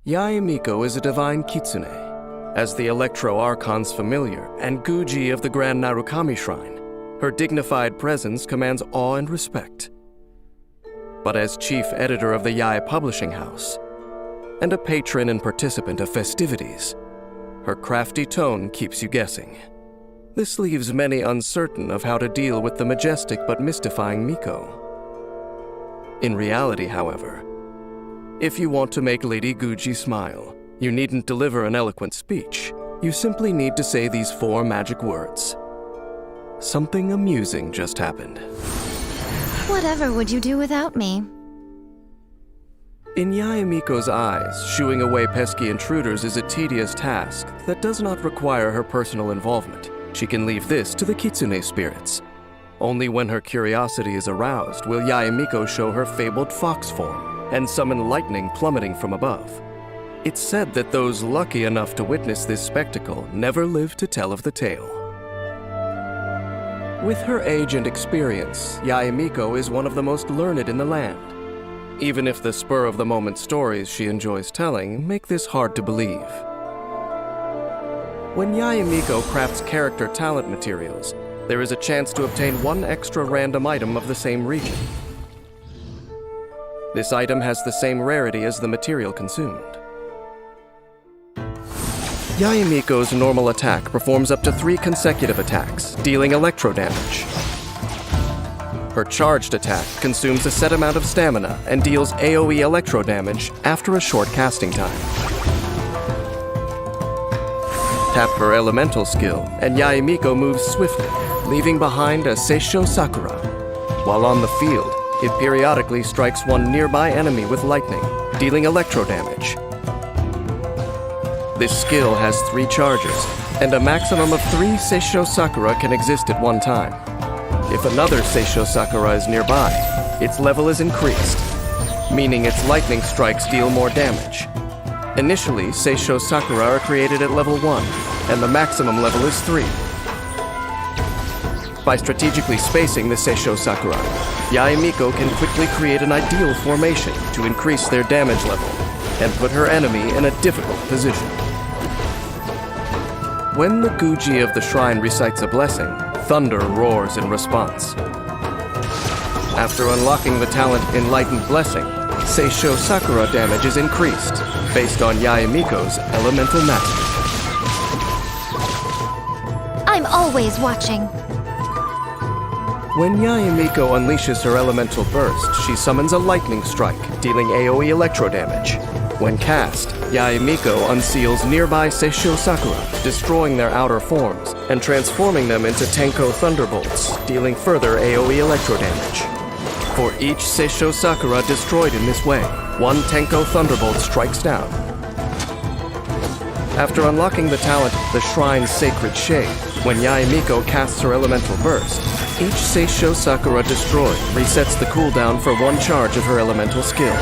Yae Miko is a divine kitsune. As the Electro Archon's familiar and Guji of the Grand Narukami Shrine, her dignified presence commands awe and respect. But as chief editor of the Yae Publishing House, and a patron and participant of festivities, her crafty tone keeps you guessing. This leaves many uncertain of how to deal with the majestic but mystifying Miko. In reality, however, if you want to make Lady Guji smile, you needn't deliver an eloquent speech. You simply need to say these 4 magic words. Something amusing just happened. Whatever would you do without me? In Yae Miko's eyes, shooing away pesky intruders is a tedious task that does not require her personal involvement. She can leave this to the kitsune spirits. Only when her curiosity is aroused will Yae Miko show her fabled fox form and summon lightning plummeting from above. It's said that those lucky enough to witness this spectacle never live to tell of the tale. With her age and experience, Yae Miko is one of the most learned in the land. Even if the spur-of-the-moment stories she enjoys telling make this hard to believe. When Yae Miko crafts character talent materials, there is a chance to obtain 1 extra random item of the same region. This item has the same rarity as the material consumed. Yae Miko's normal attack performs up to 3 consecutive attacks, dealing electro damage. Her charged attack consumes a set amount of stamina and deals AoE electro damage after a short casting time. Tap her elemental skill, and Yae Miko moves swiftly, leaving behind a Seisho Sakura. While on the field, it periodically strikes one nearby enemy with lightning, dealing electro damage. This skill has 3 charges, and a maximum of 3 Seisho Sakura can exist at one time. If another Seisho Sakura is nearby, its level is increased, meaning its lightning strikes deal more damage. Initially, Seisho Sakura are created at level 1, and the maximum level is 3. By strategically spacing the Seisho Sakura, Yae Miko can quickly create an ideal formation to increase their damage level and put her enemy in a difficult position. When the Guji of the shrine recites a blessing, thunder roars in response. After unlocking the talent Enlightened Blessing, Seisho Sakura damage is increased based on Yae Miko's elemental mastery. I'm always watching. When Yae Miko unleashes her elemental burst, she summons a lightning strike, dealing AoE electro damage. When cast, Yae Miko unseals nearby Seisho Sakura, destroying their outer forms and transforming them into Tenko Thunderbolts, dealing further AoE electro damage. For each Seisho Sakura destroyed in this way, 1 Tenko Thunderbolt strikes down. After unlocking the talent The Shrine's Sacred Shade, when Yae Miko casts her elemental burst, each Seisho Sakura destroyed resets the cooldown for 1 charge of her elemental skill.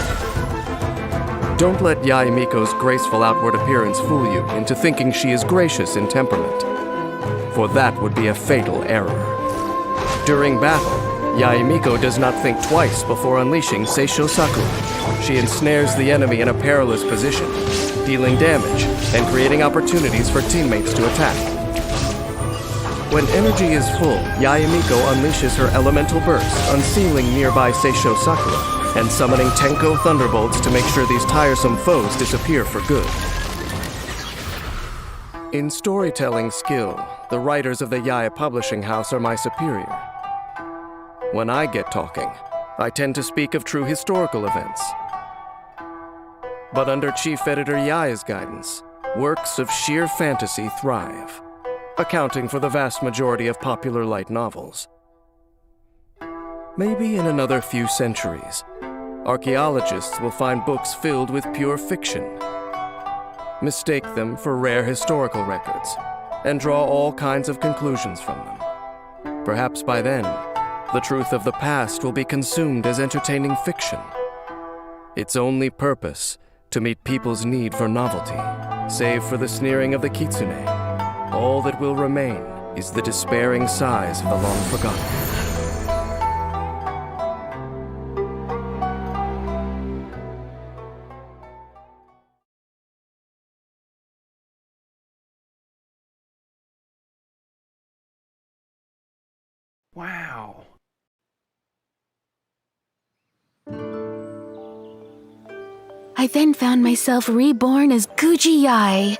Don't let Yae Miko's graceful outward appearance fool you into thinking she is gracious in temperament, for that would be a fatal error. During battle, Yae Miko does not think twice before unleashing Seisho Sakura. She ensnares the enemy in a perilous position, dealing damage and creating opportunities for teammates to attack. When energy is full, Yae Miko unleashes her elemental burst, unsealing nearby Seisho Sakura and summoning Tenko Thunderbolts to make sure these tiresome foes disappear for good. In storytelling skill, the writers of the Yae Publishing House are my superior. When I get talking, I tend to speak of true historical events. But under Chief Editor Yae's guidance, works of sheer fantasy thrive, accounting for the vast majority of popular light novels. Maybe in another few centuries, archaeologists will find books filled with pure fiction, mistake them for rare historical records, and draw all kinds of conclusions from them. Perhaps by then, the truth of the past will be consumed as entertaining fiction. Its only purpose to meet people's need for novelty, save for the sneering of the kitsune. All that will remain is the despairing sighs of the long-forgotten. Wow. I then found myself reborn as Guji Yai,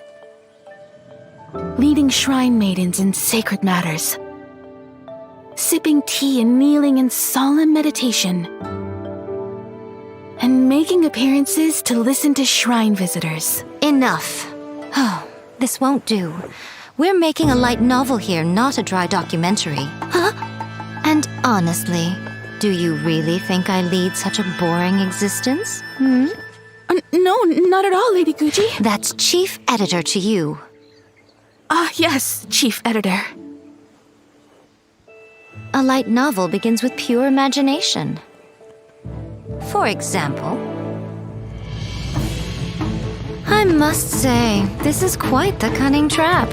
leading shrine maidens in sacred matters, sipping tea and kneeling in solemn meditation, and making appearances to listen to shrine visitors. Enough. Oh, this won't do. We're making a light novel here, not a dry documentary. Huh? And honestly, do you really think I lead such a boring existence? No, not at all, Lady Guji. That's chief editor to you. Yes, Chief Editor. A light novel begins with pure imagination. For example, I must say, this is quite the cunning trap.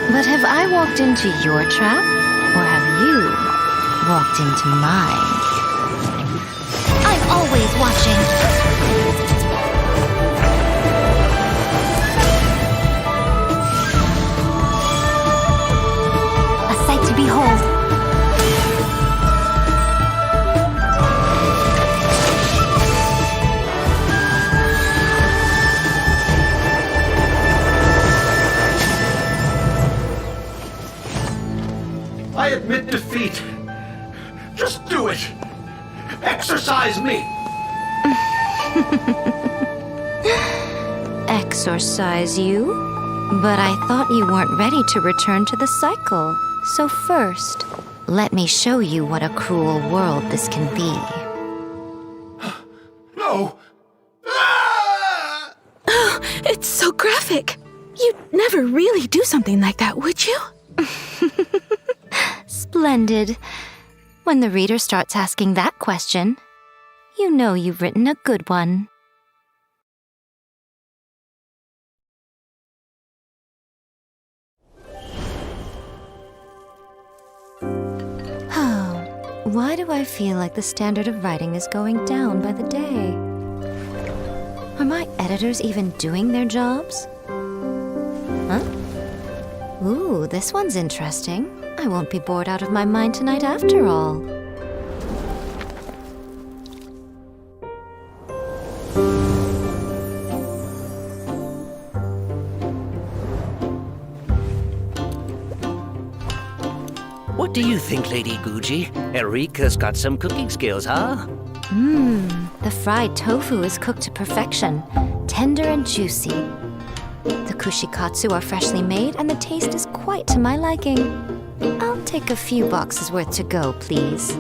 But have I walked into your trap, or have you walked into mine? I'm always watching. A sight to behold. I admit defeat. Just do it. Exercise me. Exorcise you? But I thought you weren't ready to return to the cycle. So first, let me show you what a cruel world this can be. No. It's so graphic. You'd never really do something like that, would you? Splendid. When the reader starts asking that question, you know you've written a good one. Oh, why do I feel like the standard of writing is going down by the day? Are my editors even doing their jobs? Huh? Ooh, this one's interesting. I won't be bored out of my mind tonight after all. What do you think, Lady Guji? Erika's got some cooking skills, huh? The fried tofu is cooked to perfection, tender and juicy. The kushikatsu are freshly made, and the taste is quite to my liking. I'll take a few boxes worth to go, please.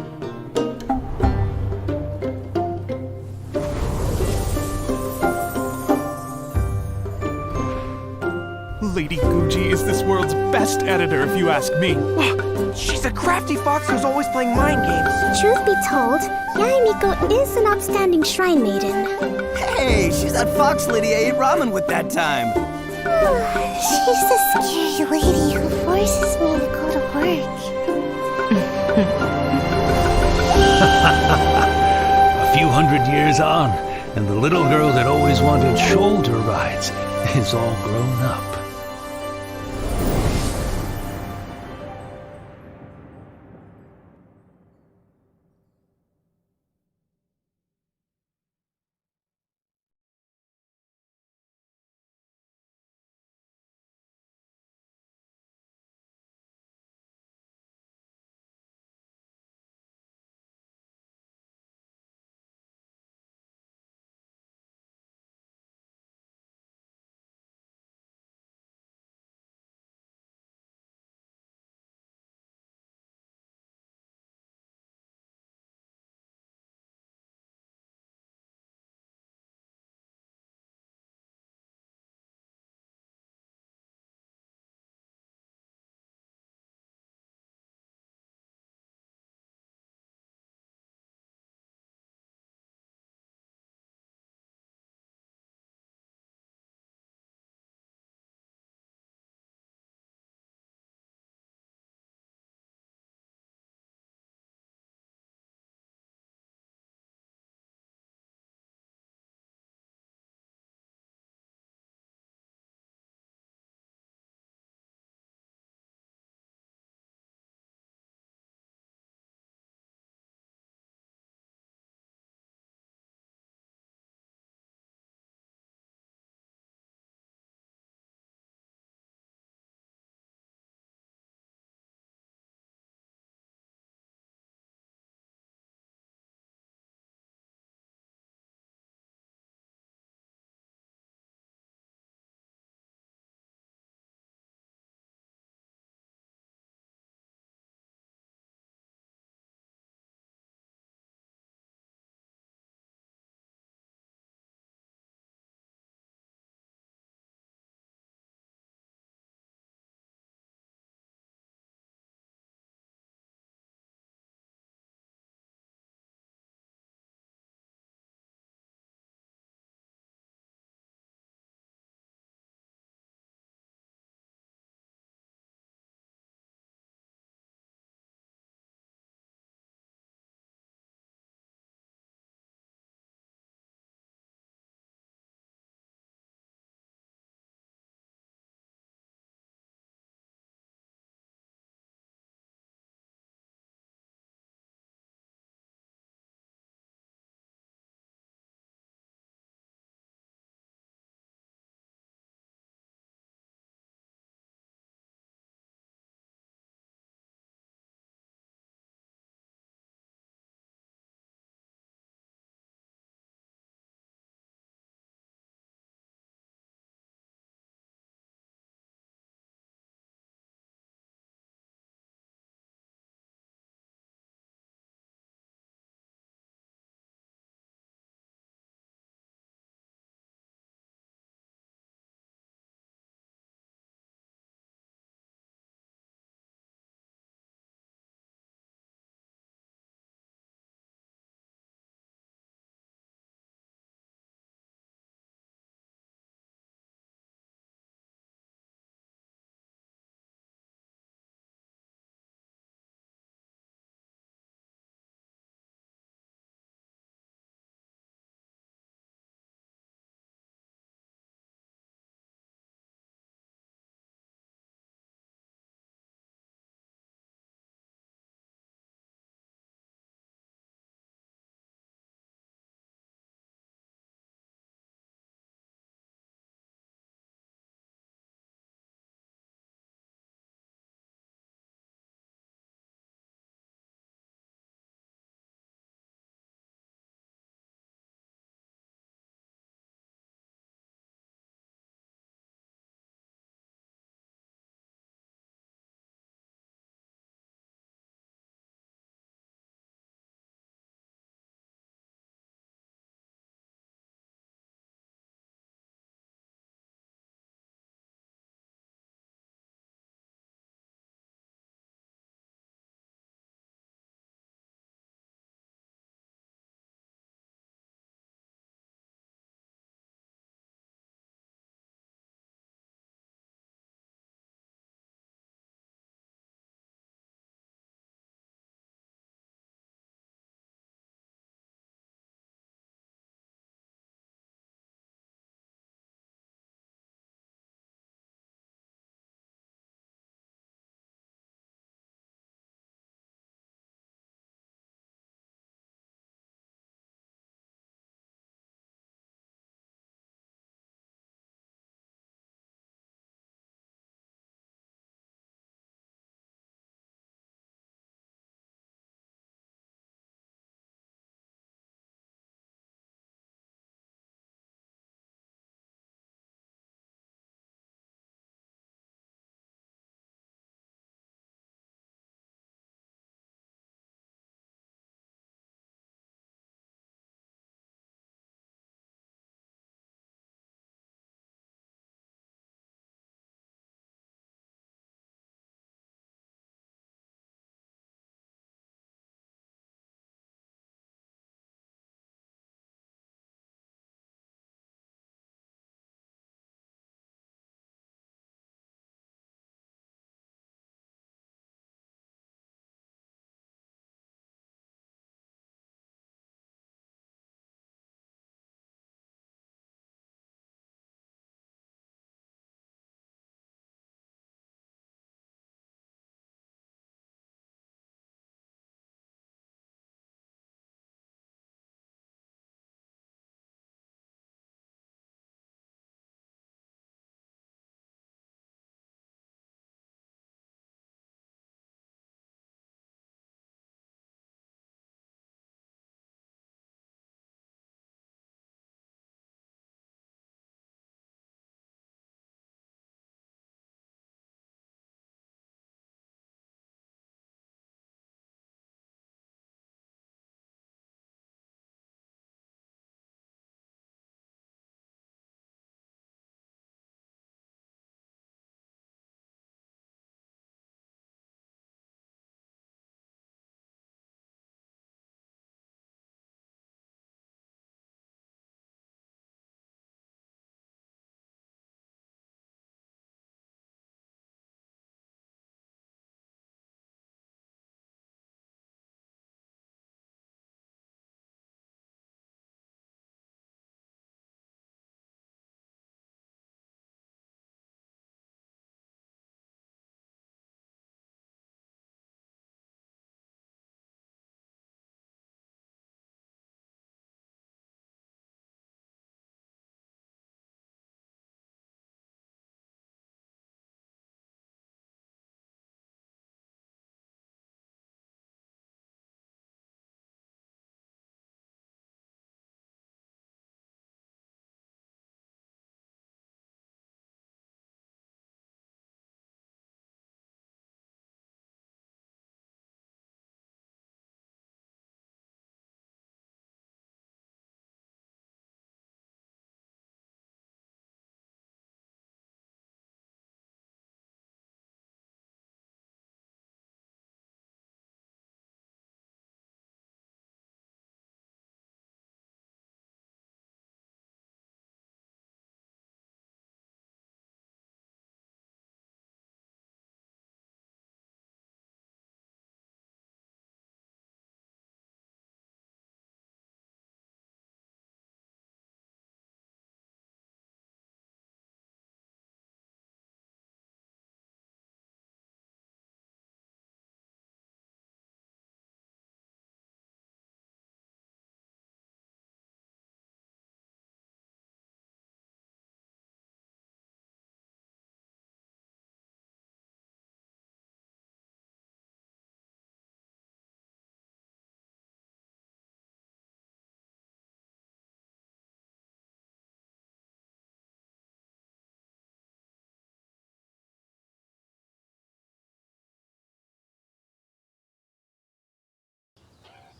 Lady Guji is this world's best editor, if you ask me. She's a crafty fox who's always playing mind games. Truth be told, Yaemiko is an upstanding shrine maiden. Hey, she's that fox lady I ate ramen with that time. She's the scary lady who forces me to go to work. A few hundred years on, and the little girl that always wanted shoulder rides is all grown up.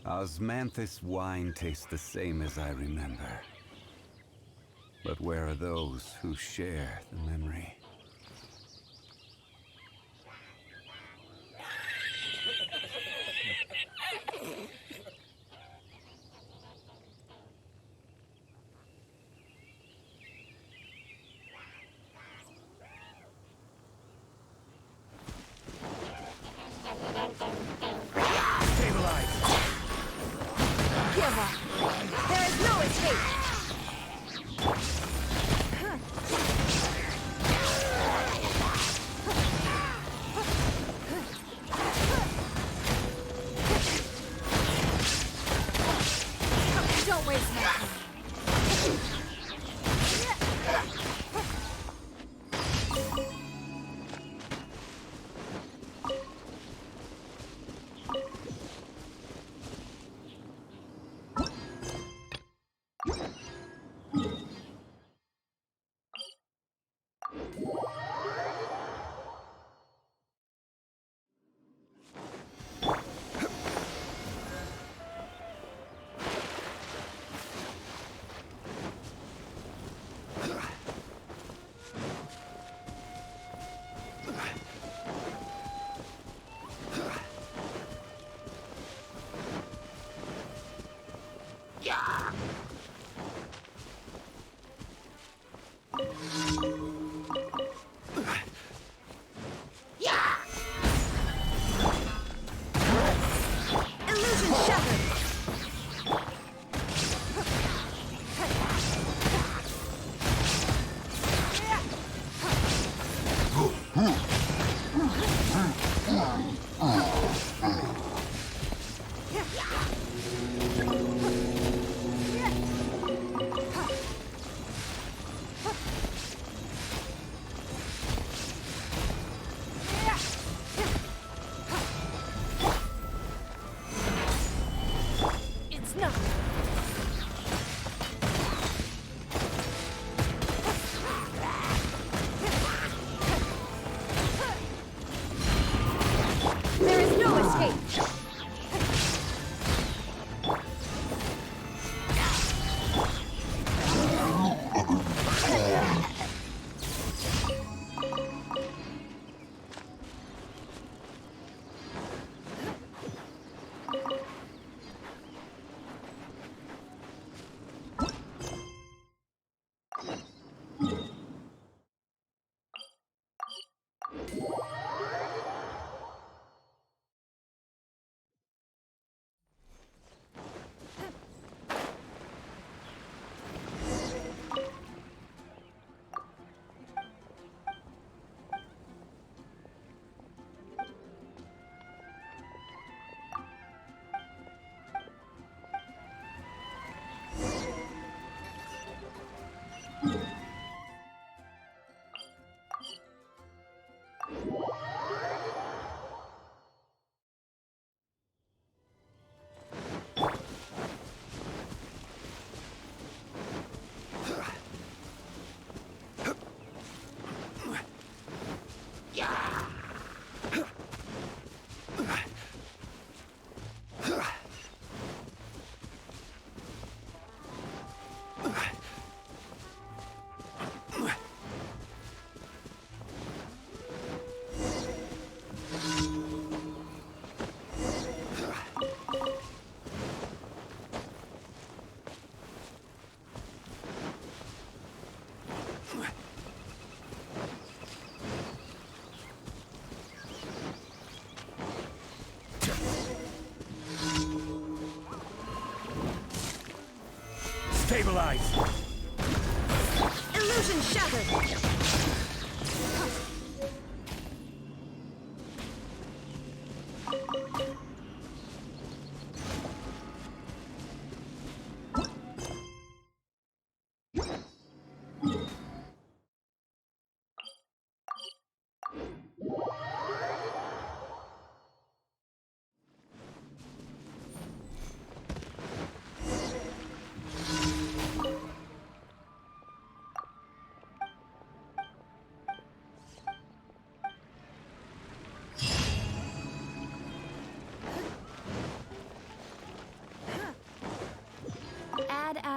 Osmanthus wine tastes the same as I remember. But where are those who share the memory? Give up! There is no escape! Don't waste my time. Illusion shattered! It's not. There is no escape. Stabilize! Illusion shattered!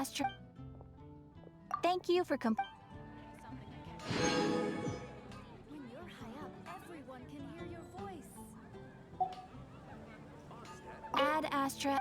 Astra. Thank you for When you're high up, everyone can hear your voice. Ad Astra.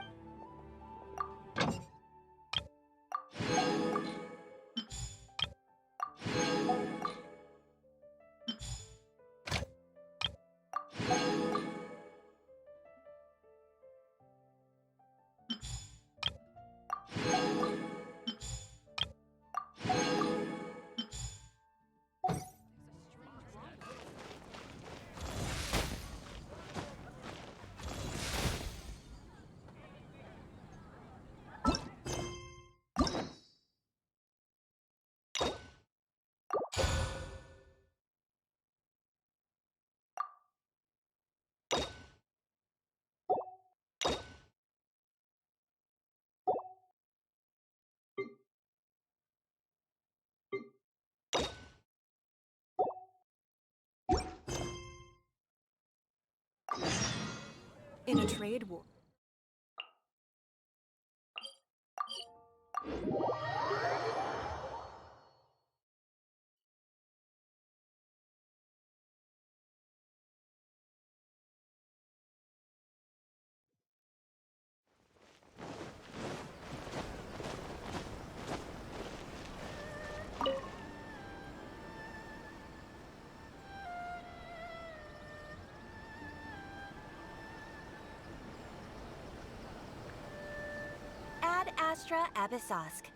In a trade war. Ad Astra Abyssosk.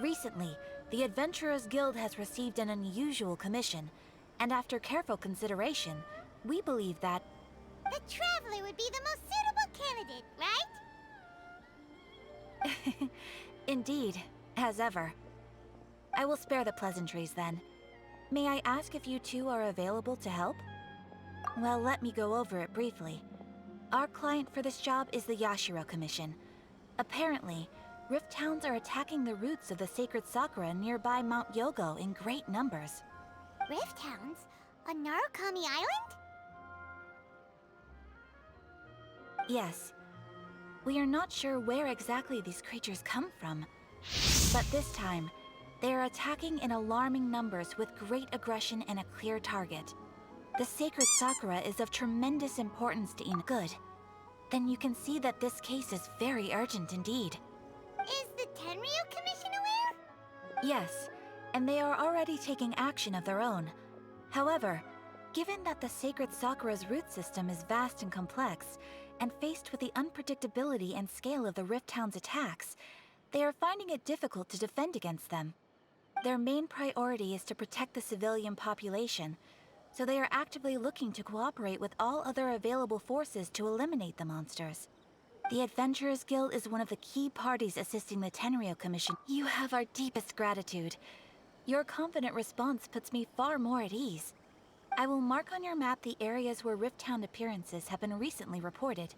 Recently, the Adventurers Guild has received an unusual commission, and after careful consideration, we believe that The Traveler would be the most suitable candidate, right? Indeed, as ever. I will spare the pleasantries then. May I ask if you two are available to help? Well, let me go over it briefly. Our client for this job is the Yashiro Commission. Apparently, Rift Towns are attacking the roots of the sacred Sakura nearby Mount Yogo in great numbers. Rift Hounds? On Narukami Island? Yes. We are not sure where exactly these creatures come from. But this time, they are attacking in alarming numbers with great aggression and a clear target. The sacred Sakura is of tremendous importance to Good. Then you can see that this case is very urgent indeed. Is the Tenryu Commission aware? Yes, and they are already taking action of their own. However, given that the sacred Sakura's root system is vast and complex, and faced with the unpredictability and scale of the Rift Town's attacks, they are finding it difficult to defend against them. Their main priority is to protect the civilian population, so they are actively looking to cooperate with all other available forces to eliminate the monsters. The Adventurers Guild is one of the key parties assisting the Tenryu Commission. You have our deepest gratitude. Your confident response puts me far more at ease. I will mark on your map the areas where Rift Town appearances have been recently reported.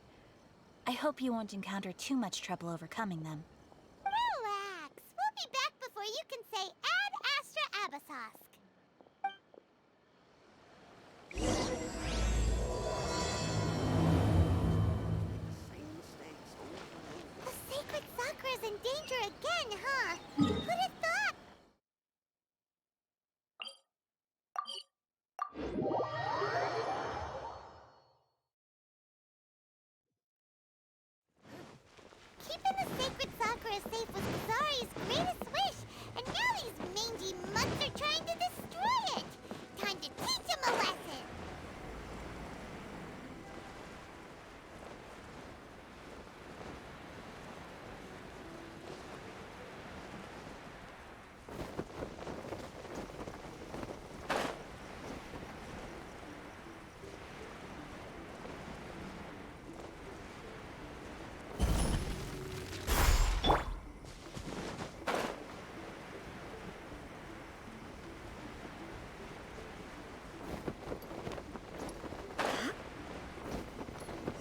I hope you won't encounter too much trouble overcoming them. Relax. We'll be back before you can say Ad Astra Abyssosk. The sacred Sakura's in danger again, huh? Who'd have thought? Keeping the sacred Sakura safe was Kazari's greatest wish, and now these mangy mutts are trying to destroy it! Time to teach him a lesson!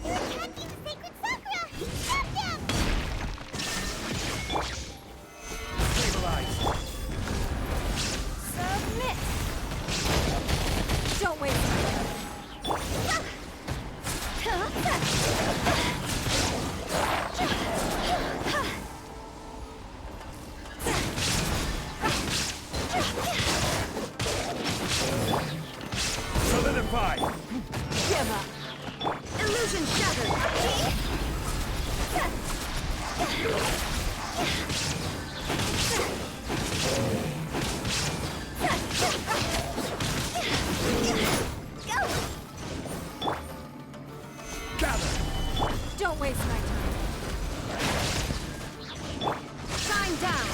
You're attacking the sacred Sakura! Stop them! Submit! Don't wait. Shiver! Illusion shattered! Don't waste my time. Shine down!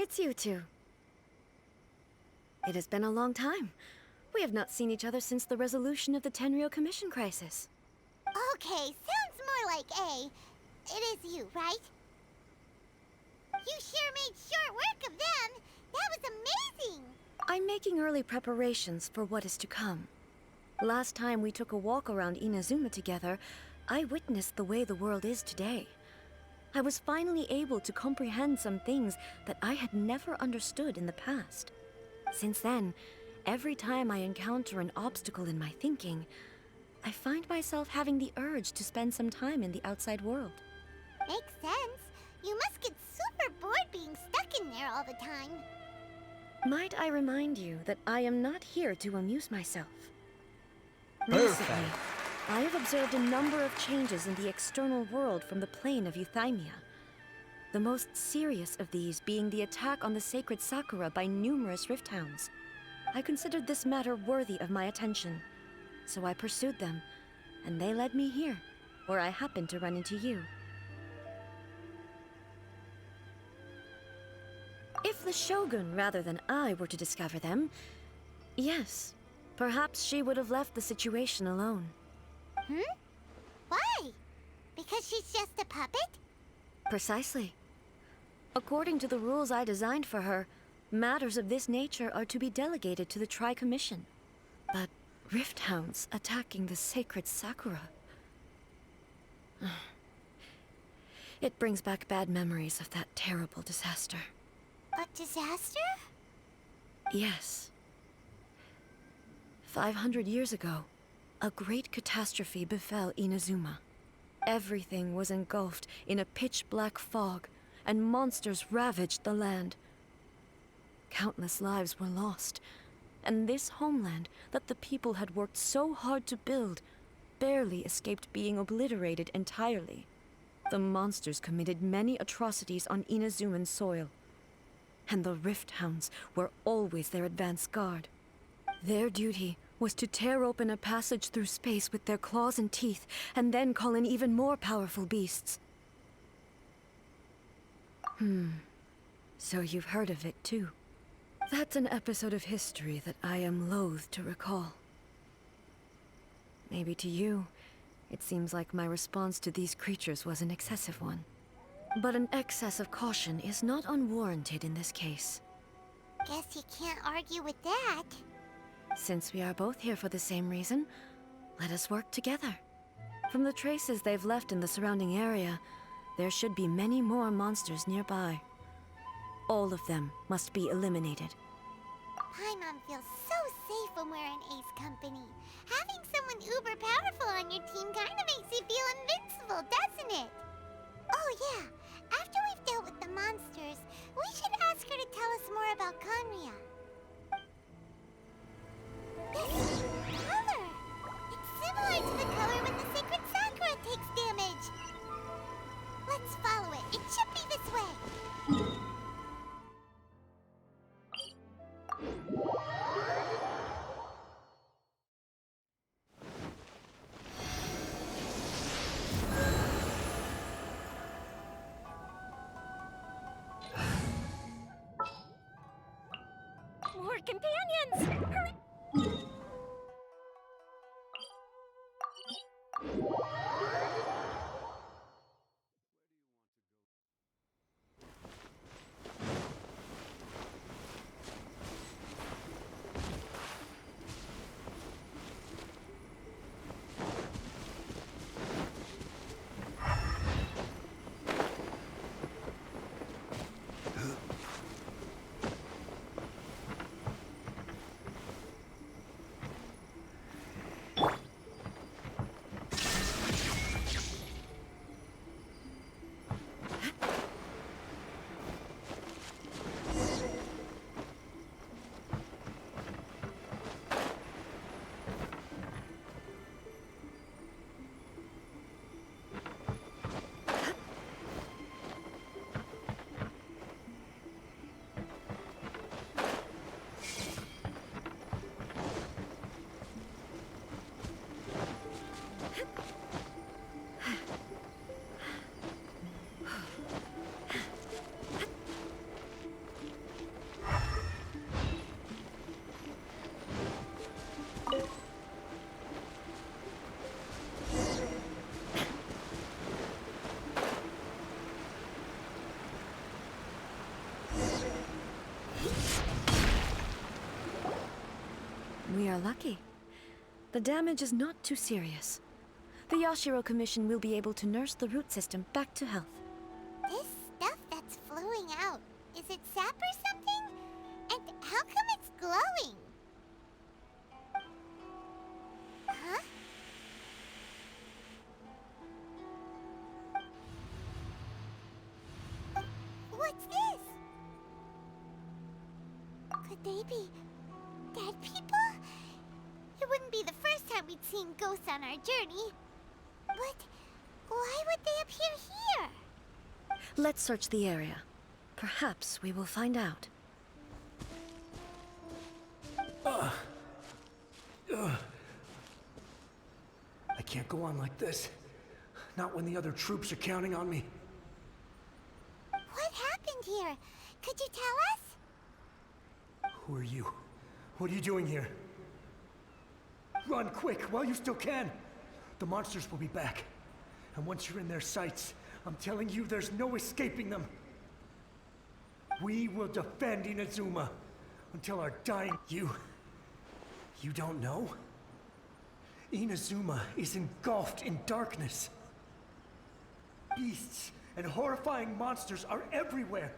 It's you two. It has been a long time. We have not seen each other since the resolution of the Tenryou Commission crisis. Okay, sounds more like A. It is you, right? You sure made short work of them! That was amazing! I'm making early preparations for what is to come. Last time we took a walk around Inazuma together, I witnessed the way the world is today. I was finally able to comprehend some things that I had never understood in the past. Since then, every time I encounter an obstacle in my thinking, I find myself having the urge to spend some time in the outside world. Makes sense. You must get super bored being stuck in there all the time. Might I remind you that I am not here to amuse myself. Perfect. Recently, I have observed a number of changes in the external world from the plane of Euthymia. The most serious of these being the attack on the sacred Sakura by numerous rift hounds. I considered this matter worthy of my attention, so I pursued them, and they led me here, where I happened to run into you. If the Shogun rather than I were to discover them, yes, perhaps she would have left the situation alone. Why? Because she's just a puppet? Precisely. According to the rules I designed for her, matters of this nature are to be delegated to the Tri-Commission. But rift hounds attacking the sacred Sakura... It brings back bad memories of that terrible disaster. A disaster? Yes. 500 years ago, a great catastrophe befell Inazuma. Everything was engulfed in a pitch-black fog, and monsters ravaged the land. Countless lives were lost, and this homeland that the people had worked so hard to build barely escaped being obliterated entirely. The monsters committed many atrocities on Inazuman soil, and the Rift Hounds were always their advance guard. Their duty was to tear open a passage through space with their claws and teeth, and then call in even more powerful beasts. So you've heard of it too. That's an episode of history that I am loath to recall. Maybe to you, it seems like my response to these creatures was an excessive one. But an excess of caution is not unwarranted in this case. Guess you can't argue with that. Since we are both here for the same reason, let us work together. From the traces they've left in the surrounding area, there should be many more monsters nearby. All of them must be eliminated. Paimon feels so safe when we're in Ace company. Having someone uber powerful on your team kinda makes you feel invincible, doesn't it? Oh yeah, after we've dealt with the monsters, we should ask her to tell us more about Conria. This color! It's similar to the color when the sacred Sakura takes damage. Let's follow it. It should be this way. companions! Hurry! We are lucky. The damage is not too serious. The Yashiro Commission will be able to nurse the root system back to health. This stuff that's flowing out, is it sap or something? And how come it's glowing? Huh? What's this? Could they be dead people? It wouldn't be the first time we'd seen ghosts on our journey. But why would they appear here? Let's search the area. Perhaps we will find out. I can't go on like this. Not when the other troops are counting on me. What happened here? Could you tell us? Who are you? What are you doing here? Run quick while you still can. The monsters will be back. And once you're in their sights, I'm telling you there's no escaping them. We will defend Inazuma until our dying... You don't know? Inazuma is engulfed in darkness. Beasts and horrifying monsters are everywhere.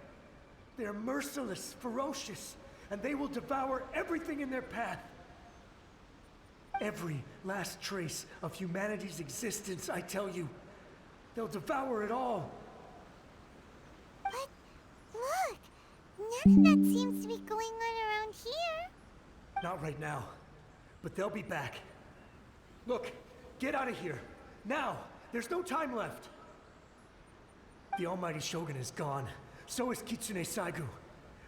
They are merciless, ferocious, and they will devour everything in their path. Every last trace of humanity's existence, I tell you. They'll devour it all. But look, none of that seems to be going on around here. Not right now, but they'll be back. Look, get out of here. Now, there's no time left. The almighty Shogun is gone. So is Kitsune Saigu.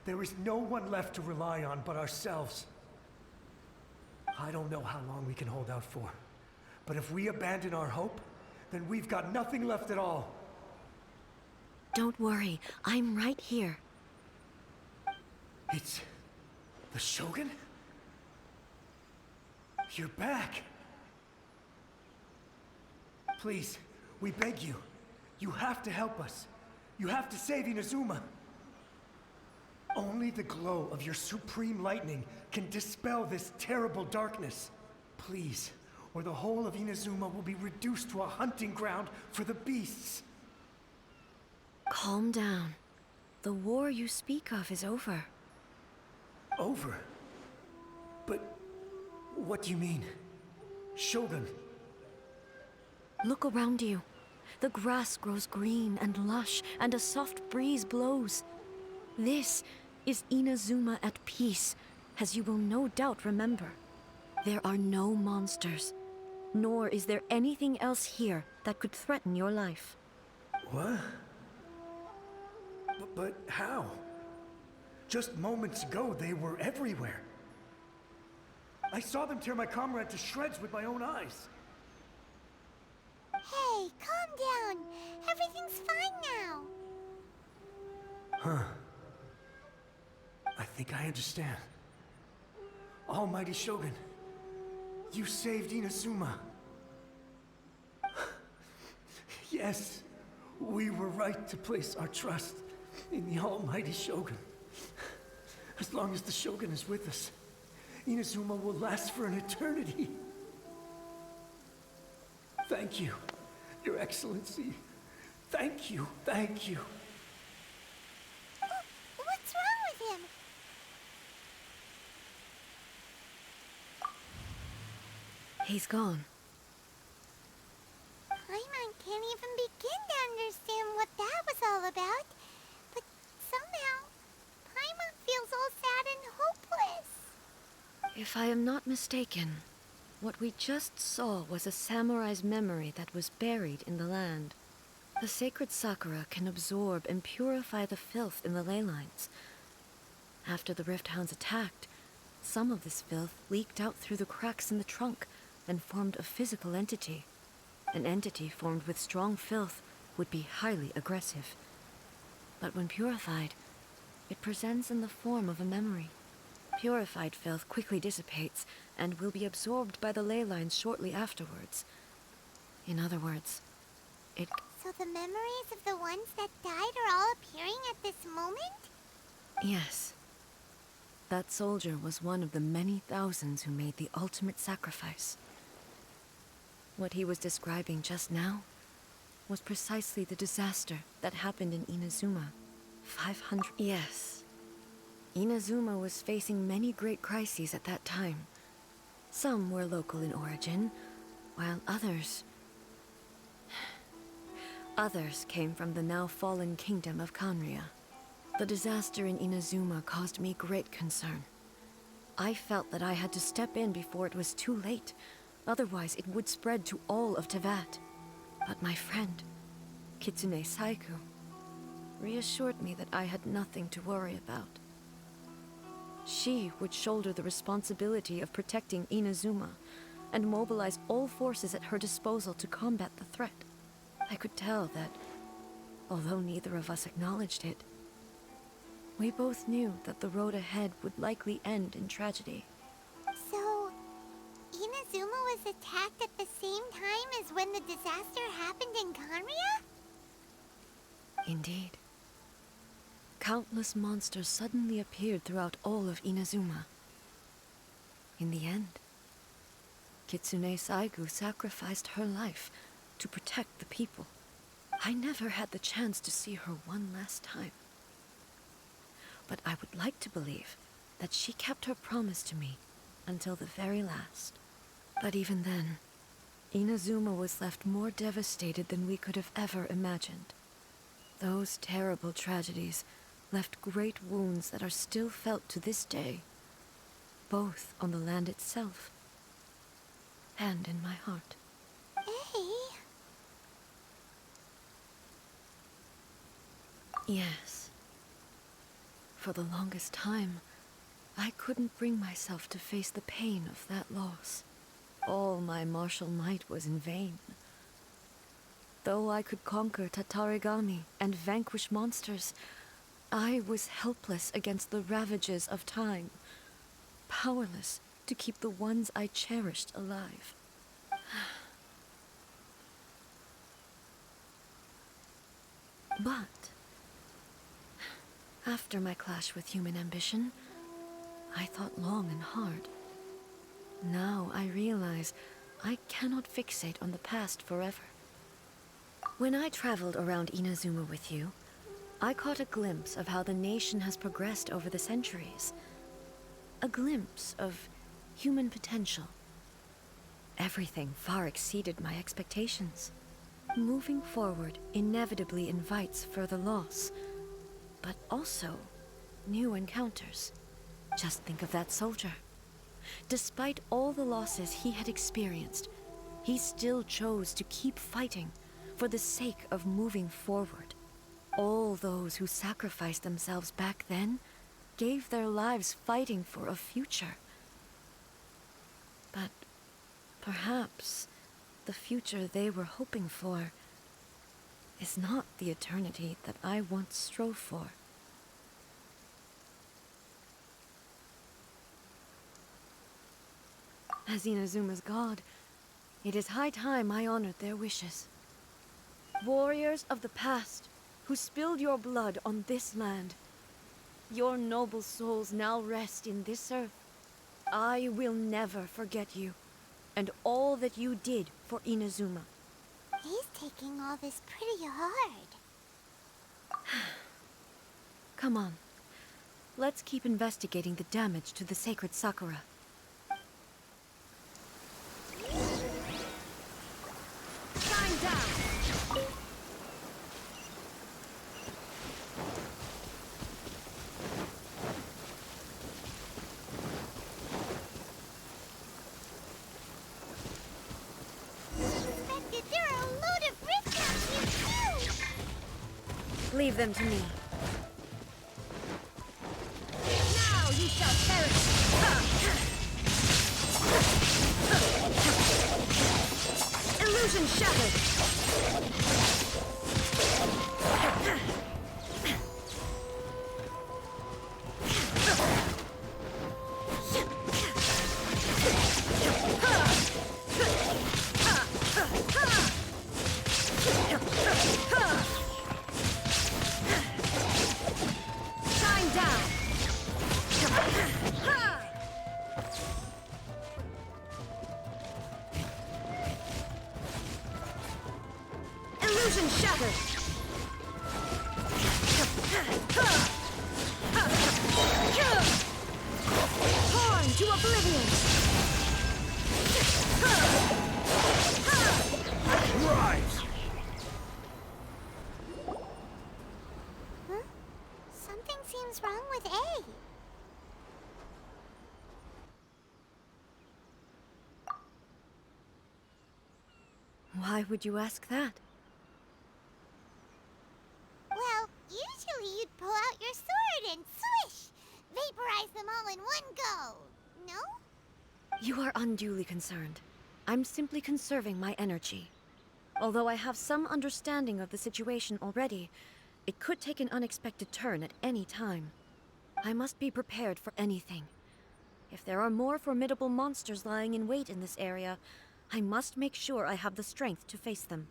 There is no one left to rely on but ourselves. I don't know how long we can hold out for. But if we abandon our hope, then we've got nothing left at all. Don't worry, I'm right here. It's... the Shogun? You're back! Please, we beg you. You have to help us. You have to save Inazuma. Only the glow of your supreme lightning can dispel this terrible darkness. Please, or the whole of Inazuma will be reduced to a hunting ground for the beasts. Calm down. The war you speak of is over. Over? But what do you mean? Shogun? Look around you. The grass grows green and lush, and a soft breeze blows. This is Inazuma at peace, as you will no doubt remember. There are no monsters, nor is there anything else here that could threaten your life. What? But how? Just moments ago, they were everywhere. I saw them tear my comrade to shreds with my own eyes. Hey, calm down. Everything's fine now. Huh. I think I understand. Almighty Shogun, you saved Inazuma. Yes, we were right to place our trust in the Almighty Shogun. As long as the Shogun is with us, Inazuma will last for an eternity. Thank you, Your Excellency. Thank you, thank you. What's wrong with him? He's gone. Paimon can't even begin to understand what that was all about. But somehow, Paimon feels all sad and hopeless. If I am not mistaken, what we just saw was a samurai's memory that was buried in the land. The sacred sakura can absorb and purify the filth in the ley lines. After the Rift Hounds attacked, some of this filth leaked out through the cracks in the trunk and formed a physical entity. An entity formed with strong filth would be highly aggressive. But when purified, it presents in the form of a memory. Purified filth quickly dissipates and will be absorbed by the ley lines shortly afterwards. In other words, it... So the memories of the ones that died are all appearing at this moment? Yes. That soldier was one of the many thousands who made the ultimate sacrifice. What he was describing just now was precisely the disaster that happened in Inazuma 500... Yes. Inazuma was facing many great crises at that time. Some were local in origin, while others came from the now fallen kingdom of Kanria. The disaster in Inazuma caused me great concern. I felt that I had to step in before it was too late, otherwise it would spread to all of Teyvat. But my friend, Kitsune Saiku, reassured me that I had nothing to worry about. She would shoulder the responsibility of protecting Inazuma and mobilize all forces at her disposal to combat the threat. I could tell that, although neither of us acknowledged it, we both knew that the road ahead would likely end in tragedy. So, Inazuma was attacked at the same time as when the disaster happened in Kanria? Indeed. Countless monsters suddenly appeared throughout all of Inazuma. In the end, Kitsune Saigu sacrificed her life to protect the people. I never had the chance to see her one last time. But I would like to believe that she kept her promise to me until the very last. But even then, Inazuma was left more devastated than we could have ever imagined. Those terrible tragedies left great wounds that are still felt to this day, both on the land itself and in my heart. Hey. Yes. For the longest time, I couldn't bring myself to face the pain of that loss. All my martial might was in vain. Though I could conquer Tatarigami and vanquish monsters, I was helpless against the ravages of time, powerless to keep the ones I cherished alive. But after my clash with human ambition, I thought long and hard. Now I realize I cannot fixate on the past forever. When I traveled around Inazuma with you, I caught a glimpse of how the nation has progressed over the centuries. A glimpse of human potential. Everything far exceeded my expectations. Moving forward inevitably invites further loss, but also new encounters. Just think of that soldier. Despite all the losses he had experienced, he still chose to keep fighting for the sake of moving forward. All those who sacrificed themselves back then gave their lives fighting for a future. But perhaps the future they were hoping for is not the eternity that I once strove for. As Inazuma's god, it is high time I honored their wishes. Warriors of the past, who spilled your blood on this land, your noble souls now rest in this earth. I will never forget you, and all that you did for Inazuma. He's taking all this pretty hard. Come on. Let's keep investigating the damage to the sacred Sakura. Time down! Suspected there are a load of rifts out here too! Leave them to me. Now you shall perish! Illusion shattered! Time down! Illusion shattered! Torn to oblivion! Rise! Huh? Something seems wrong with A. Why would you ask that? Well, usually you'd pull out your sword and swish! Vaporize them all in one go! No? You are unduly concerned. I'm simply conserving my energy. Although I have some understanding of the situation already, it could take an unexpected turn at any time. I must be prepared for anything. If there are more formidable monsters lying in wait in this area, I must make sure I have the strength to face them.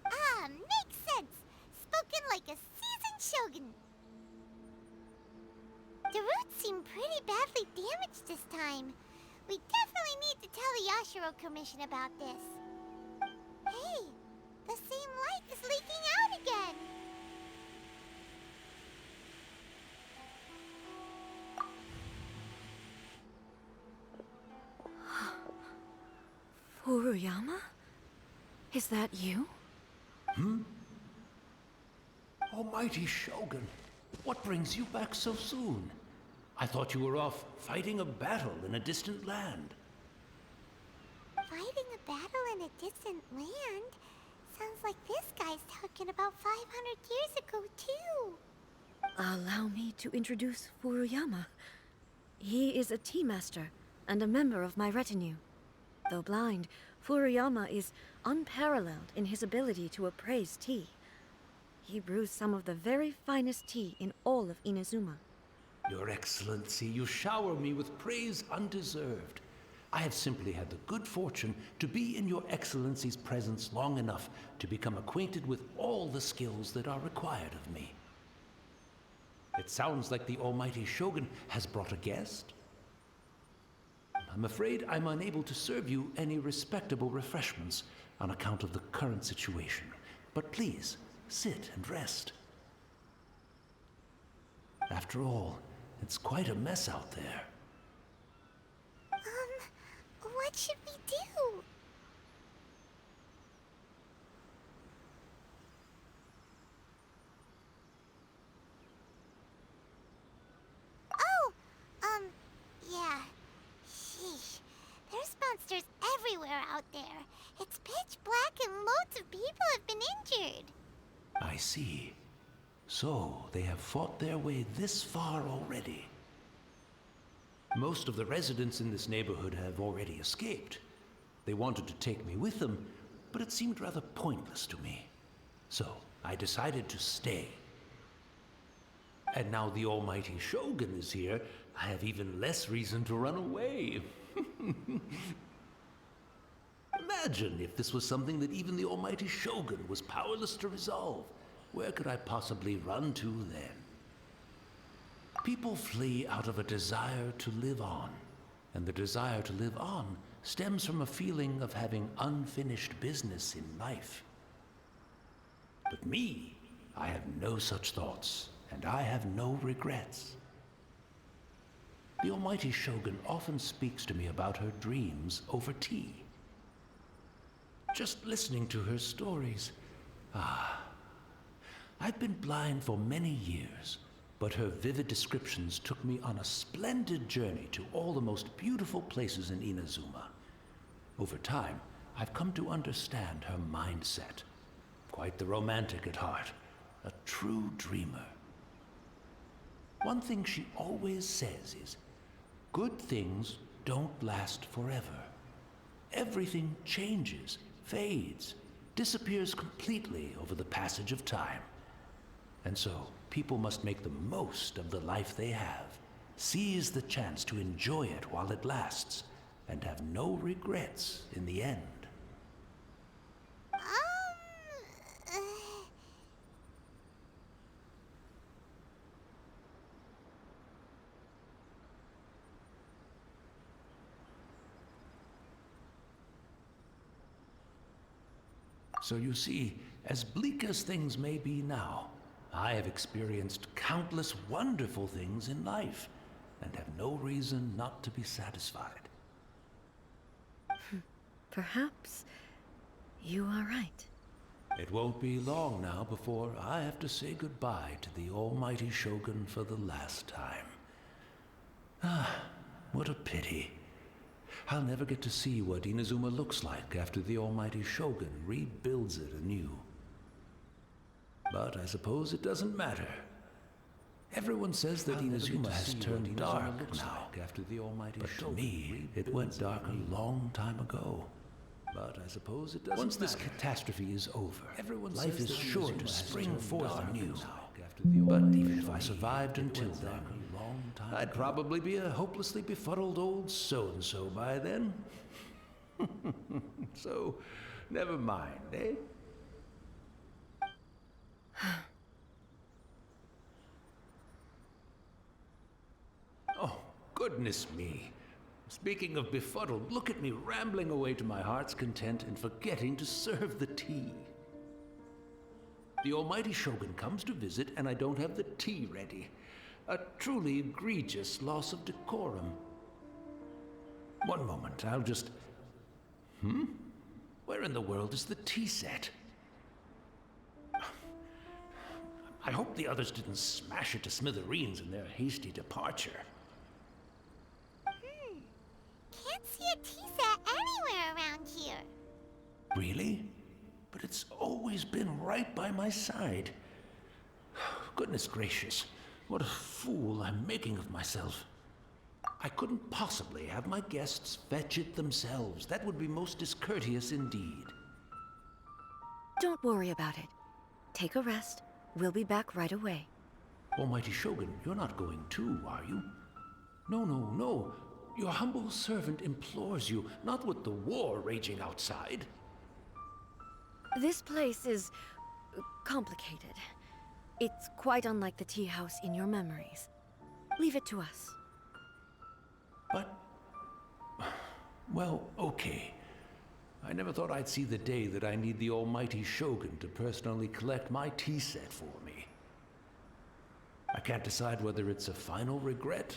Ah, makes sense! Spoken like a seasoned shogun! The roots seem pretty badly damaged this time. We definitely need to tell the Yashiro Commission about this. Hey, the same light is leaking out again! Furuyama? Is that you? Almighty Shogun, what brings you back so soon? I thought you were off fighting a battle in a distant land. Fighting a battle in a distant land? Sounds like this guy's talking about 500 years ago, too. Allow me to introduce Furuyama. He is a tea master and a member of my retinue. Though blind, Furuyama is unparalleled in his ability to appraise tea. He brews some of the very finest tea in all of Inazuma. Your Excellency, you shower me with praise undeserved. I have simply had the good fortune to be in Your Excellency's presence long enough to become acquainted with all the skills that are required of me. It sounds like the Almighty Shogun has brought a guest. I'm afraid I'm unable to serve you any respectable refreshments on account of the current situation. But please, sit and rest. After all, it's quite a mess out there. What should we do? Oh, yeah. Sheesh. There's monsters everywhere out there. It's pitch black and loads of people have been injured. I see. So, they have fought their way this far already. Most of the residents in this neighborhood have already escaped. They wanted to take me with them, but it seemed rather pointless to me. So, I decided to stay. And now the Almighty Shogun is here, I have even less reason to run away. Imagine if this was something that even the almighty Shogun was powerless to resolve. Where could I possibly run to then? People flee out of a desire to live on, and the desire to live on stems from a feeling of having unfinished business in life. But me, I have no such thoughts, and I have no regrets. The almighty Shogun often speaks to me about her dreams over tea. Just listening to her stories, I've been blind for many years, but her vivid descriptions took me on a splendid journey to all the most beautiful places in Inazuma. Over time, I've come to understand her mindset. Quite the romantic at heart, a true dreamer. One thing she always says is, good things don't last forever. Everything changes, fades, disappears completely over the passage of time. And so, people must make the most of the life they have, seize the chance to enjoy it while it lasts, and have no regrets in the end. So you see, as bleak as things may be now, I have experienced countless wonderful things in life, and have no reason not to be satisfied. Perhaps you are right. It won't be long now before I have to say goodbye to the almighty Shogun for the last time. What a pity. I'll never get to see what Inazuma looks like after the almighty Shogun rebuilds it anew. But I suppose it doesn't matter. Everyone says that Inazuma has turned dark now, after the almighty Shogun. To me, it went dark a long time ago. But I suppose it doesn't. Once this catastrophe is over, life is sure to spring forth anew. But even if I survived until then, I'd probably be a hopelessly befuddled old so-and-so by then. So, never mind, eh? Oh, goodness me. Speaking of befuddled, look at me rambling away to my heart's content and forgetting to serve the tea. The almighty Shogun comes to visit and I don't have the tea ready. A truly egregious loss of decorum. One moment, I'll just... Where in the world is the tea set? I hope the others didn't smash it to smithereens in their hasty departure. Can't see a tea set anywhere around here. Really? But it's always been right by my side. Goodness gracious, what a fool I'm making of myself. I couldn't possibly have my guests fetch it themselves. That would be most discourteous indeed. Don't worry about it. Take a rest. We'll be back right away. Almighty Shogun, you're not going too, are you? No, no, no. Your humble servant implores you, not with the war raging outside. This place is complicated. It's quite unlike the tea house in your memories. Leave it to us. But... well, okay. I never thought I'd see the day that I need the almighty Shogun to personally collect my tea set for me. I can't decide whether it's a final regret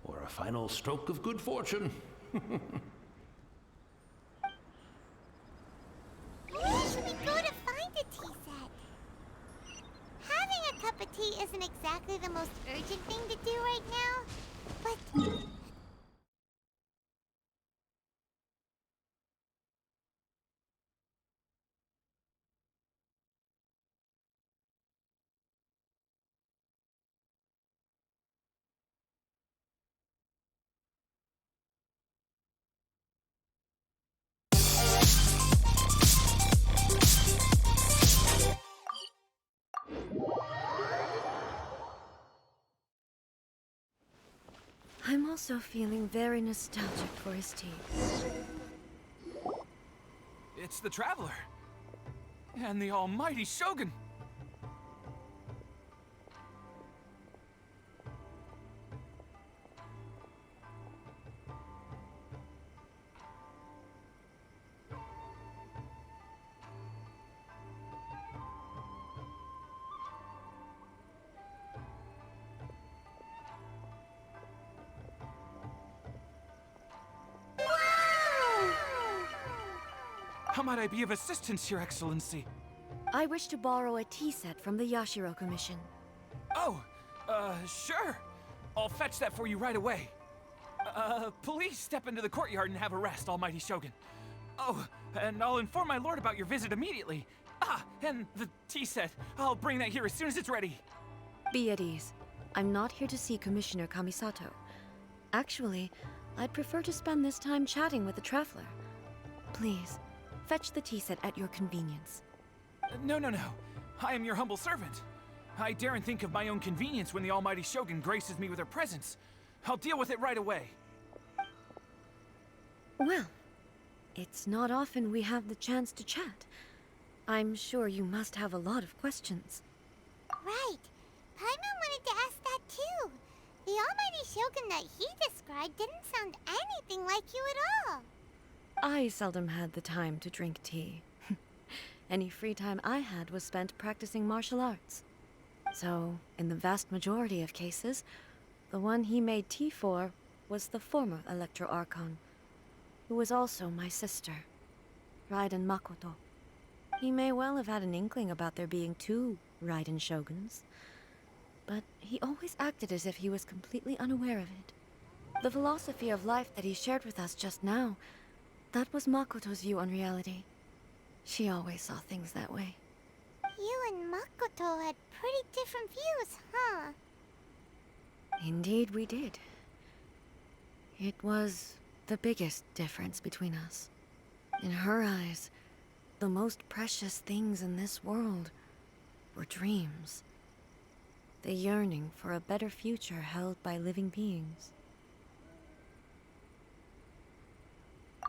or a final stroke of good fortune. Where should we go to find a tea set? Having a cup of tea isn't exactly the most urgent thing to do right now, but... I'm also feeling very nostalgic for his tea. It's the Traveler. And the almighty Shogun. How might I be of assistance, Your Excellency? I wish to borrow a tea set from the Yashiro Commission. Oh, sure. I'll fetch that for you right away. Please step into the courtyard and have a rest, almighty Shogun. Oh, and I'll inform my lord about your visit immediately. Ah, and the tea set. I'll bring that here as soon as it's ready. Be at ease. I'm not here to see Commissioner Kamisato. Actually, I'd prefer to spend this time chatting with the Traveler. Please, fetch the tea set at your convenience. No. I am your humble servant. I daren't think of my own convenience when the almighty Shogun graces me with her presence. I'll deal with it right away. Well, it's not often we have the chance to chat. I'm sure you must have a lot of questions. Right. Paimon wanted to ask that too. The almighty Shogun that he described didn't sound anything like you at all. I seldom had the time to drink tea. Any free time I had was spent practicing martial arts. So, in the vast majority of cases, the one he made tea for was the former Electro Archon, who was also my sister, Raiden Makoto. He may well have had an inkling about there being two Raiden Shoguns, but he always acted as if he was completely unaware of it. The philosophy of life that he shared with us just now, that was Makoto's view on reality. She always saw things that way. You and Makoto had pretty different views, huh? Indeed we did. It was the biggest difference between us. In her eyes, the most precious things in this world were dreams. The yearning for a better future held by living beings.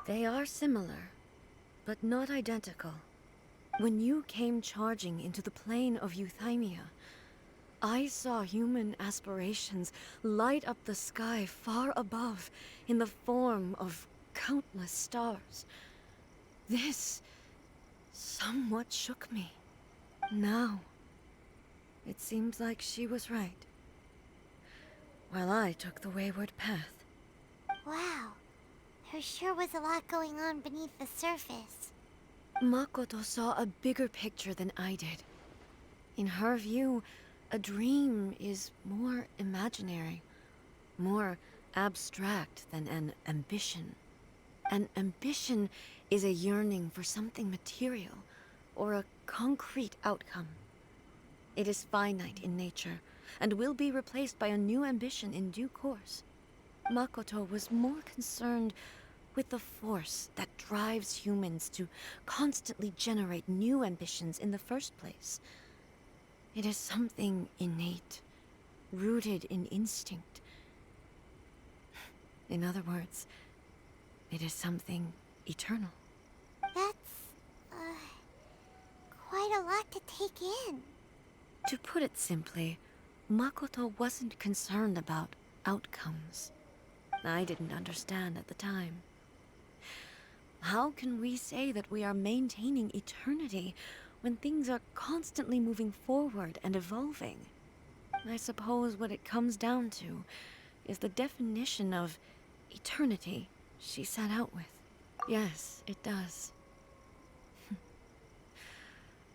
They are similar, but not identical. When you came charging into the plane of Euthymia, I saw human aspirations light up the sky far above in the form of countless stars. This somewhat shook me. Now, it seems like she was right, while I took the wayward path. Wow. There sure was a lot going on beneath the surface. Makoto saw a bigger picture than I did. In her view, a dream is more imaginary, more abstract than an ambition. An ambition is a yearning for something material, or a concrete outcome. It is finite in nature, and will be replaced by a new ambition in due course. Makoto was more concerned with the force that drives humans to constantly generate new ambitions in the first place. It is something innate, rooted in instinct. In other words, it is something eternal. That's, quite a lot to take in. To put it simply, Makoto wasn't concerned about outcomes. I didn't understand at the time. How can we say that we are maintaining eternity when things are constantly moving forward and evolving? I suppose what it comes down to is the definition of eternity she set out with. Yes, it does.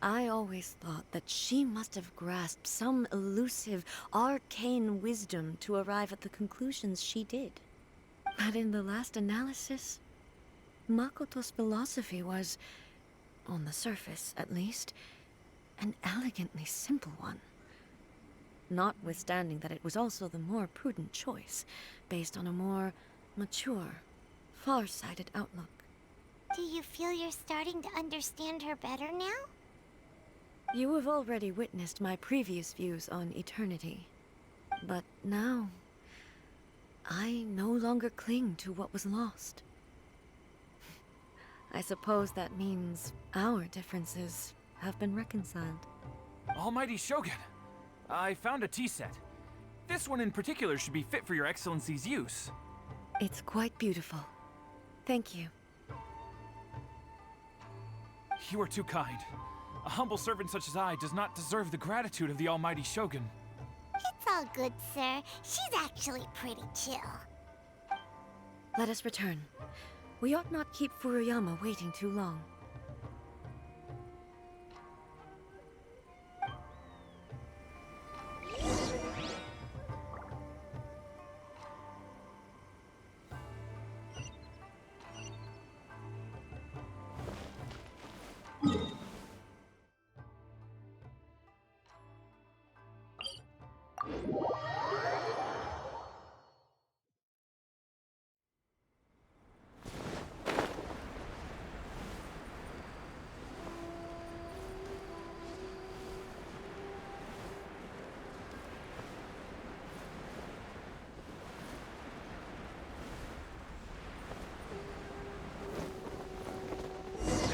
I always thought that she must have grasped some elusive, arcane wisdom to arrive at the conclusions she did. But in the last analysis, Makoto's philosophy was, on the surface at least, an elegantly simple one. Notwithstanding that it was also the more prudent choice, based on a more mature, far-sighted outlook. Do you feel you're starting to understand her better now? You have already witnessed my previous views on eternity. But now, I no longer cling to what was lost. I suppose that means our differences have been reconciled. Almighty Shogun, I found a tea set. This one in particular should be fit for your Excellency's use. It's quite beautiful. Thank you. You are too kind. A humble servant such as I does not deserve the gratitude of the Almighty Shogun. It's all good, sir. She's actually pretty chill. Let us return. We ought not keep Furuyama waiting too long.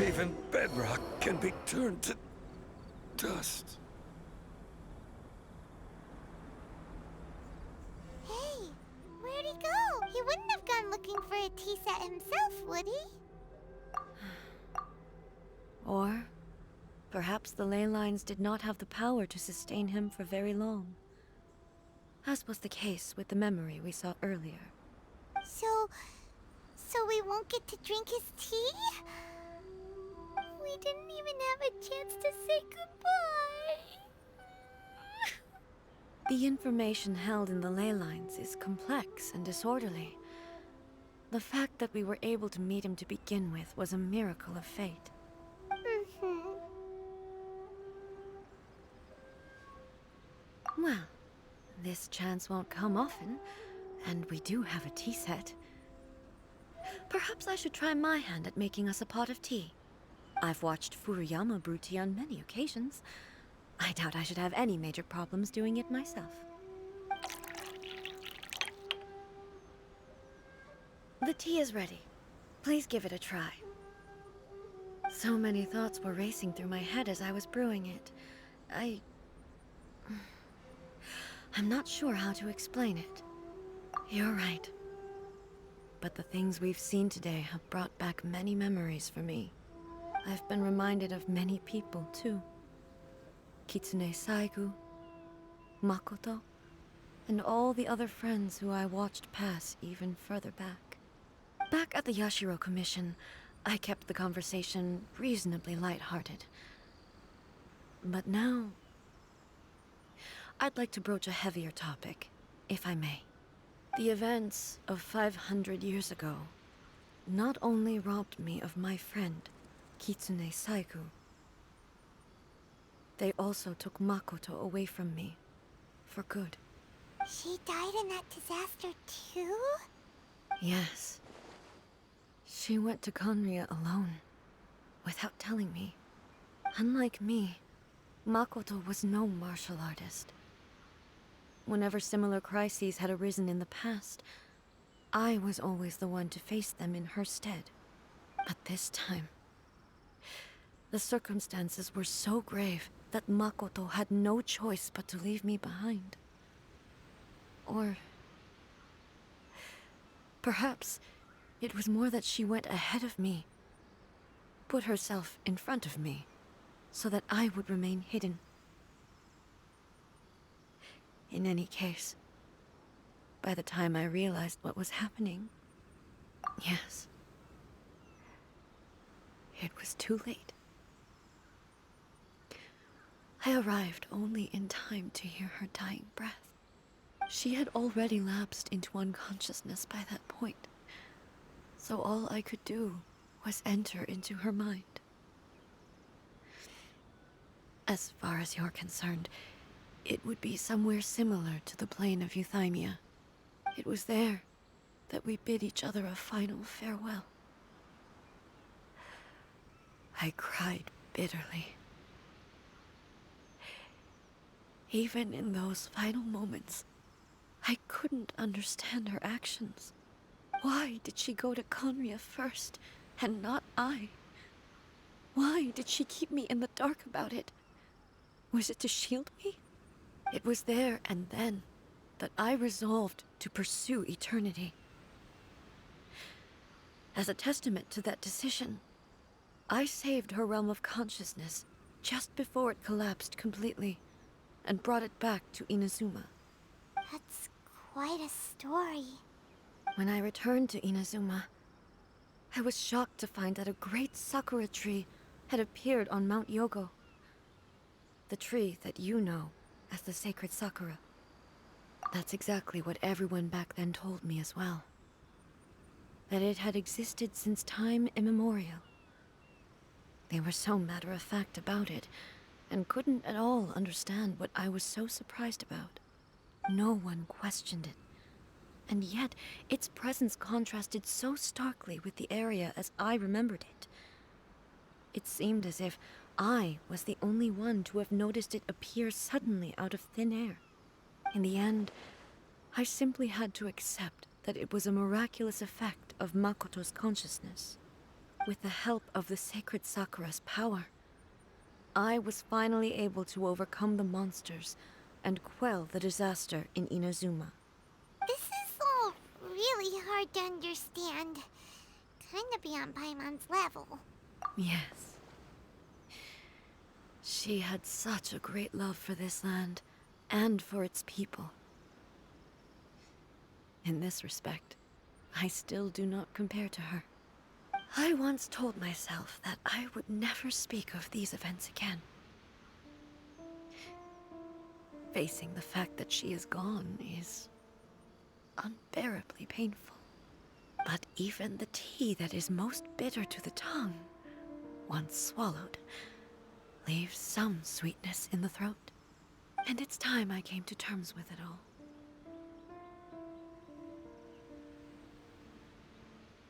Even bedrock can be turned to dust. Hey, where'd he go? He wouldn't have gone looking for a tea set himself, would he? Or perhaps the ley lines did not have the power to sustain him for very long. As was the case with the memory we saw earlier. So we won't get to drink his tea? We didn't even have a chance to say goodbye. The information held in the ley lines is complex and disorderly. The fact that we were able to meet him to begin with was a miracle of fate. Well, this chance won't come often, and we do have a tea set. Perhaps I should try my hand at making us a pot of tea. I've watched Furuyama brew tea on many occasions. I doubt I should have any major problems doing it myself. The tea is ready. Please give it a try. So many thoughts were racing through my head as I was brewing it. I'm not sure how to explain it. You're right. But the things we've seen today have brought back many memories for me. I've been reminded of many people, too. Kitsune Saigu, Makoto, and all the other friends who I watched pass even further back. Back at the Yashiro Commission, I kept the conversation reasonably lighthearted. But now, I'd like to broach a heavier topic, if I may. The events of 500 years ago not only robbed me of my friend, Kitsune Saigu, they also took Makoto away from me, for good. She died in that disaster too? Yes. She went to Conria alone, without telling me. Unlike me, Makoto was no martial artist. Whenever similar crises had arisen in the past, I was always the one to face them in her stead. But this time, the circumstances were so grave that Makoto had no choice but to leave me behind. Or perhaps it was more that she went ahead of me, put herself in front of me, so that I would remain hidden. In any case, by the time I realized what was happening, yes, it was too late. I arrived only in time to hear her dying breath. She had already lapsed into unconsciousness by that point, so all I could do was enter into her mind. As far as you're concerned, it would be somewhere similar to the plain of Euthymia. It was there that we bid each other a final farewell. I cried bitterly. Even in those final moments, I couldn't understand her actions. Why did she go to Conria first, and not I. Why did she keep me in the dark about it? Was it to shield me? It was there and then that I resolved to pursue eternity. As a testament to that decision, I saved her realm of consciousness just before it collapsed completely and brought it back to Inazuma. That's quite a story. When I returned to Inazuma, I was shocked to find that a great sakura tree had appeared on Mount Yogo. The tree that you know as the sacred sakura. That's exactly what everyone back then told me as well. That it had existed since time immemorial. They were so matter-of-fact about it, and couldn't at all understand what I was so surprised about. No one questioned it. And yet, its presence contrasted so starkly with the area as I remembered it. It seemed as if I was the only one to have noticed it appear suddenly out of thin air. In the end, I simply had to accept that it was a miraculous effect of Makoto's consciousness. With the help of the sacred Sakura's power, I was finally able to overcome the monsters and quell the disaster in Inazuma. This is all really hard to understand. Kinda beyond Paimon's level. Yes. She had such a great love for this land, and for its people. In this respect, I still do not compare to her. I once told myself that I would never speak of these events again. Facing the fact that she is gone is unbearably painful. But even the tea that is most bitter to the tongue, once swallowed, leaves some sweetness in the throat. And it's time I came to terms with it all.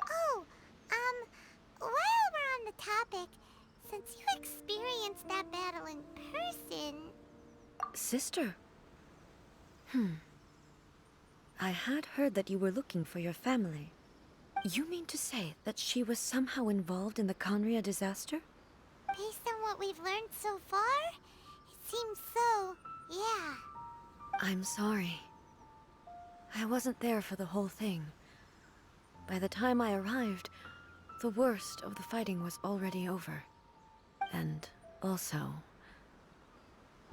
Oh, while we're on the topic, since you experienced that battle in person... Sister? I had heard that you were looking for your family. You mean to say that she was somehow involved in the Conria disaster? Based on what we've learned so far, it seems so, yeah. I'm sorry. I wasn't there for the whole thing. By the time I arrived, the worst of the fighting was already over. And also,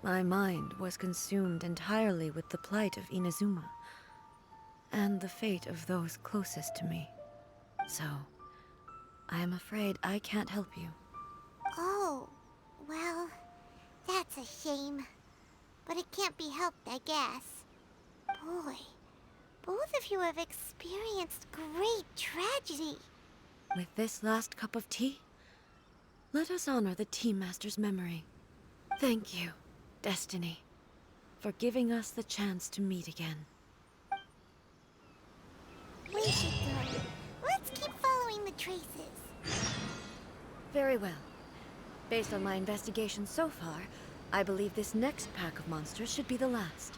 my mind was consumed entirely with the plight of Inazuma, and the fate of those closest to me. So, I am afraid I can't help you. Oh, well, that's a shame. But it can't be helped, I guess. Boy, both of you have experienced great tragedy. With this last cup of tea, let us honor the Tea Master's memory. Thank you, Destiny, for giving us the chance to meet again. We should go. Let's keep following the traces. Very well. Based on my investigation so far, I believe this next pack of monsters should be the last.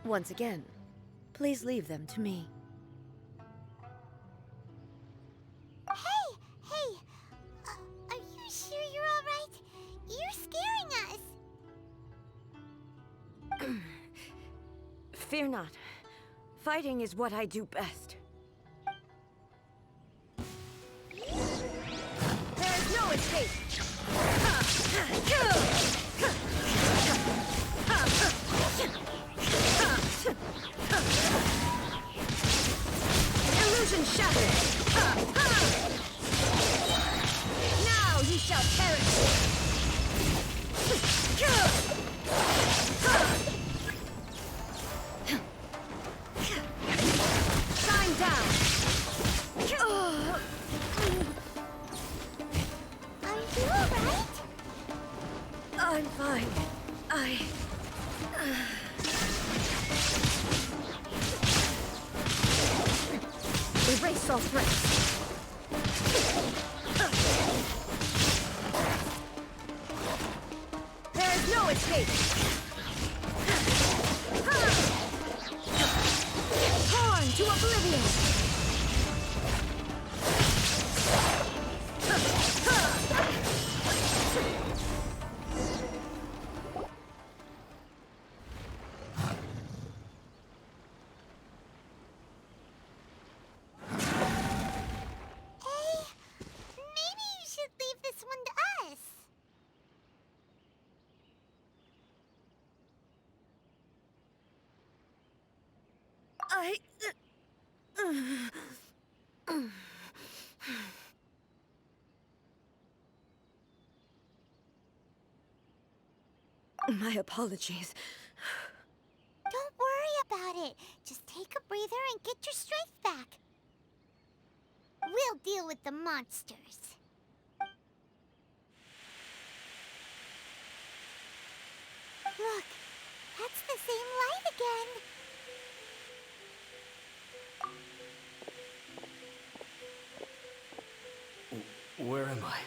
Once again, please leave them to me. Hey! Are you sure you're all right? You're scaring us! Fear not. Fighting is what I do best. There is no escape! Illusion shattered! Now you shall perish! Shine down! Are you alright? I'm fine. Erase all threats. There is no escape. Torn to oblivion. Maybe you should leave this one to us. My apologies. Don't worry about it. Just take a breather and get your strength back. We'll deal with the monsters. Look, that's the same light again. Where am I?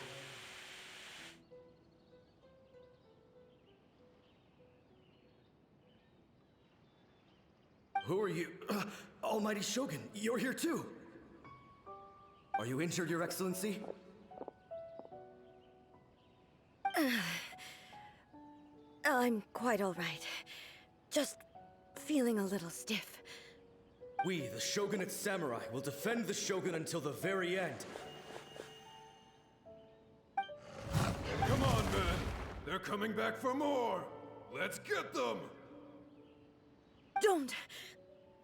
Who are you? Almighty Shogun, you're here too! Are you injured, Your Excellency? I'm quite all right. Just feeling a little stiff. We, the Shogunate Samurai, will defend the Shogun until the very end. Come on, man. They're coming back for more. Let's get them. Don't!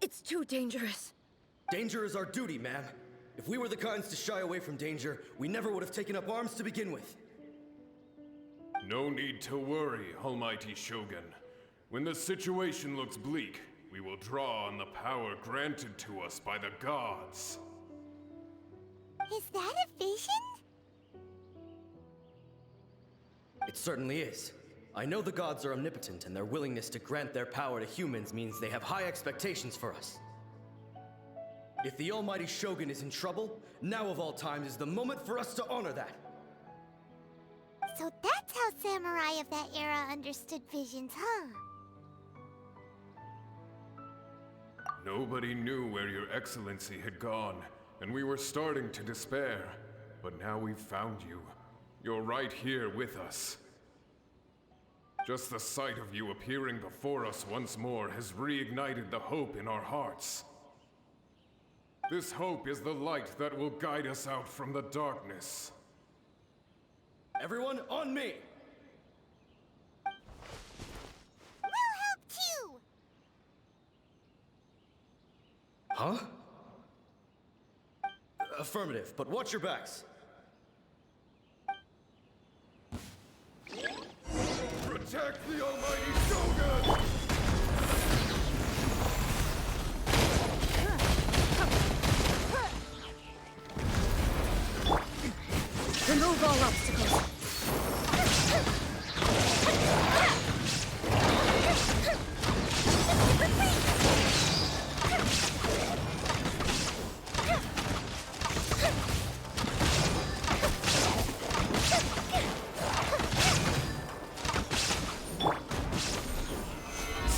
It's too dangerous. Danger is our duty, ma'am. If we were the kinds to shy away from danger, we never would have taken up arms to begin with. No need to worry, Almighty Shogun. When the situation looks bleak, we will draw on the power granted to us by the gods. Is that a vision? It certainly is. I know the gods are omnipotent, and their willingness to grant their power to humans means they have high expectations for us. If the Almighty Shogun is in trouble, now of all times is the moment for us to honor that. So that's how samurai of that era understood visions, huh? Nobody knew where Your Excellency had gone, and we were starting to despair. But now we've found you. You're right here with us. Just the sight of you appearing before us once more has reignited the hope in our hearts. This hope is the light that will guide us out from the darkness. Everyone, on me! We'll help too! Huh? Affirmative, but watch your backs. Protect the Almighty Shogun! Remove all obstacles.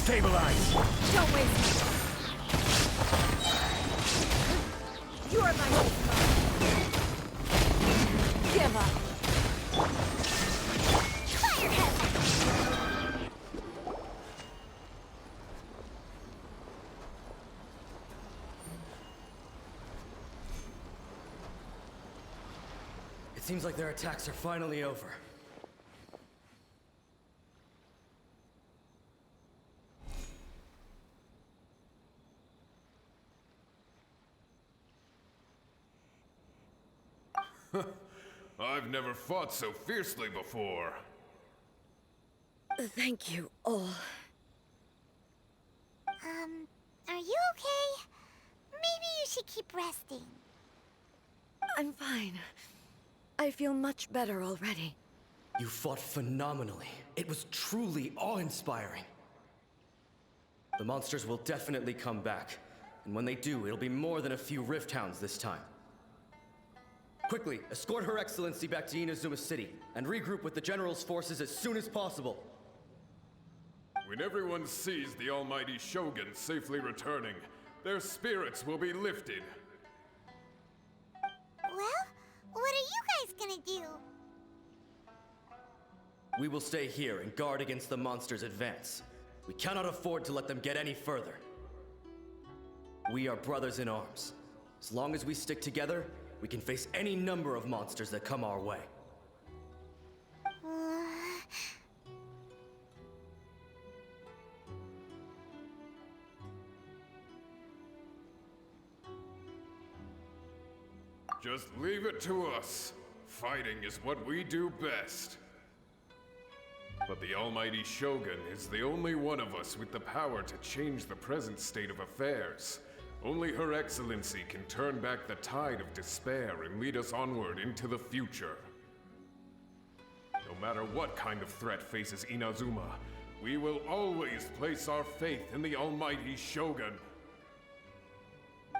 Stabilize! Don't waste it. You are my hope. Give up. Firehead! It seems like their attacks are finally over. I've never fought so fiercely before. Thank you all. Are you okay? Maybe you should keep resting. I'm fine. I feel much better already. You fought phenomenally. It was truly awe-inspiring. The monsters will definitely come back. And when they do, it'll be more than a few Rift Hounds this time. Quickly, escort Her Excellency back to Inazuma City, and regroup with the General's forces as soon as possible. When everyone sees the almighty Shogun safely returning, their spirits will be lifted. Well, what are you guys gonna do? We will stay here and guard against the monsters' advance. We cannot afford to let them get any further. We are brothers in arms. As long as we stick together, we can face any number of monsters that come our way. Just leave it to us. Fighting is what we do best. But the almighty Shogun is the only one of us with the power to change the present state of affairs. Only Her Excellency can turn back the tide of despair and lead us onward into the future. No matter what kind of threat faces Inazuma, we will always place our faith in the almighty Shogun.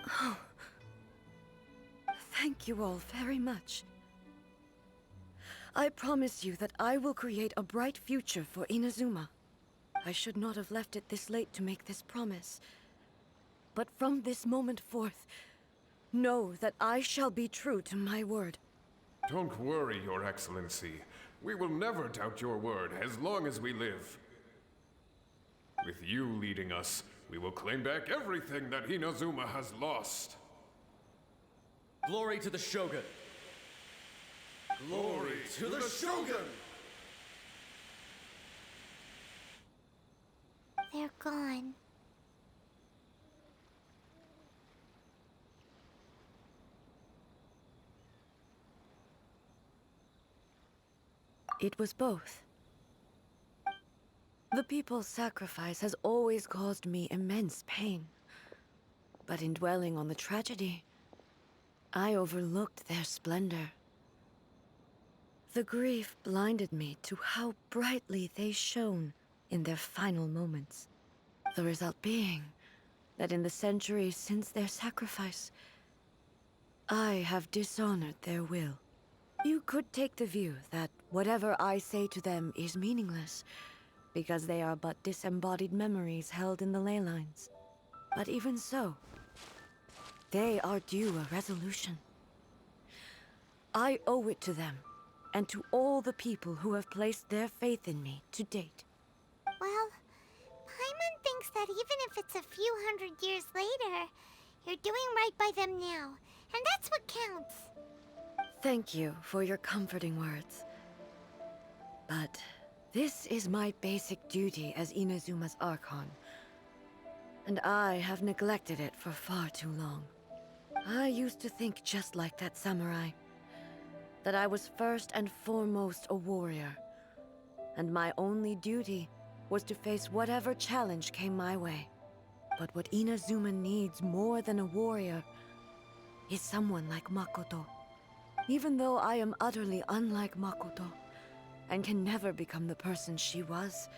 Oh. Thank you all very much. I promise you that I will create a bright future for Inazuma. I should not have left it this late to make this promise. But from this moment forth, know that I shall be true to my word. Don't worry, Your Excellency. We will never doubt your word as long as we live. With you leading us, we will claim back everything that Inazuma has lost. Glory to the Shogun! Glory to the Shogun! They're gone. It was both. The people's sacrifice has always caused me immense pain. But in dwelling on the tragedy, I overlooked their splendor. The grief blinded me to how brightly they shone in their final moments. The result being that in the centuries since their sacrifice, I have dishonored their will. You could take the view that whatever I say to them is meaningless, because they are but disembodied memories held in the ley lines. But even so, they are due a resolution. I owe it to them, and to all the people who have placed their faith in me to date. Well, Paimon thinks that even if it's a few hundred years later, you're doing right by them now, and that's what counts. Thank you for your comforting words. But this is my basic duty as Inazuma's Archon, and I have neglected it for far too long. I used to think just like that samurai, that I was first and foremost a warrior, and my only duty was to face whatever challenge came my way. But what Inazuma needs more than a warrior is someone like Makoto. Even though I am utterly unlike Makoto, and can never become the person she was,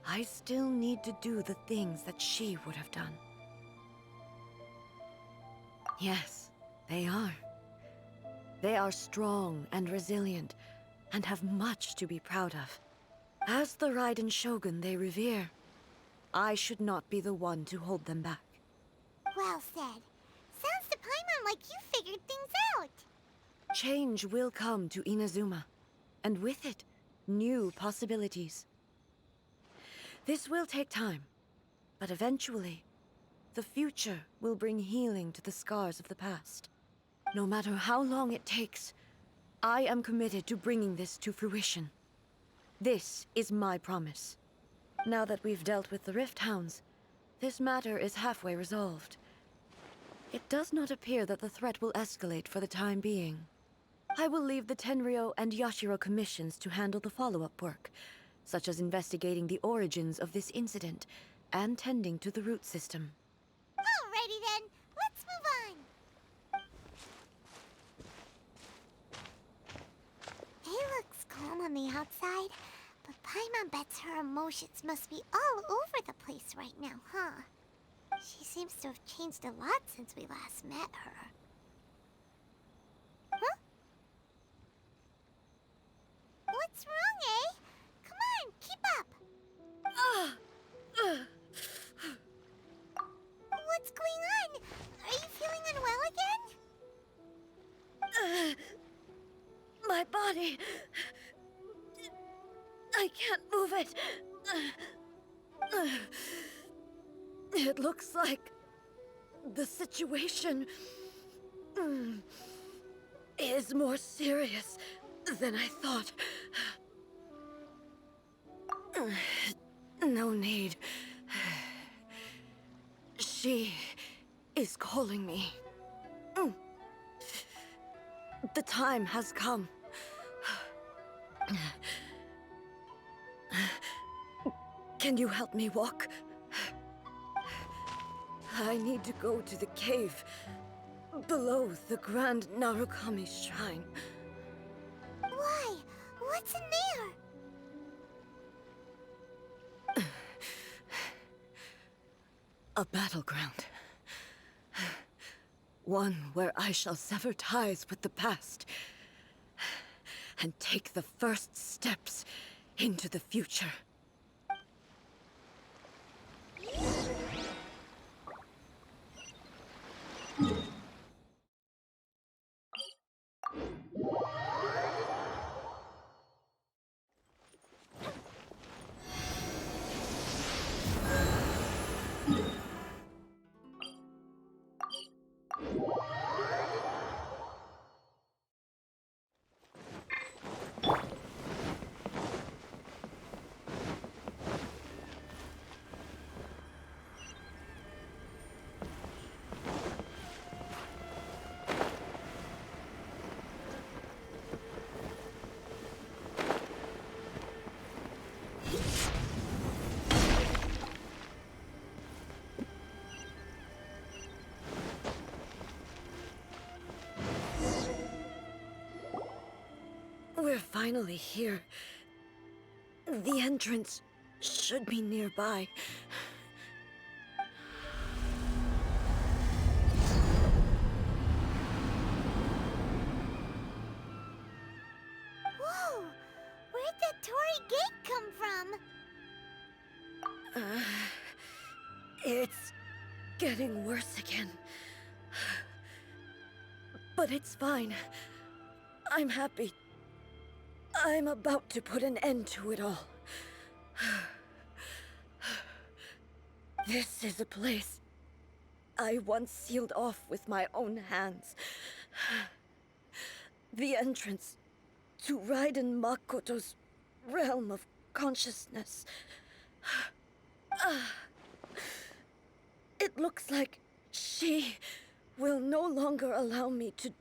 I still need to do the things that she would have done. Yes, they are. They are strong and resilient, and have much to be proud of. As the Raiden Shogun they revere, I should not be the one to hold them back. Well said. Sounds to Paimon like you figured things out. Change will come to Inazuma, and with it, new possibilities. This will take time, but eventually, the future will bring healing to the scars of the past. No matter how long it takes, I am committed to bringing this to fruition. This is my promise. Now that we've dealt with the Rift Hounds, this matter is halfway resolved. It does not appear that the threat will escalate for the time being. I will leave the Tenryo and Yashiro commissions to handle the follow-up work, such as investigating the origins of this incident and tending to the root system. Alrighty then, let's move on. He looks calm on the outside, but Paimon bets her emotions must be all over the place right now, huh? She seems to have changed a lot since we last met her. Huh? What's wrong, eh? Come on, keep up! What's going on? Are you feeling unwell again? My body... I can't move it. It looks like the situation is more serious than I thought. No need. She is calling me. The time has come. Can you help me walk? I need to go to the cave below the Grand Narukami Shrine. Why? What's in there? A battleground. One where I shall sever ties with the past and take the first steps into the future. We're finally here. The entrance should be nearby. Whoa! Where'd that Torii gate come from? It's getting worse again. But it's fine. I'm happy. I'm about to put an end to it all. This is a place I once sealed off with my own hands. The entrance to Raiden Makoto's realm of consciousness. It looks like she will no longer allow me to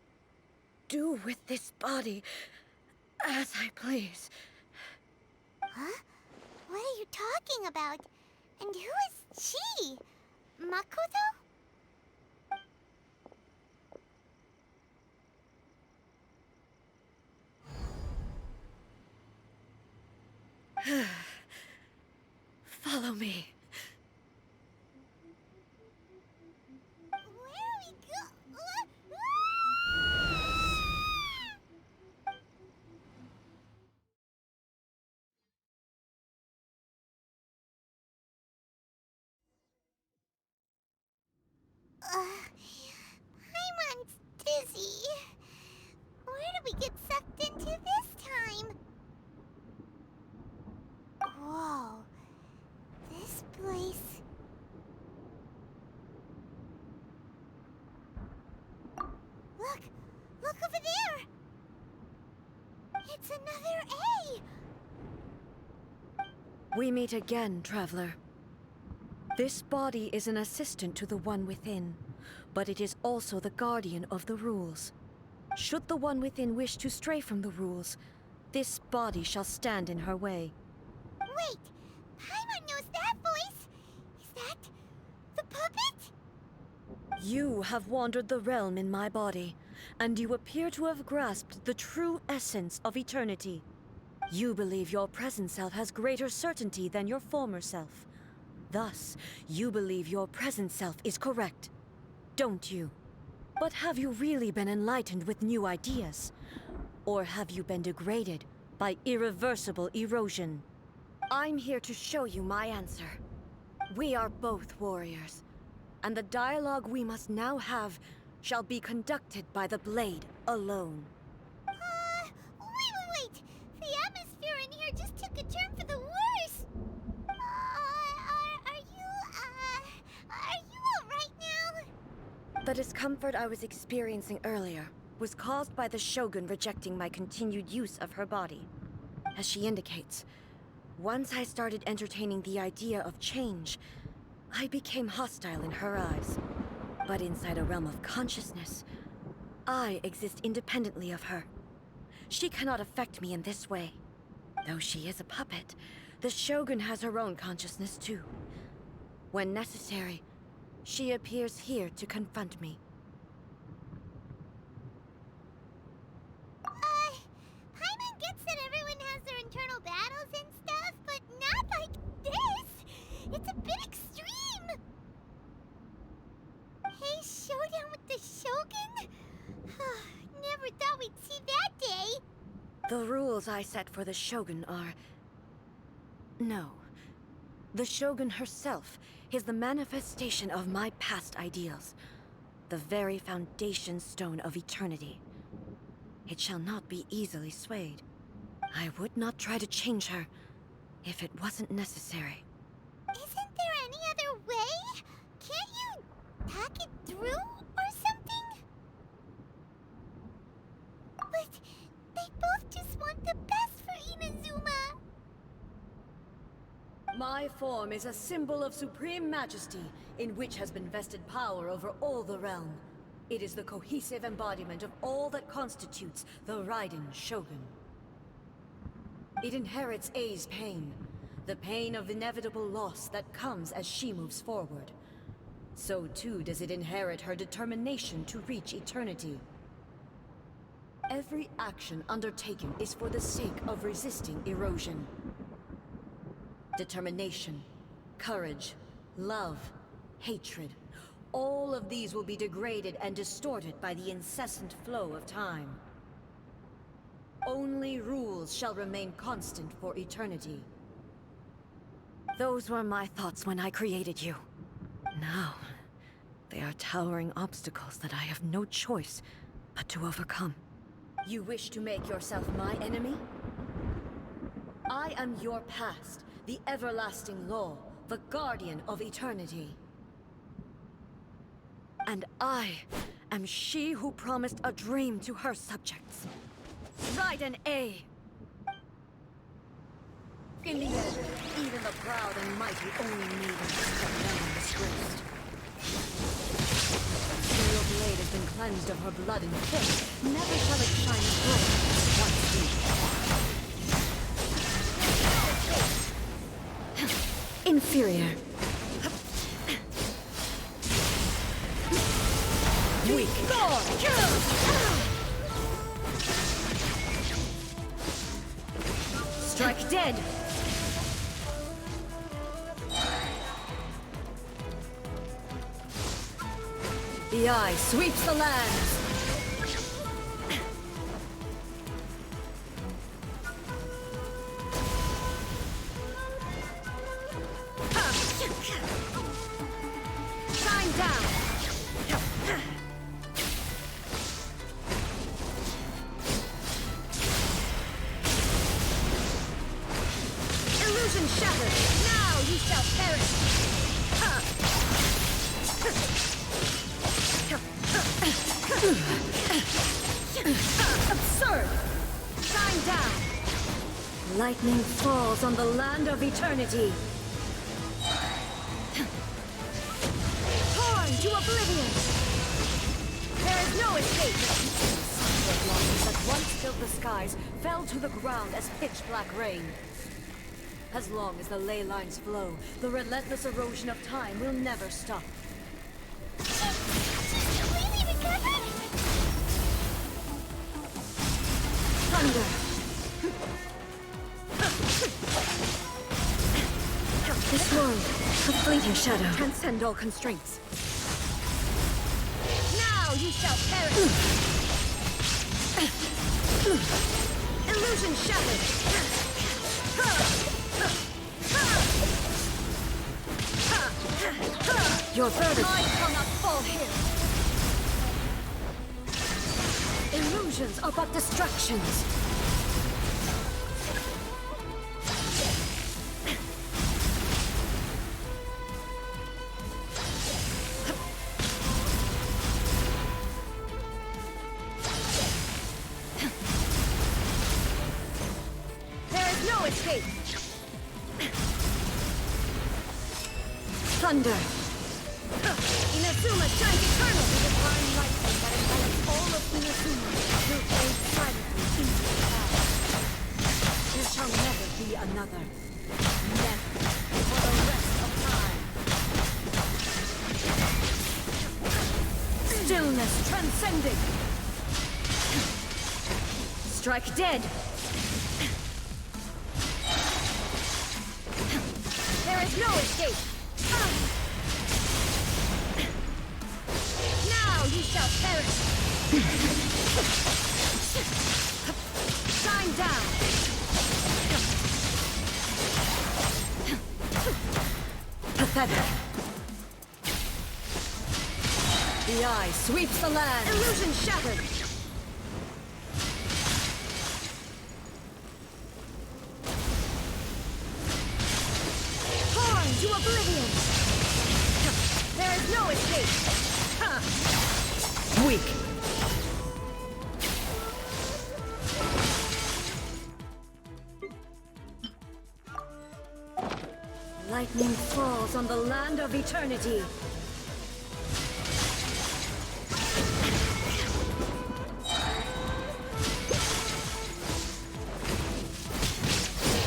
do with this body as I please. Huh? What are you talking about? And who is she? Makoto? Follow me. Another A! We meet again, traveler. This body is an assistant to the One Within, but it is also the guardian of the rules. Should the One Within wish to stray from the rules, this body shall stand in her way. Wait! Paimon knows that voice! Is that the puppet? You have wandered the realm in my body, and you appear to have grasped the true essence of eternity. You believe your present self has greater certainty than your former self. Thus, you believe your present self is correct, don't you? But have you really been enlightened with new ideas? Or have you been degraded by irreversible erosion? I'm here to show you my answer. We are both warriors, and the dialogue we must now have shall be conducted by the blade alone. Wait! The atmosphere in here just took a turn for the worse! Are you alright now? The discomfort I was experiencing earlier was caused by the Shogun rejecting my continued use of her body. As she indicates, once I started entertaining the idea of change, I became hostile in her eyes. But inside a realm of consciousness, I exist independently of her. She cannot affect me in this way. Though she is a puppet, the Shogun has her own consciousness too. When necessary, she appears here to confront me. Paimon gets that everyone has their internal battles and stuff, but not like this! It's a bit extreme! Hey, showdown with the Shogun? Never thought we'd see that day! The rules I set for the Shogun are... No. The Shogun herself is the manifestation of my past ideals. The very foundation stone of eternity. It shall not be easily swayed. I would not try to change her if it wasn't necessary. Isn't there any other way? Can't you talk it through or something? But they both just want the best for Inazuma. My form is a symbol of supreme majesty, in which has been vested power over all the realm. It is the cohesive embodiment of all that constitutes the Raiden Shogun. It inherits A's pain, the pain of inevitable loss that comes as she moves forward. So too does it inherit her determination to reach eternity. Every action undertaken is for the sake of resisting erosion. Determination, courage, love, hatred, all of these will be degraded and distorted by the incessant flow of time. Only rules shall remain constant for eternity. Those were my thoughts when I created you. Now, they are towering obstacles that I have no choice but to overcome. You wish to make yourself my enemy? I am your past, the everlasting law, the guardian of eternity. And I am she who promised a dream to her subjects. Raiden A! In the end, even the proud and mighty only need to step down disgraced. Your blade has been cleansed of her blood and filth. Never shall it shine bright once deep. Inferior. Weak. Strike dead. The eye sweeps the lands. Shine down. Illusion shattered. Now you shall perish. Absurd! Shine down! Lightning falls on the land of eternity. Torn to oblivion! There is no escape. The blossoms that once filled the skies fell to the ground as pitch-black rain. As long as the ley lines flow, the relentless erosion of time will never stop. Completely recovered? Thunder! This world, a fleeting shadow, transcend all constraints. Now you shall perish! Illusion shattered! Your burden cannot fall here! Illusions are but distractions. Thunder! Inazuma shines eternal! The divine lightning that envelops all of Inazuma will fade silently into the past. There shall never be another. Never. For the rest of time. Stillness transcending! Strike dead! There is no escape! Now you shall perish! Shine down! Pathetic! The eye sweeps the land! Illusion shattered! To oblivion! There is no escape! Weak! Lightning falls on the land of eternity!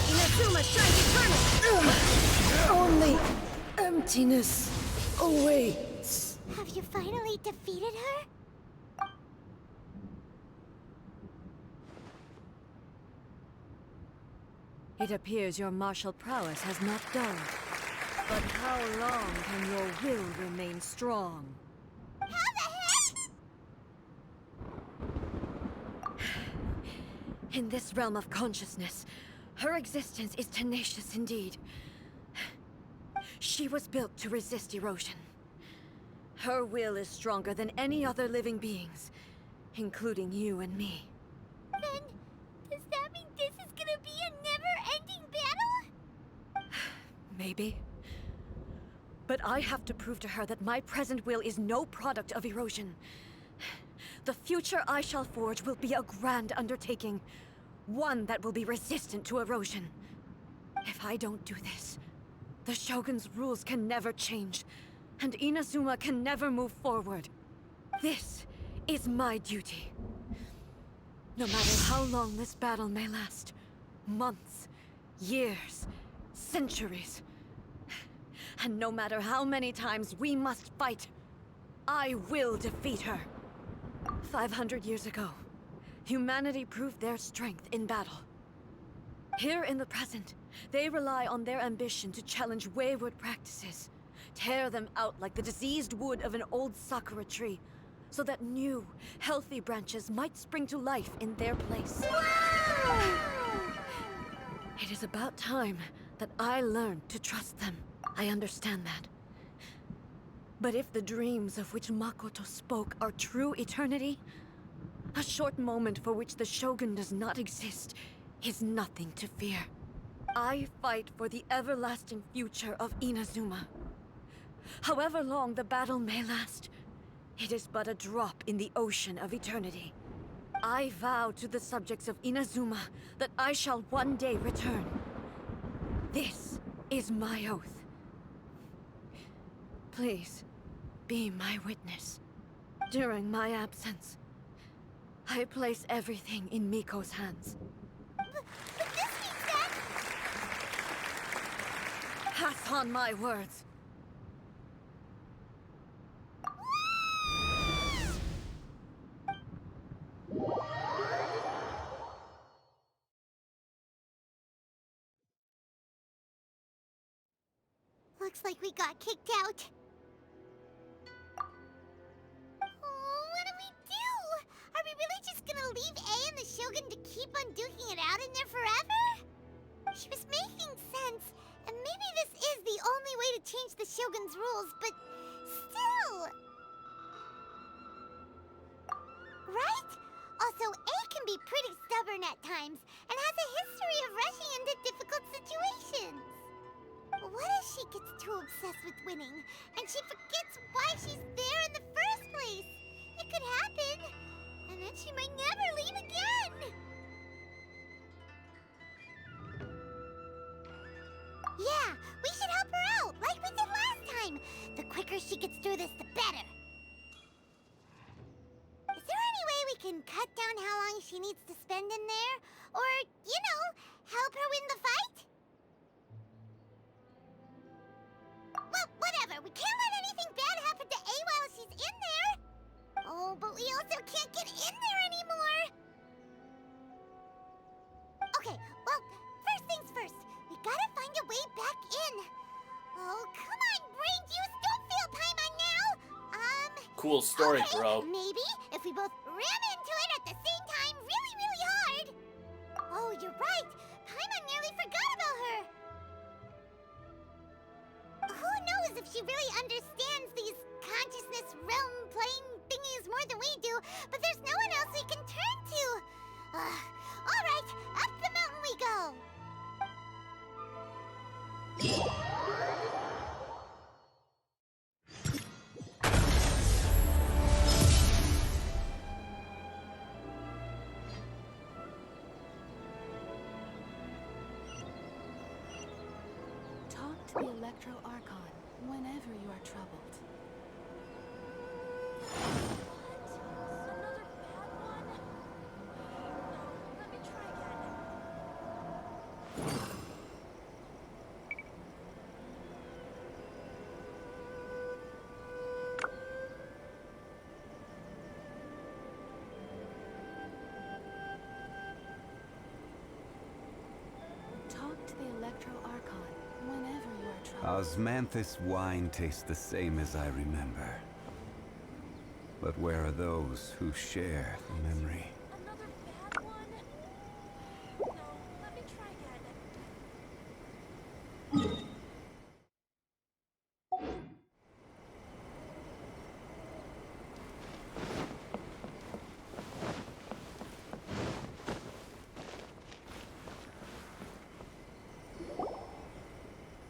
Inazuma shines eternal! Only emptiness awaits. Have you finally defeated her? It appears your martial prowess has not dulled. But how long can your will remain strong? How the heck? In this realm of consciousness, her existence is tenacious indeed. She was built to resist erosion. Her will is stronger than any other living being's, including you and me. Then, does that mean this is gonna be a never-ending battle? Maybe. But I have to prove to her that my present will is no product of erosion. The future I shall forge will be a grand undertaking. One that will be resistant to erosion. If I don't do this, the Shogun's rules can never change, and Inazuma can never move forward. This is my duty. No matter how long this battle may last, months, years, centuries, and no matter how many times we must fight, I will defeat her. 500 years ago, humanity proved their strength in battle. Here in the present, they rely on their ambition to challenge wayward practices, tear them out like the diseased wood of an old sakura tree, so that new, healthy branches might spring to life in their place. Wow! It is about time that I learned to trust them. I understand that. But if the dreams of which Makoto spoke are true eternity, a short moment for which the Shogun does not exist is nothing to fear. I fight for the everlasting future of Inazuma. However long the battle may last, it is but a drop in the ocean of eternity. I vow to the subjects of Inazuma that I shall one day return. This is my oath. Please, be my witness. During my absence, I place everything in Miko's hands. But this means that... Pass on my words. Looks like we got kicked out. Oh, what do we do? Are we really just gonna leave A and the Shogun to keep on duking it out in there forever? She was making sense, and maybe this is the only way to change the Shogun's rules, but still... Right? Also, A can be pretty stubborn at times, and has a history of rushing into difficult situations. What if she gets too obsessed with winning, and she forgets why she's there in the first place? It could happen, and then she might never leave again! Yeah, we should help her out, like we did last time! The quicker she gets through this, the better! Is there any way we can cut down how long she needs to spend in there? Or, you know, help her win the fight? Well, whatever. We can't let anything bad happen to A while she's in there. Oh, but we also can't get in there anymore. Okay, well, first things first. We gotta find a way back in. Oh, come on, brain juice. Don't feel Paimon now. Cool story, okay, bro. Maybe if we both ram into it at the same time really, really hard. Oh, you're right. Paimon nearly forgot about her. Who knows if she really understands these consciousness realm playing thingies more than we do, but there's no one else we can turn to. All right, up the mountain we go. Talk to the Electro Archon whenever you are troubled. Talk to the Electro Archon whenever you are troubled. Osmanthus wine tastes the same as I remember. But where are those who share the memory? Another bad one? No, let me try again.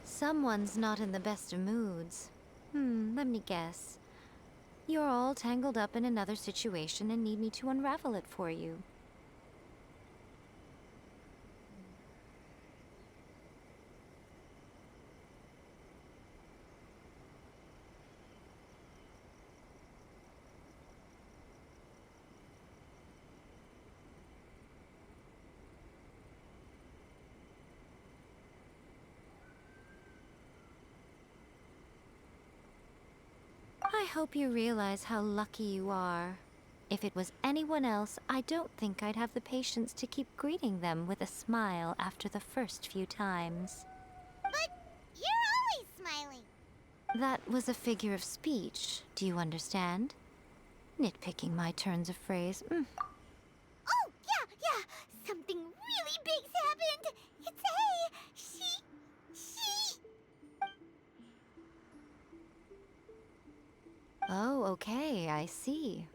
Someone's not in the best of moods. Let me guess. You're all tangled up in another situation and need me to unravel it for you. I hope you realize how lucky you are. If it was anyone else, I don't think I'd have the patience to keep greeting them with a smile after the first few times. But you're always smiling. That was a figure of speech, do you understand? Nitpicking my turns of phrase. Oh, yeah. Something really big's happened. It's A. She... Oh, okay, I see.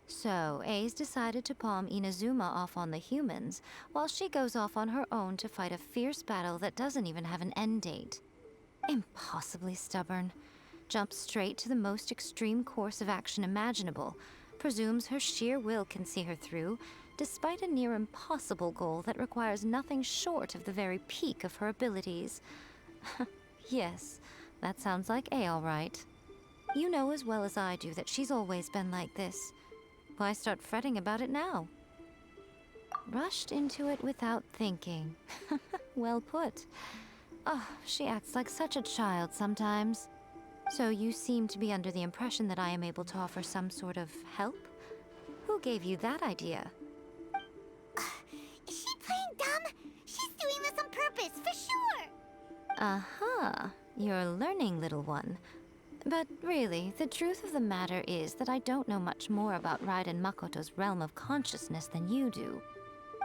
So, A's decided to palm Inazuma off on the humans, while she goes off on her own to fight a fierce battle that doesn't even have an end date. Impossibly stubborn. Jumps straight to the most extreme course of action imaginable, presumes her sheer will can see her through, despite a near impossible goal that requires nothing short of the very peak of her abilities. Yes, that sounds like A all right. You know as well as I do that she's always been like this. Why start fretting about it now? Rushed into it without thinking. Well put. Oh, she acts like such a child sometimes. So you seem to be under the impression that I am able to offer some sort of help? Who gave you that idea? Is she playing dumb? She's doing this on purpose, for sure! Aha, you're learning, little one. But really, the truth of the matter is that I don't know much more about Raiden Makoto's realm of consciousness than you do.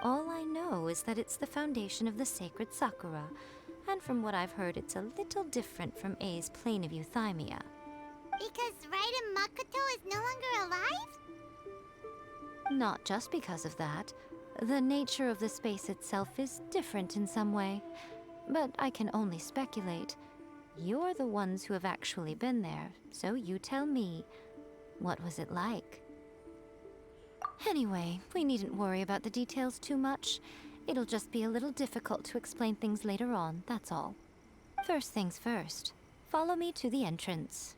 All I know is that it's the foundation of the sacred Sakura, and from what I've heard, it's a little different from A's plane of euthymia. Because Raiden Makoto is no longer alive? Not just because of that. The nature of the space itself is different in some way. But I can only speculate. You're the ones who have actually been there, so you tell me. What was it like? Anyway, we needn't worry about the details too much. It'll just be a little difficult to explain things later on, that's all. First things first. Follow me to the entrance.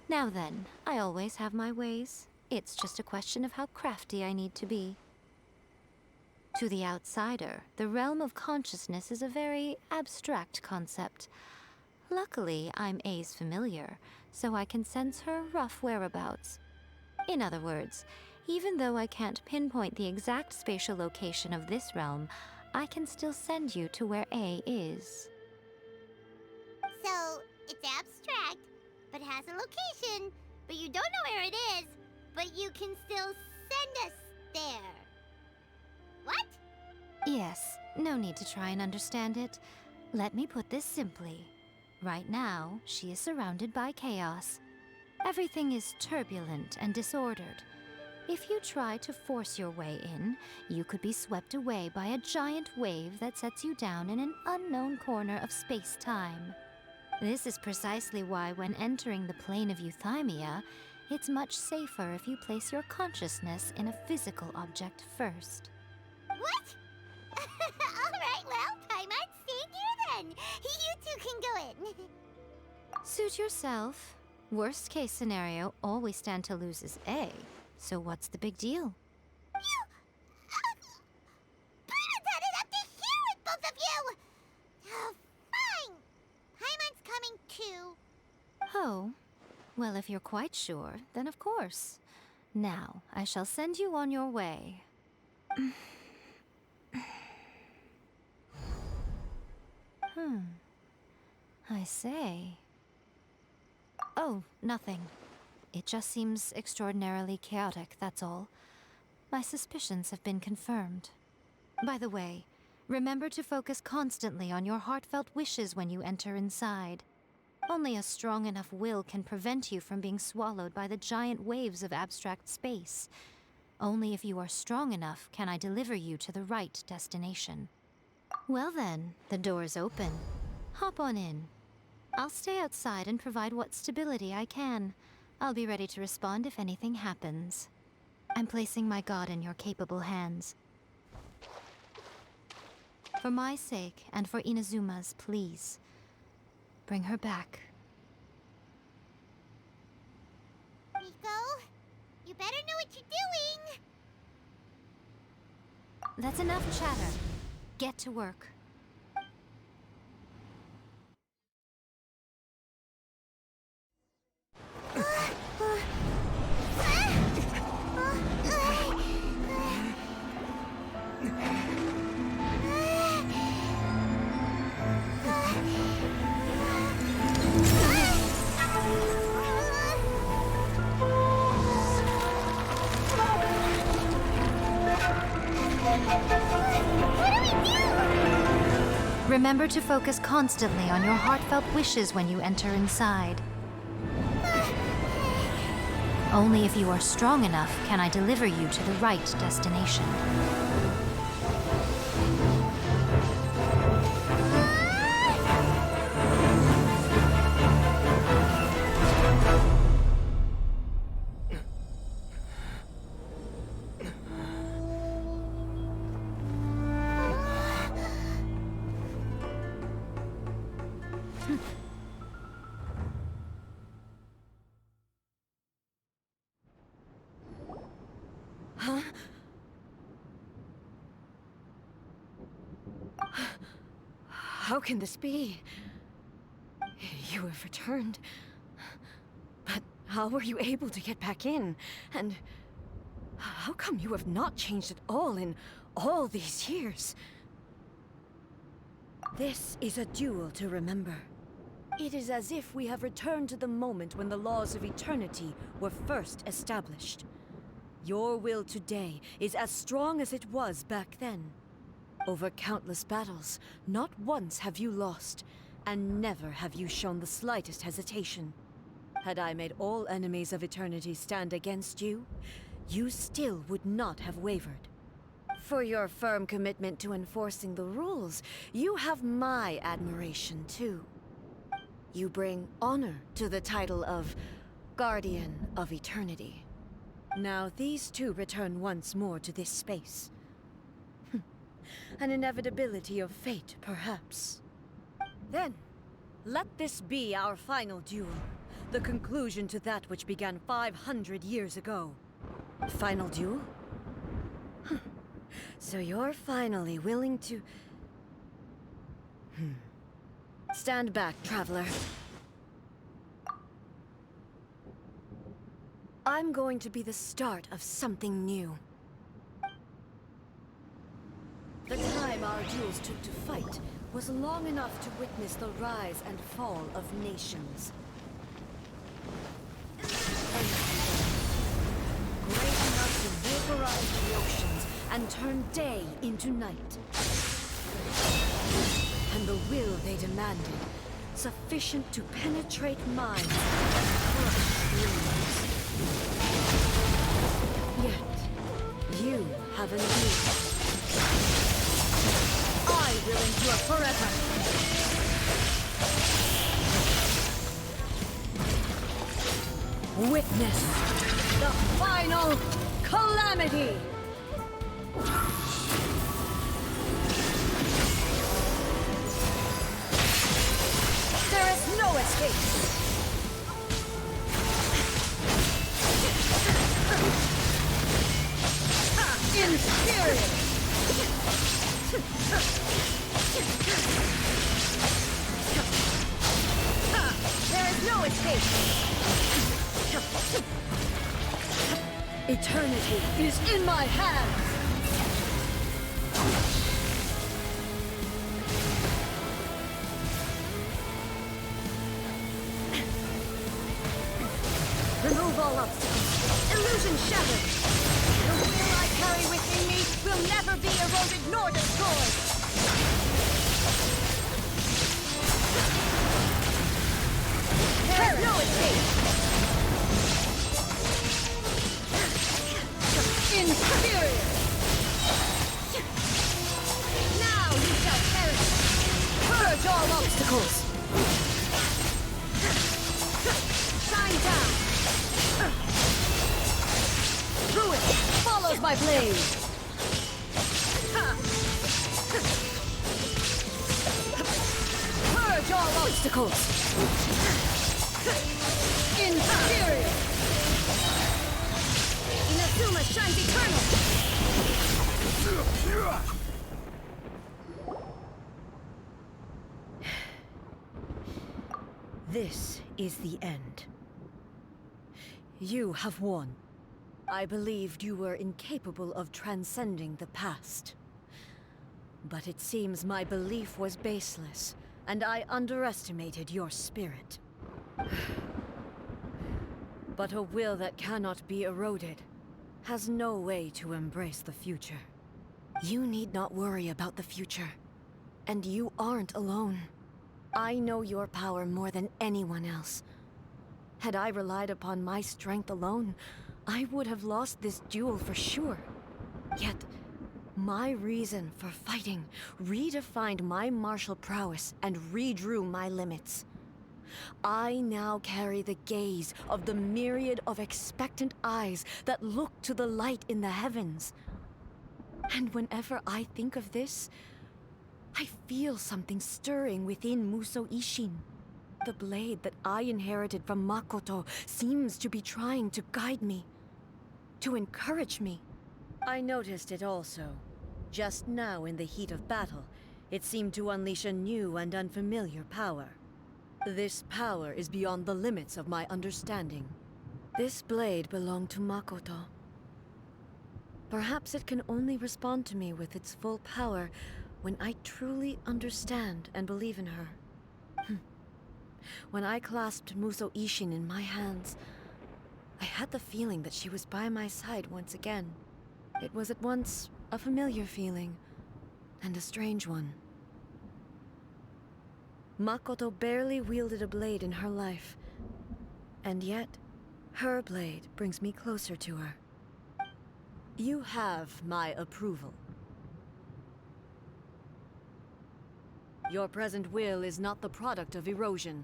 Now then, I always have my ways. It's just a question of how crafty I need to be. To the outsider, the realm of consciousness is a very abstract concept. Luckily, I'm A's familiar, so I can sense her rough whereabouts. In other words, even though I can't pinpoint the exact spatial location of this realm, I can still send you to where A is. So, it's abstract, but has a location, but you don't know where it is, but you can still send us there. What? Yes, no need to try and understand it. Let me put this simply. Right now, she is surrounded by chaos. Everything is turbulent and disordered. If you try to force your way in, you could be swept away by a giant wave that sets you down in an unknown corner of space-time. This is precisely why when entering the plane of euthymia, it's much safer if you place your consciousness in a physical object first. What? Alright, well, Paimon, stay here then. You two can go in. Suit yourself. Worst case scenario, all we stand to lose is A. So what's the big deal? Paimon's had it up to here with both of you! Oh, fine. Paimon's coming too. Oh, well, if you're quite sure, then of course. Now, I shall send you on your way. I say. Oh, nothing. It just seems extraordinarily chaotic, that's all. My suspicions have been confirmed. By the way, remember to focus constantly on your heartfelt wishes when you enter inside. Only a strong enough will can prevent you from being swallowed by the giant waves of abstract space. Only if you are strong enough can I deliver you to the right destination. Well then, the door's open. Hop on in. I'll stay outside and provide what stability I can. I'll be ready to respond if anything happens. I'm placing my god in your capable hands. For my sake, and for Inazuma's, please. Bring her back. Rico, you better know what you're doing. That's enough chatter. Get to work. Remember to focus constantly on your heartfelt wishes when you enter inside. Only if you are strong enough can I deliver you to the right destination. Huh? How can this be? You have returned. But how were you able to get back in? And how come you have not changed at all in all these years? This is a duel to remember. It is as if we have returned to the moment when the laws of eternity were first established. Your will today is as strong as it was back then. Over countless battles, not once have you lost, and never have you shown the slightest hesitation. Had I made all enemies of eternity stand against you, you still would not have wavered. For your firm commitment to enforcing the rules, you have my admiration too. You bring honor to the title of Guardian of Eternity. Now these two return once more to this space. An inevitability of fate, perhaps. Then, let this be our final duel. The conclusion to that which began 500 years ago. Final duel? So you're finally willing to... Stand back, traveler. I'm going to be the start of something new. The time our duels took to fight was long enough to witness the rise and fall of nations. Great enough to vaporize the oceans and turn day into night. And the will they demanded, sufficient to penetrate minds and crush dreams. Yet, you have a new. I will endure forever. Witness the final calamity! There is no escape! Inferior! There is no escape! Eternity is in my hands! Remove all obstacles. Illusion shattered. The will I carry within me will never be eroded nor destroyed. There is no escape. Inferior. Now you shall perish. Purge all obstacles. Shine down. Ruin follows my blade! Purge all obstacles! Inferior! Inazuma shines eternal! This is the end. You have won. I believed you were incapable of transcending the past. But it seems my belief was baseless, and I underestimated your spirit. But a will that cannot be eroded has no way to embrace the future. You need not worry about the future. And you aren't alone. I know your power more than anyone else. Had I relied upon my strength alone, I would have lost this duel for sure. Yet, my reason for fighting redefined my martial prowess and redrew my limits. I now carry the gaze of the myriad of expectant eyes that look to the light in the heavens. And whenever I think of this, I feel something stirring within Musou Ishin. The blade that I inherited from Makoto seems to be trying to guide me, to encourage me. I noticed it also. Just now in the heat of battle, it seemed to unleash a new and unfamiliar power. This power is beyond the limits of my understanding. This blade belonged to Makoto. Perhaps it can only respond to me with its full power when I truly understand and believe in her. When I clasped Musou Ishin in my hands, I had the feeling that she was by my side once again. It was at once a familiar feeling and a strange one. Makoto barely wielded a blade in her life, and yet her blade brings me closer to her. You have my approval. Your present will is not the product of erosion.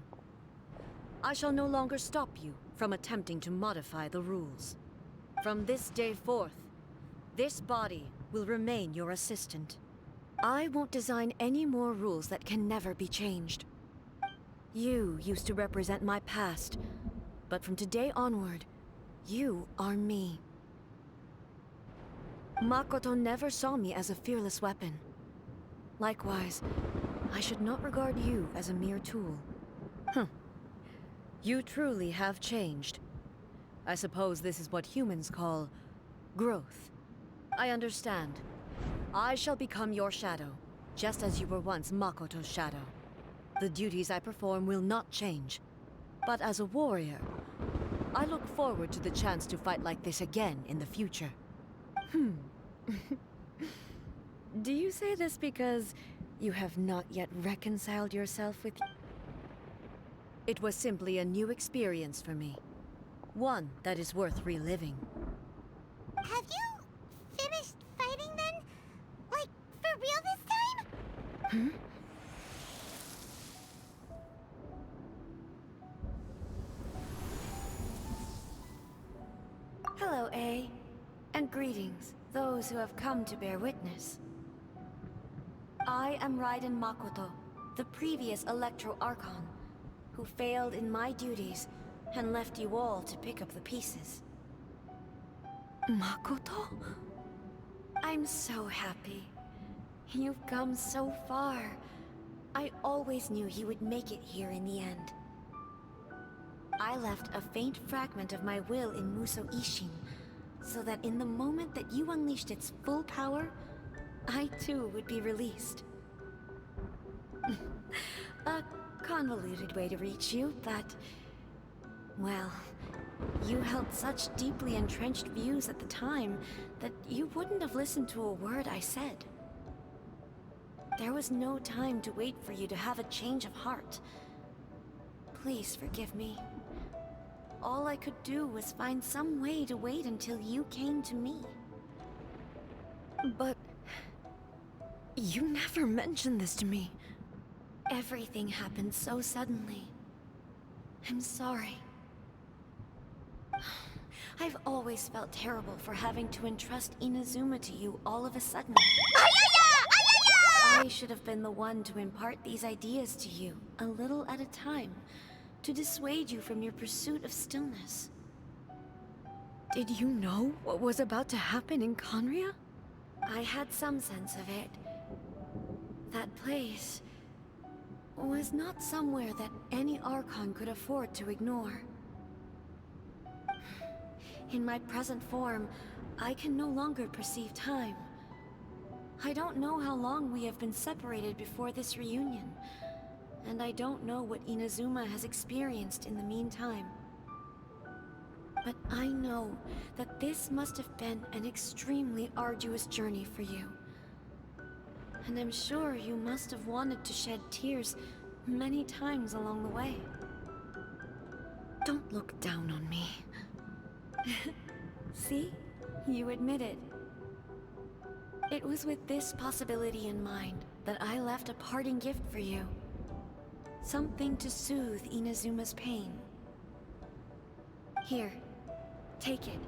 I shall no longer stop you from attempting to modify the rules. From this day forth, this body will remain your assistant. I won't design any more rules that can never be changed. You used to represent my past, but from today onward, you are me. Makoto never saw me as a fearless weapon. Likewise, I should not regard you as a mere tool. You truly have changed. I suppose this is what humans call growth. I understand. I shall become your shadow, just as you were once Makoto's shadow. The duties I perform will not change. But as a warrior, I look forward to the chance to fight like this again in the future. Do you say this because you have not yet reconciled yourself with... It was simply a new experience for me. One that is worth reliving. Have you finished fighting then? Like, for real this time? Hello, A. And greetings, those who have come to bear witness. I am Raiden Makoto, the previous Electro Archon, who failed in my duties and left you all to pick up the pieces. Makoto? I'm so happy. You've come so far. I always knew you would make it here in the end. I left a faint fragment of my will in Musou Ishin, so that in the moment that you unleashed its full power, I too would be released. A convoluted way to reach you, but... well, you held such deeply entrenched views at the time that you wouldn't have listened to a word I said. There was no time to wait for you to have a change of heart. Please forgive me. All I could do was find some way to wait until you came to me. But... you never mentioned this to me. Everything happened so suddenly. I'm sorry. I've always felt terrible for having to entrust Inazuma to you all of a sudden. I should have been the one to impart these ideas to you, a little at a time, to dissuade you from your pursuit of stillness. Did you know what was about to happen in Conria? I had some sense of it. That place was not somewhere that any Archon could afford to ignore. In my present form, I can no longer perceive time. I don't know how long we have been separated before this reunion, and I don't know what Inazuma has experienced in the meantime. But I know that this must have been an extremely arduous journey for you. And I'm sure you must have wanted to shed tears many times along the way. Don't look down on me. See? You admit it. It was with this possibility in mind that I left a parting gift for you. Something to soothe Inazuma's pain. Here, take it,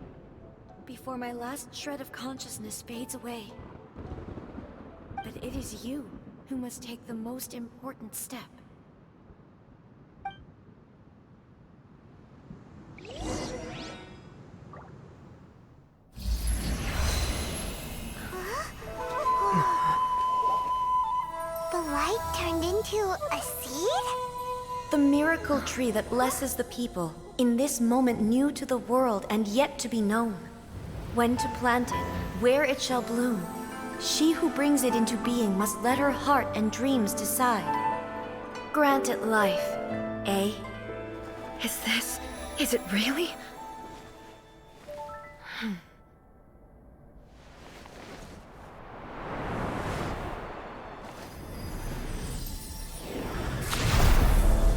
before my last shred of consciousness fades away. But it is you who must take the most important step. The light turned into a seed? The miracle tree that blesses the people, in this moment new to the world and yet to be known. When to plant it, where it shall bloom. She who brings it into being must let her heart and dreams decide. Grant it life, eh? Is it really?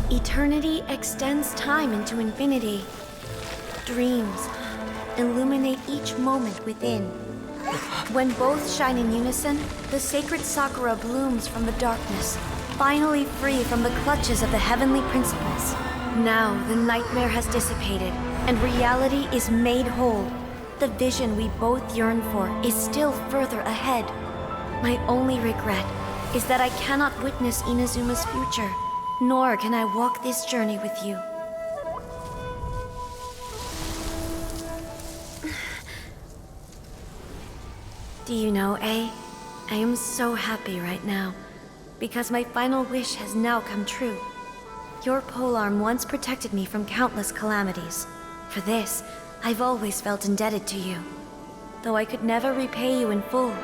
Eternity extends time into infinity. Dreams illuminate each moment within. When both shine in unison, the sacred Sakura blooms from the darkness, finally free from the clutches of the heavenly principles. Now the nightmare has dissipated, and reality is made whole. The vision we both yearn for is still further ahead. My only regret is that I cannot witness Inazuma's future, nor can I walk this journey with you. Do you know, I am so happy right now, because my final wish has now come true. Your polearm once protected me from countless calamities. For this, I've always felt indebted to you. Though I could never repay you in full,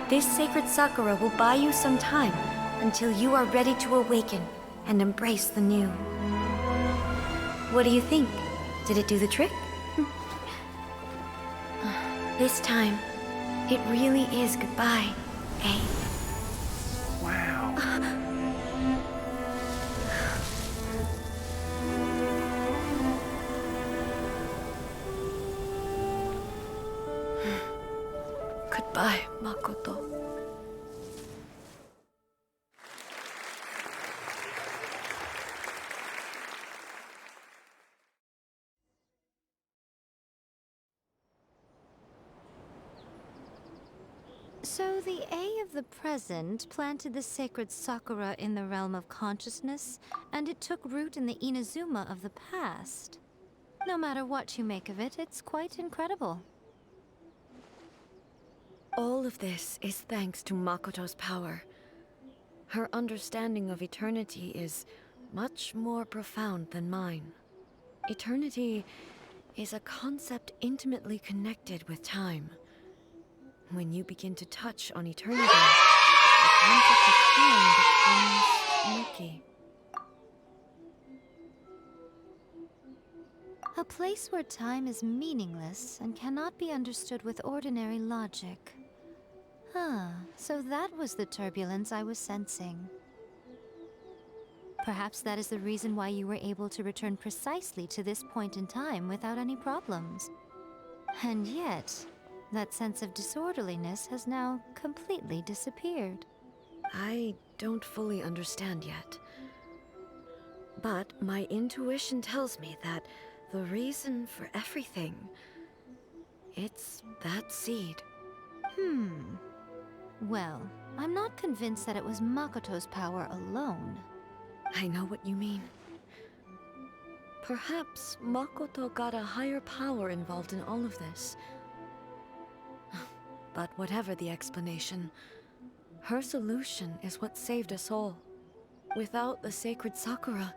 this sacred Sakura will buy you some time until you are ready to awaken and embrace the new. What do you think? Did it do the trick? This time, it really is goodbye, eh? Wow. Goodbye, Makoto. So the A of the present planted the sacred Sakura in the realm of consciousness, and it took root in the Inazuma of the past. No matter what you make of it, it's quite incredible. All of this is thanks to Makoto's power. Her understanding of eternity is much more profound than mine. Eternity is a concept intimately connected with time. When you begin to touch on eternity, the concept of time becomes murky. A place where time is meaningless and cannot be understood with ordinary logic. So that was the turbulence I was sensing. Perhaps that is the reason why you were able to return precisely to this point in time without any problems. And yet, that sense of disorderliness has now completely disappeared. I don't fully understand yet. But my intuition tells me that the reason for everything, it's that seed. Well, I'm not convinced that it was Makoto's power alone. I know what you mean. Perhaps Makoto got a higher power involved in all of this. But whatever the explanation, her solution is what saved us all. Without the sacred Sakura,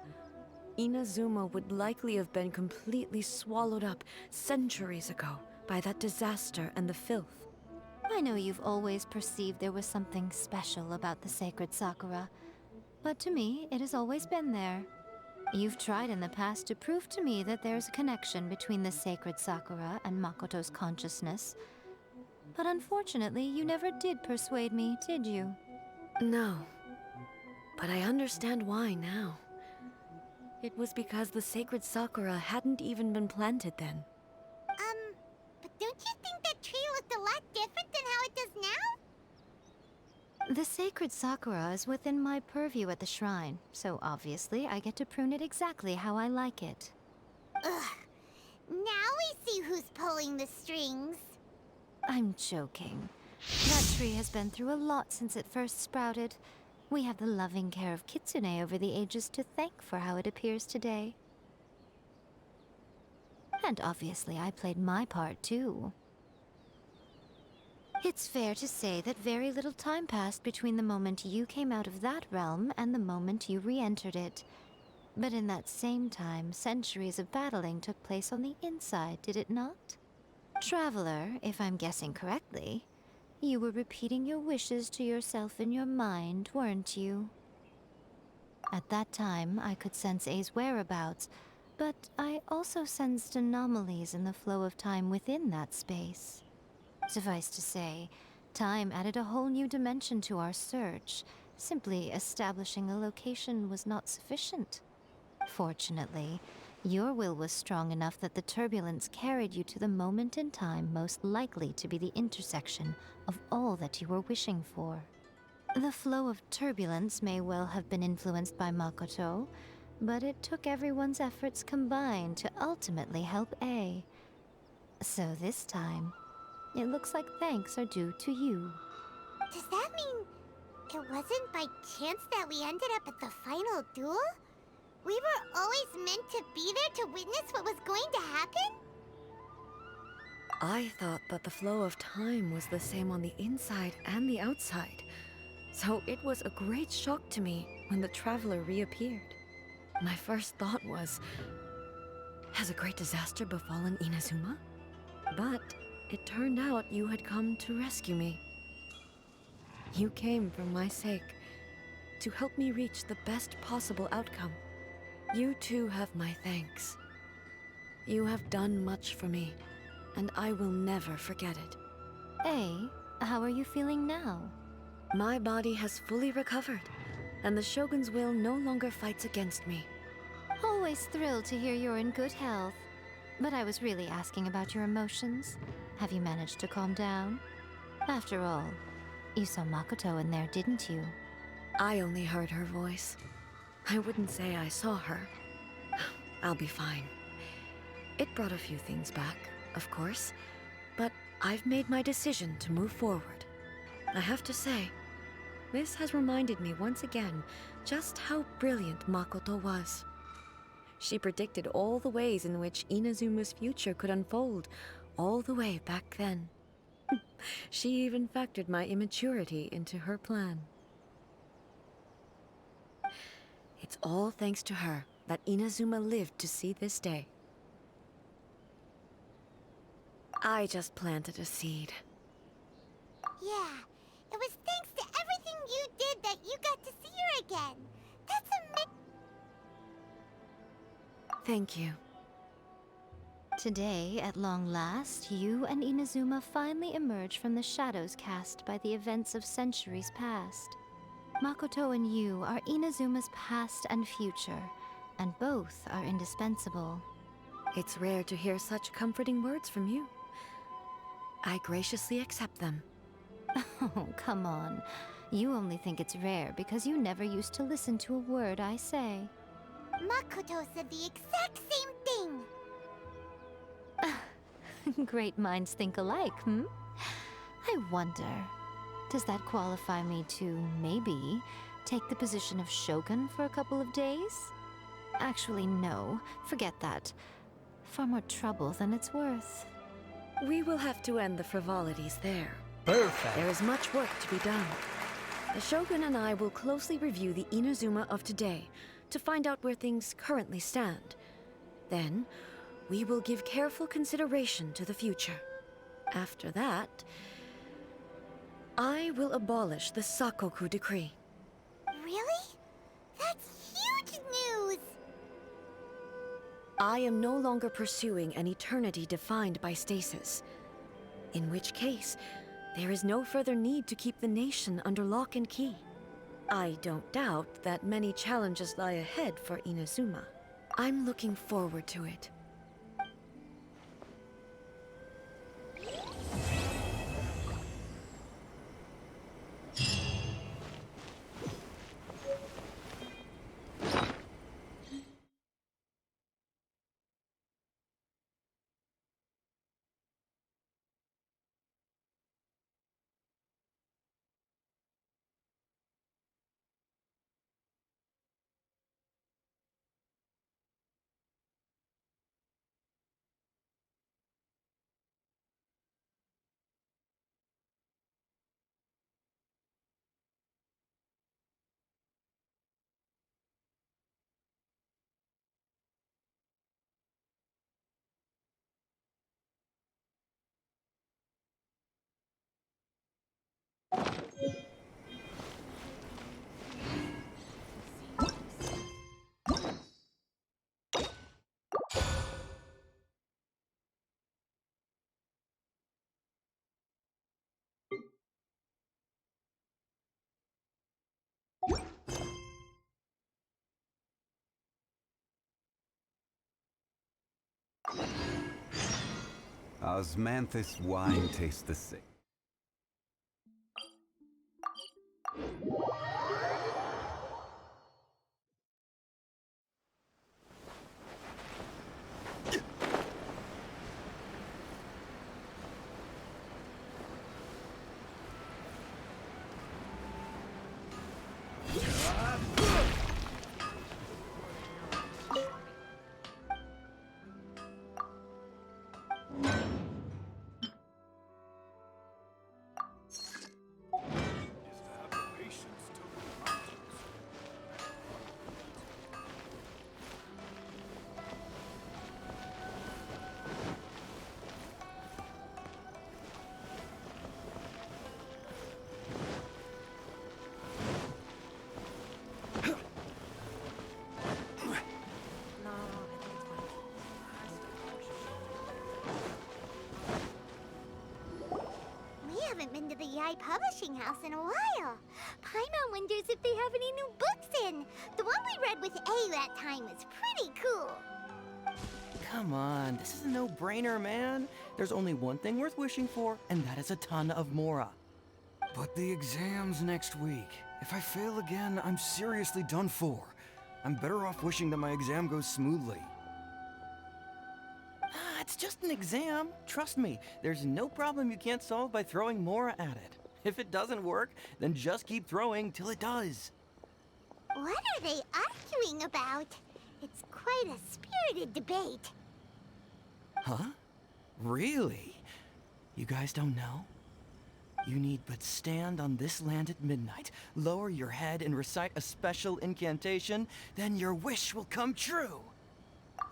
Inazuma would likely have been completely swallowed up centuries ago by that disaster and the filth. I know you've always perceived there was something special about the sacred Sakura, but to me, it has always been there. You've tried in the past to prove to me that there's a connection between the sacred Sakura and Makoto's consciousness, but unfortunately, you never did persuade me, did you? No, but I understand why now. It was because the sacred Sakura hadn't even been planted then. But don't you think that tree looked a lot different than how it does now? The sacred Sakura is within my purview at the shrine, so obviously I get to prune it exactly how I like it. Ugh. Now we see who's pulling the strings. I'm joking. That tree has been through a lot since it first sprouted. We have the loving care of Kitsune over the ages to thank for how it appears today. And obviously I played my part too. It's fair to say that very little time passed between the moment you came out of that realm and the moment you re-entered it. But in that same time, centuries of battling took place on the inside, did it not? Traveler, if I'm guessing correctly, you were repeating your wishes to yourself in your mind, weren't you? At that time, I could sense A's whereabouts, but I also sensed anomalies in the flow of time within that space. Suffice to say, time added a whole new dimension to our search. Simply establishing a location was not sufficient. Fortunately, your will was strong enough that the turbulence carried you to the moment in time most likely to be the intersection of all that you were wishing for. The flow of turbulence may well have been influenced by Makoto, but it took everyone's efforts combined to ultimately help A. So this time, it looks like thanks are due to you. Does that mean it wasn't by chance that we ended up at the final duel? We were always meant to be there to witness what was going to happen? I thought that the flow of time was the same on the inside and the outside, so it was a great shock to me when the traveler reappeared. My first thought was, has a great disaster befallen Inazuma? But it turned out you had come to rescue me. You came for my sake, to help me reach the best possible outcome. You too have my thanks. You have done much for me, and I will never forget it. A, how are you feeling now? My body has fully recovered, and the Shogun's will no longer fights against me. Always thrilled to hear you're in good health. But I was really asking about your emotions. Have you managed to calm down? After all, you saw Makoto in there, didn't you? I only heard her voice. I wouldn't say I saw her. I'll be fine. It brought a few things back, of course, but I've made my decision to move forward. I have to say, this has reminded me once again just how brilliant Makoto was. She predicted all the ways in which Inazuma's future could unfold, all the way back then. She even factored my immaturity into her plan. It's all thanks to her that Inazuma lived to see this day. I just planted a seed. Yeah, it was thanks to everything you did that you got to see her again. That's amazing. Thank you. Today, at long last, you and Inazuma finally emerge from the shadows cast by the events of centuries past. Makoto and you are Inazuma's past and future, and both are indispensable. It's rare to hear such comforting words from you. I graciously accept them. Oh, come on. You only think it's rare because you never used to listen to a word I say. Makoto said the exact same thing. Great minds think alike, hmm? I wonder, does that qualify me to, maybe, take the position of Shogun for a couple of days? Actually, no. Forget that. Far more trouble than it's worth. We will have to end the frivolities there. Perfect. There is much work to be done. The Shogun and I will closely review the Inazuma of today to find out where things currently stand. Then, we will give careful consideration to the future. After that, I will abolish the Sakoku Decree. Really? That's huge news! I am no longer pursuing an eternity defined by stasis. In which case, there is no further need to keep the nation under lock and key. I don't doubt that many challenges lie ahead for Inazuma. I'm looking forward to it. Osmanthus wine tastes the same. Haven't been to the Yai Publishing House in a while. Paimon wonders if they have any new books in. The one we read with A that time was pretty cool. Come on, this is a no-brainer, man. There's only one thing worth wishing for, and that is a ton of Mora. But the exam's next week. If I fail again, I'm seriously done for. I'm better off wishing that my exam goes smoothly. It's just an exam. Trust me, there's no problem you can't solve by throwing Mora at it. If it doesn't work, then just keep throwing till it does. What are they arguing about? It's quite a spirited debate. Huh? Really? You guys don't know? You need but stand on this land at midnight, lower your head and recite a special incantation, then your wish will come true.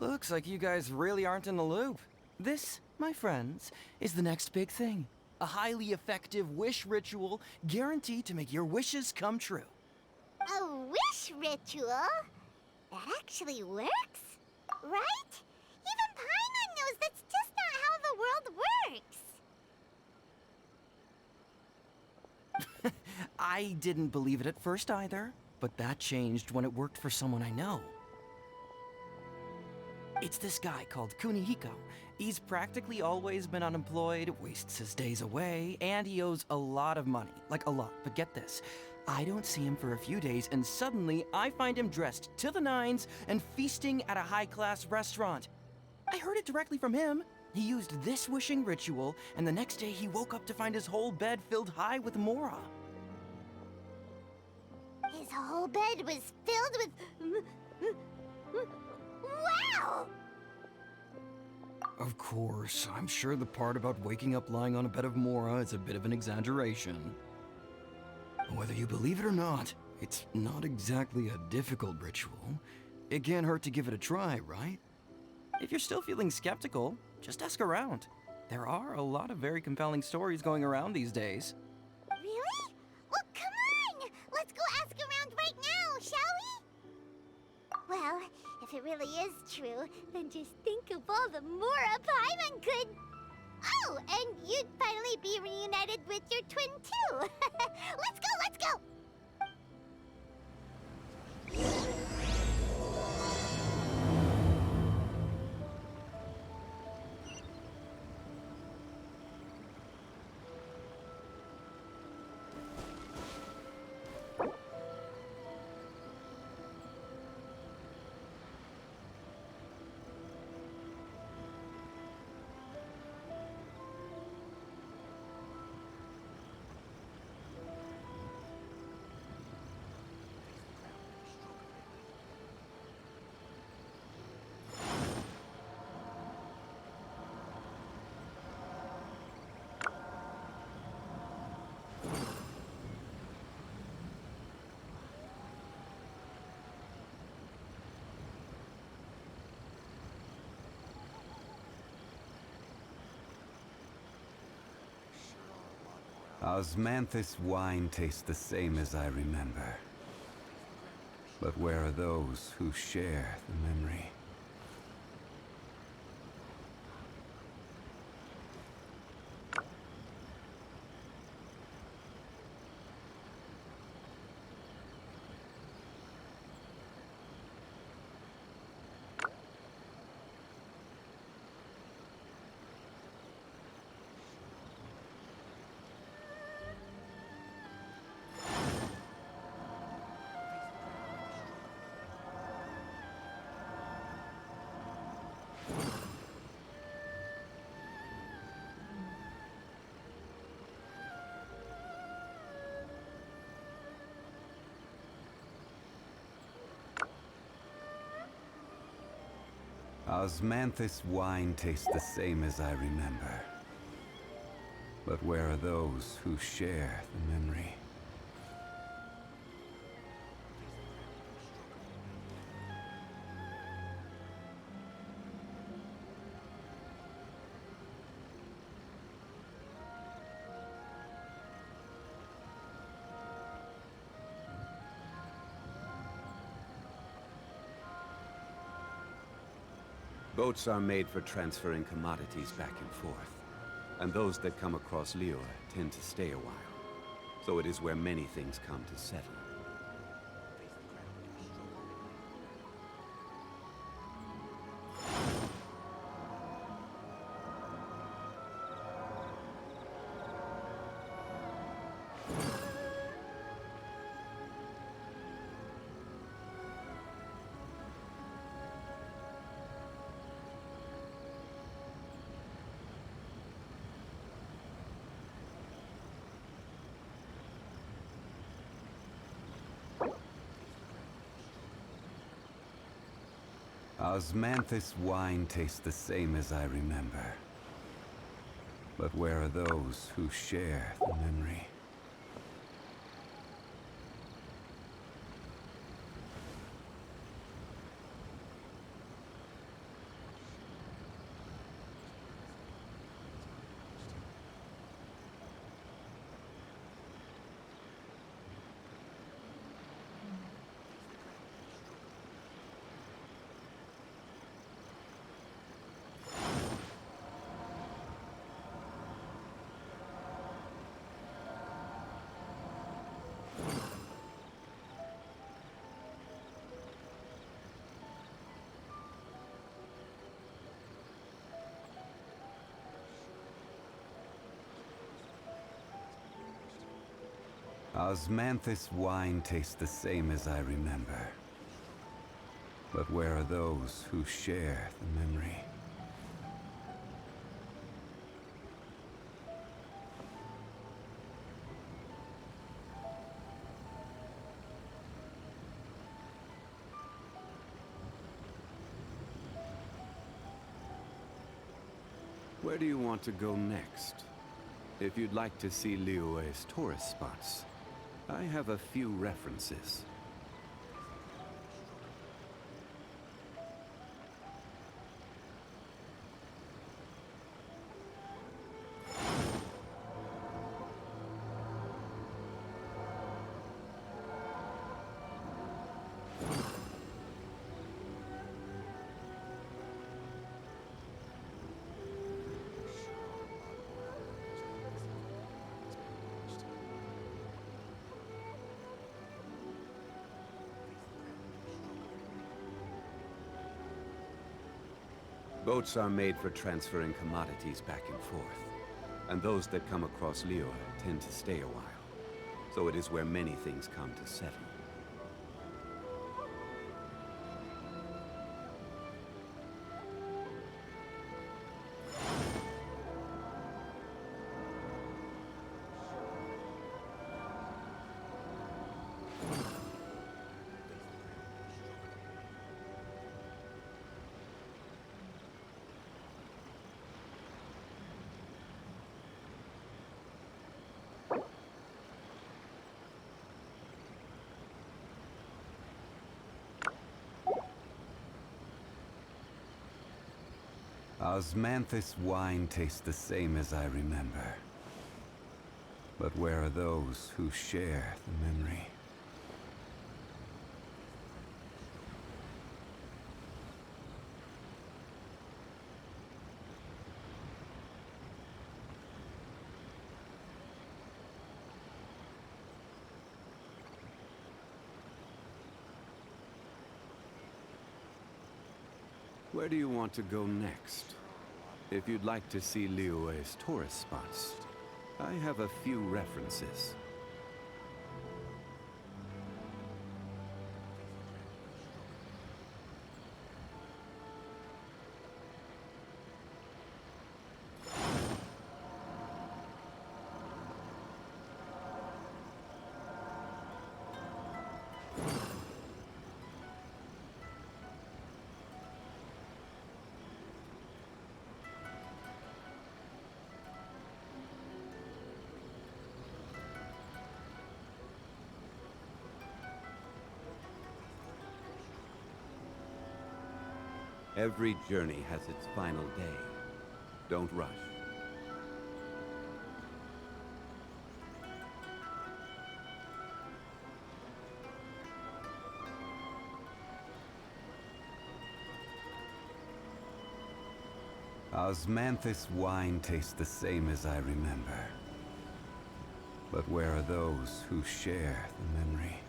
Looks like you guys really aren't in the loop. This, my friends, is the next big thing. A highly effective wish ritual guaranteed to make your wishes come true. A wish ritual? That actually works? Right? Even Paimon knows that's just not how the world works. I didn't believe it at first either, but that changed when it worked for someone I know. It's this guy called Kunihiko. He's practically always been unemployed, wastes his days away, and he owes a lot of money. Like a lot, but get this. I don't see him for a few days, and suddenly I find him dressed to the nines and feasting at a high-class restaurant. I heard it directly from him. He used this wishing ritual, and the next day he woke up to find his whole bed filled high with Mora. His whole bed was filled with... Wow! Of course, I'm sure the part about waking up lying on a bed of Mora is a bit of an exaggeration. Whether you believe it or not, it's not exactly a difficult ritual. It can't hurt to give it a try, right? If you're still feeling skeptical, just ask around. There are a lot of very compelling stories going around these days. Really? Well, come on! Let's go ask around right now, shall we? Well, if it really is true, then just think of all the Mora Paimon could... Oh, and you'd finally be reunited with your twin, too! Let's go, let's go! Osmanthus wine tastes the same as I remember. But where are those who share the memory? Osmanthus wine tastes the same as I remember. But where are those who share the memory? Boats are made for transferring commodities back and forth, and those that come across Lior tend to stay a while. So it is where many things come to settle. Osmanthus wine tastes the same as I remember. But where are those who share the memory? Osmanthus wine tastes the same as I remember. But where are those who share the memory? Where do you want to go next? If you'd like to see Liyue's tourist spots, I have a few references. Boats are made for transferring commodities back and forth, and those that come across Liyue tend to stay a while, so it is where many things come to settle. Osmanthus wine tastes the same as I remember. But where are those who share the memory? Where do you want to go next? If you'd like to see Liyue's tourist spots, I have a few references. Every journey has its final day. Don't rush. Osmanthus wine tastes the same as I remember. But where are those who share the memory?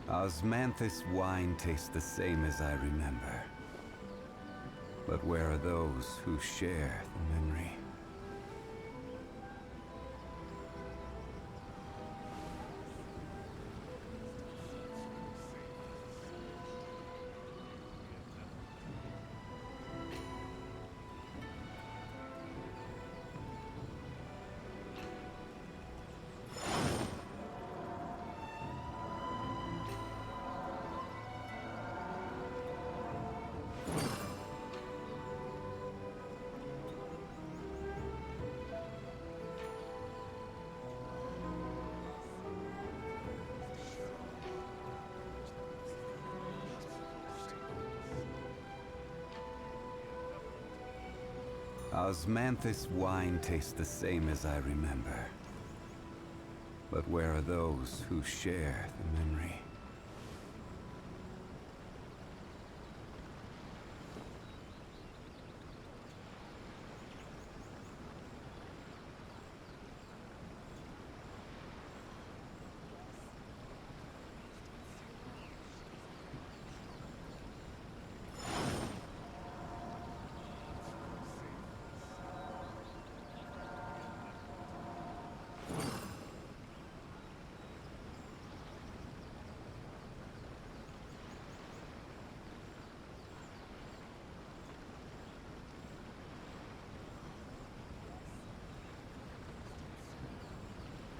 Osmanthus wine tastes the same as I remember. But where are those who share the memory? Osmanthus wine tastes the same as I remember. But where are those who share the memory?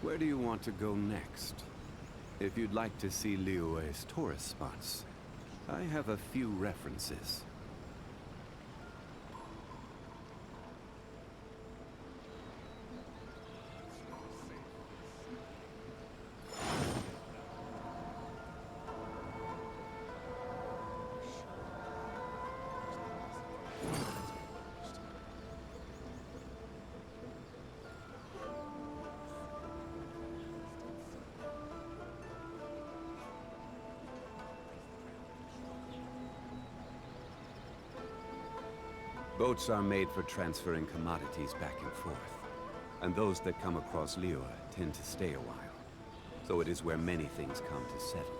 Where do you want to go next? If you'd like to see Liyue's tourist spots, I have a few references. Boats are made for transferring commodities back and forth, and those that come across Liyue tend to stay a while. So it is where many things come to settle.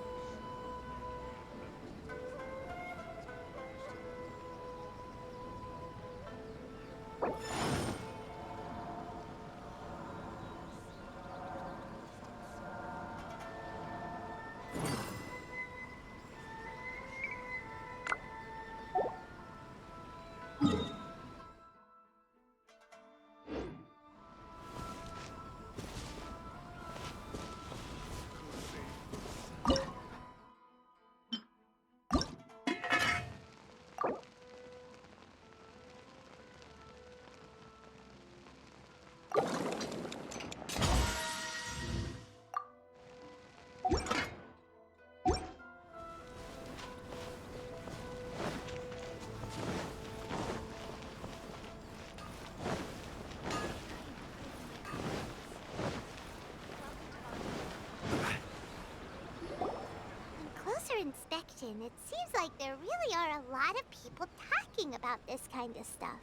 Inspection, it seems like there really are a lot of people talking about this kind of stuff.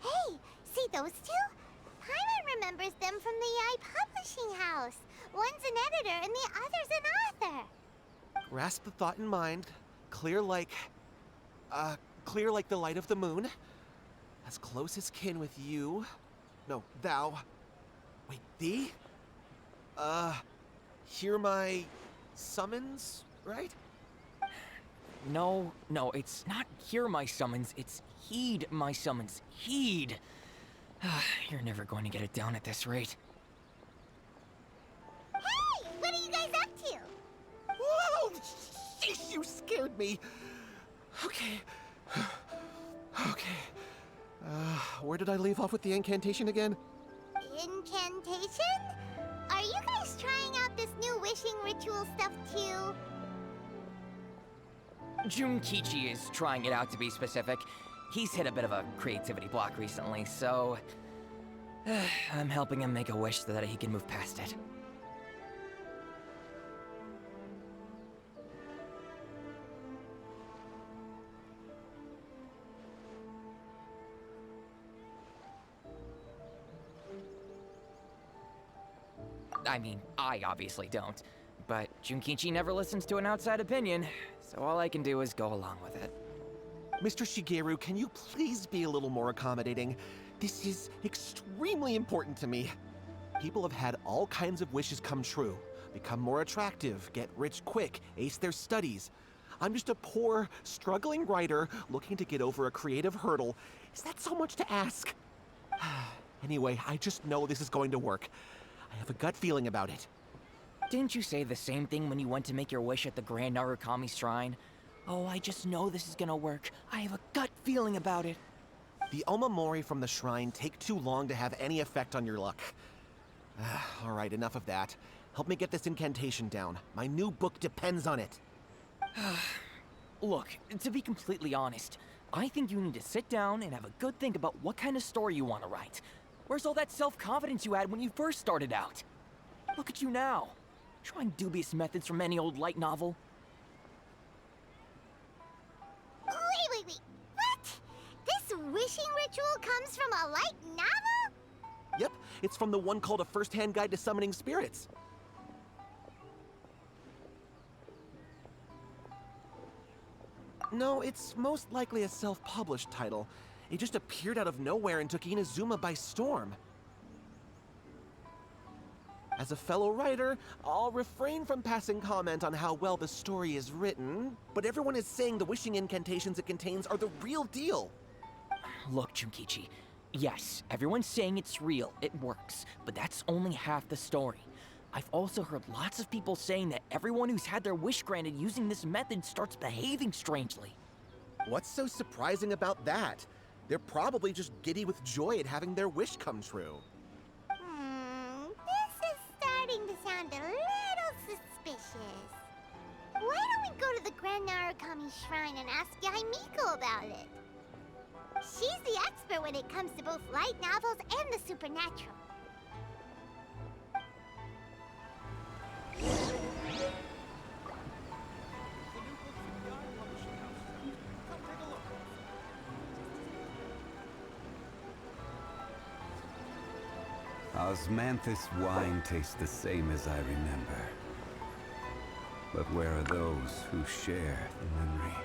Hey, see those two? Paimon remembers them from the Yai Publishing House. One's an editor and the other's an author. Grasp the thought in mind. Clear like the light of the moon. As close as kin with you. No, thou. Wait, thee? Hear my summons? Right? No, it's not hear my summons, it's heed my summons. Heed! You're never going to get it down at this rate. Hey! What are you guys up to? Whoa! Sheesh, you scared me! Okay. Where did I leave off with the incantation again? Incantation? Are you guys trying out this new wishing ritual stuff too? Junkichi is trying it out, to be specific. He's hit a bit of a creativity block recently, so I'm helping him make a wish so that he can move past it. I mean, I obviously don't, but Junkichi never listens to an outside opinion, so all I can do is go along with it. Mr. Shigeru, can you please be a little more accommodating? This is extremely important to me. People have had all kinds of wishes come true. Become more attractive, get rich quick, ace their studies. I'm just a poor, struggling writer looking to get over a creative hurdle. Is that so much to ask? Anyway, I just know this is going to work. I have a gut feeling about it. Didn't you say the same thing when you went to make your wish at the Grand Narukami Shrine? Oh, I just know this is gonna work. I have a gut feeling about it. The Omamori from the shrine take too long to have any effect on your luck. All right, enough of that. Help me get this incantation down. My new book depends on it. Look, to be completely honest, I think you need to sit down and have a good think about what kind of story you want to write. Where's all that self-confidence you had when you first started out? Look at you now, trying dubious methods from any old light novel. Wait. What? This wishing ritual comes from a light novel? Yep, it's from the one called A First-Hand Guide to Summoning Spirits. No, it's most likely a self-published title. It just appeared out of nowhere and took Inazuma by storm. As a fellow writer, I'll refrain from passing comment on how well the story is written, but everyone is saying the wishing incantations it contains are the real deal. Look, Junkichi, Yes, everyone's saying it's real, it works, but that's only half the story. I've also heard lots of people saying that everyone who's had their wish granted using this method starts behaving strangely. What's so surprising about that? They're probably just giddy with joy at having their wish come true. This is starting to sound a little suspicious. Why don't we go to the Grand Narukami Shrine and ask Yaimiko about it? She's the expert when it comes to both light novels and the supernatural. Osmanthus wine tastes the same as I remember. But where are those who share the memory?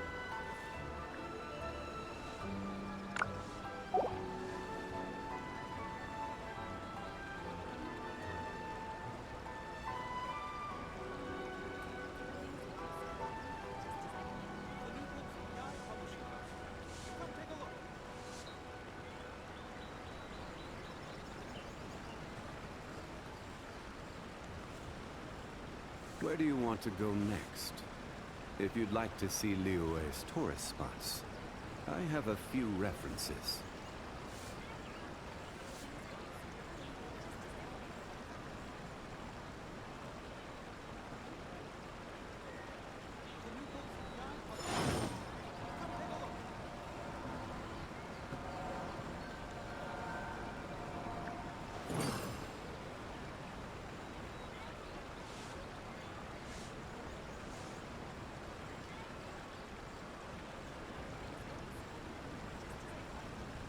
Where do you want to go next? If you'd like to see Liyue's tourist spots, I have a few references.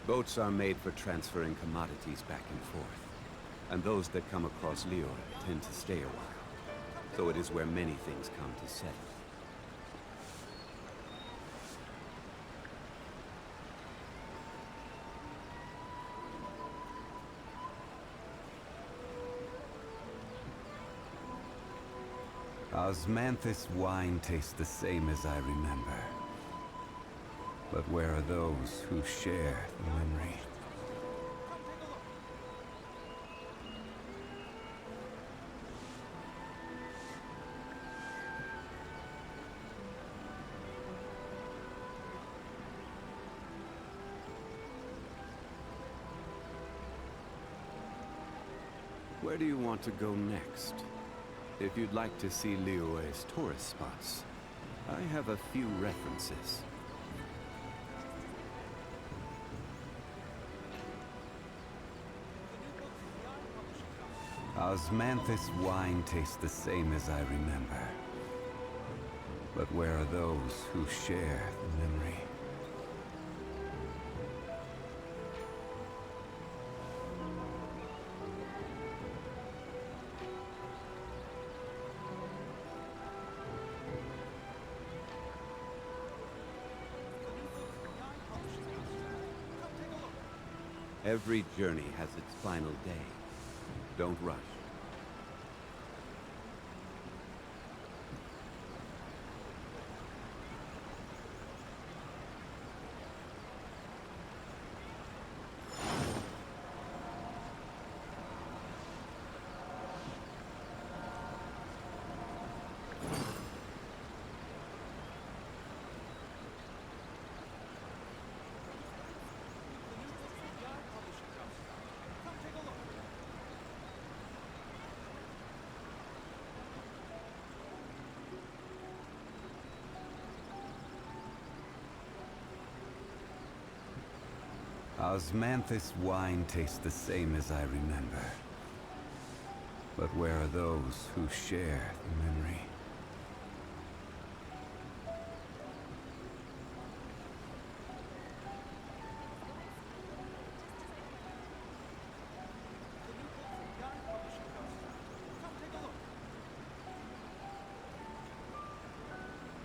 Boats are made for transferring commodities back and forth, and those that come across Liyue tend to stay a while, so it is where many things come to settle. Osmanthus wine tastes the same as I remember. But where are those who share the memory? Where do you want to go next? If you'd like to see Liyue's tourist spots, I have a few references. Osmanthus wine tastes the same as I remember. But where are those who share the memory? Every journey has its final day. Don't rush. Osmanthus wine tastes the same as I remember. But where are those who share the memory?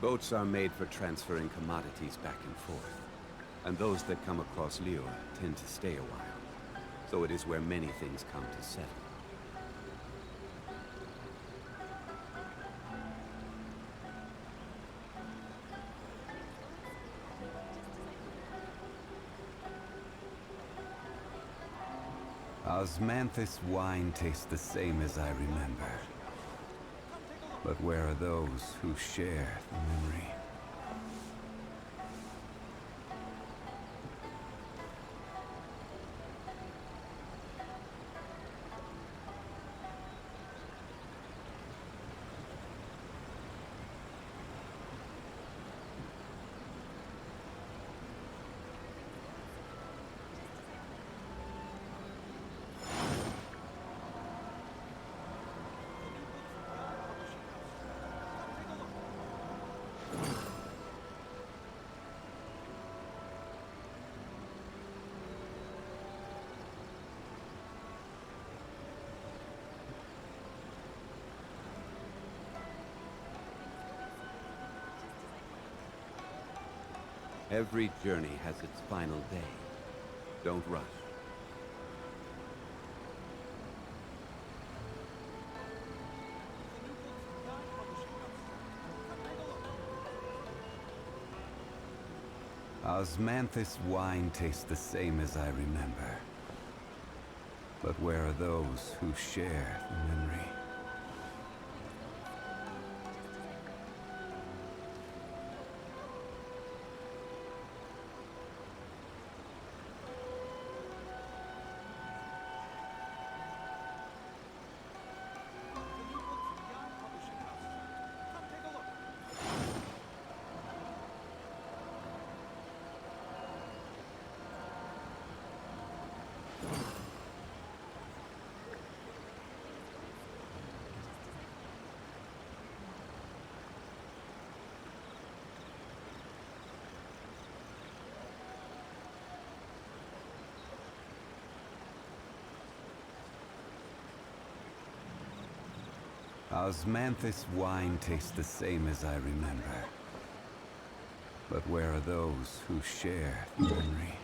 Boats are made for transferring commodities back and forth. And those that come across Liyue tend to stay a while. So it is where many things come to settle. Osmanthus wine tastes the same as I remember. But where are those who share the memory? Every journey has its final day. Don't rush. Osmanthus wine tastes the same as I remember. But where are those who share the memory? Osmanthus wine tastes the same as I remember. But where are those who share the memory?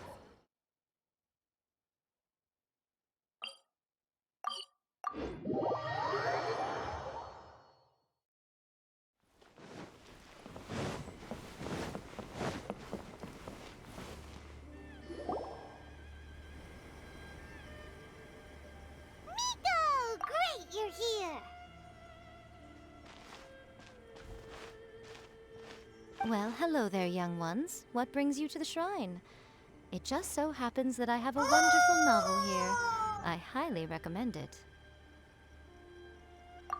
Miko! Great, you're here! Well, hello there, young ones. What brings you to the shrine? It just so happens that I have a wonderful novel here. I highly recommend it.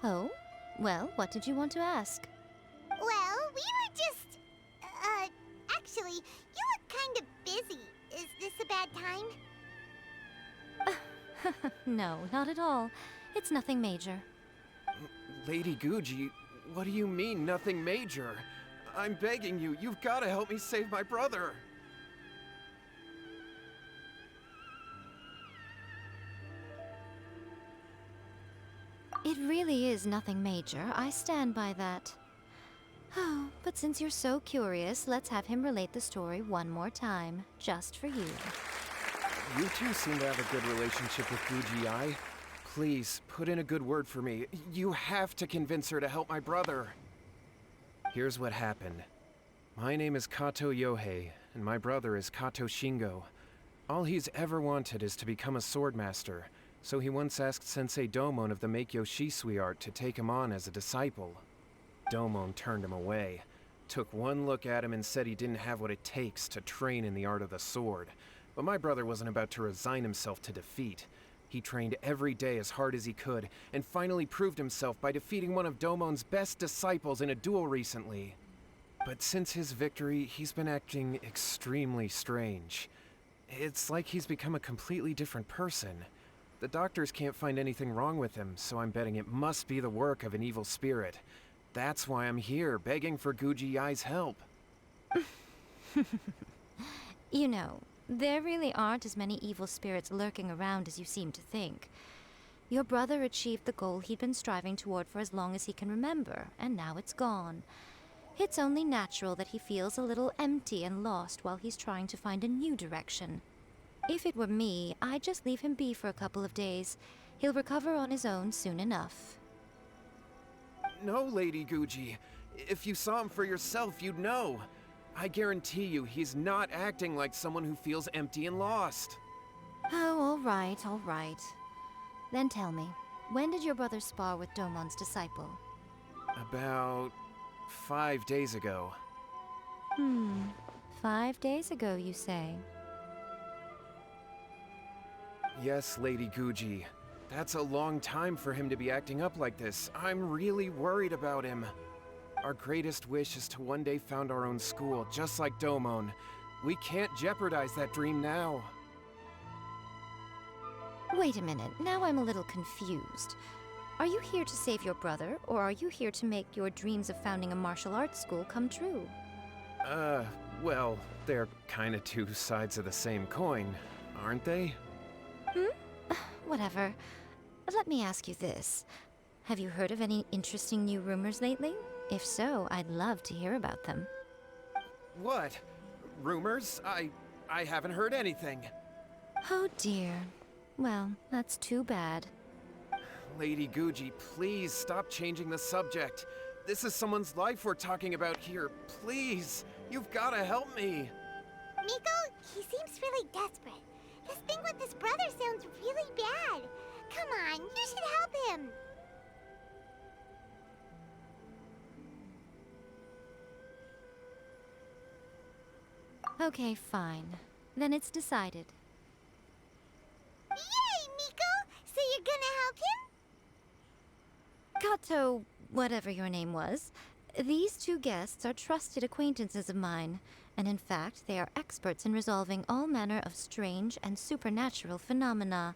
Oh? Well, what did you want to ask? Well, we were just... actually, you look kind of busy. Is this a bad time? No, not at all. It's nothing major. Lady Guji, what do you mean, nothing major? I'm begging you, you've got to help me save my brother. It really is nothing major. I stand by that. Oh, but since you're so curious, let's have him relate the story one more time, just for you. You two seem to have a good relationship with Guji. Please, put in a good word for me. You have to convince her to help my brother. Here's what happened. My name is Kato Yohei, and my brother is Kato Shingo. All he's ever wanted is to become a swordmaster, so he once asked Sensei Domon of the Meikyo Shisui art to take him on as a disciple. Domon turned him away, took one look at him and said he didn't have what it takes to train in the art of the sword. But my brother wasn't about to resign himself to defeat. He trained every day as hard as he could, and finally proved himself by defeating one of Domon's best disciples in a duel recently. But since his victory, he's been acting extremely strange. It's like he's become a completely different person. The doctors can't find anything wrong with him, so I'm betting it must be the work of an evil spirit. That's why I'm here, begging for Guji Yai's help. You know, there really aren't as many evil spirits lurking around as you seem to think. Your brother achieved the goal he'd been striving toward for as long as he can remember, and now it's gone. It's only natural that he feels a little empty and lost while he's trying to find a new direction. If it were me, I'd just leave him be for a couple of days. He'll recover on his own soon enough. No, Lady Guji. If you saw him for yourself, you'd know. I guarantee you, he's not acting like someone who feels empty and lost. Oh, all right, all right. Then tell me, when did your brother spar with Domon's disciple? About 5 days ago. 5 days ago, you say? Yes, Lady Guji. That's a long time for him to be acting up like this. I'm really worried about him. Our greatest wish is to one day found our own school, just like Domon. We can't jeopardize that dream now. Wait a minute, now I'm a little confused. Are you here to save your brother, or are you here to make your dreams of founding a martial arts school come true? Well, they're kinda two sides of the same coin, aren't they? Whatever. Let me ask you this. Have you heard of any interesting new rumors lately? If so, I'd love to hear about them. What? Rumors? I haven't heard anything. Oh dear. Well, that's too bad. Lady Guji, please stop changing the subject. This is someone's life we're talking about here. Please, you've gotta help me. Miko, he seems really desperate. This thing with his brother sounds really bad. Come on, you should help him. Okay, fine. Then it's decided. Yay, Miko! So you're gonna help him? Kato, whatever your name was, these two guests are trusted acquaintances of mine, and in fact, they are experts in resolving all manner of strange and supernatural phenomena.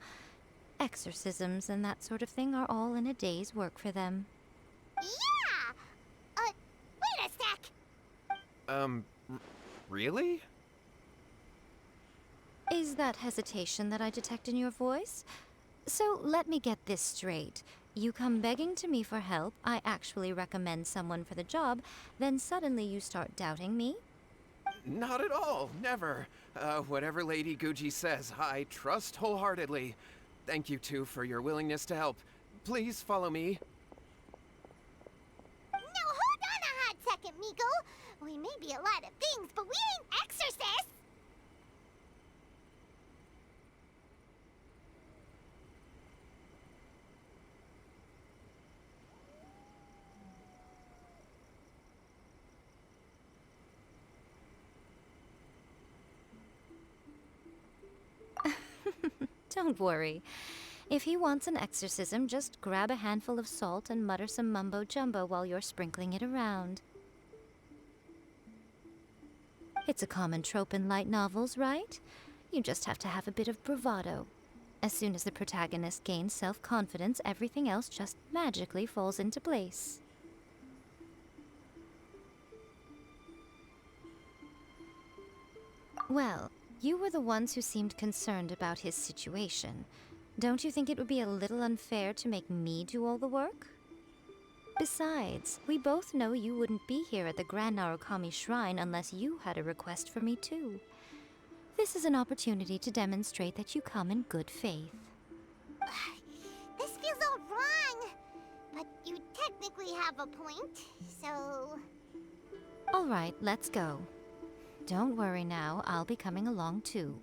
Exorcisms and that sort of thing are all in a day's work for them. Yeah! Wait a sec! Really? Is that hesitation that I detect in your voice? So let me get this straight. You come begging to me for help, I actually recommend someone for the job, then suddenly you start doubting me? Not at all, never. Whatever Lady Guji says, I trust wholeheartedly. Thank you two for your willingness to help. Please follow me. No, hold on a hot second, Miko. We may be a lot of things, but we ain't exorcists! Don't worry. If he wants an exorcism, just grab a handful of salt and mutter some mumbo-jumbo while you're sprinkling it around. It's a common trope in light novels, right? You just have to have a bit of bravado. As soon as the protagonist gains self-confidence, everything else just magically falls into place. Well, you were the ones who seemed concerned about his situation. Don't you think it would be a little unfair to make me do all the work? Besides, we both know you wouldn't be here at the Grand Narukami Shrine unless you had a request for me too. This is an opportunity to demonstrate that you come in good faith. This feels all wrong, but you technically have a point, so... All right, let's go. Don't worry now, I'll be coming along too.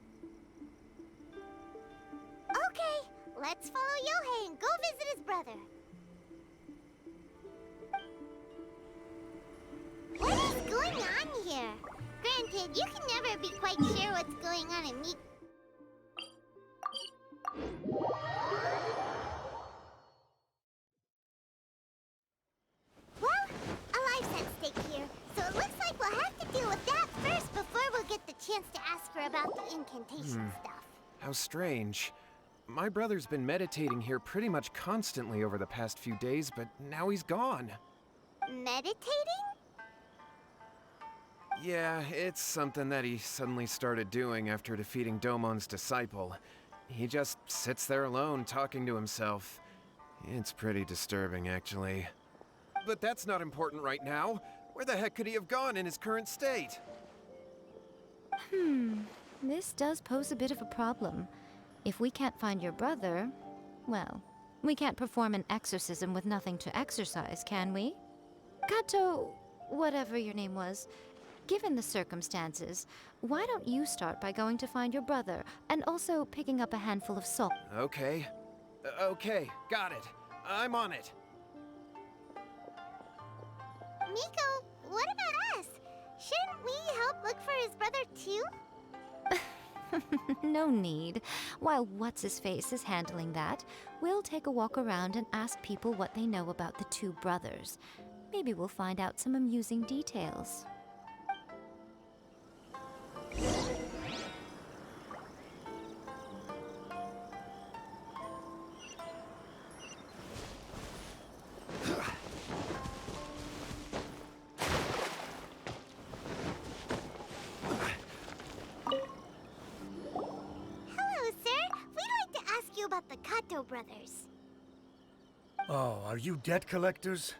Okay, let's follow Yohei and go visit his brother. What is going on here? Granted, you can never be quite sure what's going on in me. Well, a life's at stake here, so it looks like we'll have to deal with that first before we'll get the chance to ask her about the incantation stuff. How strange. My brother's been meditating here pretty much constantly over the past few days, but now he's gone. Meditating? Yeah, it's something that he suddenly started doing after defeating Domon's disciple. He just sits there alone, talking to himself. It's pretty disturbing, actually. But that's not important right now. Where the heck could he have gone in his current state? This does pose a bit of a problem. If we can't find your brother, well, we can't perform an exorcism with nothing to exorcise, can we? Kato, whatever your name was, given the circumstances, why don't you start by going to find your brother, and also picking up a handful of salt? Okay. Okay, got it. I'm on it. Miko, what about us? Shouldn't we help look for his brother too? No need. While What's-His-Face is handling that, we'll take a walk around and ask people what they know about the two brothers. Maybe we'll find out some amusing details. The Kato brothers. Oh, are you debt collectors?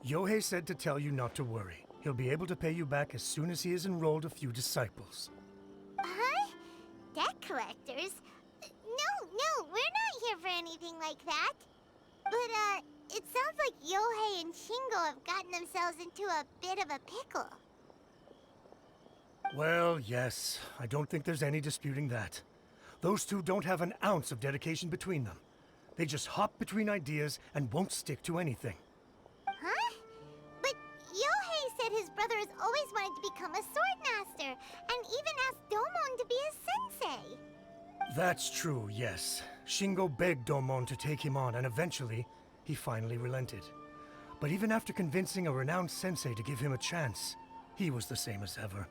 Yohei said to tell you not to worry. He'll be able to pay you back as soon as he has enrolled a few disciples. Huh? Debt collectors? No, we're not here for anything like that. But, it sounds like Yohei and Shingo have gotten themselves into a bit of a pickle. Well, yes. I don't think there's any disputing that. Those two don't have an ounce of dedication between them. They just hop between ideas and won't stick to anything. Huh? But Yohei said his brother has always wanted to become a sword master, and even asked Domon to be his sensei. That's true, yes. Shingo begged Domon to take him on, and eventually, he finally relented. But even after convincing a renowned sensei to give him a chance, he was the same as ever,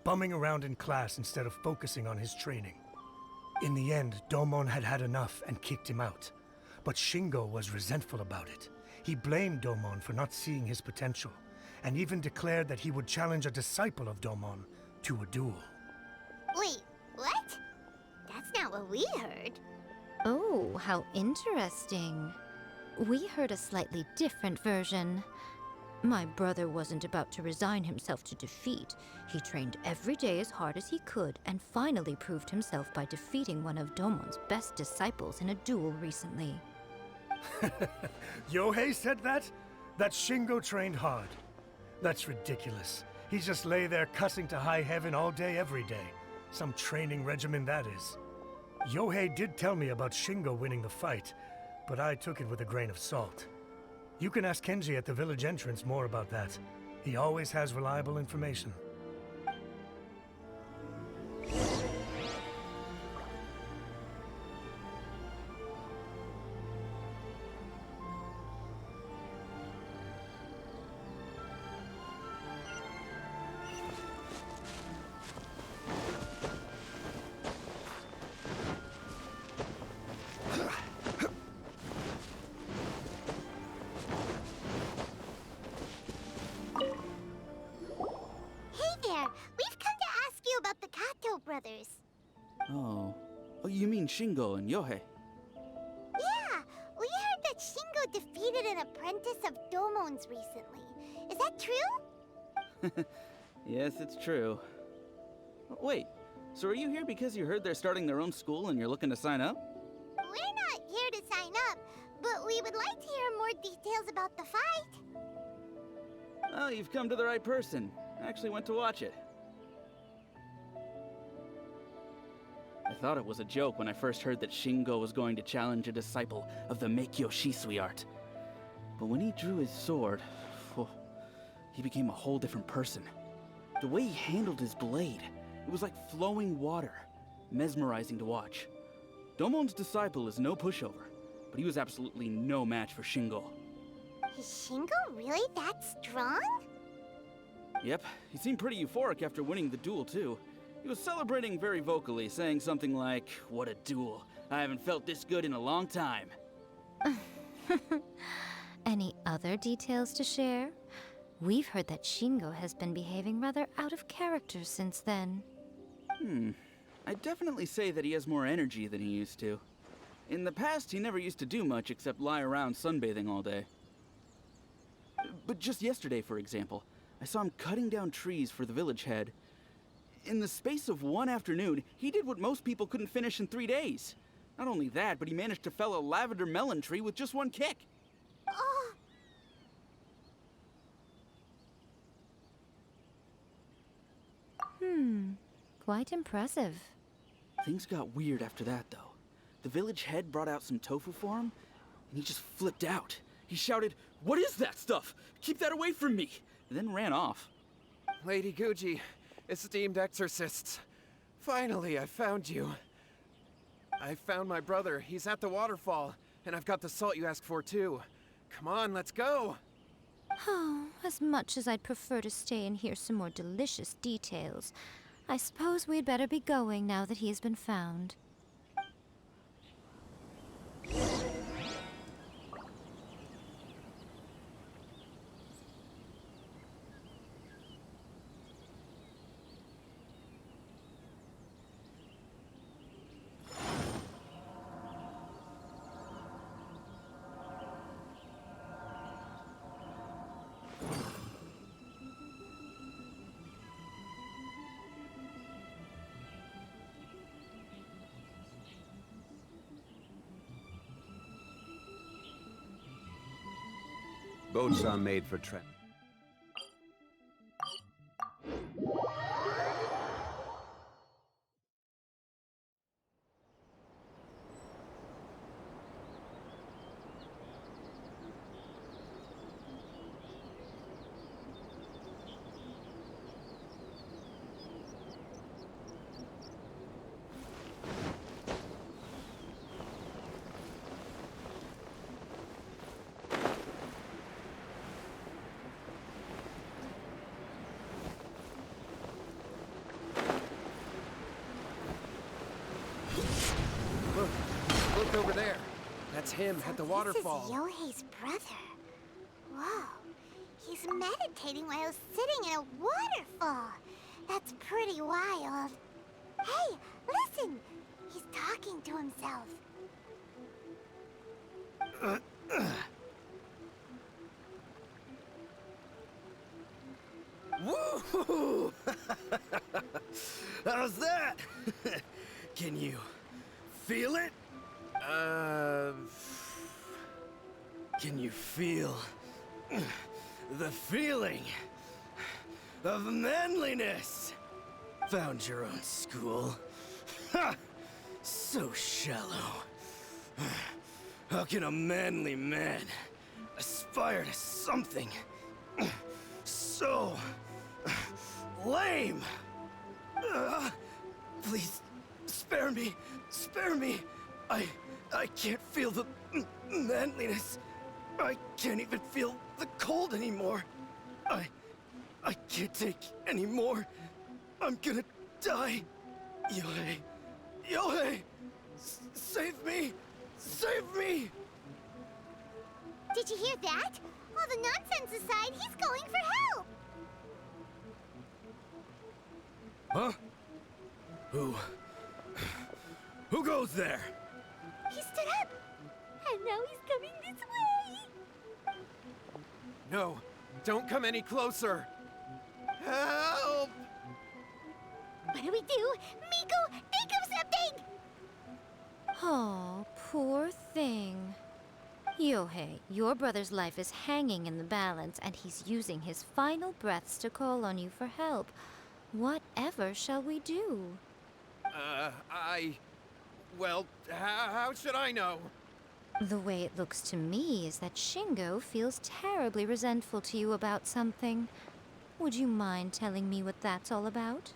bumming around in class instead of focusing on his training. In the end, Domon had had enough and kicked him out. But Shingo was resentful about it. He blamed Domon for not seeing his potential, and even declared that he would challenge a disciple of Domon to a duel. Wait, what? That's not what we heard. Oh, how interesting. We heard a slightly different version. My brother wasn't about to resign himself to defeat. He trained every day as hard as he could and finally proved himself by defeating one of Domon's best disciples in a duel recently. Yohei said that? That Shingo trained hard. That's ridiculous. He just lay there cussing to high heaven all day every day. Some training regimen that is. Yohei did tell me about Shingo winning the fight, but I took it with a grain of salt. You can ask Kenji at the village entrance more about that. He always has reliable information. Brothers. Oh, you mean Shingo and Yohei? Yeah, we heard that Shingo defeated an apprentice of Domon's recently. Is that true? Yes, it's true. Wait, so are you here because you heard they're starting their own school and you're looking to sign up? We're not here to sign up, but we would like to hear more details about the fight. Well, you've come to the right person. I actually went to watch it. I thought it was a joke when I first heard that Shingo was going to challenge a disciple of the Meikyo Shisui art. But when he drew his sword, he became a whole different person. The way he handled his blade, it was like flowing water, mesmerizing to watch. Domon's disciple is no pushover, but he was absolutely no match for Shingo. Is Shingo really that strong? Yep, he seemed pretty euphoric after winning the duel too. He was celebrating very vocally, saying something like, "What a duel. I haven't felt this good in a long time." Any other details to share? We've heard that Shingo has been behaving rather out of character since then. I'd definitely say that he has more energy than he used to. In the past, he never used to do much except lie around sunbathing all day. But just yesterday, for example, I saw him cutting down trees for the village head. In the space of one afternoon, he did what most people couldn't finish in 3 days. Not only that, but he managed to fell a lavender melon tree with just one kick. Oh. Quite impressive. Things got weird after that, though. The village head brought out some tofu for him, and he just flipped out. He shouted, "What is that stuff? Keep that away from me!" and then ran off. Lady Guji, esteemed exorcists. Finally, I found you. I found my brother. He's at the waterfall, and I've got the salt you asked for, too. Come on, let's go! Oh, as much as I'd prefer to stay and hear some more delicious details, I suppose we'd better be going now that he has been found. Boats are made for travel. Look over there. That's him at the waterfall. This is Yohei's brother. Whoa. He's meditating while sitting in a waterfall. That's pretty wild. Hey, listen! He's talking to himself. Woo! How's that? Can you feel it? Can you feel the feeling of manliness? Found your own school? Ha! So shallow. How can a manly man aspire to something so lame? Please, spare me. Spare me. I can't feel the manliness. I can't even feel the cold anymore. I can't take any more. I'm gonna die. Yohei. Yohei! Save me! Save me! Did you hear that? All the nonsense aside, he's going for help! Huh? Who goes there? He stood up! And now he's coming this way! No, don't come any closer. Help! What do we do? Miko, think of something! Oh, poor thing. Yohei, your brother's life is hanging in the balance, and he's using his final breaths to call on you for help. Whatever shall we do? Well, how should I know? The way it looks to me is that Shingo feels terribly resentful to you about something. Would you mind telling me what that's all about?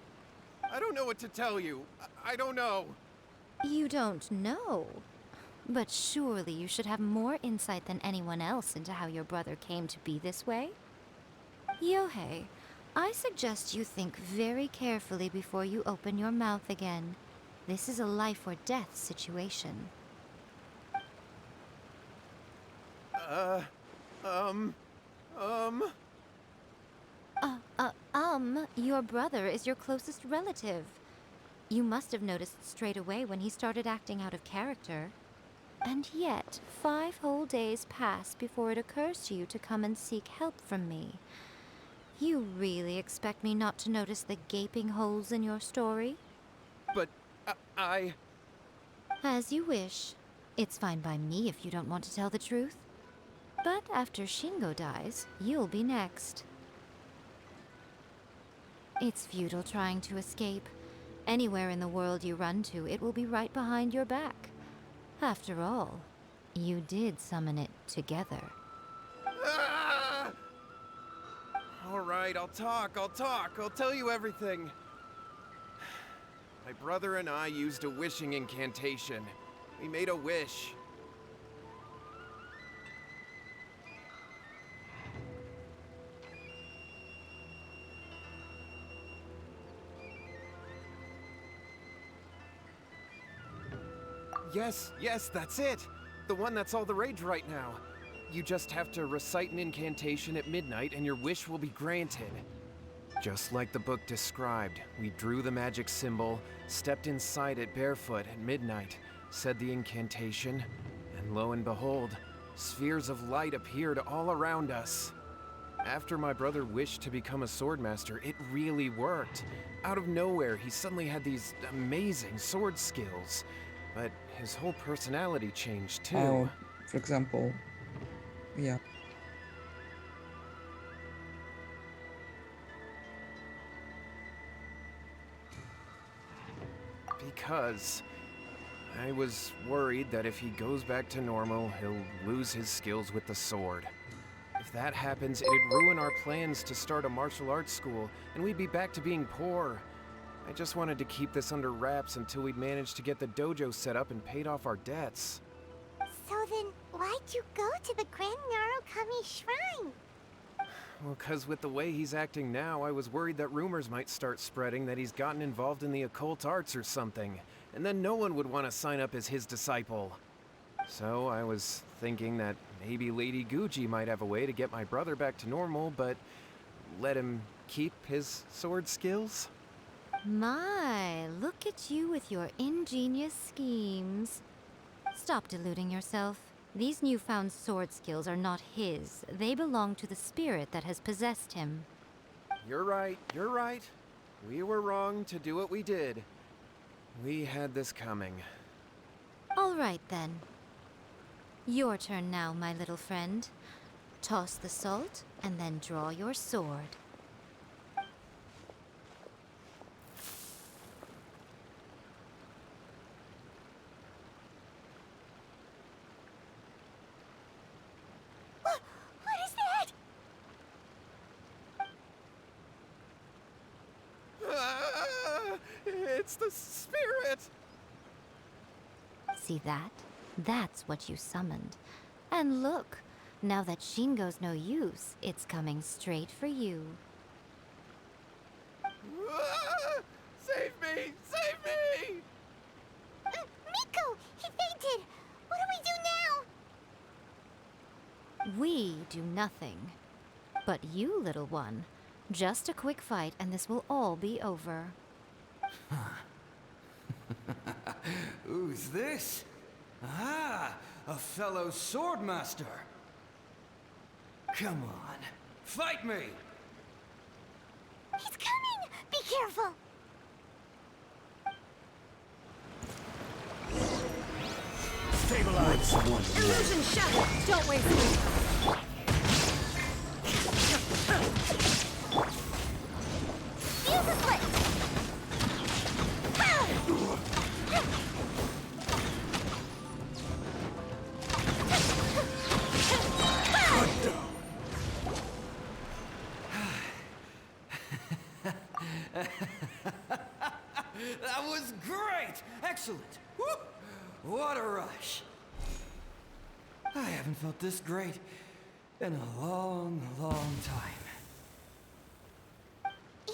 I don't know what to tell you. I don't know. You don't know? But surely you should have more insight than anyone else into how your brother came to be this way? Yohei, I suggest you think very carefully before you open your mouth again. This is a life or death situation. Your brother is your closest relative. You must have noticed straight away when he started acting out of character. And yet, 5 whole days pass before it occurs to you to come and seek help from me. You really expect me not to notice the gaping holes in your story? But, I... As you wish. It's fine by me if you don't want to tell the truth. But after Shingo dies, you'll be next. It's futile trying to escape. Anywhere in the world you run to, it will be right behind your back. After all, you did summon it together. Ah! All right, I'll talk. I'll tell you everything. My brother and I used a wishing incantation. We made a wish. Yes, that's it! The one that's all the rage right now. You just have to recite an incantation at midnight and your wish will be granted. Just like the book described, we drew the magic symbol, stepped inside it barefoot at midnight, said the incantation, and lo and behold, spheres of light appeared all around us. After my brother wished to become a swordmaster, it really worked. Out of nowhere, he suddenly had these amazing sword skills. But his whole personality changed too. Oh, for example, yeah. Because I was worried that if he goes back to normal, he'll lose his skills with the sword. If that happens, it'd ruin our plans to start a martial arts school, and we'd be back to being poor. I just wanted to keep this under wraps until we'd managed to get the dojo set up and paid off our debts. So then, why'd you go to the Grand Narukami Shrine? Well, 'cause with the way he's acting now, I was worried that rumors might start spreading that he's gotten involved in the occult arts or something, and then no one would want to sign up as his disciple. So I was thinking that maybe Lady Guji might have a way to get my brother back to normal, but let him keep his sword skills? My, look at you with your ingenious schemes. Stop deluding yourself. These newfound sword skills are not his. They belong to the spirit that has possessed him. You're right. We were wrong to do what we did. We had this coming. All right, then. Your turn now, my little friend. Toss the salt, and then draw your sword. It's the spirit! See that? That's what you summoned. And look, now that Shingo's no use, it's coming straight for you. Save me! Save me! Miko! He fainted! What do we do now? We do nothing. But you, little one, just a quick fight and this will all be over. Who's this? Ah, a fellow swordmaster. Come on, fight me! He's coming! Be careful! Stabilize! Illusion shattered! Don't waste me! Use a split! That was great! Excellent! Woo! What a rush! I haven't felt this great in a long, long time. He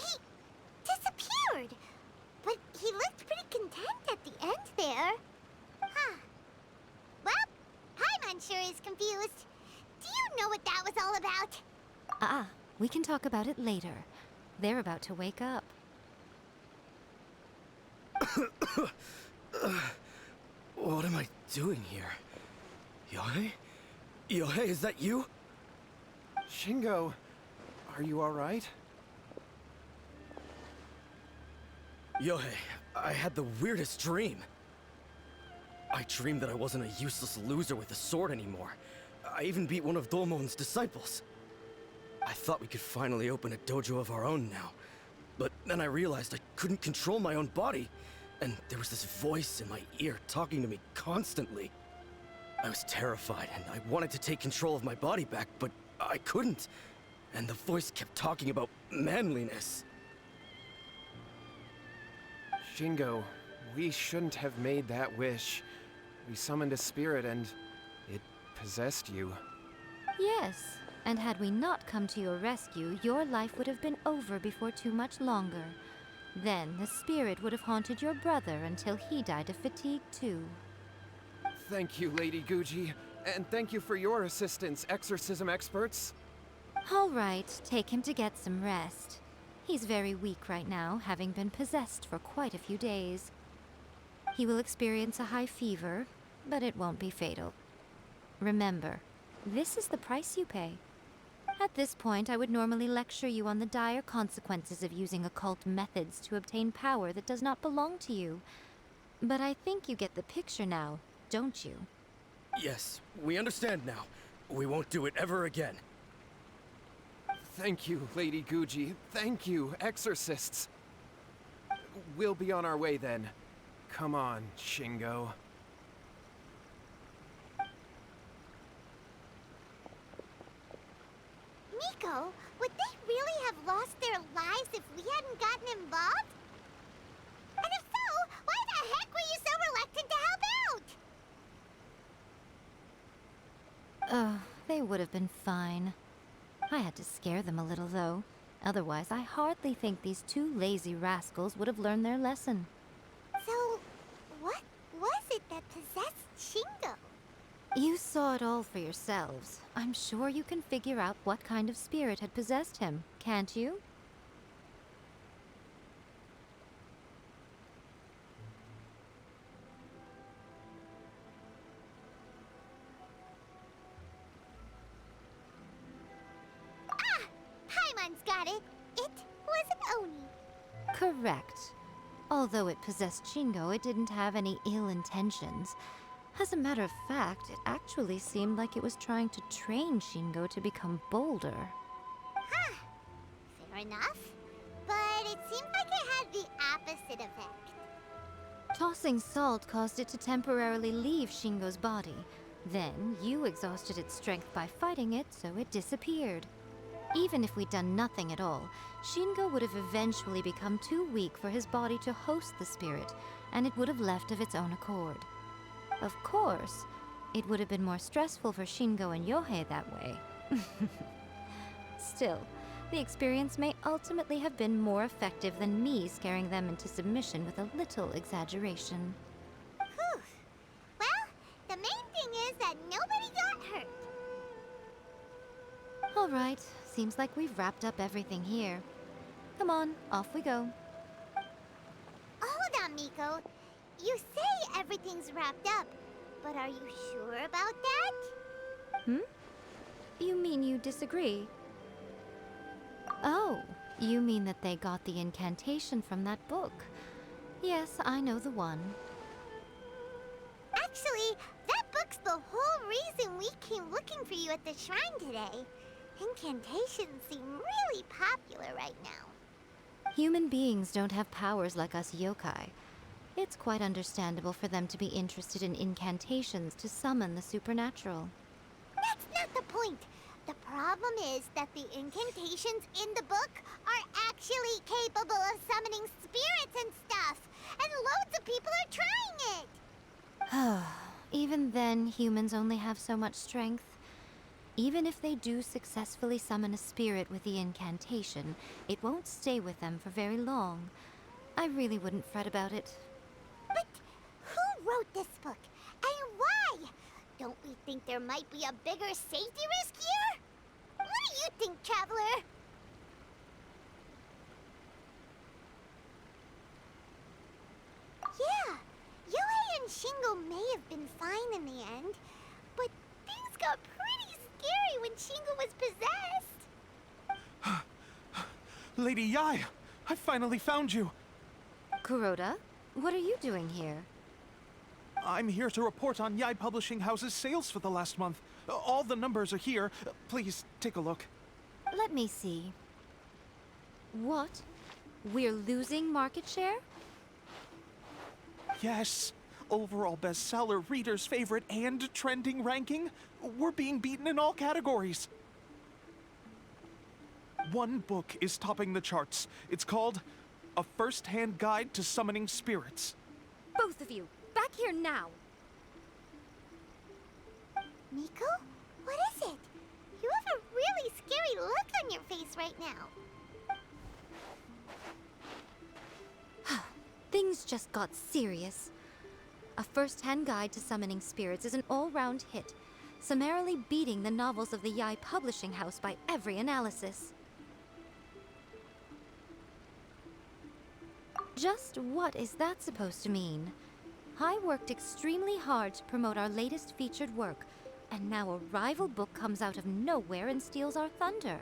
disappeared! But he looked pretty content at the end there. Huh. Well, Paimon sure is confused. Do you know what that was all about? We can talk about it later. They're about to wake up. What am I doing here? Yohei? Yohei, is that you? Shingo, are you alright? Yohei, I had the weirdest dream. I dreamed that I wasn't a useless loser with a sword anymore. I even beat one of Domon's disciples. I thought we could finally open a dojo of our own now. But then I realized I couldn't control my own body. and there was this voice in my ear talking to me constantly. I was terrified, and I wanted to take control of my body back, but I couldn't. And the voice kept talking about manliness. Shingo, we shouldn't have made that wish. We summoned a spirit and it possessed you. Yes, and had we not come to your rescue, your life would have been over before too much longer. Then the spirit would have haunted your brother until he died of fatigue too. Thank you, Lady Guji, and thank you for your assistance, exorcism experts. All right, take him to get some rest. He's very weak right now, having been possessed for quite a few days. He will experience a high fever, but it won't be fatal. Remember, this is the price you pay. At this point, I would normally lecture you on the dire consequences of using occult methods to obtain power that does not belong to you. But I think you get the picture now, don't you? Yes, we understand now. We won't do it ever again. Thank you, Lady Guji. Thank you, exorcists. We'll be on our way then. Come on, Shingo. Miko, would they really have lost their lives if we hadn't gotten involved? And if so, why the heck were you so reluctant to help out? Oh, they would have been fine. I had to scare them a little, though. Otherwise, I hardly think these two lazy rascals would have learned their lesson. So, what was it that possessed Shingo? You saw it all for yourselves. I'm sure you can figure out what kind of spirit had possessed him, can't you? Paimon's got it. It was an Oni. Correct. Although it possessed Shingo, it didn't have any ill intentions. As a matter of fact, it actually seemed like it was trying to train Shingo to become bolder. Huh. Fair enough. But it seemed like it had the opposite effect. Tossing salt caused it to temporarily leave Shingo's body. Then, you exhausted its strength by fighting it, so it disappeared. Even if we'd done nothing at all, Shingo would have eventually become too weak for his body to host the spirit, and it would have left of its own accord. Of course, it would have been more stressful for Shingo and Yohei that way. Still, the experience may ultimately have been more effective than me scaring them into submission with a little exaggeration. Whew. Well, the main thing is that nobody got hurt. All right, seems like we've wrapped up everything here. Come on, off we go. Hold on, Miko. You say everything's wrapped up, but are you sure about that? You mean you disagree? Oh, you mean that they got the incantation from that book. Yes, I know the one. Actually, that book's the whole reason we came looking for you at the shrine today. Incantations seem really popular right now. Human beings don't have powers like us yokai. It's quite understandable for them to be interested in incantations to summon the supernatural. That's not the point. The problem is that the incantations in the book are actually capable of summoning spirits and stuff. And loads of people are trying it. Even then, humans only have so much strength. Even if they do successfully summon a spirit with the incantation, it won't stay with them for very long. I really wouldn't fret about it. But who wrote this book? And why? Don't we think there might be a bigger safety risk here? What do you think, Traveler? Yeah, Yohei and Shingo may have been fine in the end, but things got pretty scary when Shingo was possessed. Lady Yai, I finally found you. Kuroda, what are you doing here? I'm here to report on Yai Publishing House's sales for the last month. All the numbers are here. Please, take a look. Let me see. What? We're losing market share? Yes, overall bestseller, reader's favorite, and trending ranking. We're being beaten in all categories. One book is topping the charts. It's called A First-Hand Guide to Summoning Spirits. Both of you, back here now. Miko? What is it? You have a really scary look on your face right now. Things just got serious. A First-Hand Guide to Summoning Spirits is an all-round hit, summarily beating the novels of the Yai Publishing House by every analysis. Just what is that supposed to mean? I worked extremely hard to promote our latest featured work, and now a rival book comes out of nowhere and steals our thunder.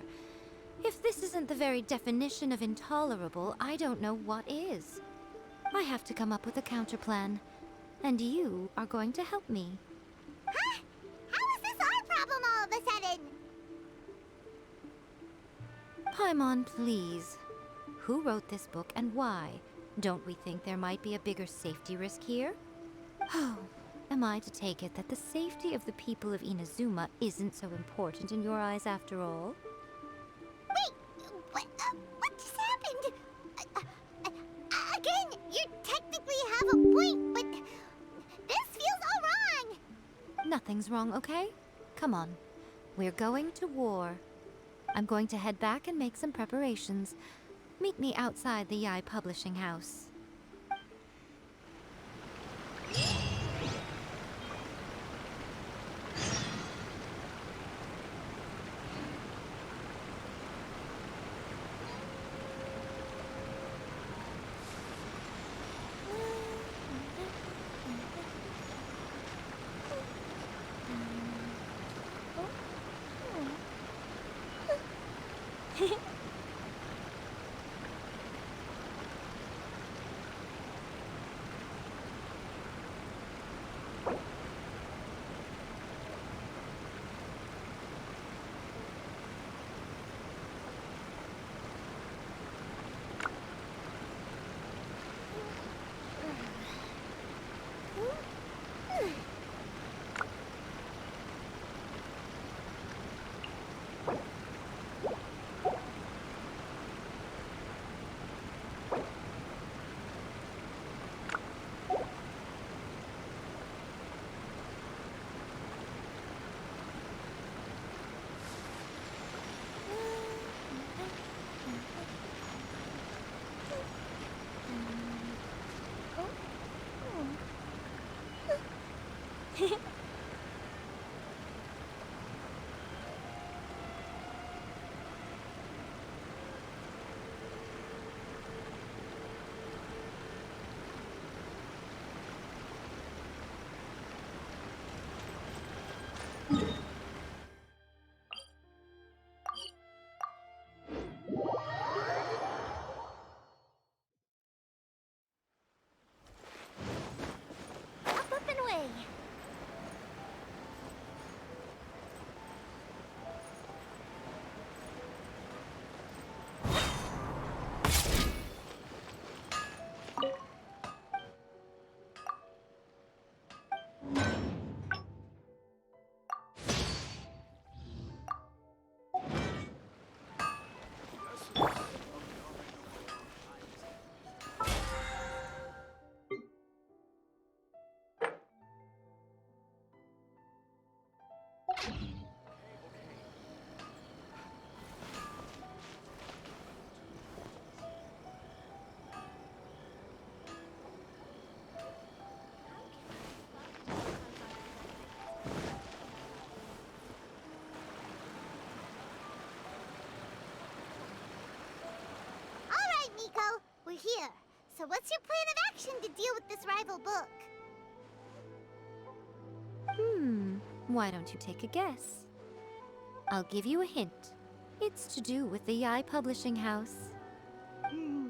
If this isn't the very definition of intolerable, I don't know what is. I have to come up with a counterplan, and you are going to help me. Huh? How is this our problem all of a sudden? Paimon, please. Who wrote this book and why? Don't we think there might be a bigger safety risk here? Oh, am I to take it that the safety of the people of Inazuma isn't so important in your eyes after all? Wait, what just happened? Again, you technically have a point, but this feels all wrong. Nothing's wrong, okay? Come on. We're going to war. I'm going to head back and make some preparations. Meet me outside the Yai Publishing House. Up and away. Miko, we're here. So what's your plan of action to deal with this rival book? Why don't you take a guess? I'll give you a hint. It's to do with the Yai Publishing House. Oh,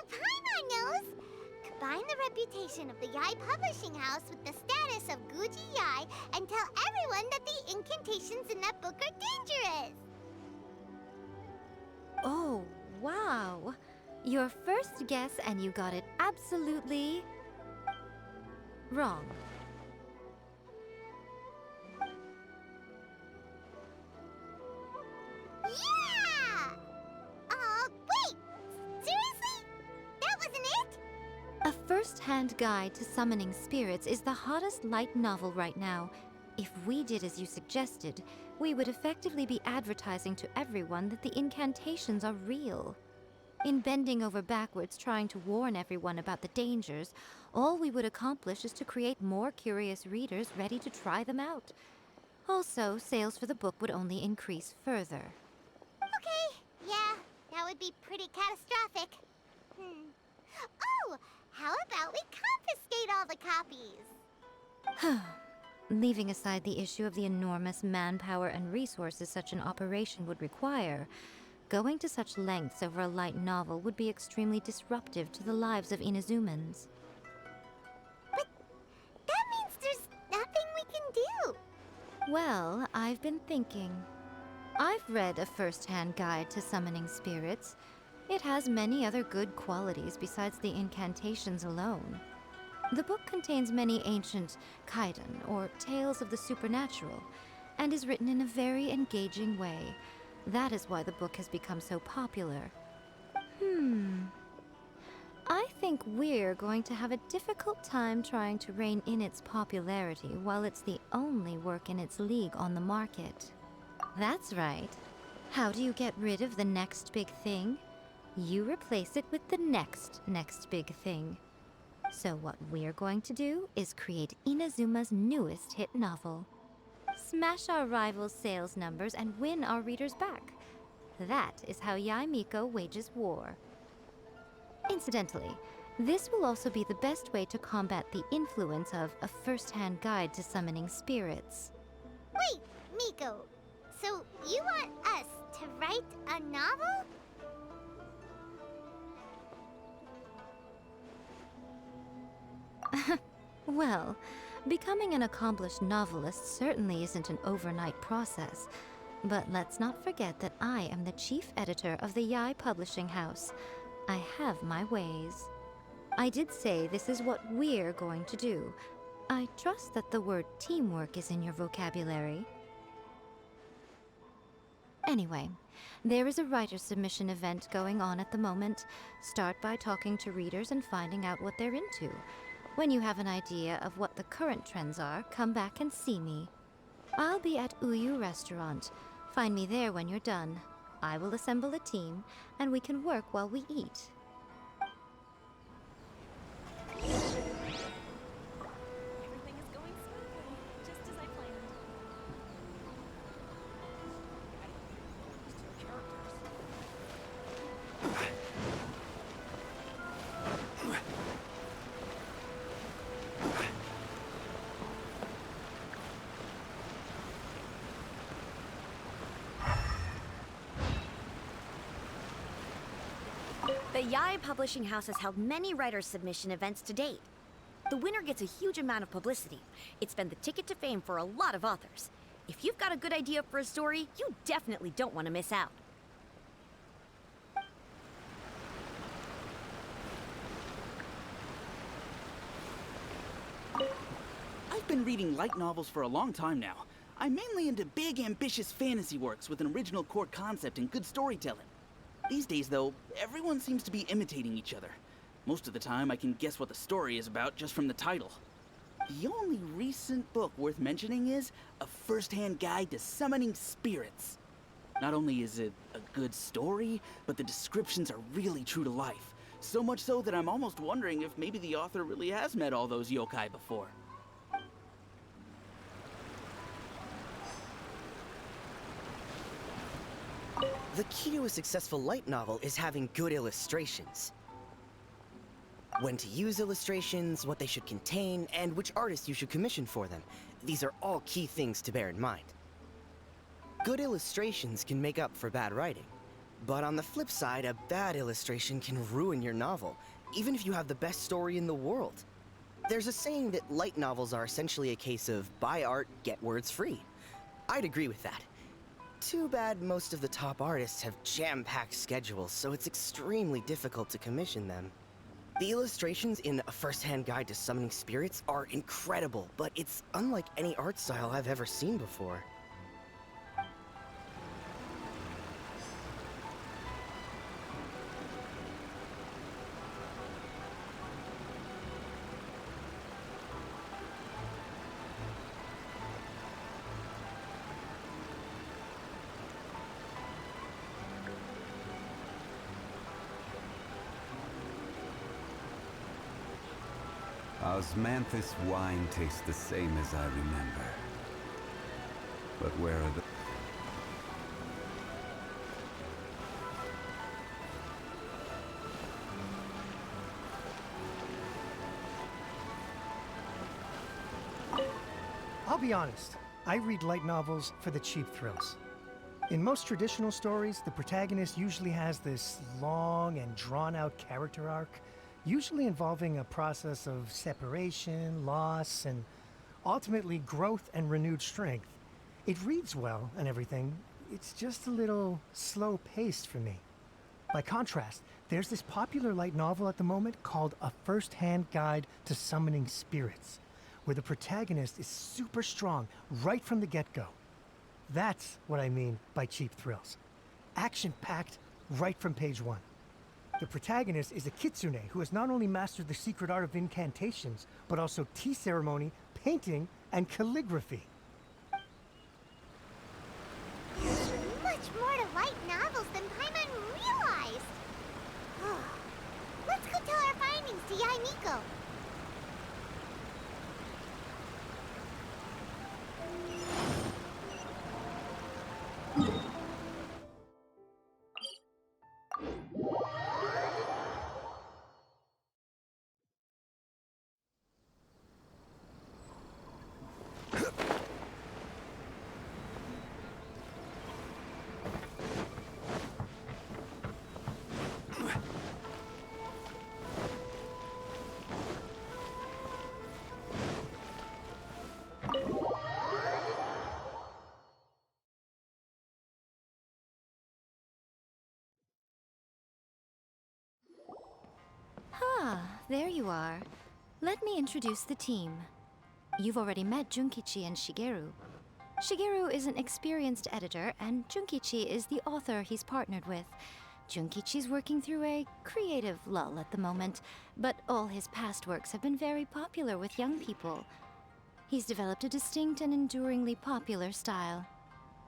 Paimon knows! Combine the reputation of the Yai Publishing House with the status of Guji Yai and tell everyone that the incantations in that book are dangerous! Oh, wow. Your first guess and you got it absolutely wrong. Yeah! Wait! Seriously? That wasn't it? A first-hand guide to summoning spirits is the hottest light novel right now. If we did as you suggested, we would effectively be advertising to everyone that the incantations are real. In bending over backwards trying to warn everyone about the dangers, all we would accomplish is to create more curious readers ready to try them out. Also, sales for the book would only increase further. Okay, yeah, that would be pretty catastrophic. Oh, how about we confiscate all the copies? Leaving aside the issue of the enormous manpower and resources such an operation would require, going to such lengths over a light novel would be extremely disruptive to the lives of Inazumans. But that means there's nothing we can do. Well, I've been thinking. I've read a first-hand guide to summoning spirits. It has many other good qualities besides the incantations alone. The book contains many ancient kaiden, or tales of the supernatural, and is written in a very engaging way. That is why the book has become so popular. I think we're going to have a difficult time trying to rein in its popularity while it's the only work in its league on the market. That's right. How do you get rid of the next big thing? You replace it with the next big thing. So what we're going to do is create Inazuma's newest hit novel. Smash our rivals' sales numbers and win our readers back. That is how Yae Miko wages war. Incidentally, this will also be the best way to combat the influence of a first-hand guide to summoning spirits. Wait, Miko, so you want us to write a novel? Well, becoming an accomplished novelist certainly isn't an overnight process. But let's not forget that I am the chief editor of the Yae Publishing House. I have my ways. I did say this is what we're going to do. I trust that the word teamwork is in your vocabulary. Anyway, there is a writer submission event going on at the moment. Start by talking to readers and finding out what they're into. When you have an idea of what the current trends are, come back and see me. I'll be at Uyu Restaurant. Find me there when you're done. I will assemble a team, and we can work while we eat. Everything is going smoothly, just as I planned. The Yae Publishing House has held many writers' submission events to date. The winner gets a huge amount of publicity. It's been the ticket to fame for a lot of authors. If you've got a good idea for a story, you definitely don't want to miss out. I've been reading light novels for a long time now. I'm mainly into big, ambitious fantasy works with an original core concept and good storytelling. These days, though, everyone seems to be imitating each other. Most of the time, I can guess what the story is about just from the title. The only recent book worth mentioning is A First-Hand Guide to Summoning Spirits. Not only is it a good story, but the descriptions are really true to life. So much so that I'm almost wondering if maybe the author really has met all those yokai before. The key to a successful light novel is having good illustrations. When to use illustrations, what they should contain, and which artist you should commission for them. These are all key things to bear in mind. Good illustrations can make up for bad writing. But on the flip side, a bad illustration can ruin your novel, even if you have the best story in the world. There's a saying that light novels are essentially a case of buy art, get words free. I'd agree with that. Too bad most of the top artists have jam-packed schedules, so it's extremely difficult to commission them. The illustrations in A First-Hand Guide to Summoning Spirits are incredible, but it's unlike any art style I've ever seen before. Osmanthus wine tastes the same as I remember. But where are the... I'll be honest, I read light novels for the cheap thrills. In most traditional stories, the protagonist usually has this long and drawn-out character arc, usually involving a process of separation, loss, and ultimately growth and renewed strength. It reads well and everything, it's just a little slow-paced for me. By contrast, there's this popular light novel at the moment called A First-Hand Guide to Summoning Spirits, where the protagonist is super strong right from the get-go. That's what I mean by cheap thrills. Action-packed right from page one. The protagonist is a kitsune who has not only mastered the secret art of incantations, but also tea ceremony, painting, and calligraphy. There's much more to light novels than Paimon realized. Let's go tell our findings to Yae Miko. Ah, there you are. Let me introduce the team. You've already met Junkichi and Shigeru. Shigeru is an experienced editor, and Junkichi is the author he's partnered with. Junkichi's working through a creative lull at the moment, but all his past works have been very popular with young people. He's developed a distinct and enduringly popular style.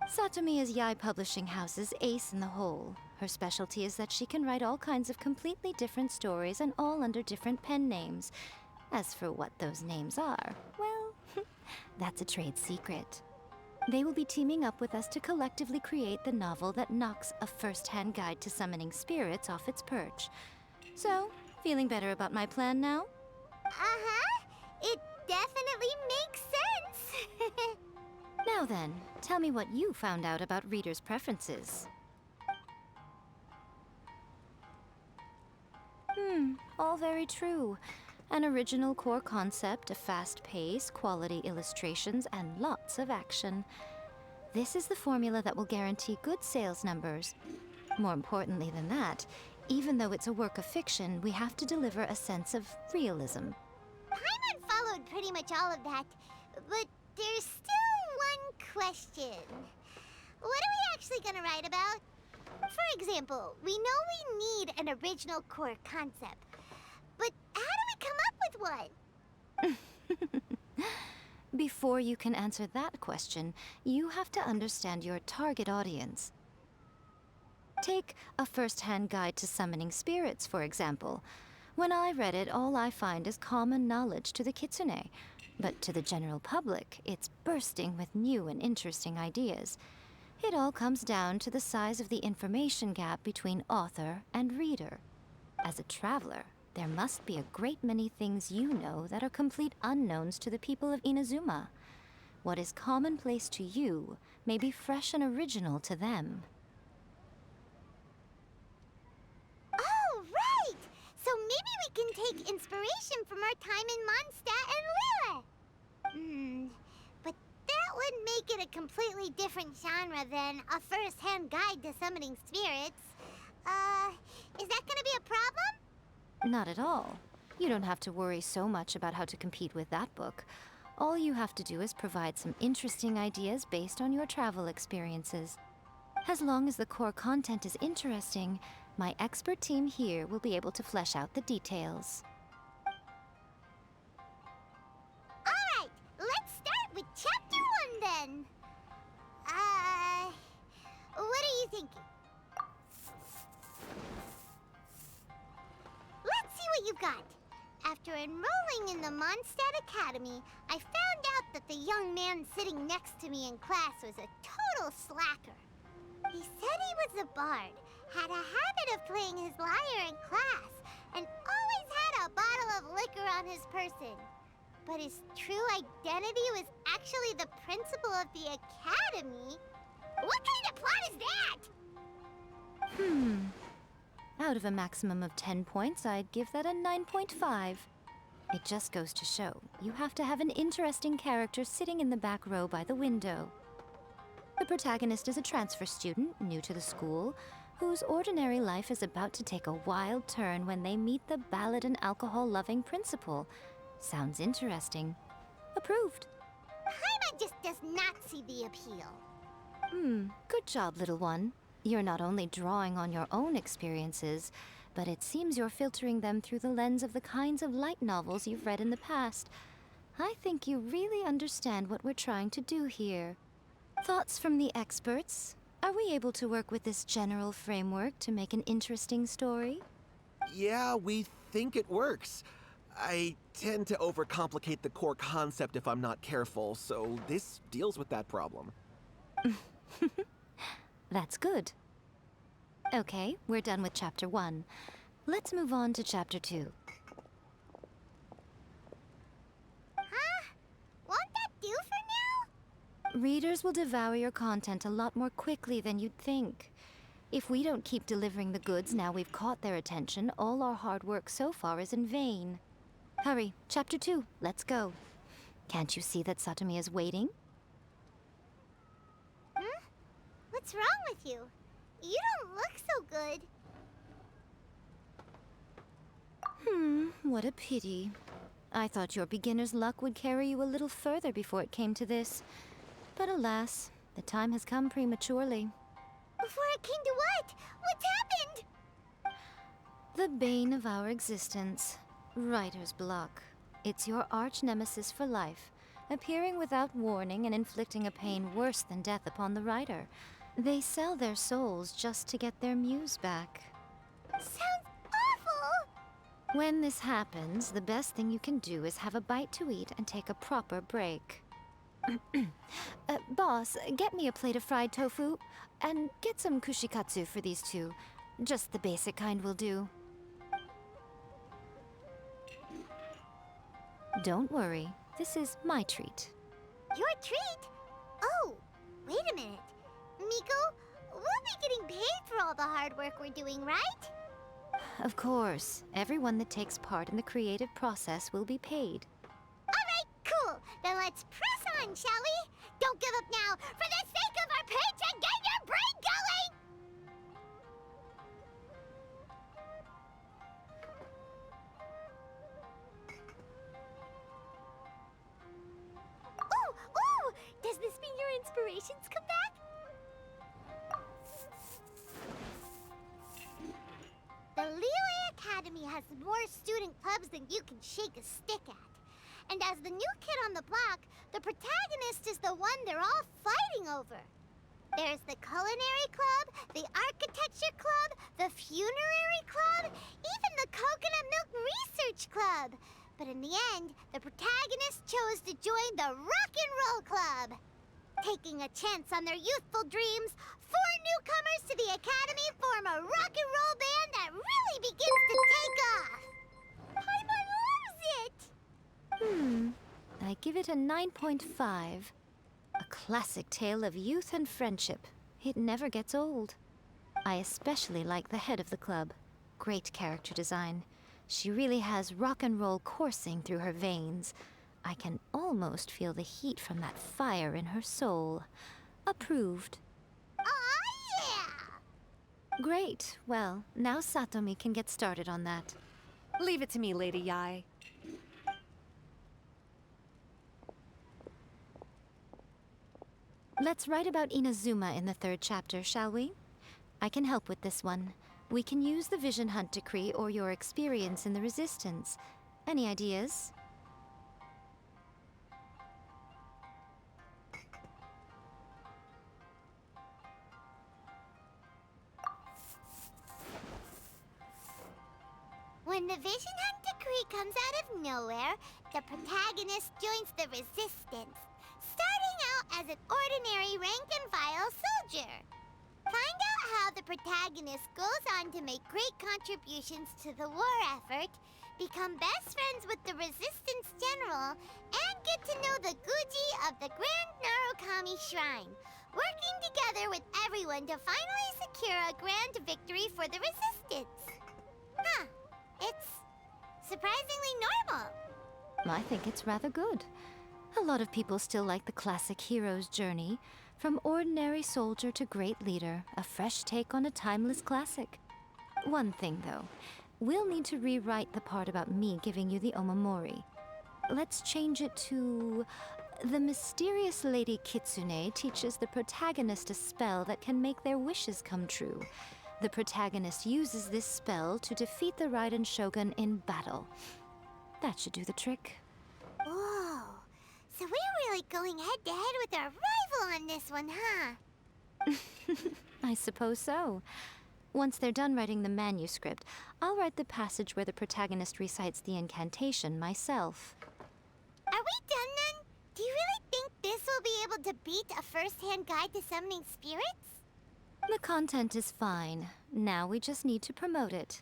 Satomi is Yae Publishing House's ace in the hole. Her specialty is that she can write all kinds of completely different stories and all under different pen names. As for what those names are, well, that's a trade secret. They will be teaming up with us to collectively create the novel that knocks A First-Hand Guide to Summoning Spirits off its perch. So, feeling better about my plan now? Uh-huh. It definitely makes sense. Now then, tell me what you found out about readers' preferences. All very true. An original core concept, a fast pace, quality illustrations, and lots of action. This is the formula that will guarantee good sales numbers. More importantly than that, even though it's a work of fiction, we have to deliver a sense of realism. Paimon followed pretty much all of that, but there's still one question. What are we actually gonna write about? For example, we know we need an original core concept, but how do we come up with one? Before you can answer that question, you have to understand your target audience. Take A First-Hand Guide to Summoning Spirits, for example. When I read it, all I find is common knowledge to the kitsune. But to the general public, it's bursting with new and interesting ideas. It all comes down to the size of the information gap between author and reader. As a traveler, there must be a great many things you know that are complete unknowns to the people of Inazuma. What is commonplace to you may be fresh and original to them. Oh, right! So maybe we can take inspiration from our time in Mondstadt and Liyue. But that would make it a completely different genre than A First-Hand Guide to Summoning Spirits. Is that gonna be a problem? Not at all. You don't have to worry so much about how to compete with that book. All you have to do is provide some interesting ideas based on your travel experiences. As long as the core content is interesting, my expert team here will be able to flesh out the details. Alright, let's start with chapter 1 then. What are you thinking? Let's see what you got. After enrolling in the Mondstadt Academy, I found out that the young man sitting next to me in class was a total slacker. He said he was a bard, had a habit of playing his lyre in class, and always had a bottle of liquor on his person. But his true identity was actually the principal of the academy? What kind of plot is that? Out of a maximum of 10 points, I'd give that a 9.5. It just goes to show, you have to have an interesting character sitting in the back row by the window. The protagonist is a transfer student, new to the school, whose ordinary life is about to take a wild turn when they meet the ballad and alcohol-loving principal. Sounds interesting. Approved. Paimon just does not see the appeal. Good job, little one. You're not only drawing on your own experiences, but it seems you're filtering them through the lens of the kinds of light novels you've read in the past. I think you really understand what we're trying to do here. Thoughts from the experts? Are we able to work with this general framework to make an interesting story? Yeah, we think it works. I tend to overcomplicate the core concept if I'm not careful, so this deals with that problem. That's good. Okay, we're done with Chapter 1. Let's move on to Chapter 2. Huh? Won't that do for now? Readers will devour your content a lot more quickly than you'd think. If we don't keep delivering the goods now we've caught their attention, all our hard work so far is in vain. Hurry, Chapter 2, let's go. Can't you see that Satomi is waiting? What's wrong with you? You don't look so good. What a pity. I thought your beginner's luck would carry you a little further before it came to this. But alas, the time has come prematurely. Before it came to what? What's happened? The bane of our existence. Writer's block. It's your arch nemesis for life, appearing without warning and inflicting a pain worse than death upon the writer. They sell their souls just to get their muse back. Sounds awful! When this happens, the best thing you can do is have a bite to eat and take a proper break. Boss, get me a plate of fried tofu, and get some kushikatsu for these two. Just the basic kind will do. Don't worry, this is my treat. Your treat? Oh, wait a minute. Miko, we'll be getting paid for all the hard work we're doing, right? Of course. Everyone that takes part in the creative process will be paid. Alright, cool. Then let's press on, shall we? Don't give up now, for the sake of our paycheck, get your brain going! Ooh! Does this mean your inspirations come back? The Liyue Academy has more student clubs than you can shake a stick at. And as the new kid on the block, the protagonist is the one they're all fighting over. There's the Culinary Club, the Architecture Club, the Funerary Club, even the Coconut Milk Research Club. But in the end, the protagonist chose to join the Rock and Roll Club. Taking a chance on their youthful dreams, 4 newcomers to the Academy form a rock and roll band that really begins to take off. Paimon loves it! I give it a 9.5. A classic tale of youth and friendship. It never gets old. I especially like the head of the club. Great character design. She really has rock and roll coursing through her veins. I can almost feel the heat from that fire in her soul. Approved. Aw, yeah! Great. Well, now Satomi can get started on that. Leave it to me, Lady Yai. Let's write about Inazuma in the 3rd chapter, shall we? I can help with this one. We can use the Vision Hunt Decree or your experience in the Resistance. Any ideas? When the Vision Hunt Decree comes out of nowhere, the protagonist joins the Resistance, starting out as an ordinary rank-and-file soldier. Find out how the protagonist goes on to make great contributions to the war effort, become best friends with the Resistance General, and get to know the Guji of the Grand Narukami Shrine, working together with everyone to finally secure a grand victory for the Resistance. Huh. It's surprisingly normal. I think it's rather good. A lot of people still like the classic hero's journey, from ordinary soldier to great leader, a fresh take on a timeless classic. One thing, though. We'll need to rewrite the part about me giving you the Omamori. Let's change it to... The mysterious Lady Kitsune teaches the protagonist a spell that can make their wishes come true. The protagonist uses this spell to defeat the Raiden Shogun in battle. That should do the trick. Whoa. So we're really going head-to-head with our rival on this one, huh? I suppose so. Once they're done writing the manuscript, I'll write the passage where the protagonist recites the incantation myself. Are we done then? Do you really think this will be able to beat a first-hand guide to summoning spirits? The content is fine. Now we just need to promote it.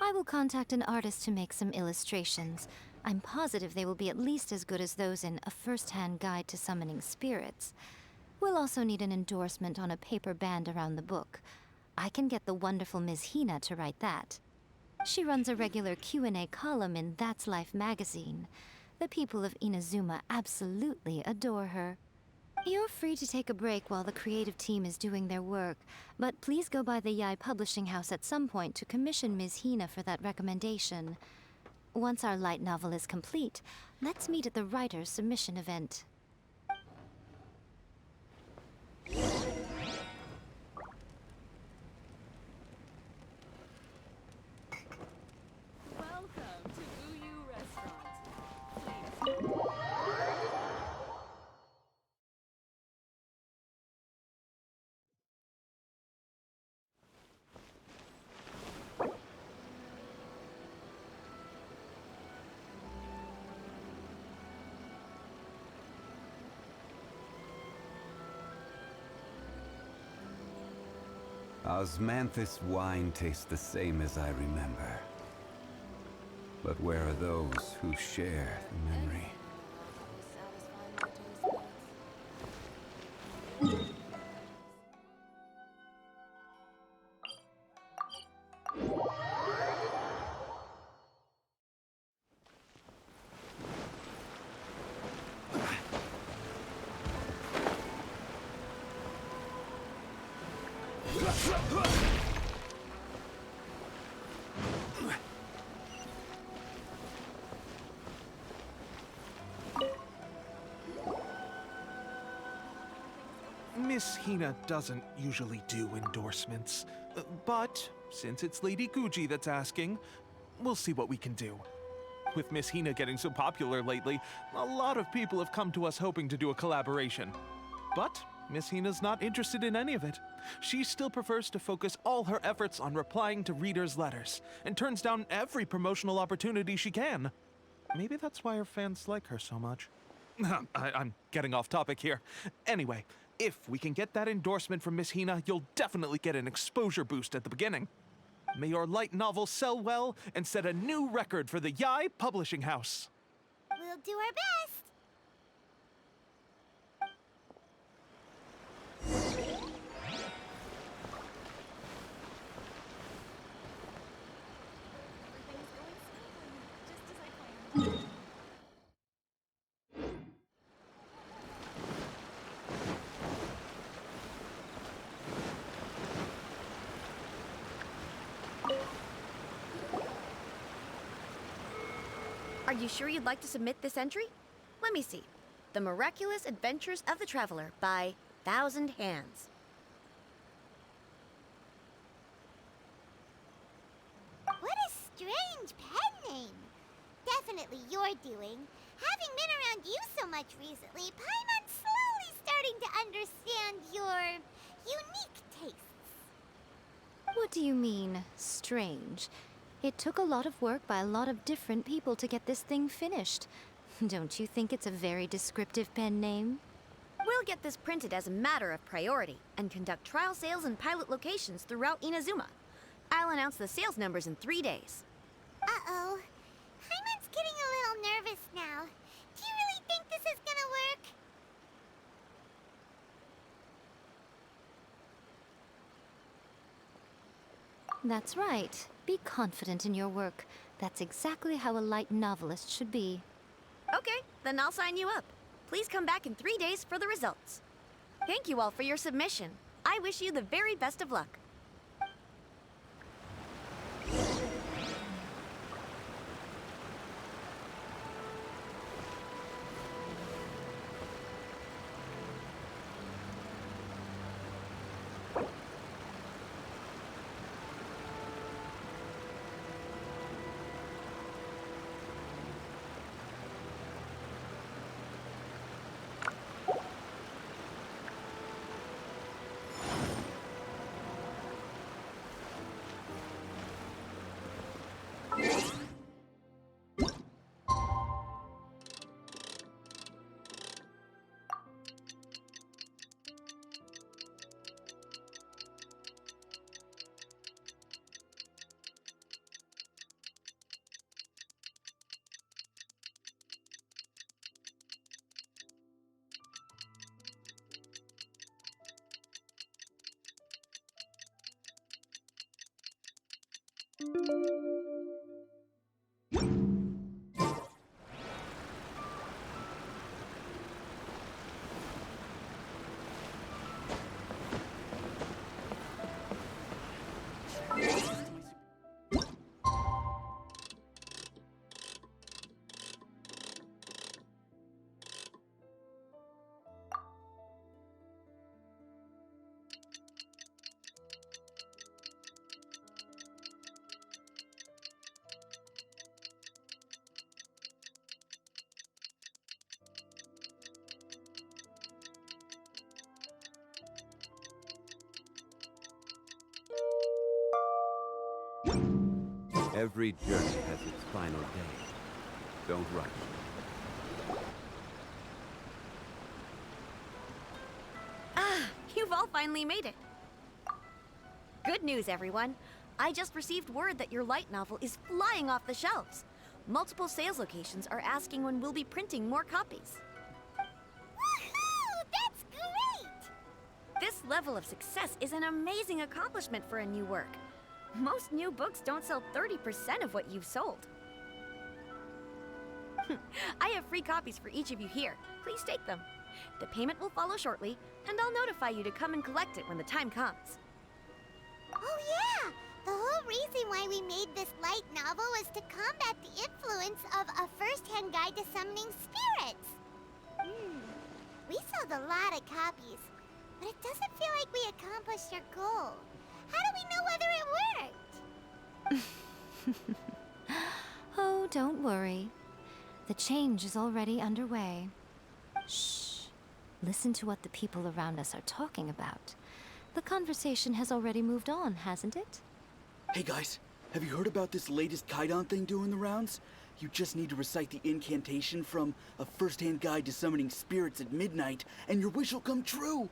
I will contact an artist to make some illustrations. I'm positive they will be at least as good as those in A First-Hand Guide to Summoning Spirits. We'll also need an endorsement on a paper band around the book. I can get the wonderful Ms. Hina to write that. She runs a regular Q&A column in That's Life magazine. The people of Inazuma absolutely adore her. You're free to take a break while the creative team is doing their work, but please go by the Yai Publishing House at some point to commission Ms. Hina for that recommendation. Once our light novel is complete, let's meet at the writer's submission event. Welcome to Uyu Restaurant. Please. Osmanthus wine tastes the same as I remember. But where are those who share the memory? Miss Hina doesn't usually do endorsements, but since it's Lady Guji that's asking, we'll see what we can do. With Miss Hina getting so popular lately, a lot of people have come to us hoping to do a collaboration. But Miss Hina's not interested in any of it. She still prefers to focus all her efforts on replying to readers' letters, and turns down every promotional opportunity she can. Maybe that's why her fans like her so much. I'm getting off topic here. Anyway, if we can get that endorsement from Miss Hina, you'll definitely get an exposure boost at the beginning. May your light novel sell well and set a new record for the Yai Publishing House. We'll do our best. Are you sure you'd like to submit this entry? Let me see. The Miraculous Adventures of the Traveler by Thousand Hands. What a strange pen name. Definitely your doing. Having been around you so much recently, Paimon's slowly starting to understand your unique tastes. What do you mean, strange? It took a lot of work by a lot of different people to get this thing finished. Don't you think it's a very descriptive pen name? We'll get this printed as a matter of priority and conduct trial sales in pilot locations throughout Inazuma. I'll announce the sales numbers in 3 days. Uh-oh. Paimon's getting a little nervous now. Do you really think this is gonna work? That's right. Be confident in your work. That's exactly how a light novelist should be. Okay, then I'll sign you up. Please come back in 3 days for the results. Thank you all for your submission. I wish you the very best of luck. Every journey has its final day. Don't rush. Ah, you've all finally made it. Good news, everyone. I just received word that your light novel is flying off the shelves. Multiple sales locations are asking when we'll be printing more copies. Woohoo! That's great! This level of success is an amazing accomplishment for a new work. Most new books don't sell 30% of what you've sold. I have free copies for each of you here. Please take them. The payment will follow shortly, and I'll notify you to come and collect it when the time comes. Oh yeah! The whole reason why we made this light novel was to combat the influence of a first-hand guide to summoning spirits. We sold a lot of copies, but it doesn't feel like we accomplished our goal. How do we know whether it worked? Oh, don't worry. The change is already underway. Shh. Listen to what the people around us are talking about. The conversation has already moved on, hasn't it? Hey guys, have you heard about this latest Kaidan thing doing the rounds? You just need to recite the incantation from A First-Hand Guide to Summoning Spirits at Midnight, and your wish will come true!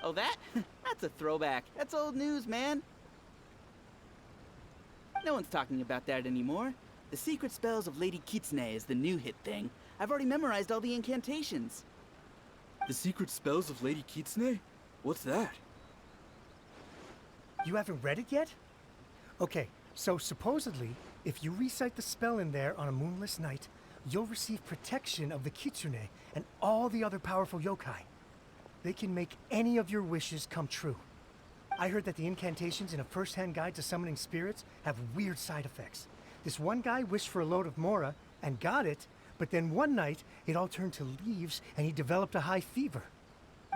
Oh, that? That's a throwback. That's old news, man. No one's talking about that anymore. The secret spells of Lady Kitsune is the new hit thing. I've already memorized all the incantations. The secret spells of Lady Kitsune? What's that? You haven't read it yet? Okay, so supposedly, if you recite the spell in there on a moonless night, you'll receive protection of the Kitsune and all the other powerful yokai. They can make any of your wishes come true. I heard that the incantations in A First-Hand Guide to Summoning Spirits have weird side effects. This one guy wished for a load of Mora, and got it, but then one night it all turned to leaves and he developed a high fever.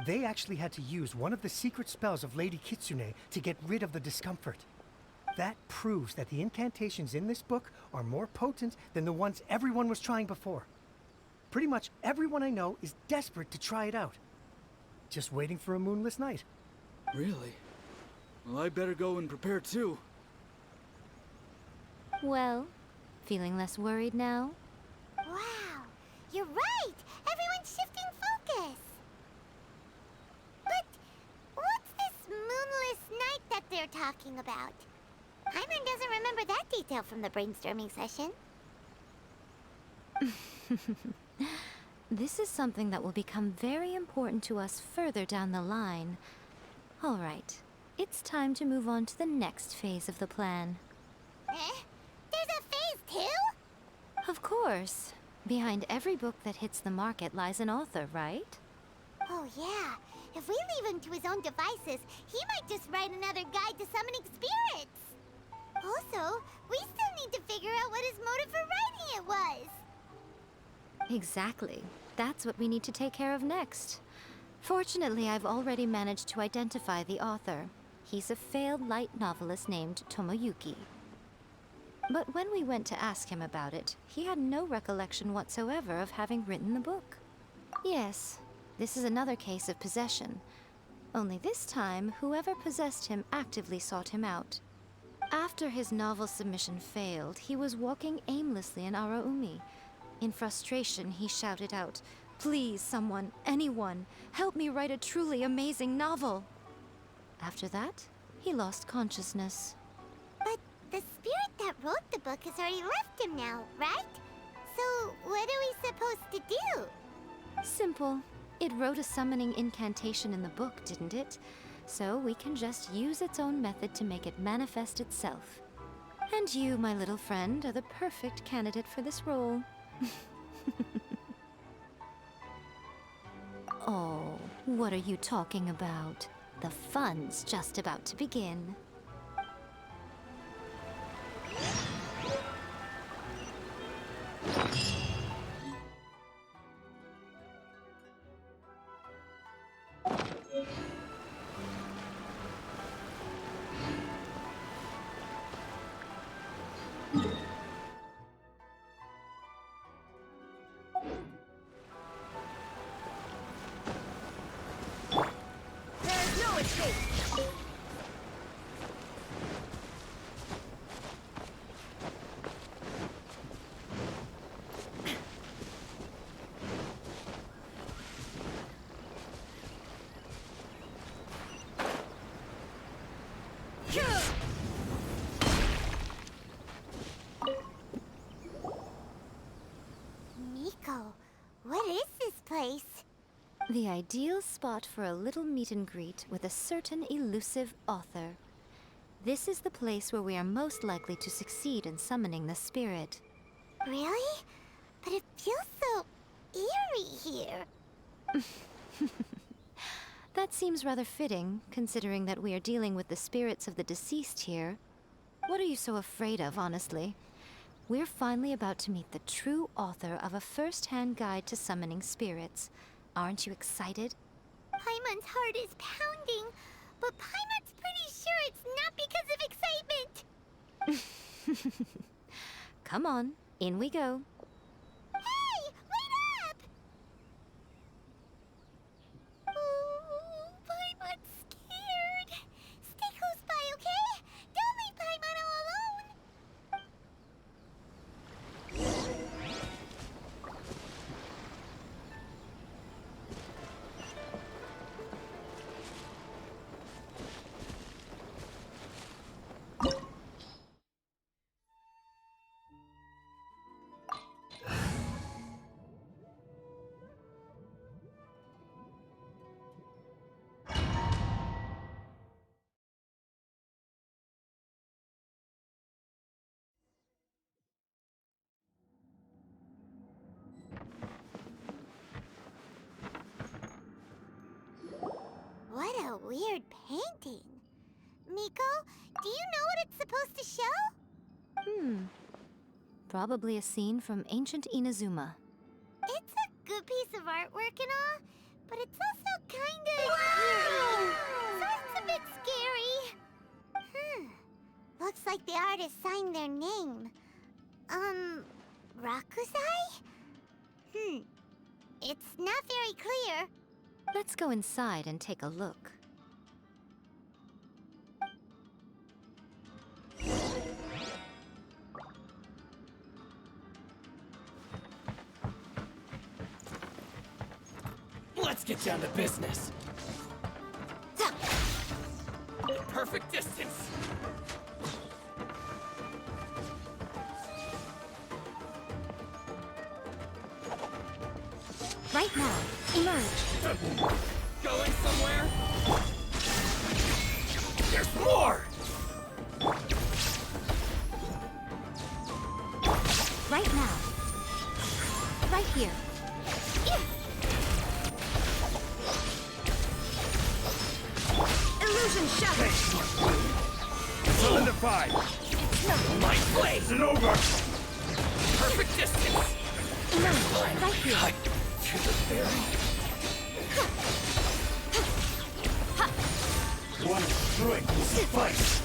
They actually had to use one of the secret spells of Lady Kitsune to get rid of the discomfort. That proves that the incantations in this book are more potent than the ones everyone was trying before. Pretty much everyone I know is desperate to try it out. Just waiting for a moonless night. Really? Well, I better go and prepare too. Well, feeling less worried now? Wow, you're right! Everyone's shifting focus! But what's this moonless night that they're talking about? Paimon doesn't remember that detail from the brainstorming session. This is something that will become very important to us further down the line. All right, it's time to move on to the next phase of the plan. There's a phase 2? Of course. Behind every book that hits the market lies an author, right? Oh yeah, if we leave him to his own devices, he might just write another guide to summoning spirits. Also, we still need to figure out what his motive for writing it was. Exactly. That's what we need to take care of next. Fortunately, I've already managed to identify the author. He's a failed light novelist named Tomoyuki. But when we went to ask him about it, he had no recollection whatsoever of having written the book. Yes, this is another case of possession. Only this time, whoever possessed him actively sought him out. After his novel submission failed, he was walking aimlessly in Araumi. In frustration, he shouted out, "Please, someone, anyone, help me write a truly amazing novel!" After that, he lost consciousness. But the spirit that wrote the book has already left him now, right? So what are we supposed to do? Simple. It wrote a summoning incantation in the book, didn't it? So we can just use its own method to make it manifest itself. And you, my little friend, are the perfect candidate for this role. Oh, what are you talking about? The fun's just about to begin. There's no escape! Miko, what is this place? The ideal spot for a little meet and greet with a certain elusive author. This is the place where we are most likely to succeed in summoning the spirit. Really? But it feels so eerie here. That seems rather fitting, considering that we are dealing with the spirits of the deceased here. What are you so afraid of, honestly? We're finally about to meet the true author of a first-hand guide to summoning spirits. Aren't you excited? Paimon's heart is pounding, but Paimon's pretty sure it's not because of excitement. Come on, in we go. Hey, wait up! Oh, Paimon's scared. Stay close by, okay? Don't leave Paimon all alone. What a weird painting. Miko, do you know what it's supposed to show? Probably a scene from ancient Inazuma. It's a good piece of artwork and all, but it's also kinda eerie. So it's a bit scary. Looks like the artist signed their name. Rakusai? It's not very clear. Let's go inside and take a look. Let's get down to business. Perfect distance. Right now, emerge. Going somewhere? There's more! Right now. Right here. Illusion shattered. Solidified. My blade isn't over. Perfect distance. Emerge. Right here. To the very. One strike will suffice.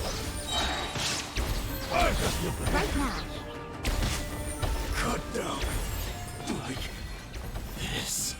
Right now. Cut down. Like this.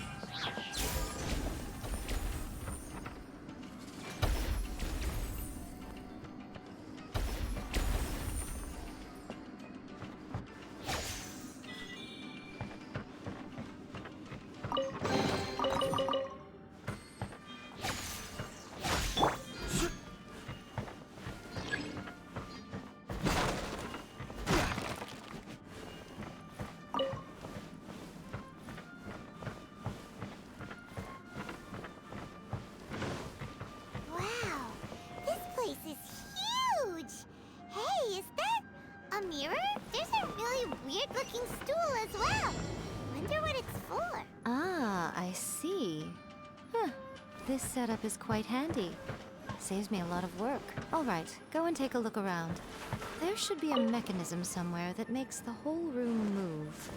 This setup is quite handy. Saves me a lot of work. All right, go and take a look around. There should be a mechanism somewhere that makes the whole room move.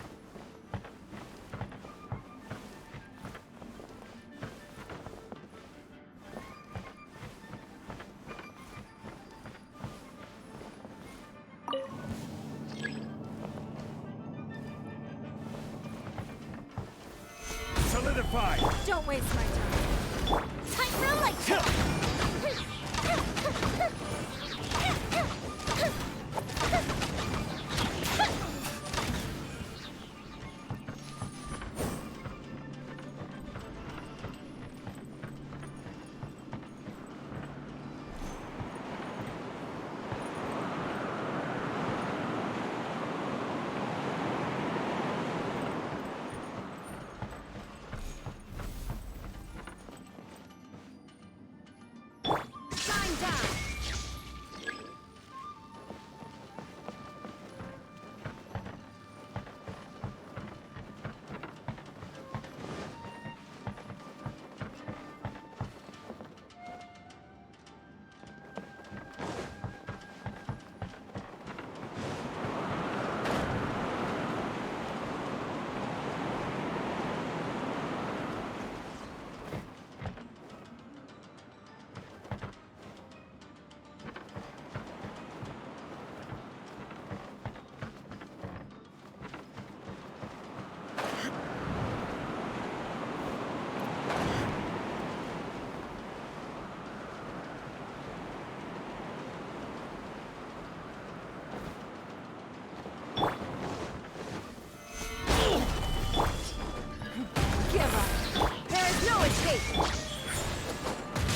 Solidified! Don't waste my time. Time for a light show!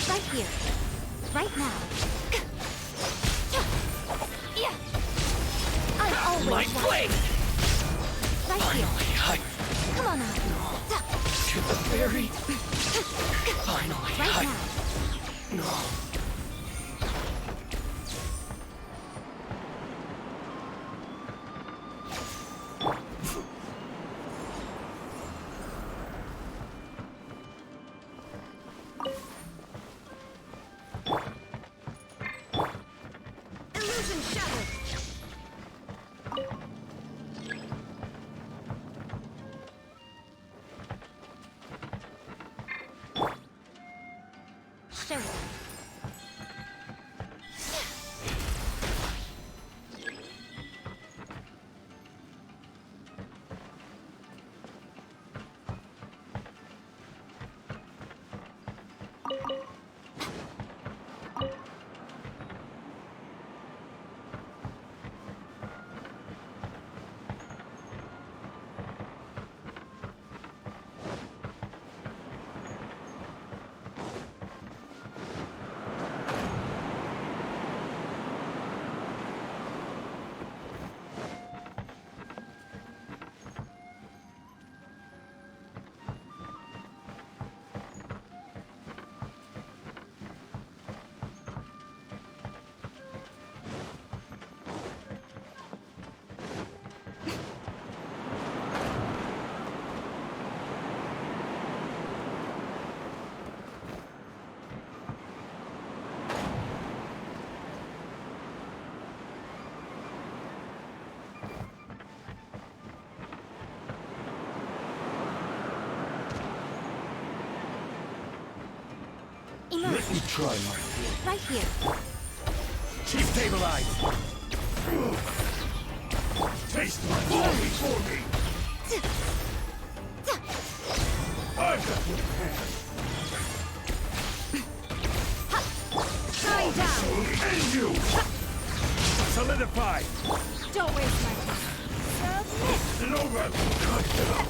Right here. Right now. I'm always My right. blade! Right Finally, here. Come on now. To the very... Finally, Right now. No. Illusion shattered. Try my field. Right here. Keep stabilized. Taste my fall before me. I've got your hand. Tie down. And you. Solidify. Don't waste my time. Submit. Nova, cut down.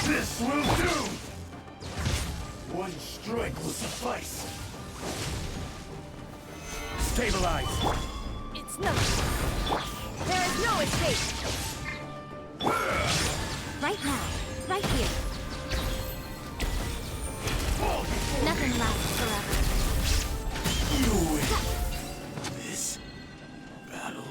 This will do. One strike will suffice. Stabilize. It's nothing. There is no escape. Right now. Right here. Nothing lasts forever. You win this battle.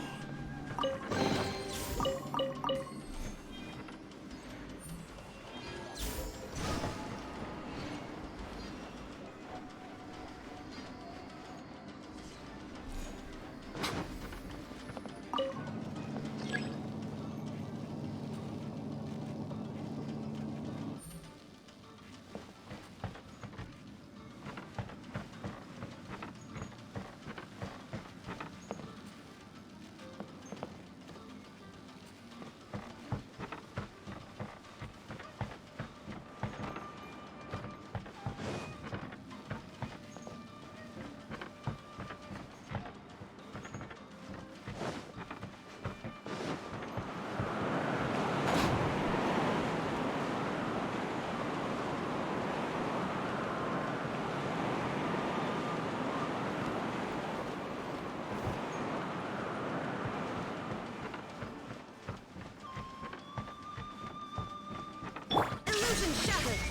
Illusion shattered.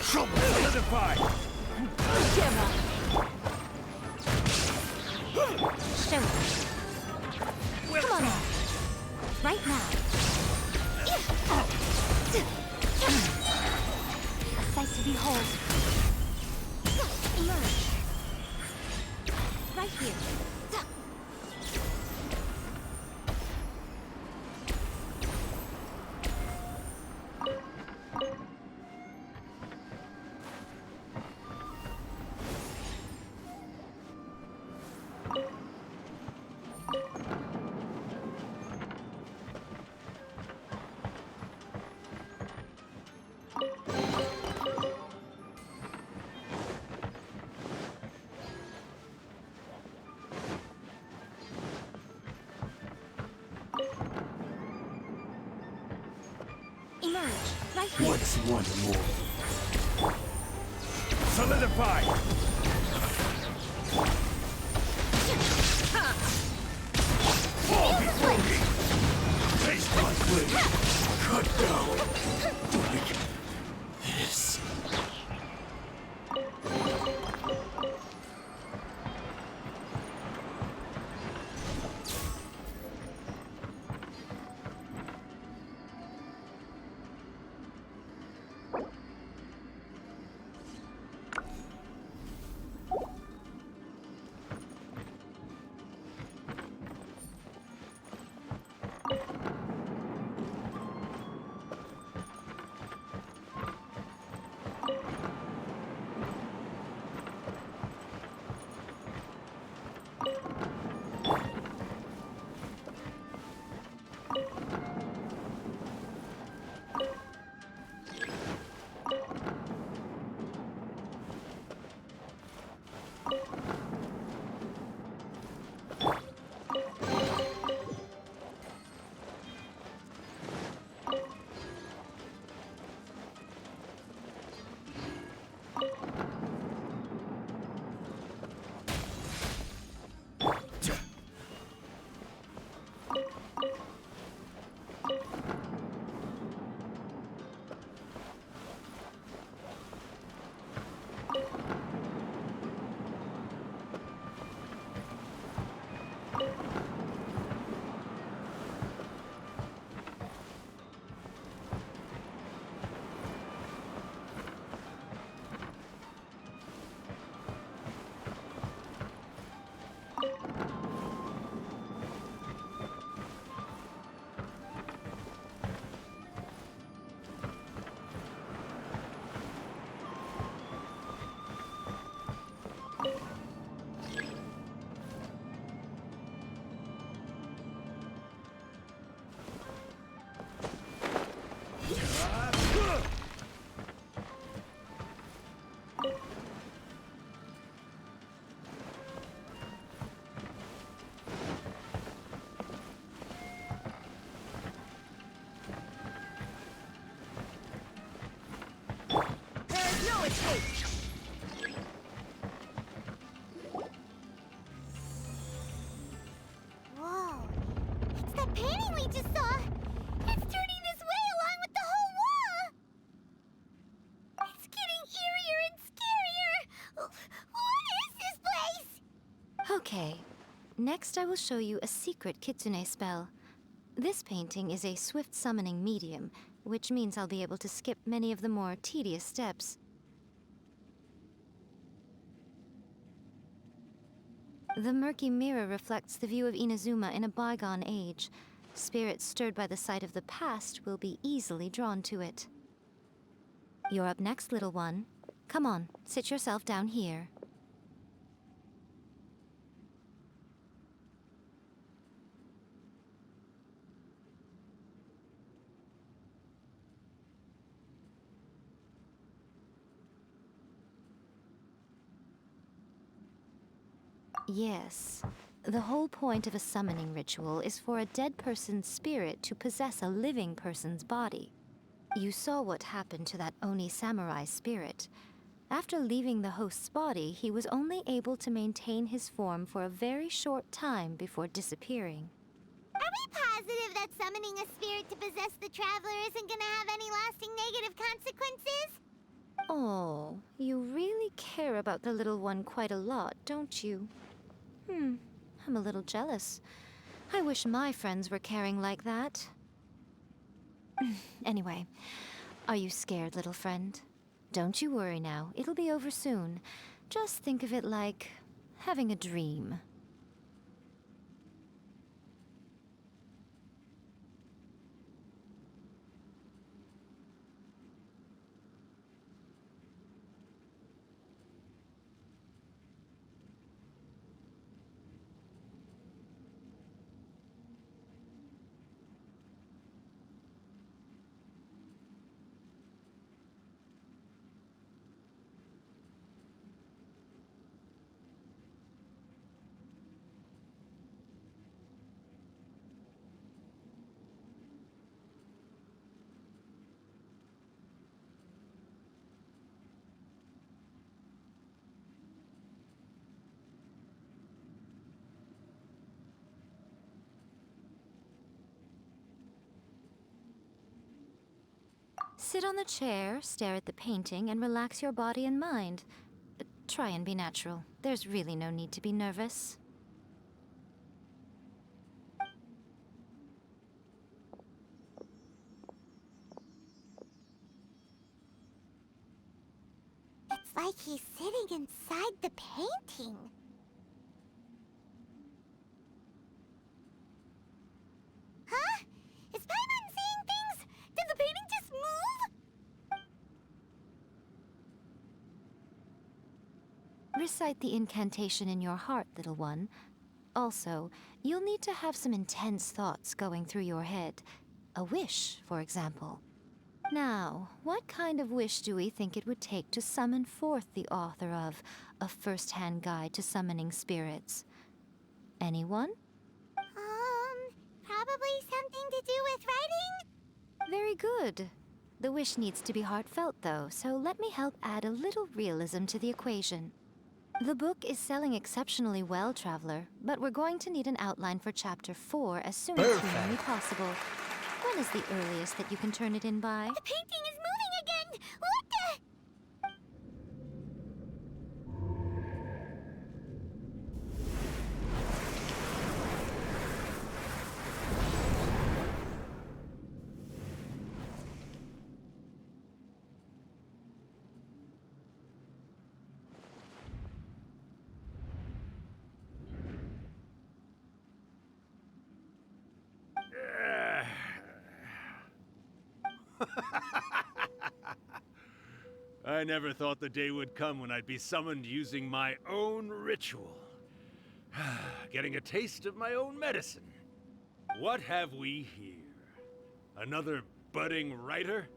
Solidify! Give up. Show me. Come on now. Right now. A sight to behold. Emerge. Right here. Emerge. Right here. What's one more? Solidify! Fall before me! Taste my blade! Cut down! Like this. Okay. Next, I will show you a secret kitsune spell. This painting is a swift summoning medium, which means I'll be able to skip many of the more tedious steps. The murky mirror reflects the view of Inazuma in a bygone age. Spirits stirred by the sight of the past will be easily drawn to it. You're up next, little one. Come on, sit yourself down here. Yes. The whole point of a summoning ritual is for a dead person's spirit to possess a living person's body. You saw what happened to that Oni samurai spirit. After leaving the host's body, he was only able to maintain his form for a very short time before disappearing. Are we positive that summoning a spirit to possess the traveler isn't gonna have any lasting negative consequences? Oh, you really care about the little one quite a lot, don't you? I'm a little jealous. I wish my friends were caring like that. Anyway, are you scared, little friend? Don't you worry now, it'll be over soon. Just think of it like having a dream. Sit on the chair, stare at the painting, and relax your body and mind. Try and be natural. There's really no need to be nervous. It's like he's sitting inside the painting. Huh? Is Paimon seeing things? Did the painting just move? Recite the incantation in your heart, little one. Also, you'll need to have some intense thoughts going through your head. A wish, for example. Now, what kind of wish do we think it would take to summon forth the author of A First-Hand Guide to Summoning Spirits? Anyone? Probably something to do with writing? Very good. The wish needs to be heartfelt, though, so let me help add a little realism to the equation. The book is selling exceptionally well, Traveler, but we're going to need an outline for Chapter 4 as soon as humanly possible. When is the earliest that you can turn it in by? The painting is moving again! What the... I never thought the day would come when I'd be summoned using my own ritual. Getting a taste of my own medicine. What have we here? Another budding writer?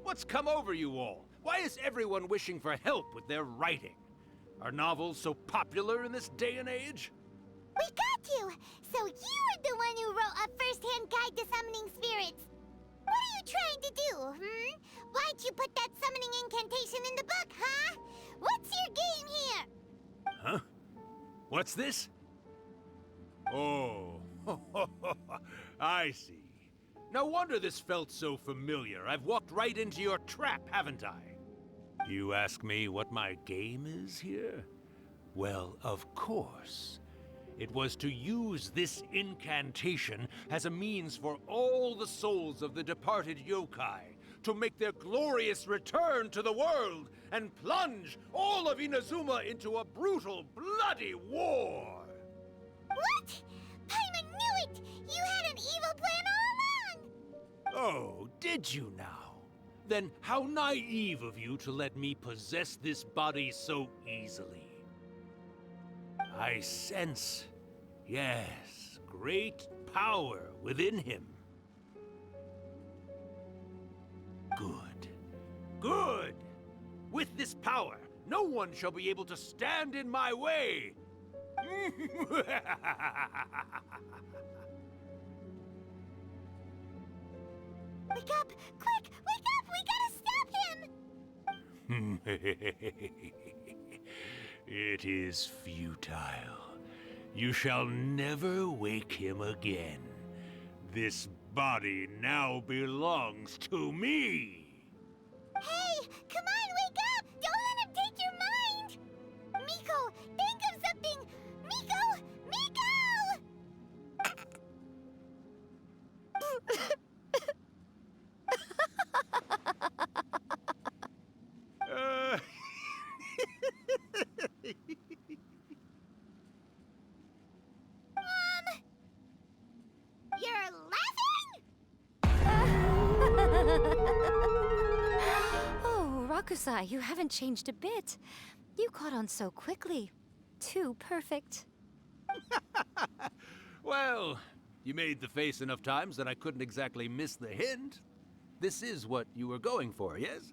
What's come over you all? Why is everyone wishing for help with their writing? Are novels so popular in this day and age? We got you! So you're the one who wrote A First-Hand Guide to Summoning Spirits! What are you trying to do, Why'd you put that summoning incantation in the book, huh? What's your game here? Huh? What's this? Oh, I see. No wonder this felt so familiar. I've walked right into your trap, haven't I? You ask me what my game is here? Well, of course. It was to use this incantation as a means for all the souls of the departed yokai to make their glorious return to the world and plunge all of Inazuma into a brutal, bloody war! What? Paimon knew it! You had an evil plan all along! Oh, did you now? Then how naive of you to let me possess this body so easily. I sense, yes, great power within him. Good. Good! With this power, no one shall be able to stand in my way! Wake up! Quick! Wake up! We gotta stop him! It is futile. You shall never wake him again. This body now belongs to me! Hey! Come on, wake up! Don't let him take your mind! Miko, think of something! Miko! Miko! You're laughing? Oh, Rakusai, you haven't changed a bit. You caught on so quickly. Too perfect. Well, you made the face enough times that I couldn't exactly miss the hint. This is what you were going for, yes?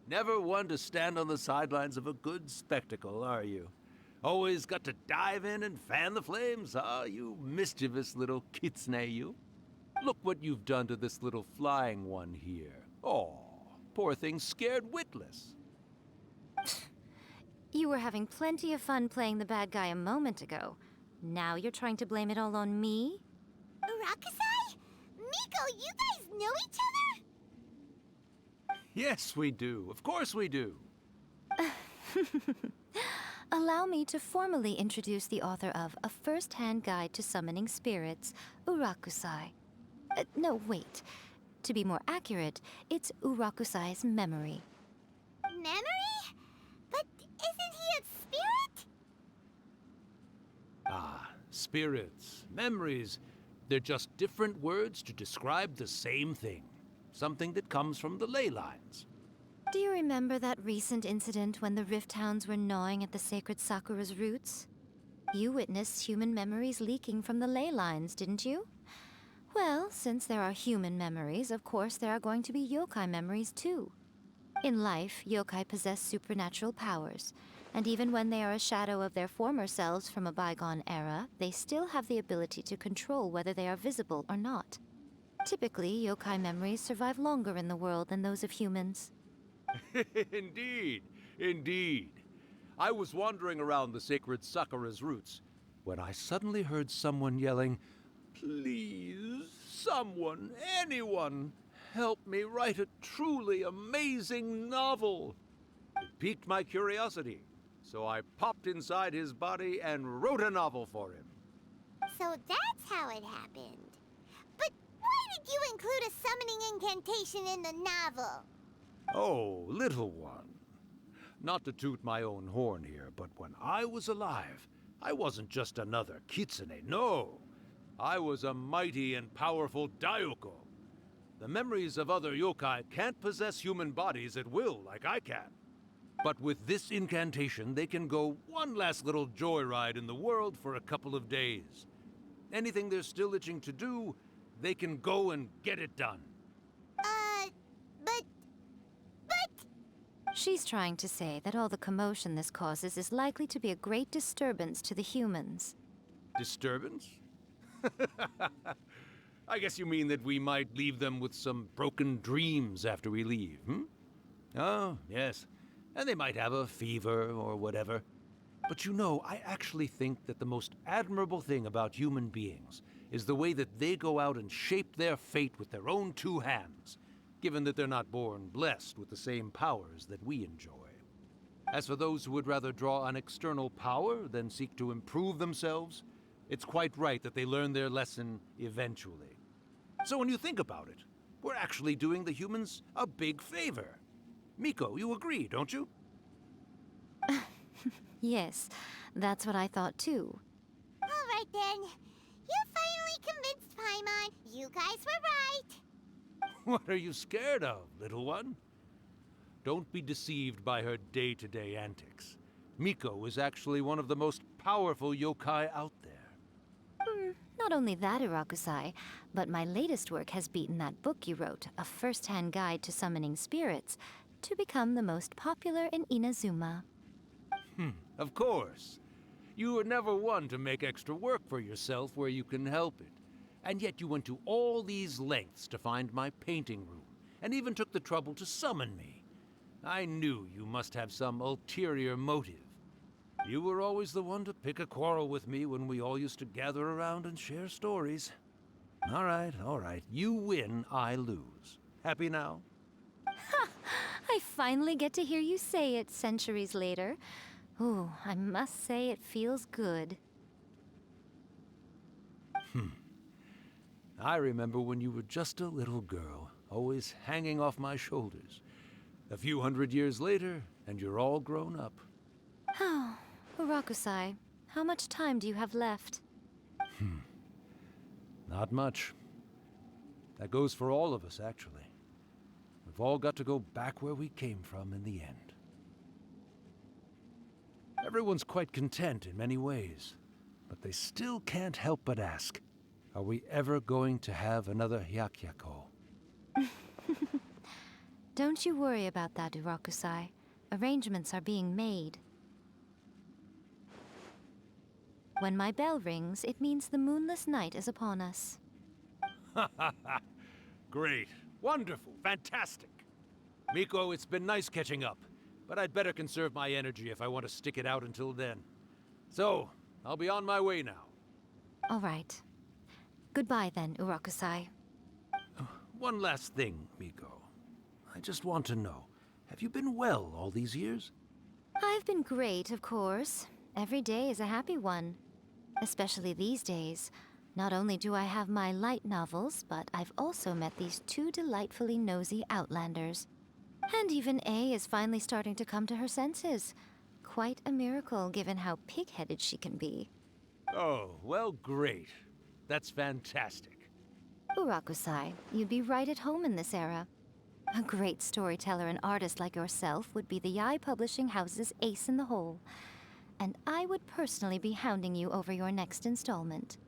Never one to stand on the sidelines of a good spectacle, are you? Always got to dive in and fan the flames, huh? You mischievous little kitsune, you. Look what you've done to this little flying one here. Oh, poor thing scared witless. You were having plenty of fun playing the bad guy a moment ago. Now you're trying to blame it all on me? Rakusai? Miko, you guys know each other? Yes, we do. Of course we do. Allow me to formally introduce the author of A First-Hand Guide to Summoning Spirits, Urakusai. No, wait. To be more accurate, it's Urakusai's memory. Memory? But isn't he a spirit? Ah, spirits, memories. They're just different words to describe the same thing. Something that comes from the ley lines. Do you remember that recent incident when the Rift Hounds were gnawing at the sacred Sakura's roots? You witnessed human memories leaking from the ley lines, didn't you? Well, since there are human memories, of course there are going to be yokai memories too. In life, yokai possess supernatural powers, and even when they are a shadow of their former selves from a bygone era, they still have the ability to control whether they are visible or not. Typically, yokai memories survive longer in the world than those of humans. Indeed, indeed. I was wandering around the sacred Sakura's roots when I suddenly heard someone yelling, "Please, someone, anyone, help me write a truly amazing novel." It piqued my curiosity, so I popped inside his body and wrote a novel for him. So that's how it happened. But why did you include a summoning incantation in the novel? Oh, little one. Not to toot my own horn here, but when I was alive, I wasn't just another kitsune, no. I was a mighty and powerful Daioko. The memories of other yokai can't possess human bodies at will like I can. But with this incantation, they can go one last little joyride in the world for a couple of days. Anything they're still itching to do, they can go and get it done. But... She's trying to say that all the commotion this causes is likely to be a great disturbance to the humans. Disturbance? I guess you mean that we might leave them with some broken dreams after we leave, hmm? Oh, yes. And they might have a fever or whatever. But you know, I actually think that the most admirable thing about human beings is the way that they go out and shape their fate with their own two hands, given that they're not born blessed with the same powers that we enjoy. As for those who would rather draw on external power than seek to improve themselves, It's quite right that they learn their lesson eventually. So when you think about it, we're actually doing the humans a big favor. Miko, you agree, don't you? Yes, that's what I thought too. All right then. You finally convinced Paimon. You guys were right. What are you scared of, little one? Don't be deceived by her day-to-day antics. Miko is actually one of the most powerful yokai out there. Not only that, Urakusai, but my latest work has beaten that book you wrote, A First-Hand Guide to Summoning Spirits, to become the most popular in Inazuma. Of course. You were never one to make extra work for yourself where you can help it. And yet you went to all these lengths to find my painting room, and even took the trouble to summon me. I knew you must have some ulterior motive. You were always the one to pick a quarrel with me when we all used to gather around and share stories. All right. You win, I lose. Happy now? I finally get to hear you say it centuries later. Ooh, I must say it feels good. I remember when you were just a little girl, always hanging off my shoulders. A few hundred years later, and you're all grown up. Oh, Urakusai, how much time do you have left? Not much. That goes for all of us, actually. We've all got to go back where we came from in the end. Everyone's quite content in many ways, but they still can't help but ask, are we ever going to have another Hyakyako? Don't you worry about that, Urakusai. Arrangements are being made. When my bell rings, it means the moonless night is upon us. Great. Wonderful. Fantastic. Miko, it's been nice catching up, but I'd better conserve my energy if I want to stick it out until then. So, I'll be on my way now. All right. Goodbye then, Urakusai. One last thing, Miko. I just want to know, have you been well all these years? I've been great, of course. Every day is a happy one. Especially these days. Not only do I have my light novels, but I've also met these two delightfully nosy outlanders. And even A is finally starting to come to her senses. Quite a miracle, given how pig-headed she can be. Oh, well, great. That's fantastic. Urakusai, you'd be right at home in this era. A great storyteller and artist like yourself would be the Yae Publishing House's ace in the hole. And I would personally be hounding you over your next installment.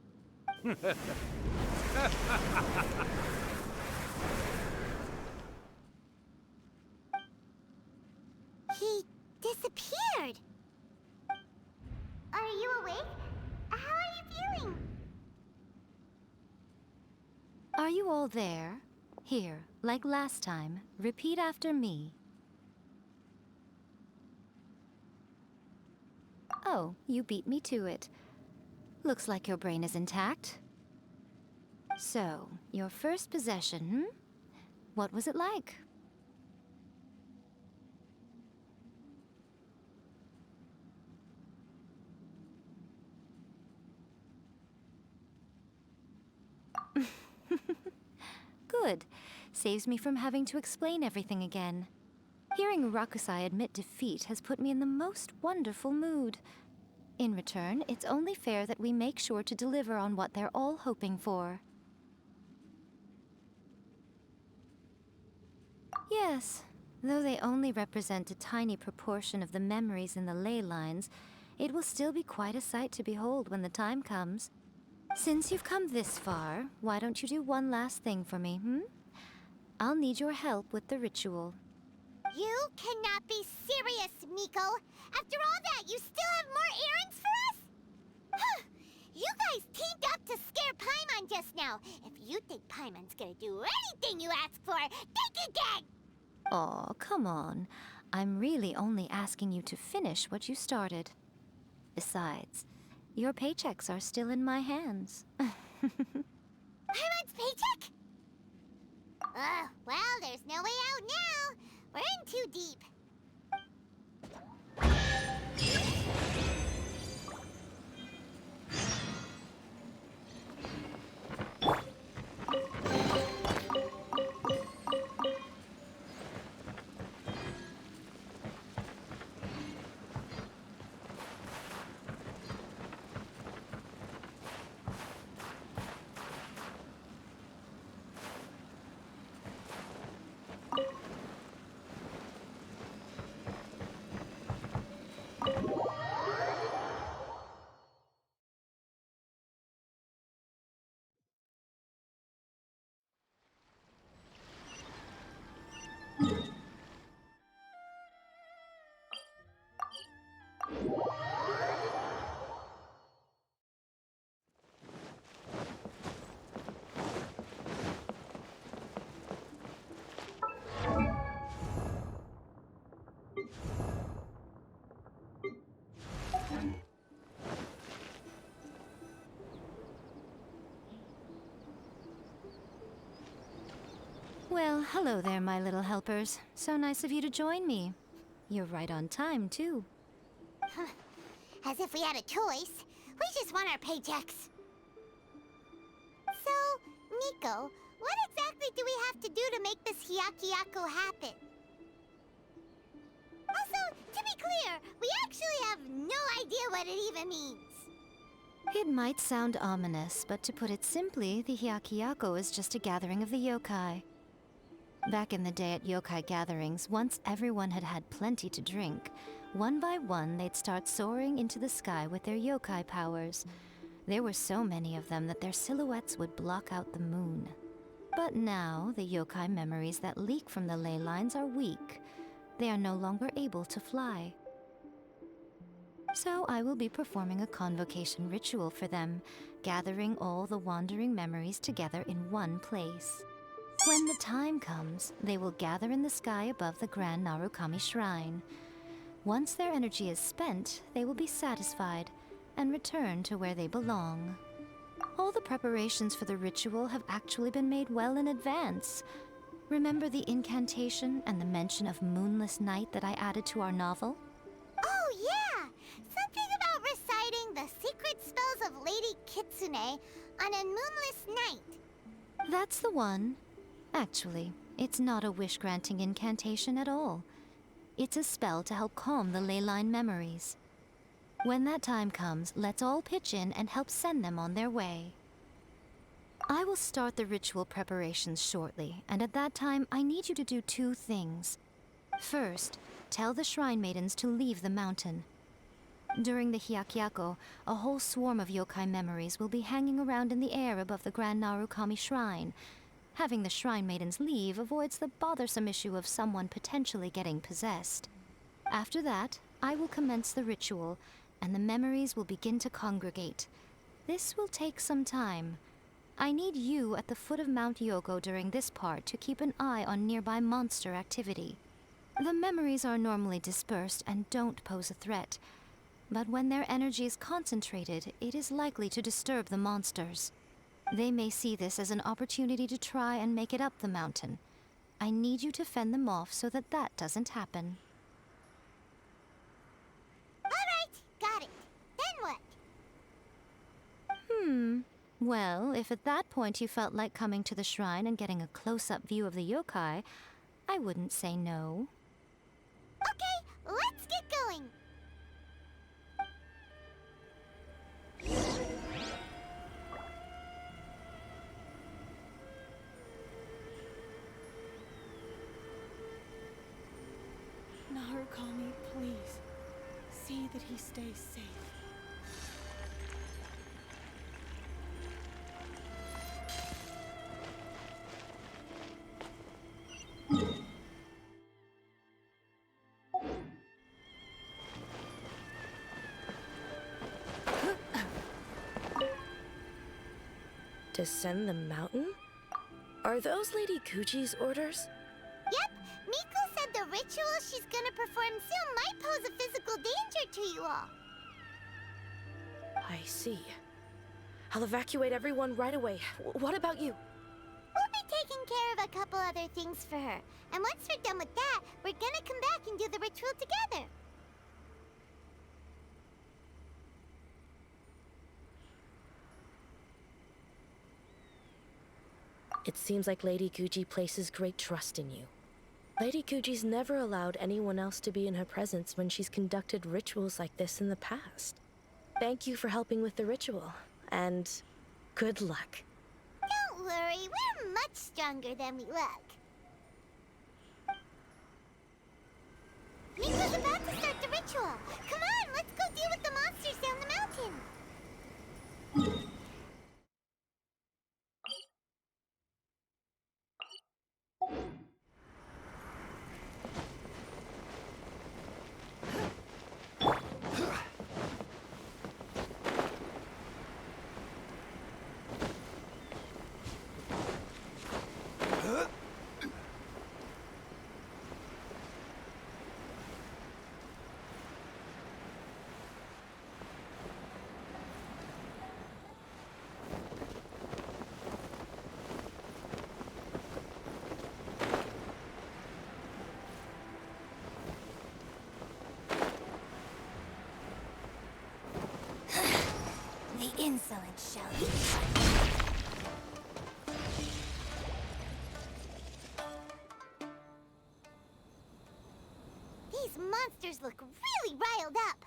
He disappeared. Are you awake? How are you feeling? Are you all there? Here, like last time, repeat after me. Oh, you beat me to it. Looks like your brain is intact. So, your first possession, What was it like? Good. Saves me from having to explain everything again. Hearing Rakusai admit defeat has put me in the most wonderful mood. In return, it's only fair that we make sure to deliver on what they're all hoping for. Yes, though they only represent a tiny proportion of the memories in the ley lines, it will still be quite a sight to behold when the time comes. Since you've come this far, why don't you do one last thing for me, I'll need your help with the ritual. You cannot be serious, Miko! After all that, you still have more errands for us? Huh. You guys teamed up to scare Paimon just now. If you think Paimon's gonna do anything you ask for, think again! Aw, come on. I'm really only asking you to finish what you started. Besides, your paychecks are still in my hands. Paimon's paycheck? Well, there's no way out now. We're in too deep. Well, hello there, my little helpers. So nice of you to join me. You're right on time, too. As if we had a choice. We just want our paychecks. So, Nico, what exactly do we have to do to make this Hyakyako happen? Also, to be clear, we actually have no idea what it even means. It might sound ominous, but to put it simply, the Hyakyako is just a gathering of the yokai. Back in the day at yokai gatherings, once everyone had had plenty to drink, one by one they'd start soaring into the sky with their yokai powers. There were so many of them that their silhouettes would block out the moon. But now, the yokai memories that leak from the ley lines are weak. They are no longer able to fly. So I will be performing a convocation ritual for them, gathering all the wandering memories together in one place. When the time comes, they will gather in the sky above the Grand Narukami Shrine. Once their energy is spent, they will be satisfied and return to where they belong. All the preparations for the ritual have actually been made well in advance. Remember the incantation and the mention of moonless night that I added to our novel? Oh, yeah! Something about reciting the secret spells of Lady Kitsune on a moonless night. That's the one. Actually, it's not a wish-granting incantation at all. It's a spell to help calm the ley line memories. When that time comes, let's all pitch in and help send them on their way. I will start the ritual preparations shortly, and at that time, I need you to do two things. First, tell the shrine maidens to leave the mountain. During the Hyakyako, a whole swarm of yokai memories will be hanging around in the air above the Grand Narukami Shrine. Having the shrine maidens leave avoids the bothersome issue of someone potentially getting possessed. After that, I will commence the ritual, and the memories will begin to congregate. This will take some time. I need you at the foot of Mount Yogo during this part to keep an eye on nearby monster activity. The memories are normally dispersed and don't pose a threat, but when their energy is concentrated, it is likely to disturb the monsters. They may see this as an opportunity to try and make it up the mountain. I need you to fend them off so that that doesn't happen. Alright, got it. Then what? Well, if at that point you felt like coming to the shrine and getting a close-up view of the yokai, I wouldn't say no. Okay, let's get going. Narukami, please. See that he stays safe. Descend the mountain? Are those Lady Kuji's orders? Yep, Miko said the ritual she's gonna perform soon might pose a physical danger to you all. I see. I'll evacuate everyone right away. What about you? We'll be taking care of a couple other things for her. And once we're done with that, we're gonna come back and do the ritual together. It seems like Lady Kuji places great trust in you. Lady Kuji's never allowed anyone else to be in her presence when she's conducted rituals like this in the past. Thank you for helping with the ritual, and good luck. Don't worry, we're much stronger than we look. Miko's about to start the ritual. Come on, let's go deal with the monsters down the mountain. The insolent shout. These monsters look really riled up.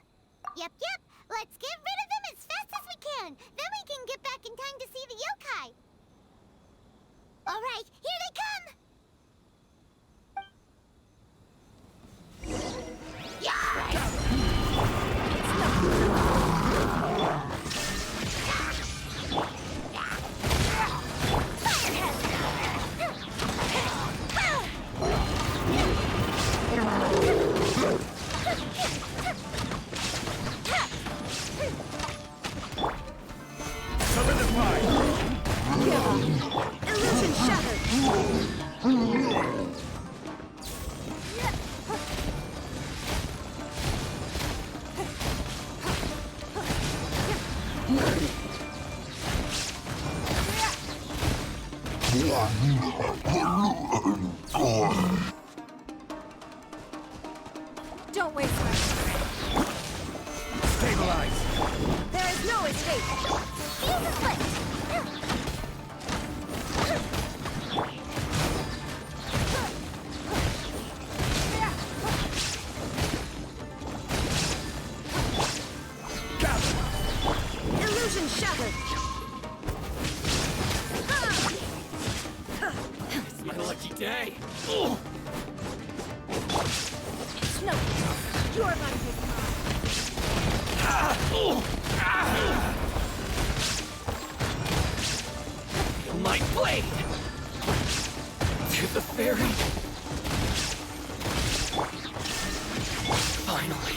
Yep. Let's get rid of them as fast as we can. Then we can get back in time to see the yokai. All right, here they come. Illusion shattered! Don't waste my time. Stabilize. There is no escape. Feel the foot. Illusion shattered! It's my lucky day. It's no. Your life is Feel my blade! To the fairy! Finally,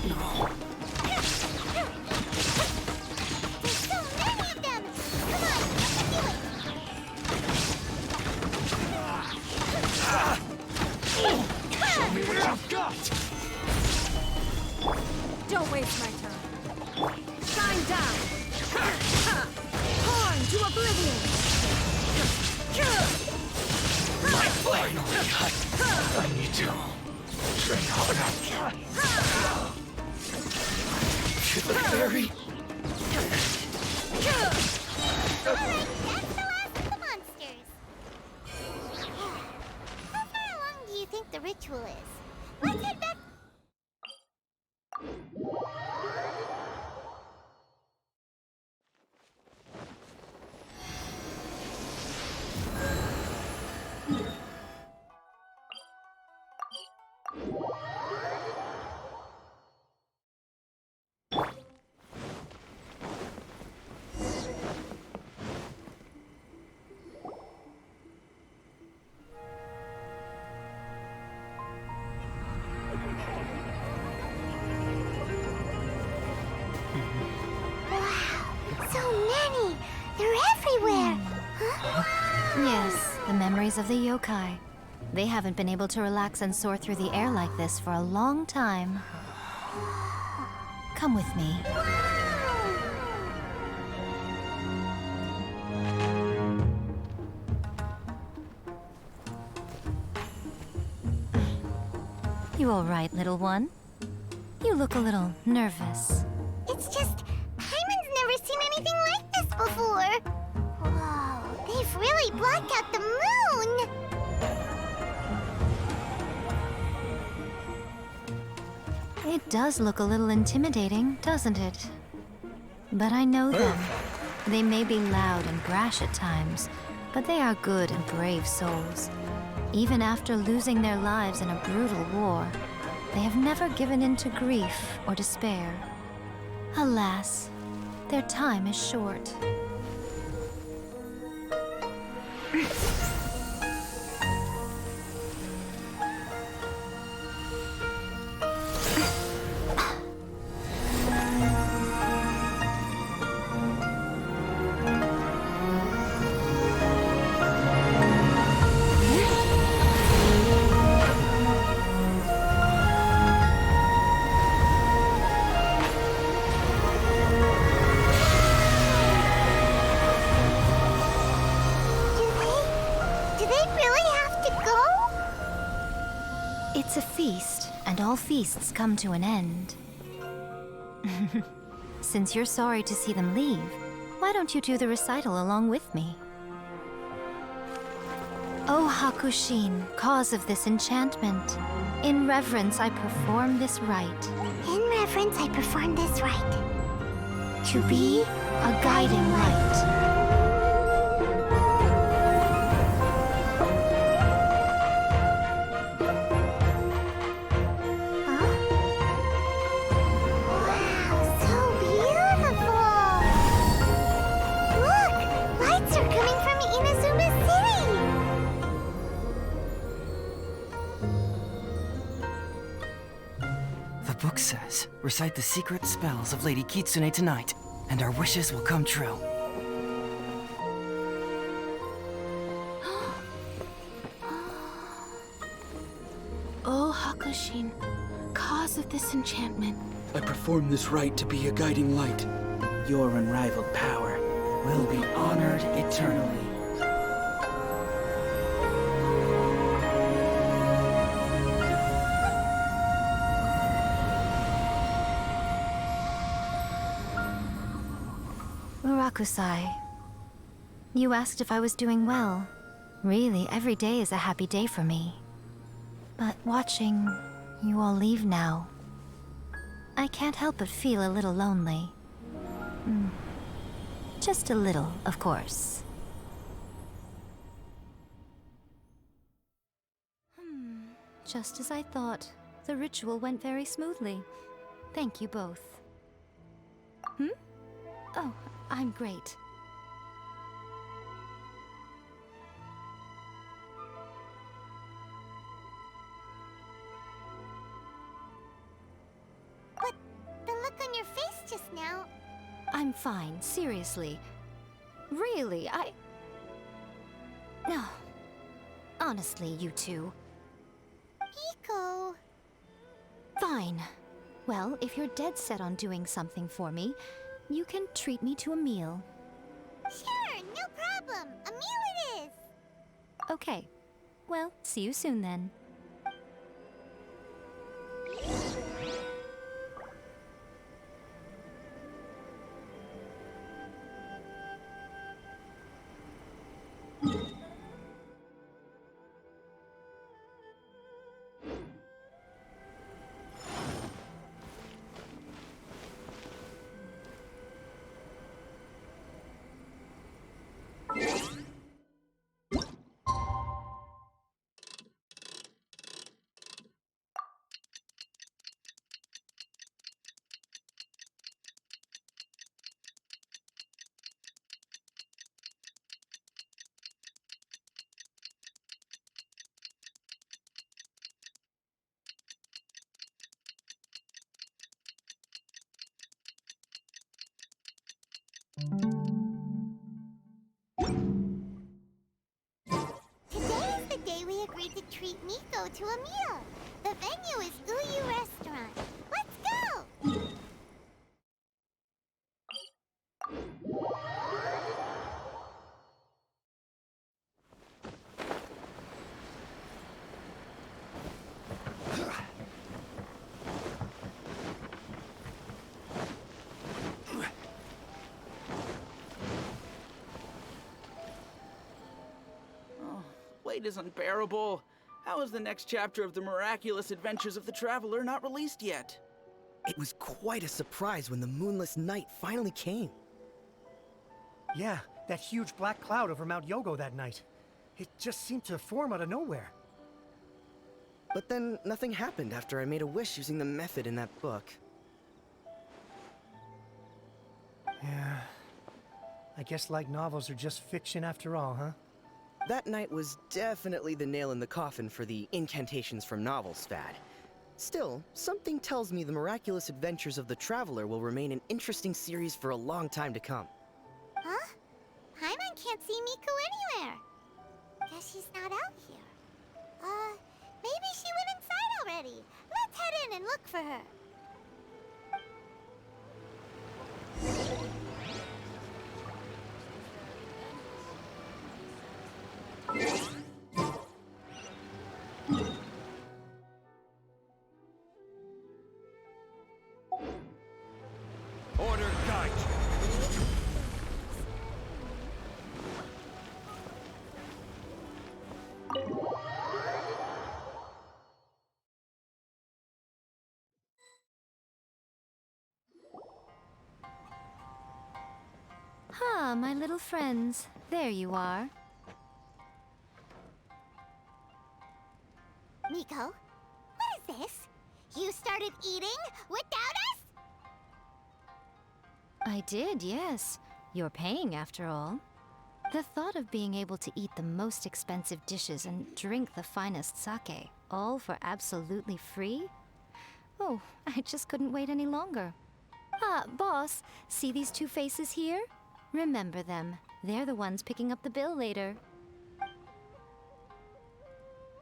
No. There's so many of them. Come on, we can do it. Show me what you've got! Don't waste my time. Shine down! Horn to oblivion! My blade! I need to train harder. To the fairy! Alright, that's the last of the monsters. How far along do you think the ritual is? Let's head back. Yes, the memories of the yokai. They haven't been able to relax and soar through the air like this for a long time. Come with me. You all right, little one? You look a little nervous. It's just, Hyman's never seen anything like this before. Whoa, they've really blocked out the moon! It does look a little intimidating, doesn't it? But I know them. They may be loud and brash at times, but they are good and brave souls. Even after losing their lives in a brutal war, they have never given in to grief or despair. Alas, their time is short. It's a feast, and all feasts come to an end. Since you're sorry to see them leave, why don't you do the recital along with me? O Hakushin, cause of this enchantment, in reverence I perform this rite. In reverence, I perform this rite. To be a guiding light. The book says, recite the secret spells of Lady Kitsune tonight, and our wishes will come true. O Hakushin, cause of this enchantment. I perform this rite to be a guiding light. Your unrivaled power will be honored eternally. Murakusai, you asked if I was doing well. Really, every day is a happy day for me. But watching you all leave now, I can't help but feel a little lonely. Just a little, of course. Just as I thought. The ritual went very smoothly. Thank you both. Oh, I'm great. But the look on your face just now... I'm fine, seriously. Really, No. Honestly, you two. Miko... Fine. Well, if you're dead set on doing something for me, you can treat me to a meal. Sure, no problem. A meal it is. Okay. Well, see you soon then. Today is the day we agreed to treat Miko to a meal. The venue is Uyu Restaurant. Let's go! Wait is unbearable. How is the next chapter of the miraculous adventures of the Traveler not released yet? It was quite a surprise when the moonless night finally came. Yeah, that huge black cloud over Mount Yogo that night. It just seemed to form out of nowhere. But then nothing happened after I made a wish using the method in that book. Yeah. I guess light novels are just fiction after all, huh? That night was definitely the nail in the coffin for the incantations from novels fad. Still, something tells me the miraculous adventures of the Traveler will remain an interesting series for a long time to come. Huh? Paimon can't see Miko anywhere. Guess she's not out here. Maybe she went inside already. Let's head in and look for her. Order guide you. Ah, my little friends. There you are. Miko, what is this? You started eating without us? I did, yes. You're paying after all. The thought of being able to eat the most expensive dishes and drink the finest sake, all for absolutely free? Oh, I just couldn't wait any longer. Ah, boss, see these two faces here? Remember them. They're the ones picking up the bill later.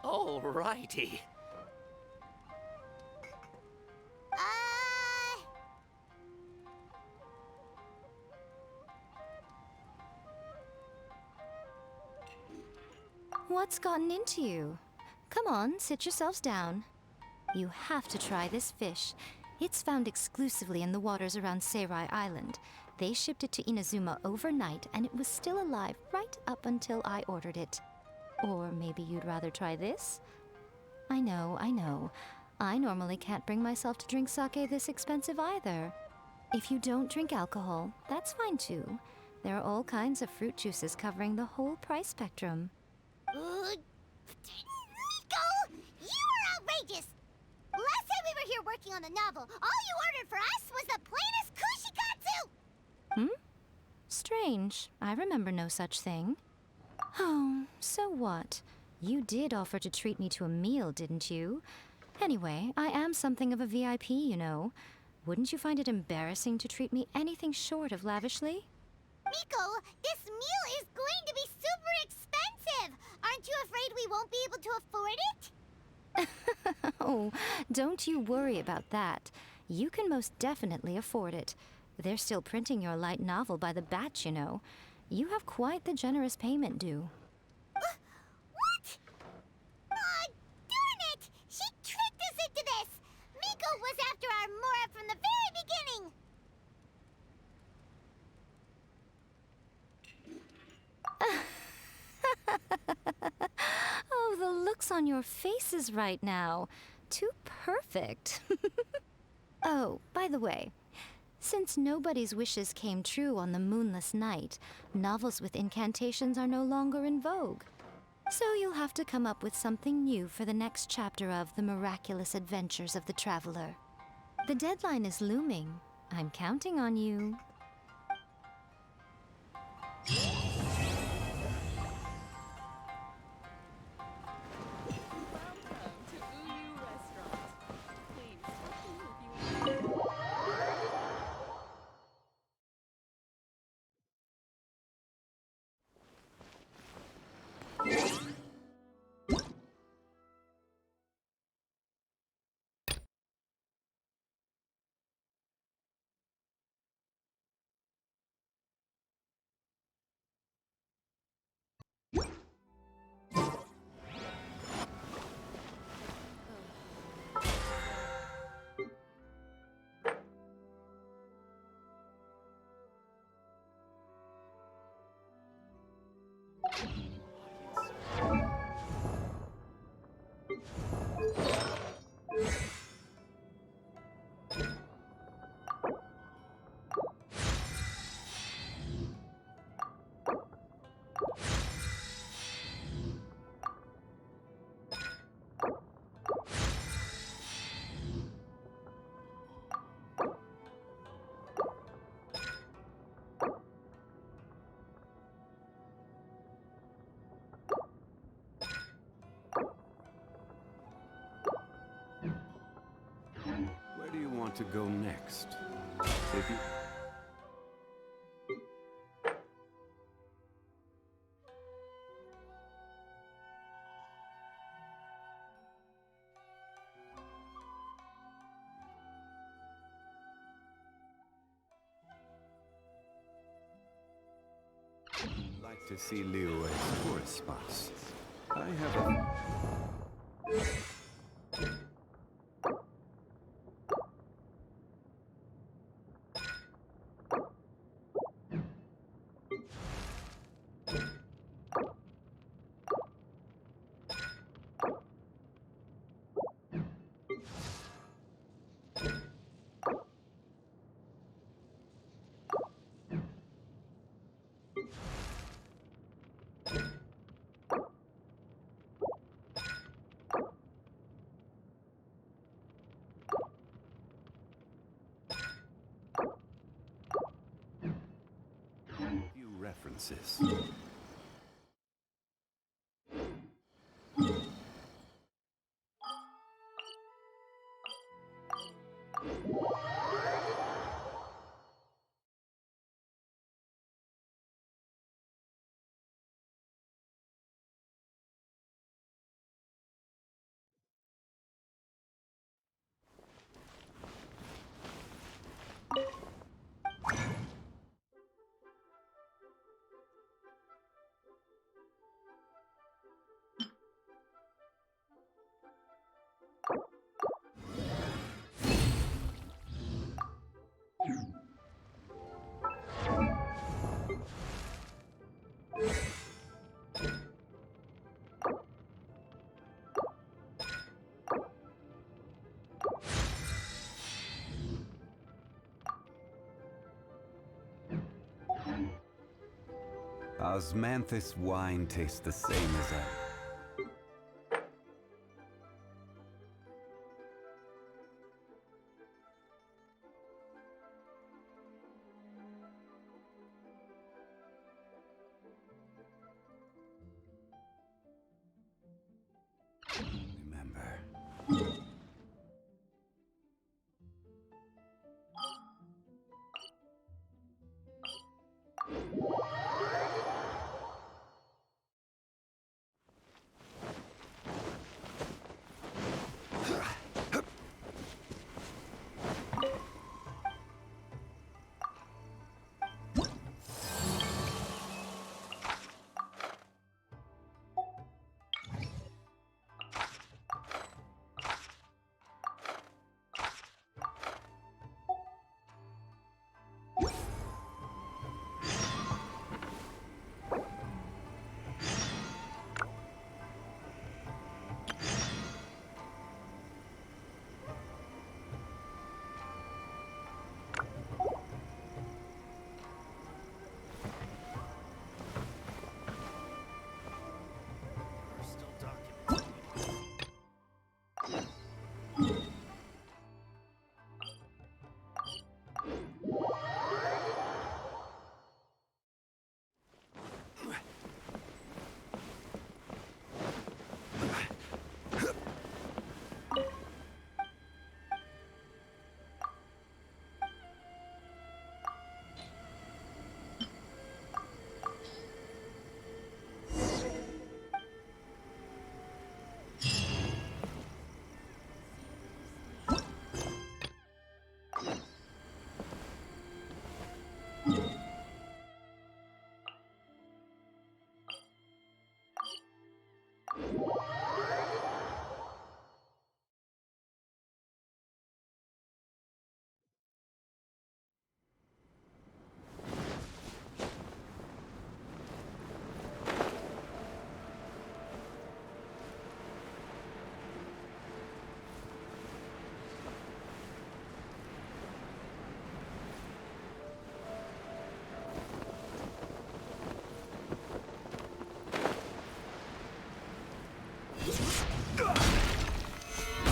Alrighty. What's gotten into you? Come on, sit yourselves down. You have to try this fish. It's found exclusively in the waters around Seirai Island. They shipped it to Inazuma overnight, and it was still alive right up until I ordered it. Or maybe you'd rather try this? I know, I know. I normally can't bring myself to drink sake this expensive either. If you don't drink alcohol, that's fine too. There are all kinds of fruit juices covering the whole price spectrum. Miko! You are outrageous! Last time we were here working on the novel, all you ordered for us was the plainest kushikatsu! Strange. I remember no such thing. Oh, so what? You did offer to treat me to a meal, didn't you? Anyway, I am something of a VIP, you know. Wouldn't you find it embarrassing to treat me anything short of lavishly? Miko, this meal is going to be super expensive! Aren't you afraid we won't be able to afford it? Oh, don't you worry about that. You can most definitely afford it. They're still printing your light novel by the batch, you know. You have quite the generous payment due. What? Aw, darn it! She tricked us into this! Miko was after our Mora from the very beginning! Oh, the looks on your faces right now. Too perfect. Oh, by the way, since nobody's wishes came true on the moonless night, novels with incantations are no longer in vogue. So you'll have to come up with something new for the next chapter of The Miraculous Adventures of the Traveler. The deadline is looming. I'm counting on you. Where do you want to go next? If you... like to see Liyue's tourist spots. I have a... preferences. Osmanthus wine tastes the same as ever. Remember.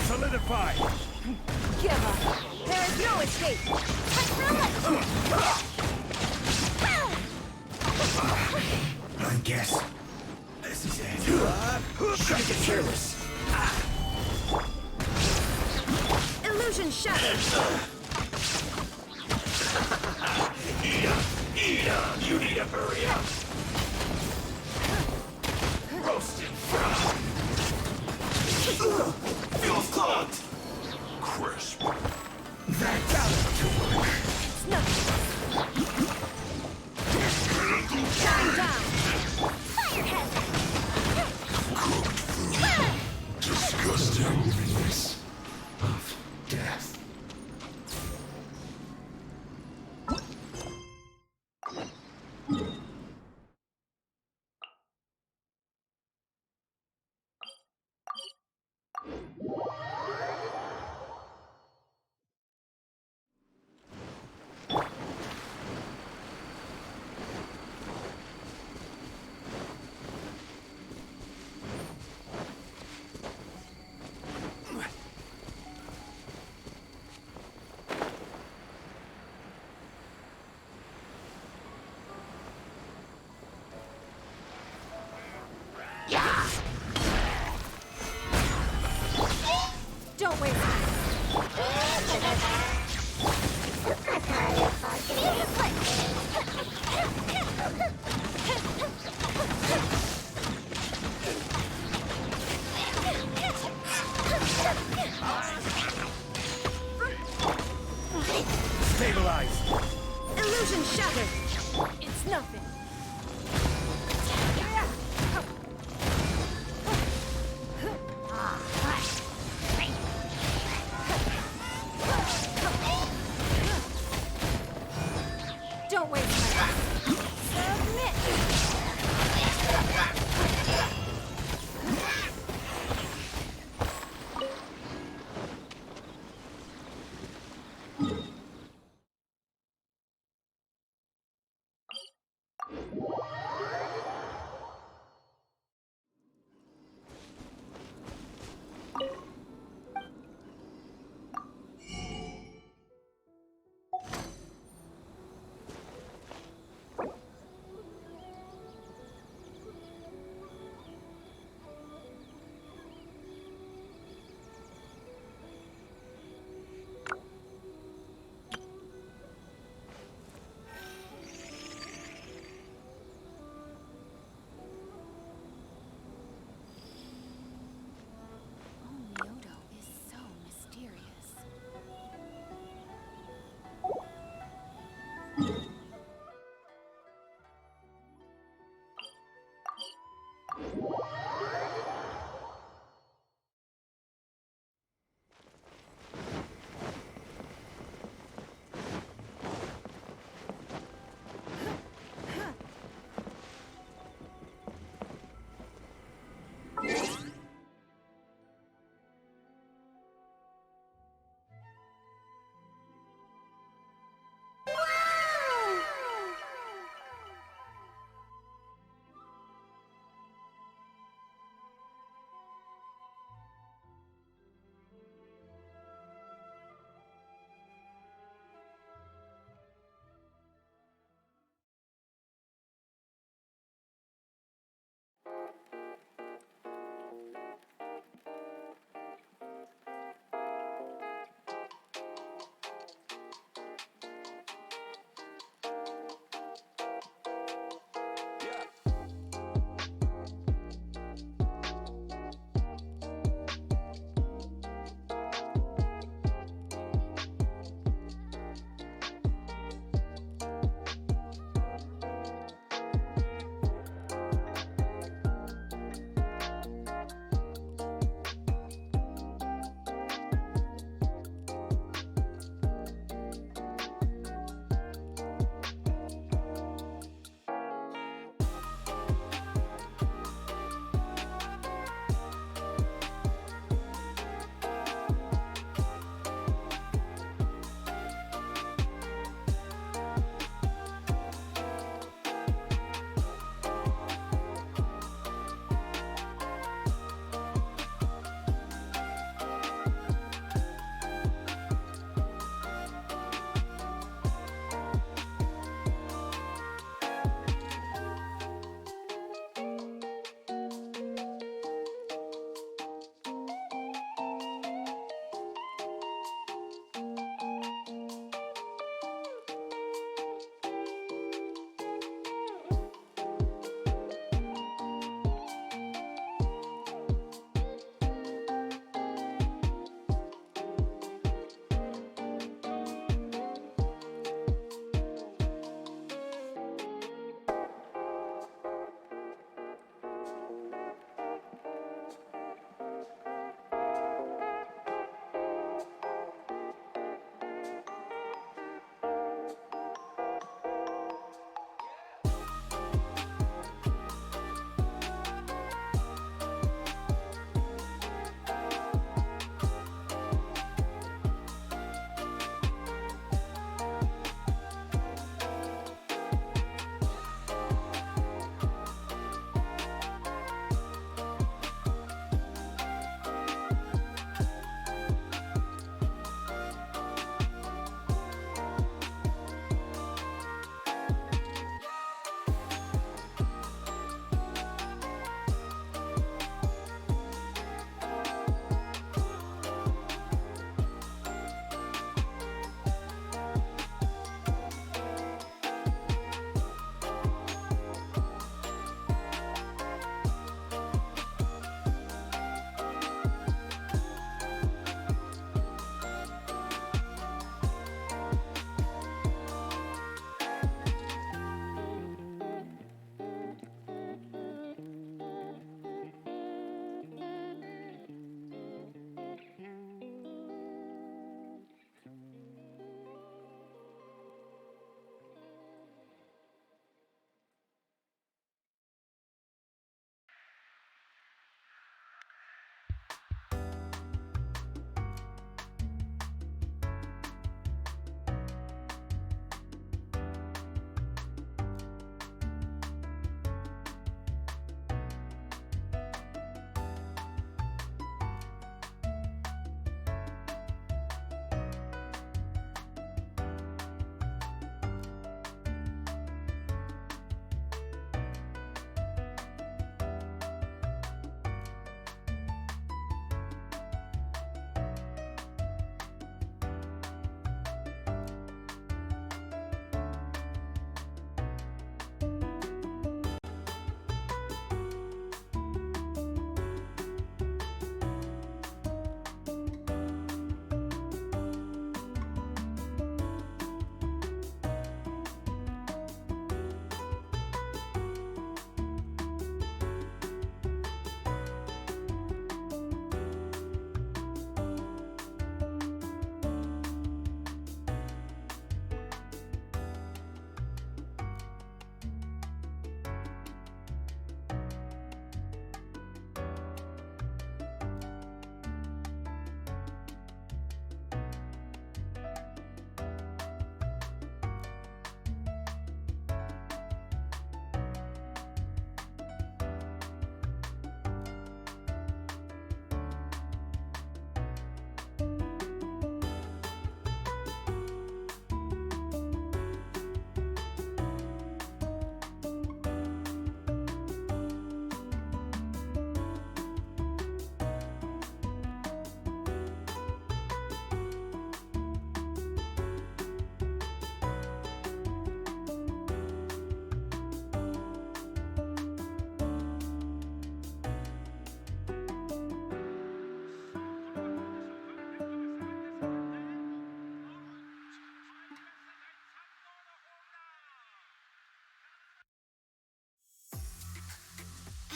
Solidify! Give up! There is no escape! I guess this is it. Shut it, careless. Illusion shattered! You need to hurry up. Roasted frog. Feels clogged. Crisp. That got to work. Shine down! Cooked food. Disgusting. Release of death. Illusion shattered! It's nothing. Don't waste my time. Submit!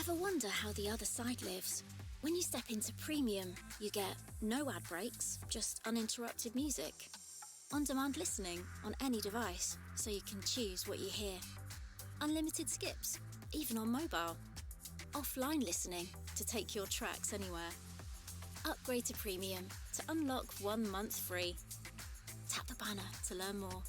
Ever wonder how the other side lives? When you step into Premium, you get no ad breaks, just uninterrupted music. On-demand listening on any device, so you can choose what you hear. Unlimited skips, even on mobile. Offline listening to take your tracks anywhere. Upgrade to Premium to unlock 1 month free. Tap the banner to learn more.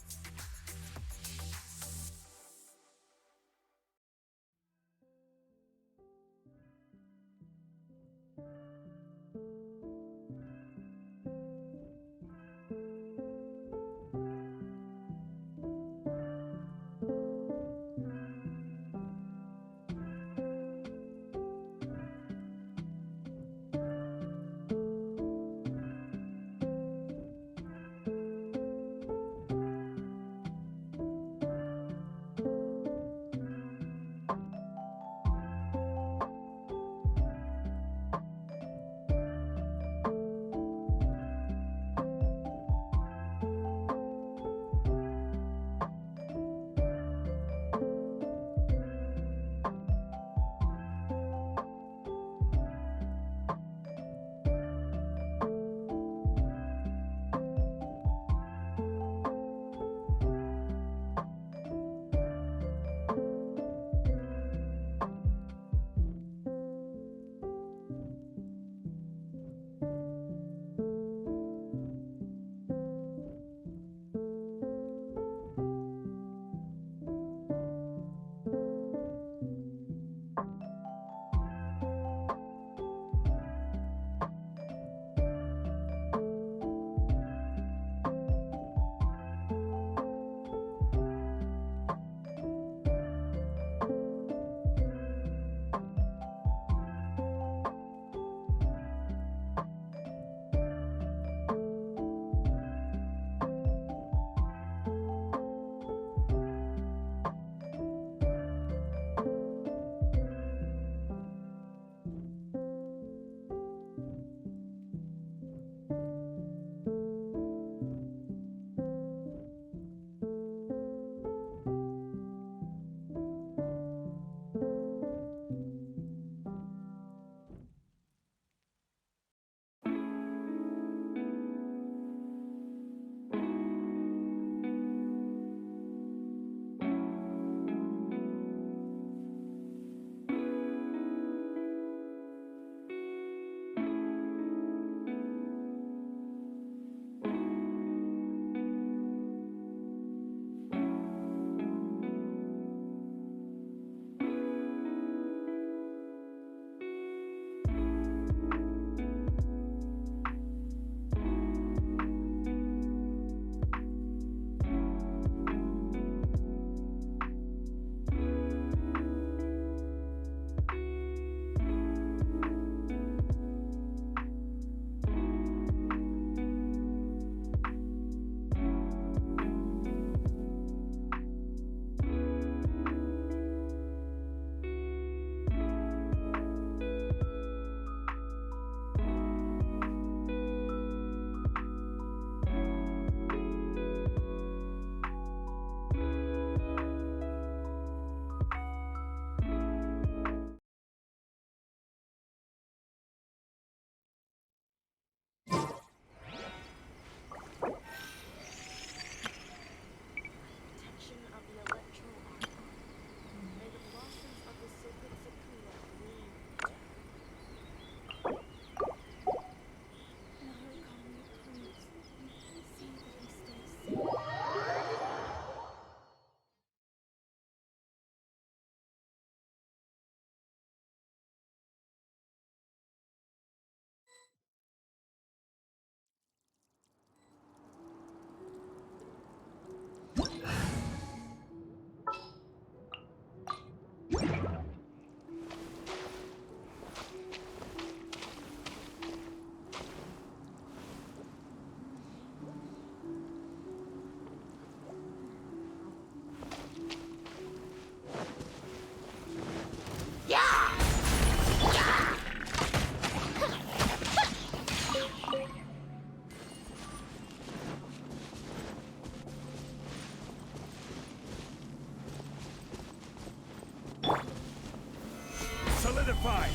Solidified!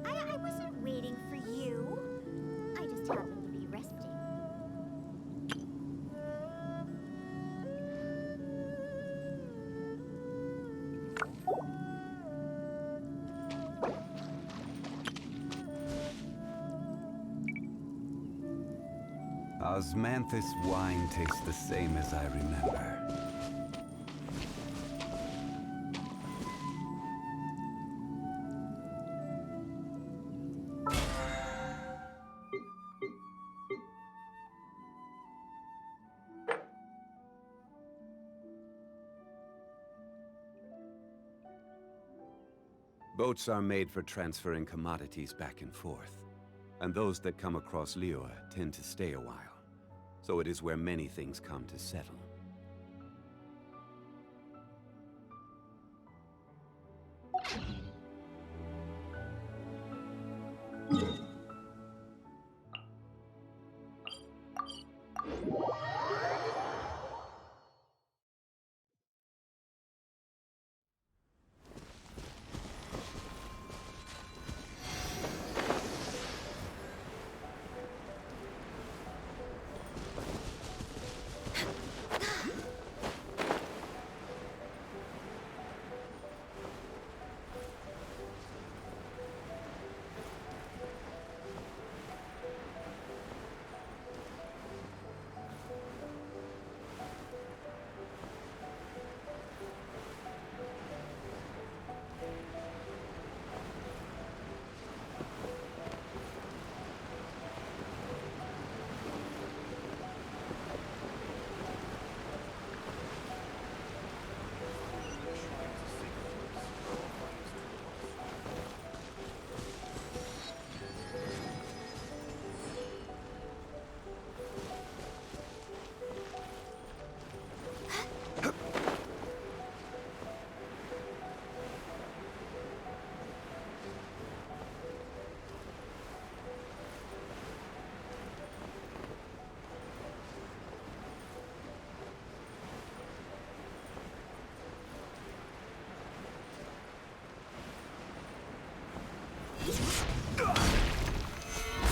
I wasn't waiting for you. I just happened to be resting. Osmanthus wine tastes the same as I remember. Boats are made for transferring commodities back and forth, and those that come across Lior tend to stay a while. So it is where many things come to settle.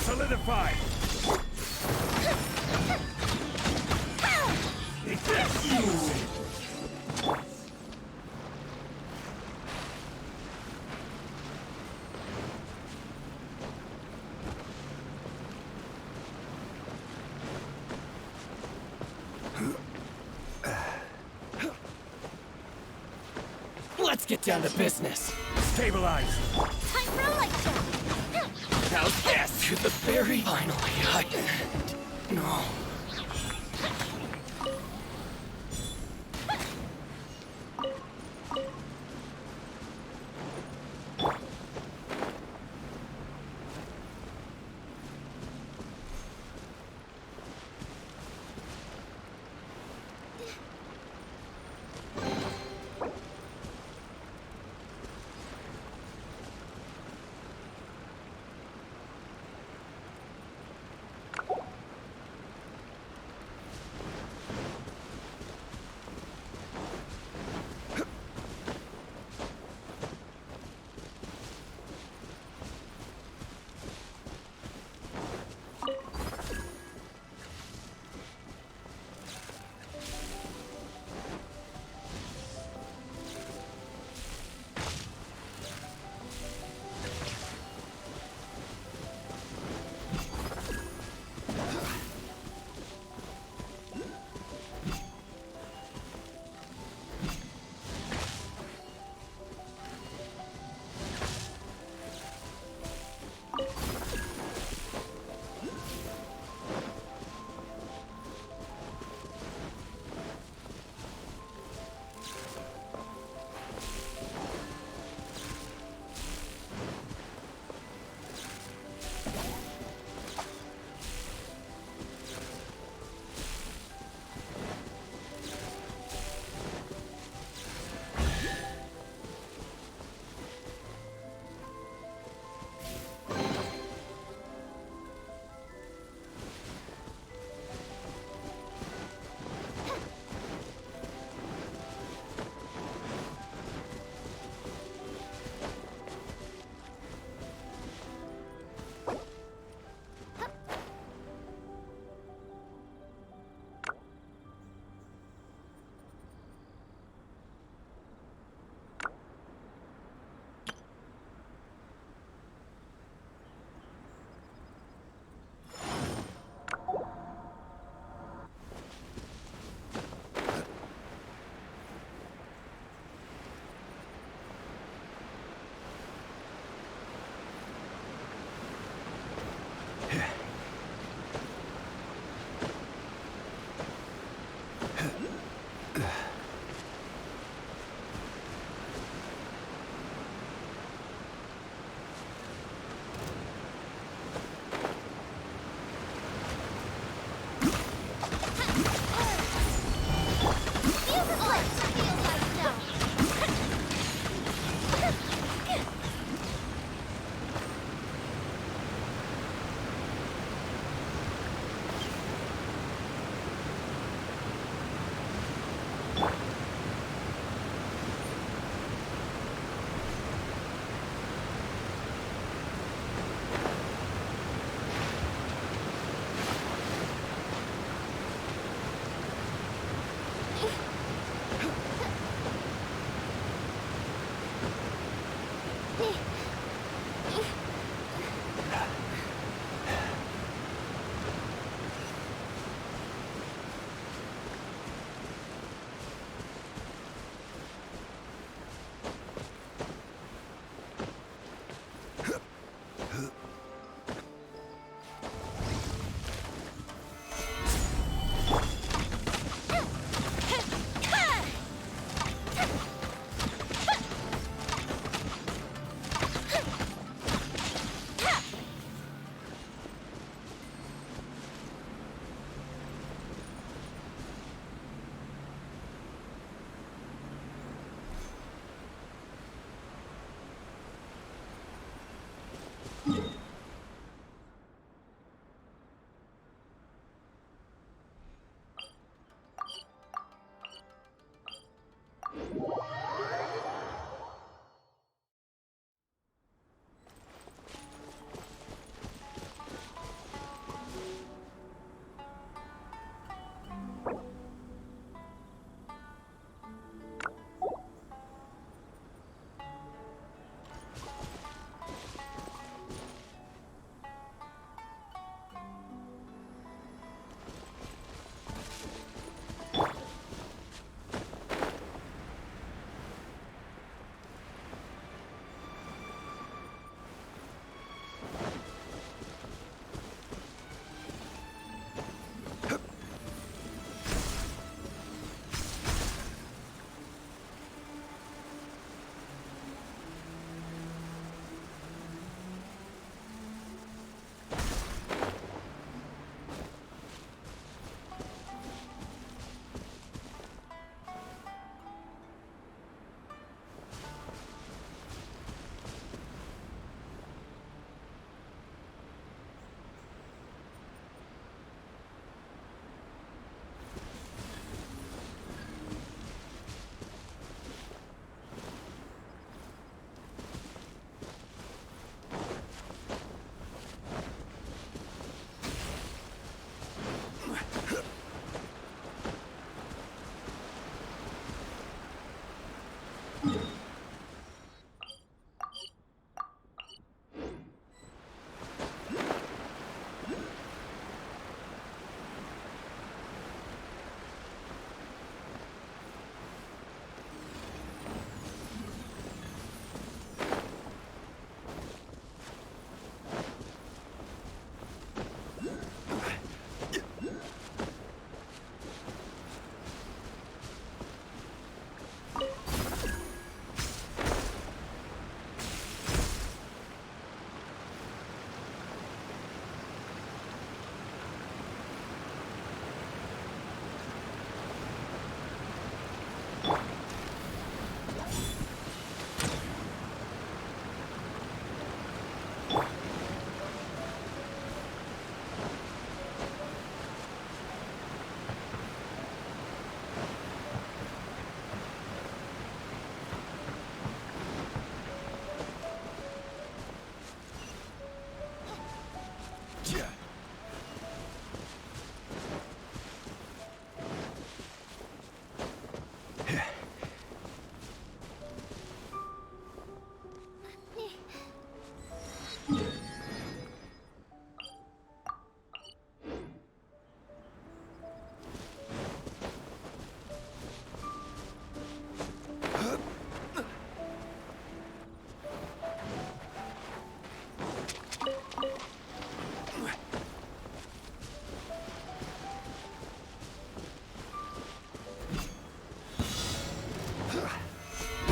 Solidified! Let's get down to business. Stabilize! Time for a light check. How's this? To the very finally, No.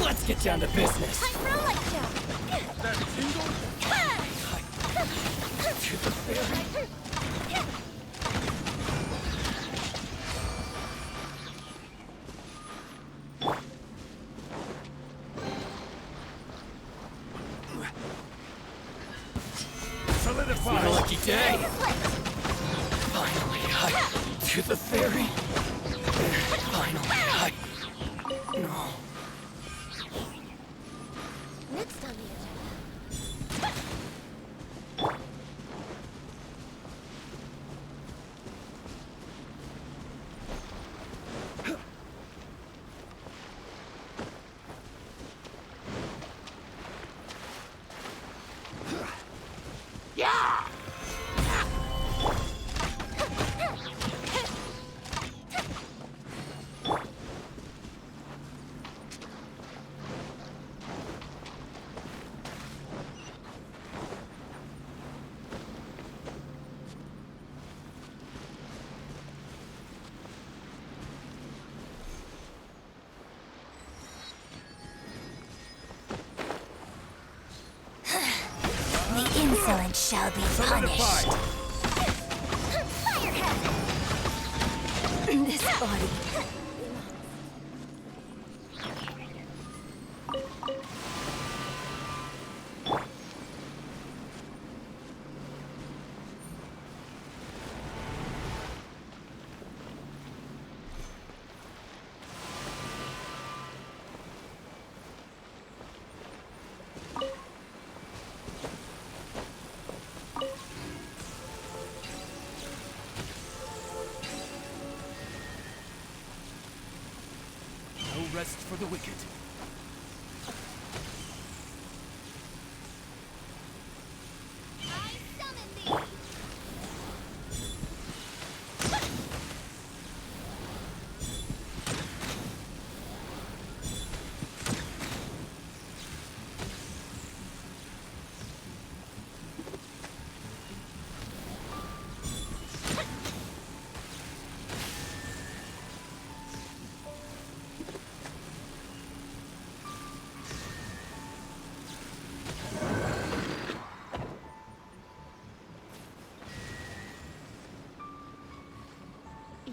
Let's get down to business. Time for a light show. That tingle? To the ferry. Solidify. A lucky day. Finally, to the ferry. Finally, no. Next on the Yeah! The insolent shall be punished. Firehead! This body. No rest for the wicked. I summon thee!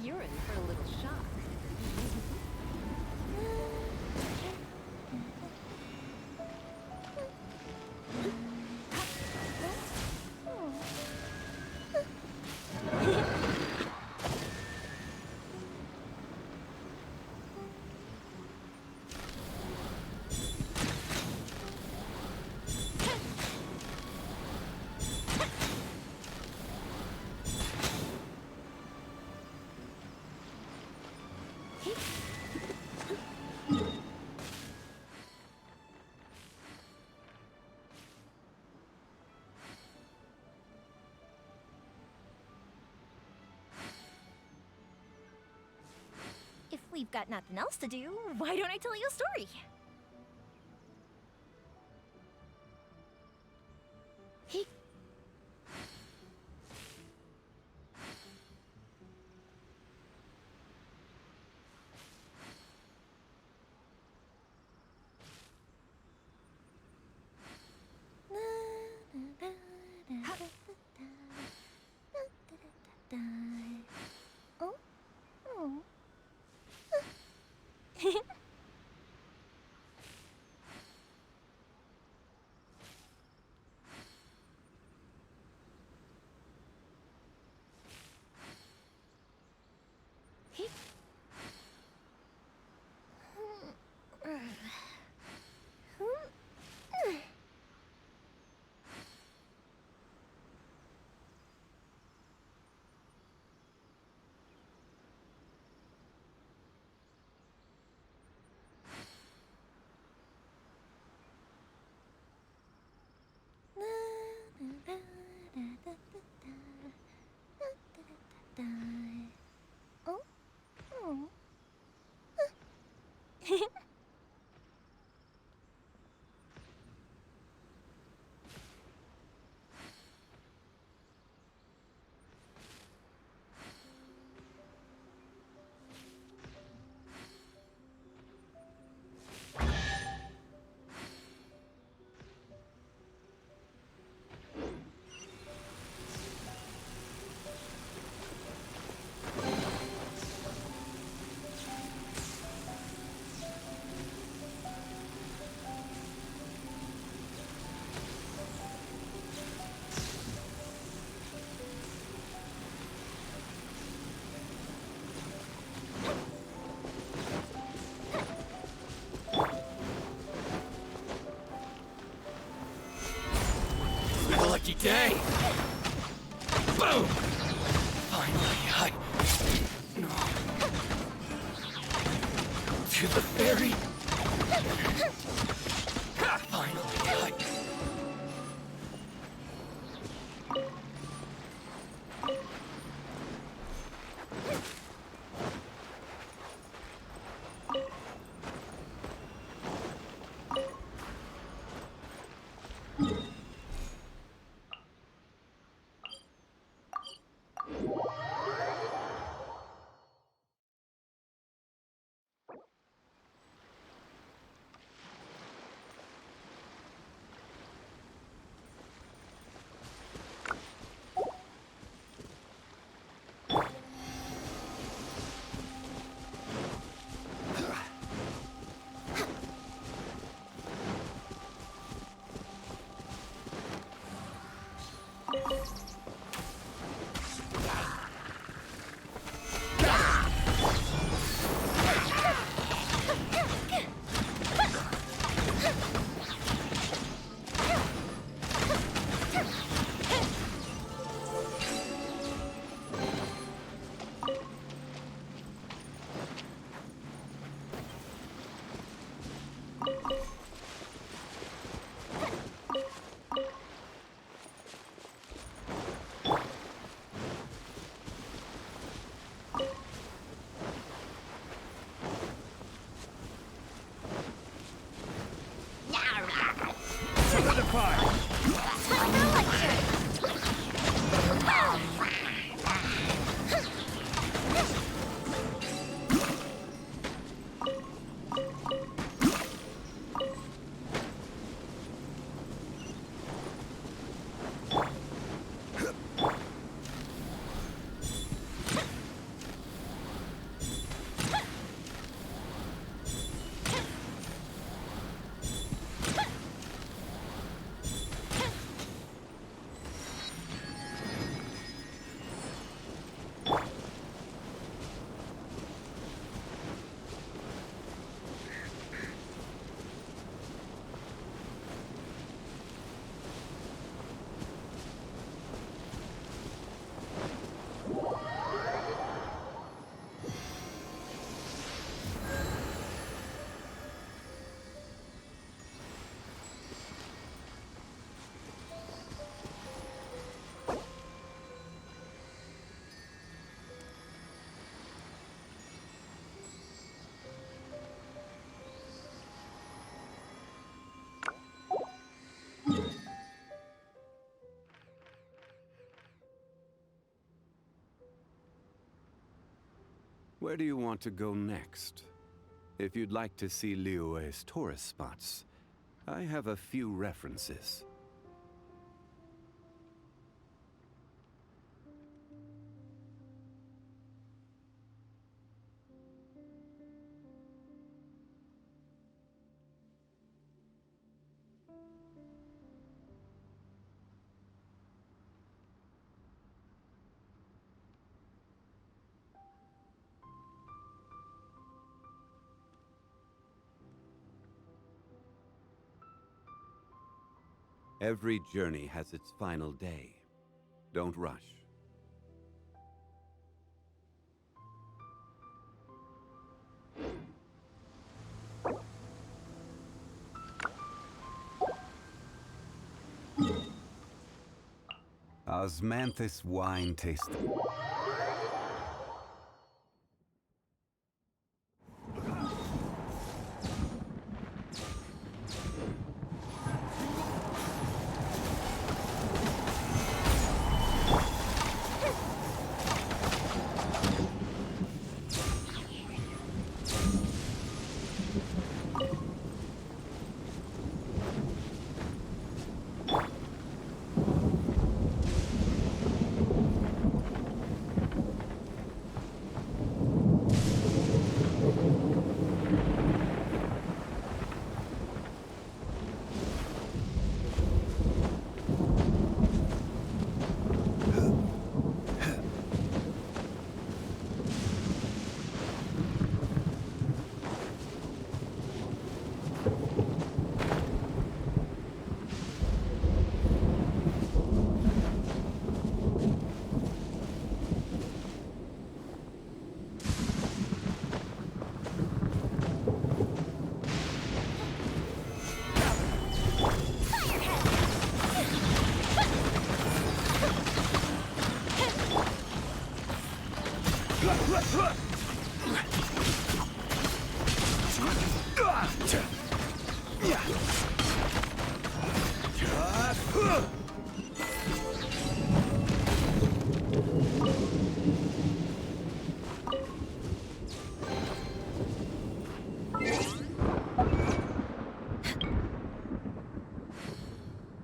You're in for a little shock. If we've got nothing else to do, why don't I tell you a story? Oh? Oh. Oh? Oh. Lucky day! Boom! Finally, no. To the ferry! Finally, fire! Time for a light turn! Where do you want to go next? If you'd like to see Liyue's tourist spots, I have a few references. Every journey has its final day. Don't rush. Osmanthus wine tasting.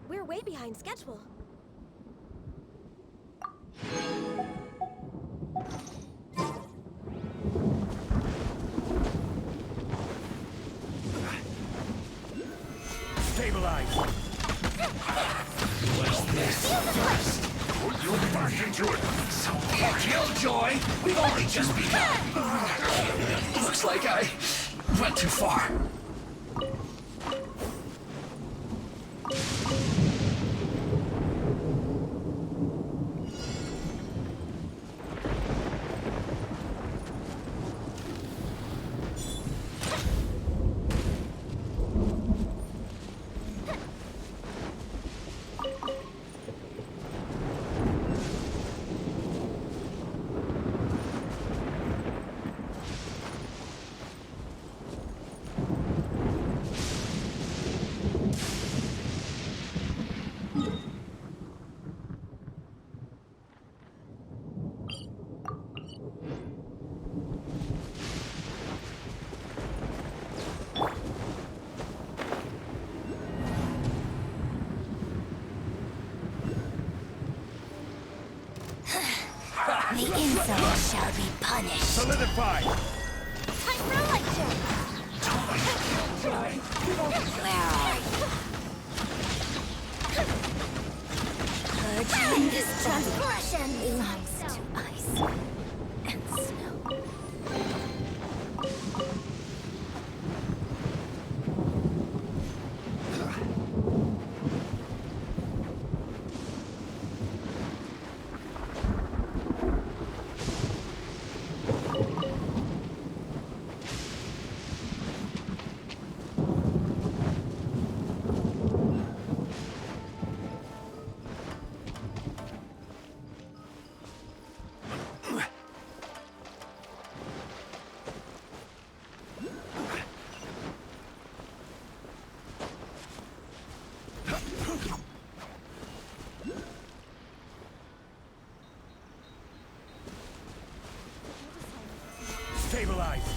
We're way behind schedule. Stabilize! What's this? First, you'll burst into it. So Killjoy, we've only just begun. Looks like I went too far. Some shall be punished. Solidify! Time for a light check. Where are you? Purging this transgression belongs to ice and snow. Stabilize!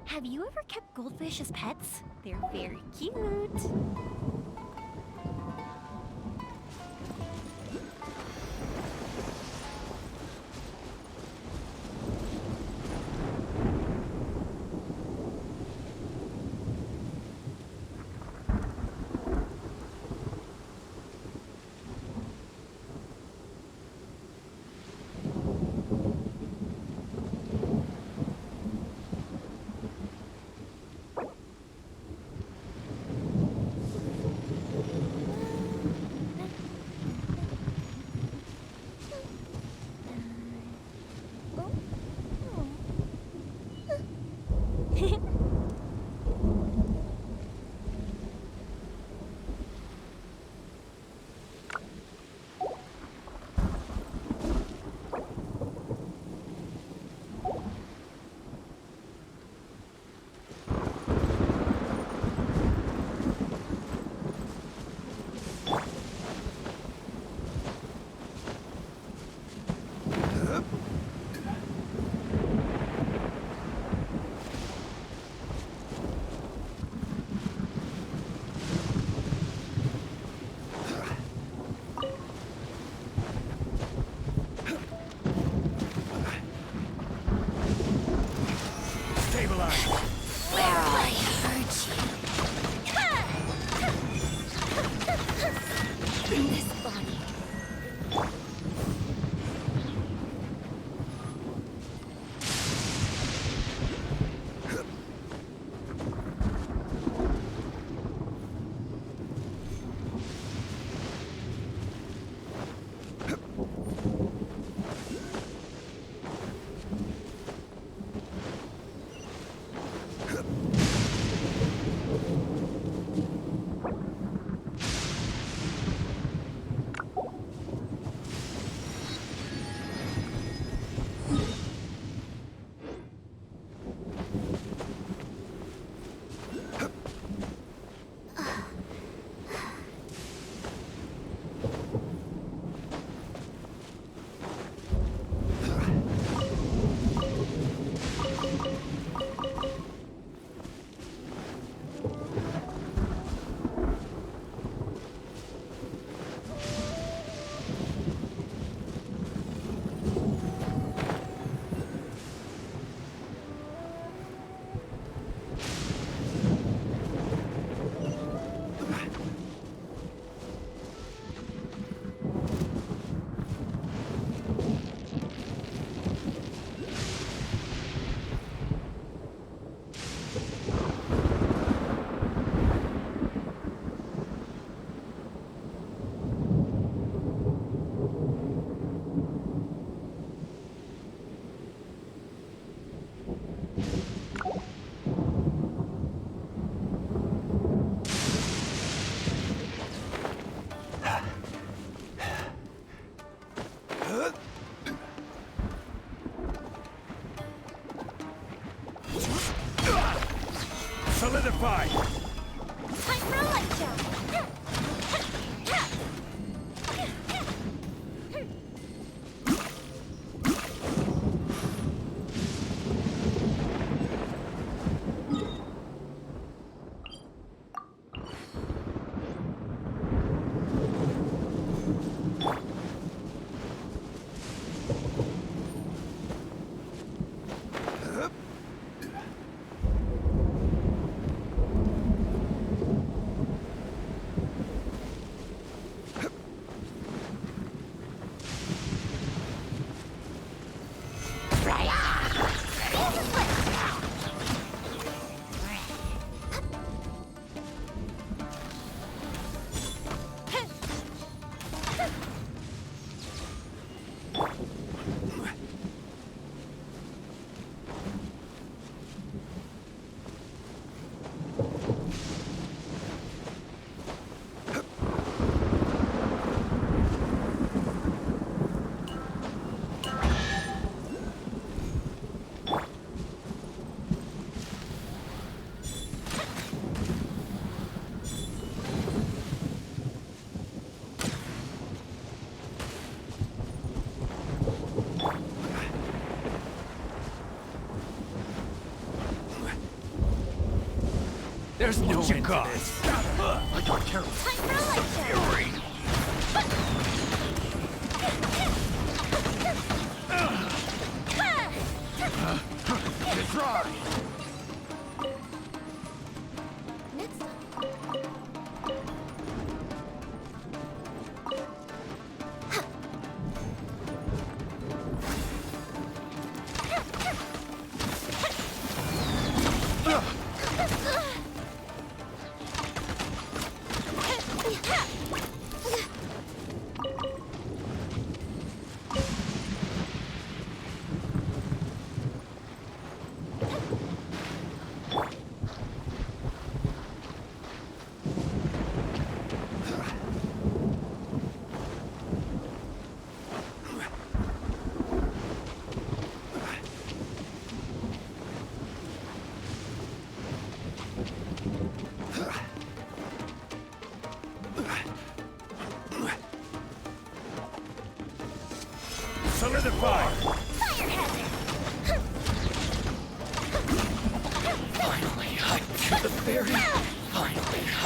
Have you ever kept goldfish as pets? They're very cute. There's no end to this. I got Carol. Time for a light show. Fury. It's right. Next time. Solidify! Fire hazard! Finally, I to the ferry. Finally, I...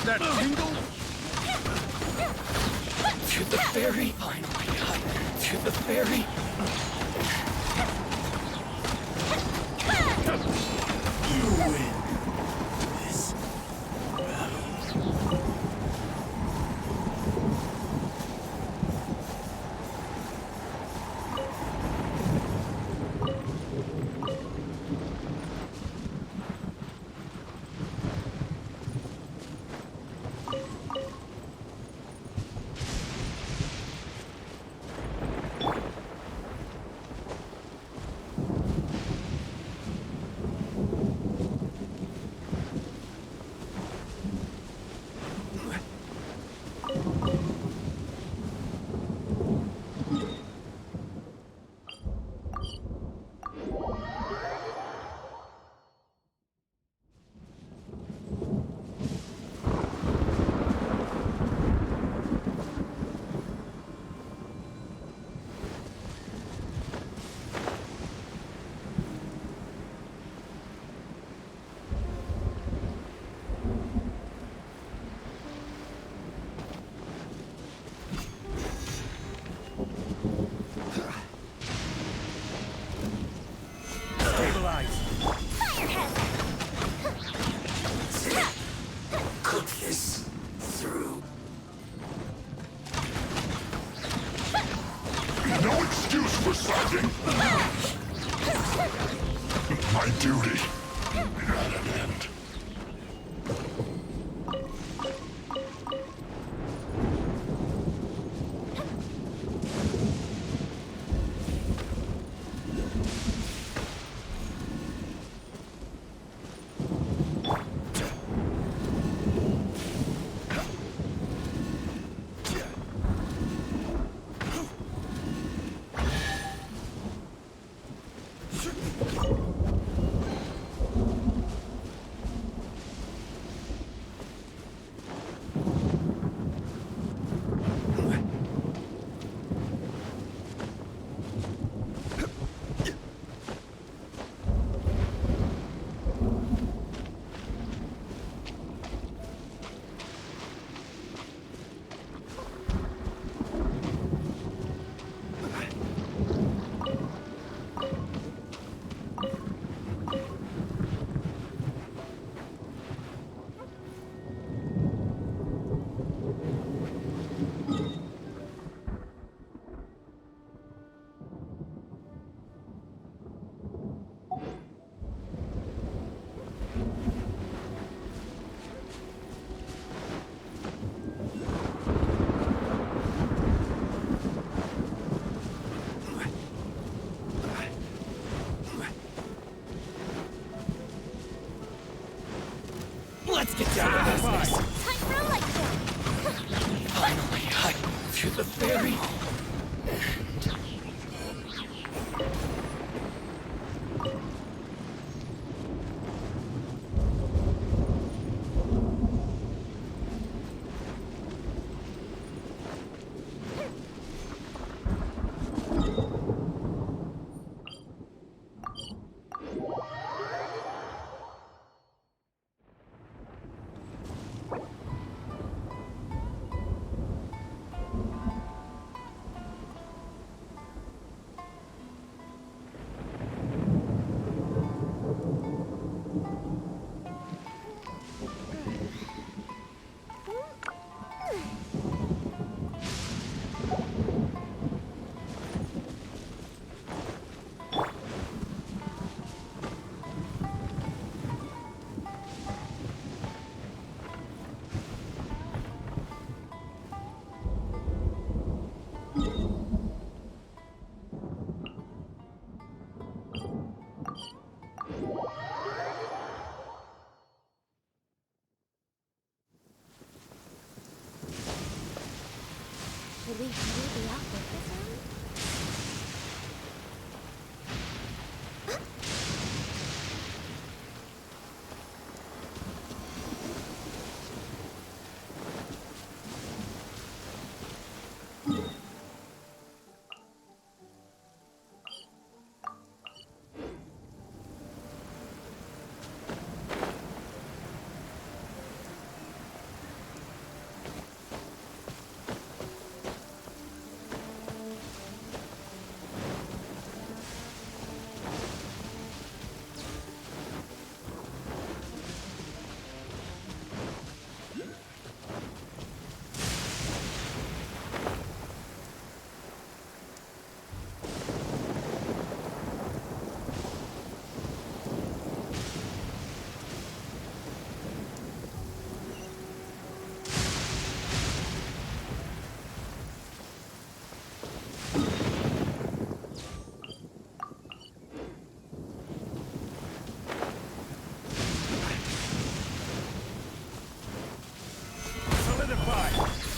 That tingle? To the ferry. Finally, to the ferry. You win this battle. Cook this through. No excuse for sliding. My duty at an end. Let's get down to business. Time for a light show. Finally, I feel the very... Should we hurry the outfit this round?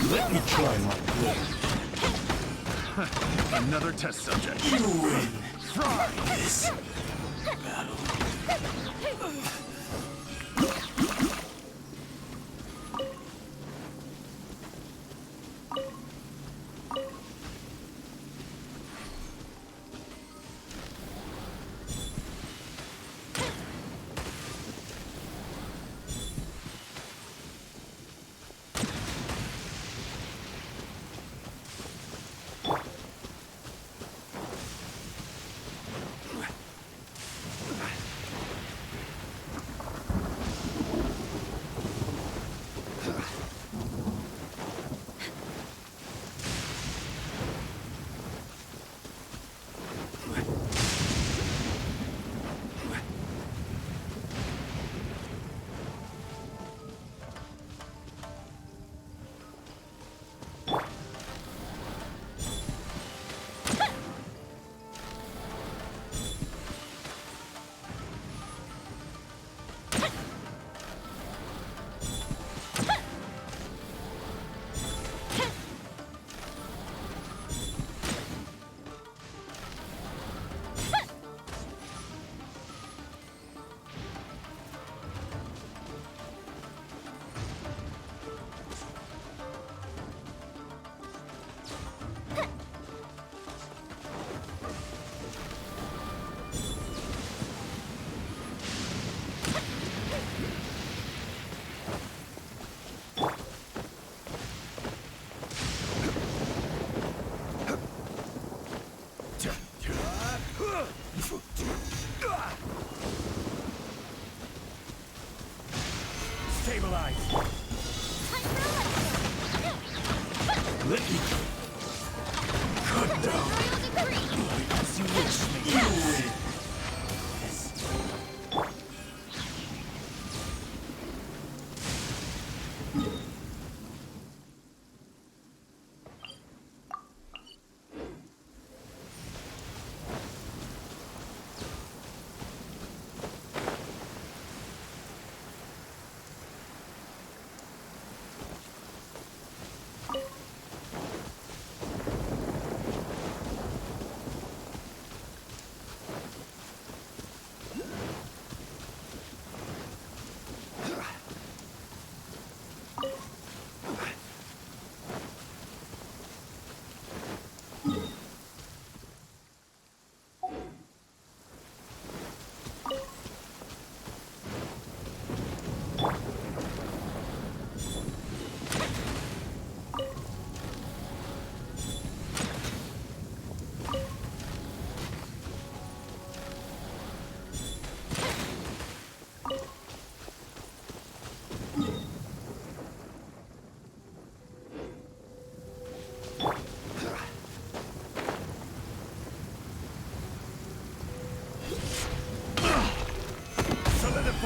Let me try my blade. Another test subject. You win. Try this battle. Stabilize. Let me cut down. As you wish me. You win.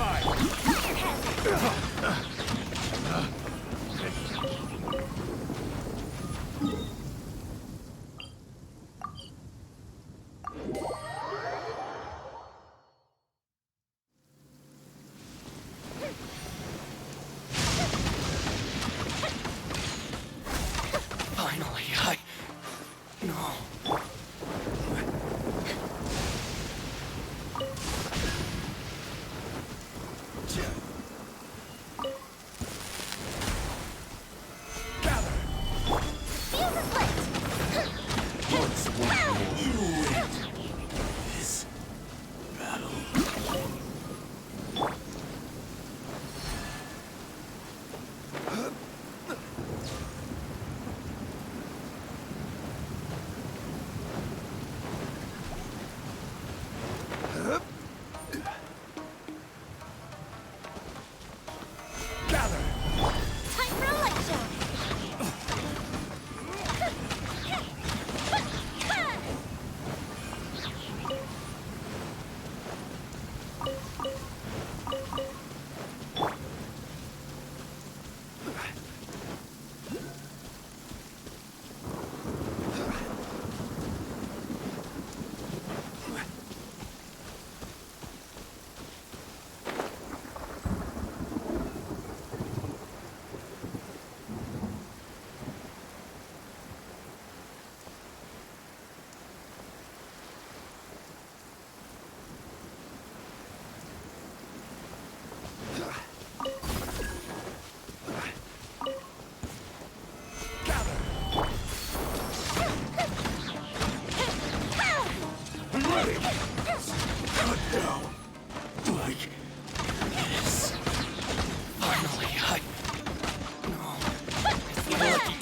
Solidify! Finally, No. Once more, you win this battle. Time for a light show!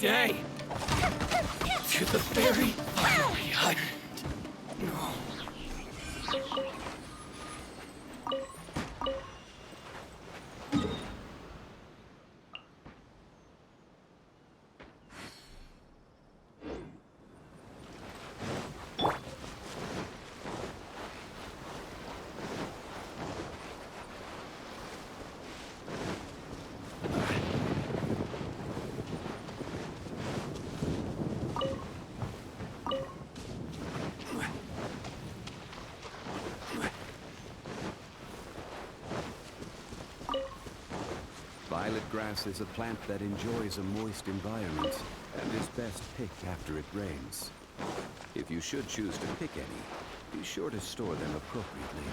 Day! To the very finally, No. Violet grass is a plant that enjoys a moist environment and is best picked after it rains. If you should choose to pick any, be sure to store them appropriately.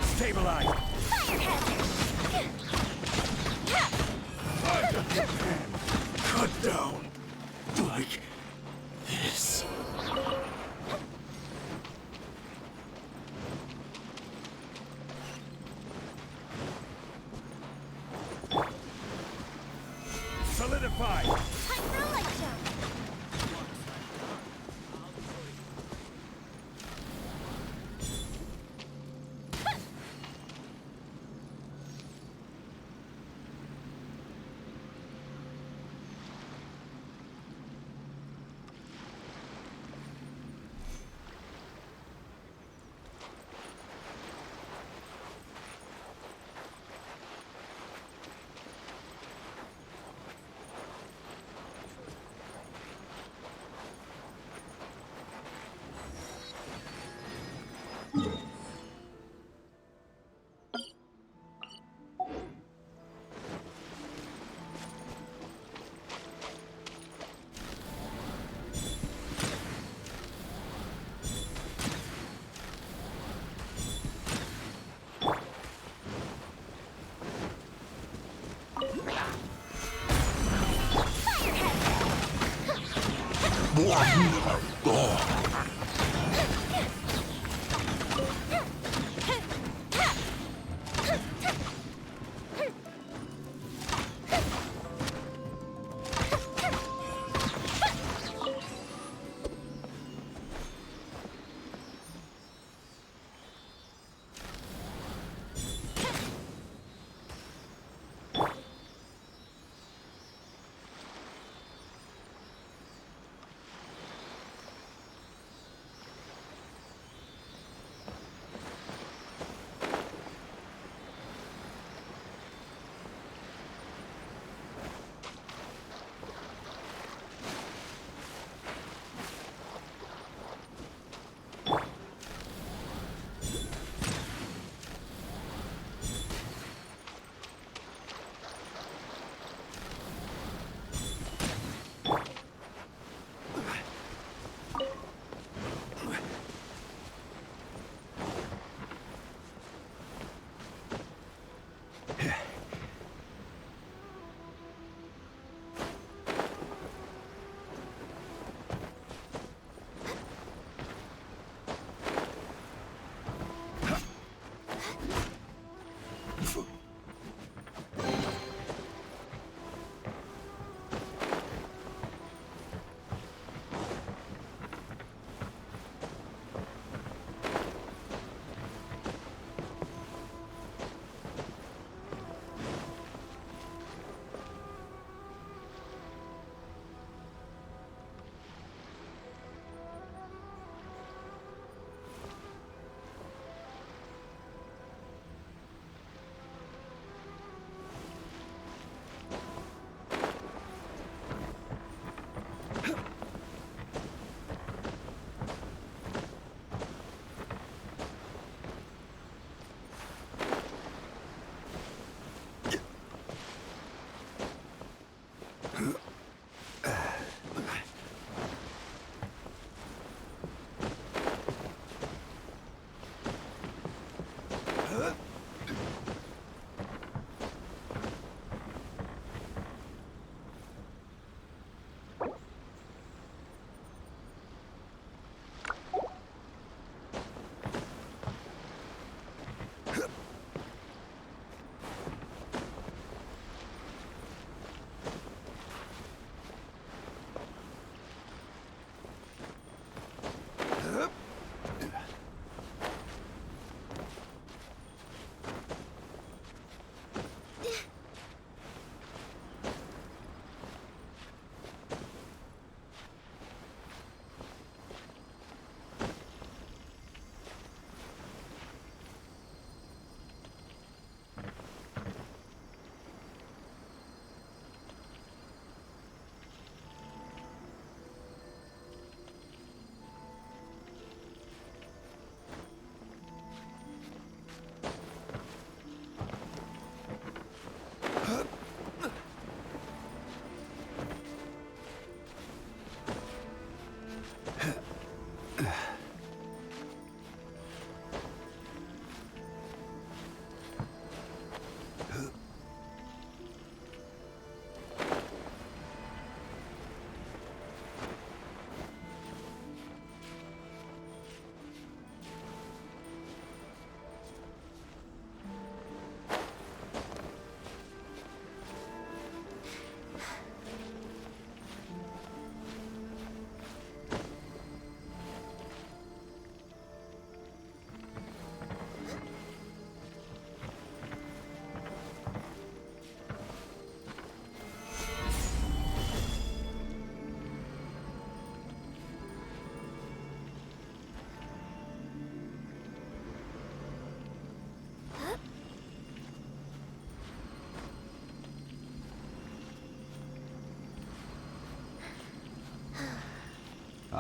Stabilize! Fire hazard! Cut down like this. Solidify! Time for a light show!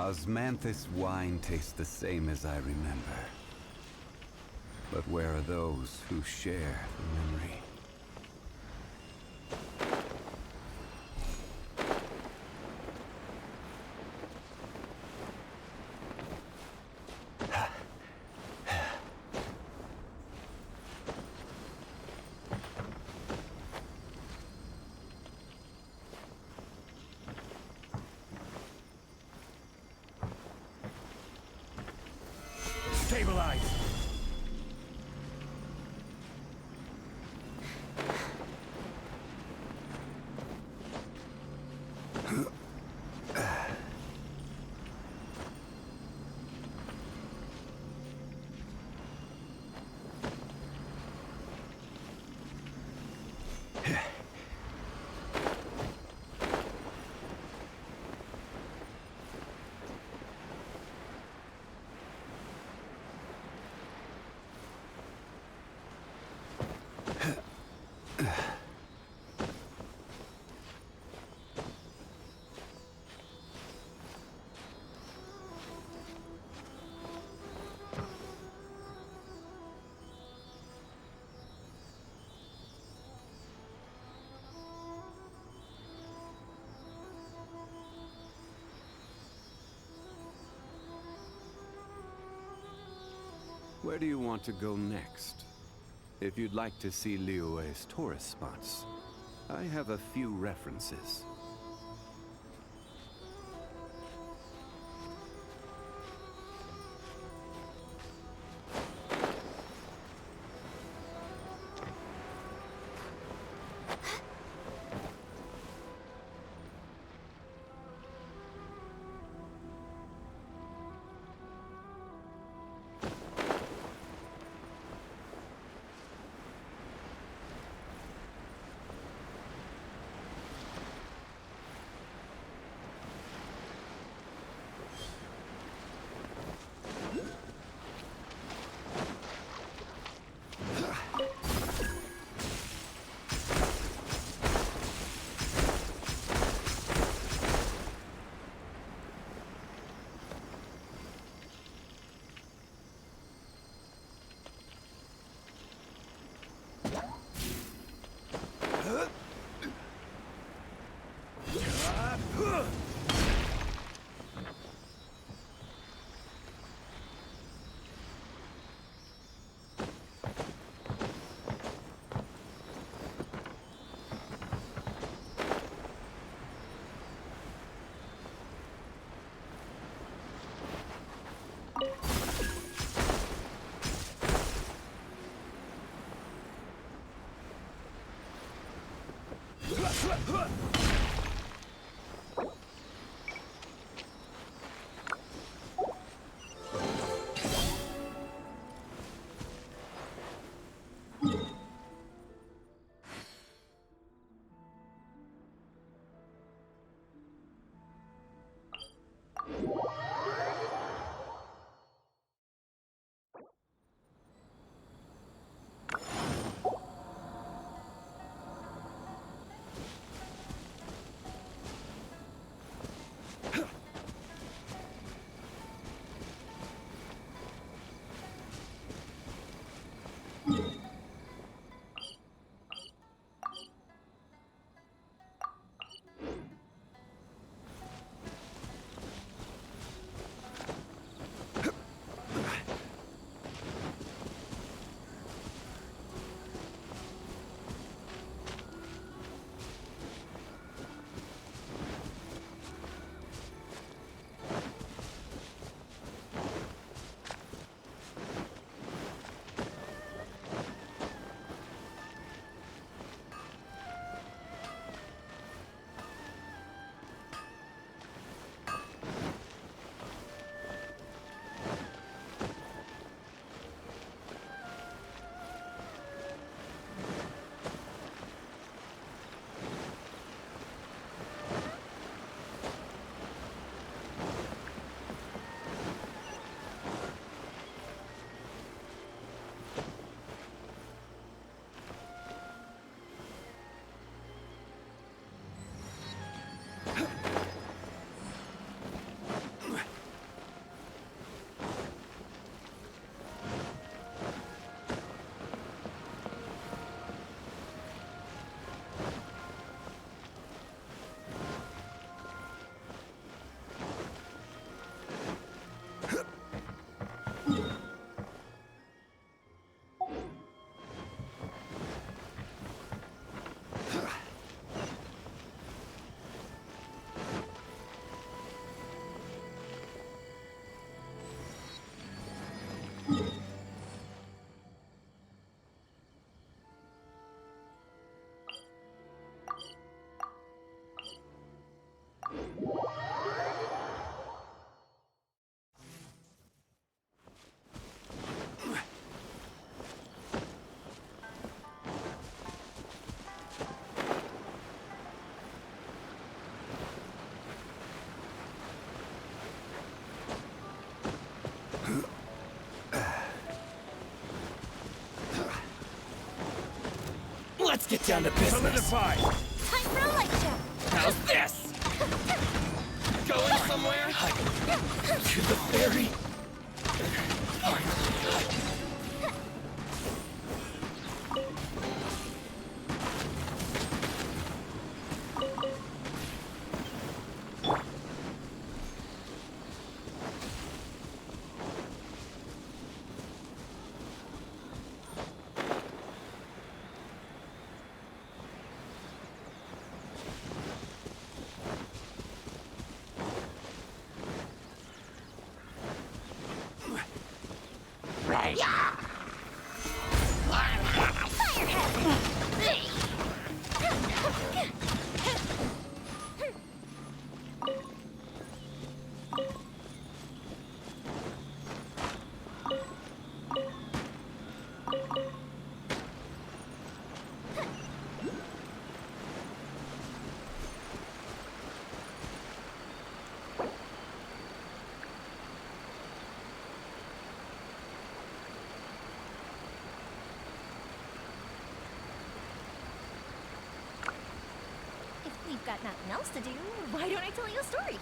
Osmanthus wine tastes the same as I remember. But where are those who share the memory? Stabilize! Where do you want to go next? If you'd like to see Liyue's tourist spots, I have a few references. Let's get down to business. Solidify! Time for a light show. How's this? Going somewhere? To the ferry? If we've got nothing else to do, why don't I tell you a story?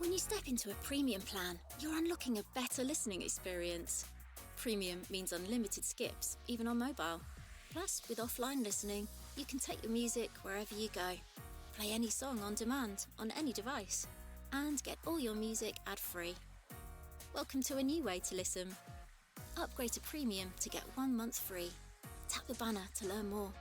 When you step into a premium plan, you're unlocking a better listening experience. Premium means unlimited skips, even on mobile. Plus, with offline listening, you can take your music wherever you go. Play any song on demand, on any device. And get all your music ad-free. Welcome to a new way to listen. Upgrade to Premium to get 1 month free. Tap the banner to learn more.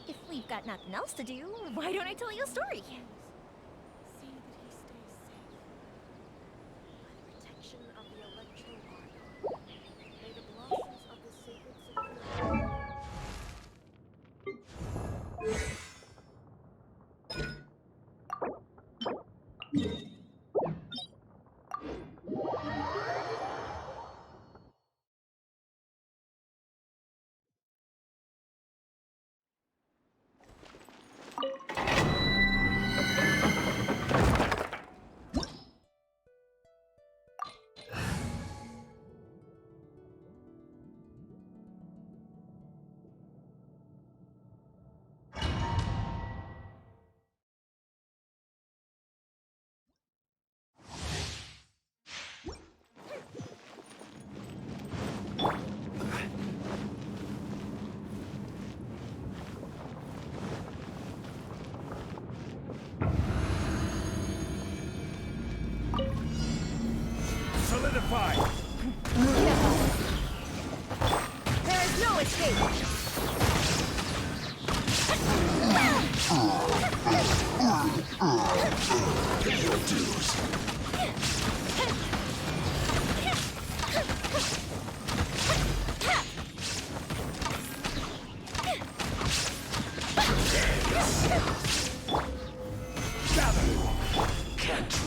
If we've got nothing else to do, why don't I tell you a story? Solidify! There is no escape! Pay your dues.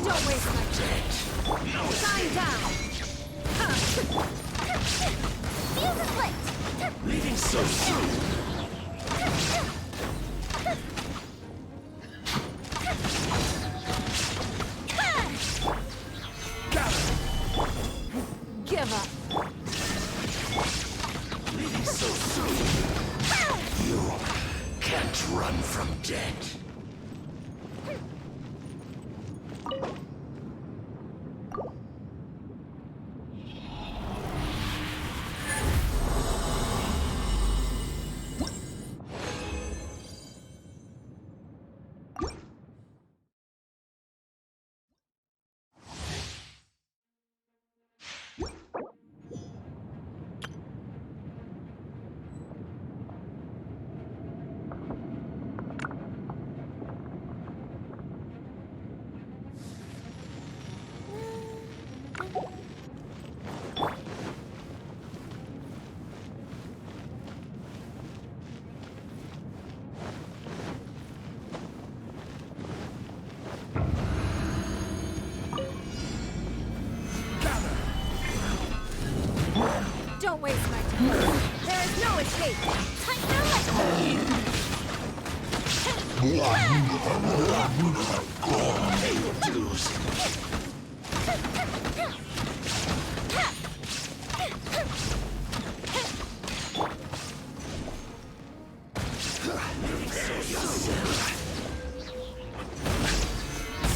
Don't waste my time. Sign down. Feel the split. Leaving so soon. Give up. Leaving so soon. You can't run from death. Don't waste my time. There is no escape. Time to let go. Pay your dues.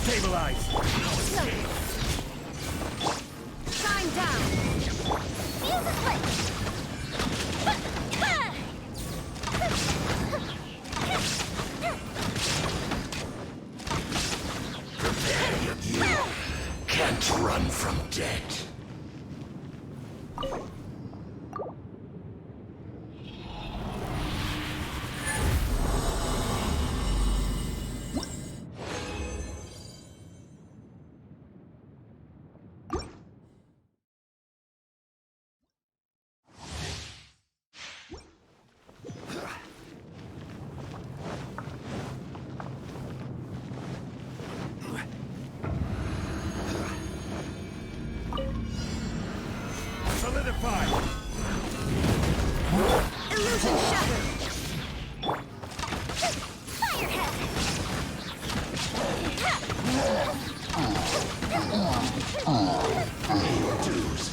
Stabilize! Shine down. Feel the split. You can't run from death. Solidify! Illusion shattered. Firehead. Pay your dues.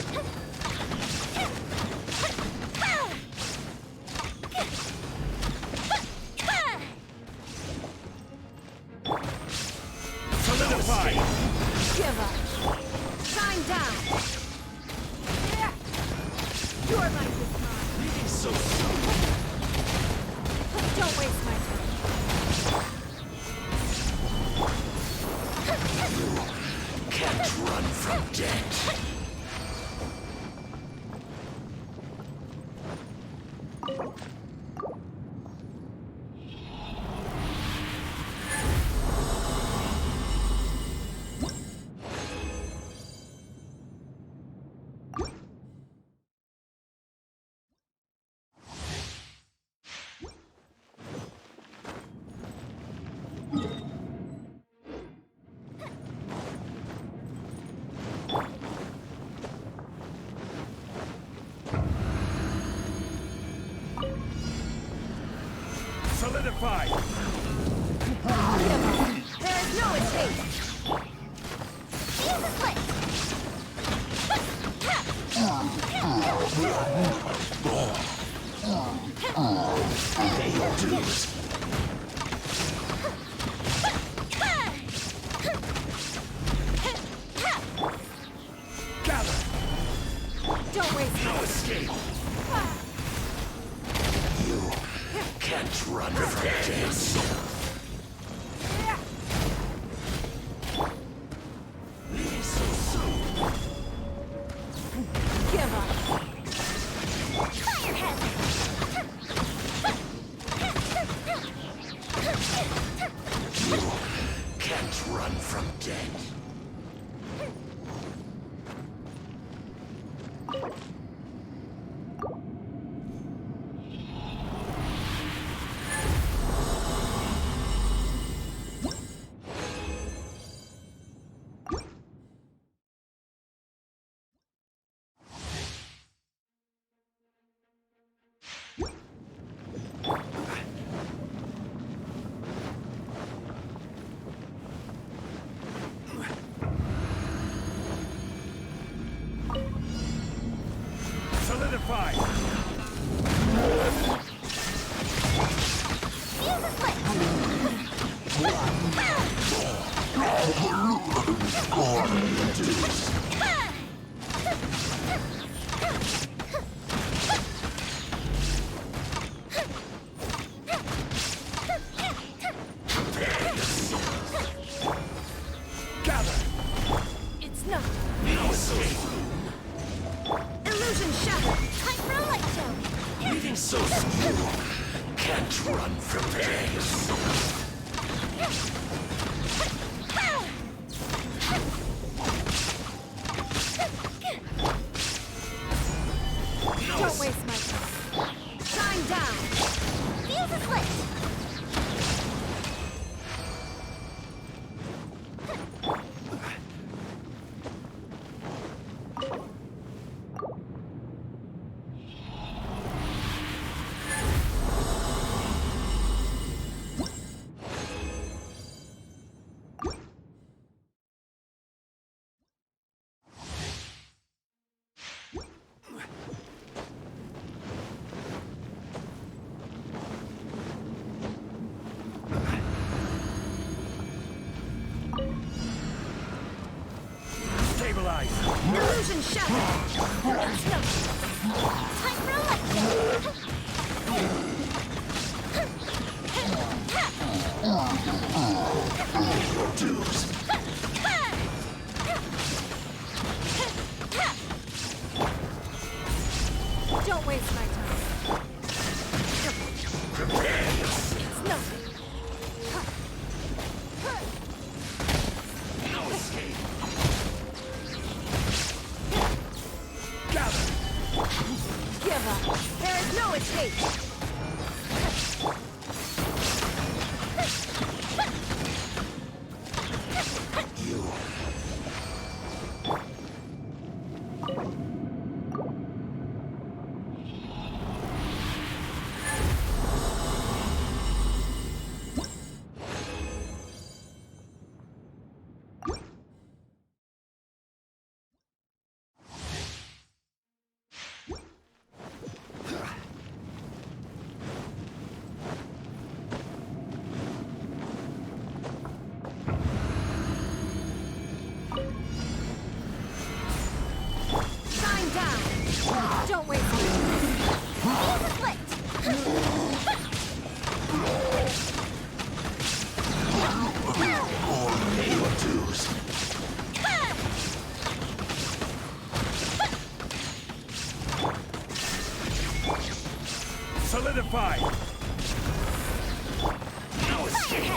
Solidify! Give up. Shine down. life is mine. Leaving so soon. Don't waste my time. Can't run from death. Solidify! There is no escape. Fuse is lit. Pay your dues. Gather! Don't waste No escape. You can't run from death. Leaving so soon. Give up. Firehead. You can't run from death. Solidify! Fuse is lit. Gather! It's not. No escape. Illusion shattered. Time for a light show. Leaving so soon. Can't run from death. Don't waste my time. Shine down. Fuse is lit. Stabilize! Illusion shattered. It's no. Time for a light Your dues. Don't waste my time. Prepare yourself. It's nothing. No escape. Gather! Give up. There is no escape. Solidified! No escape!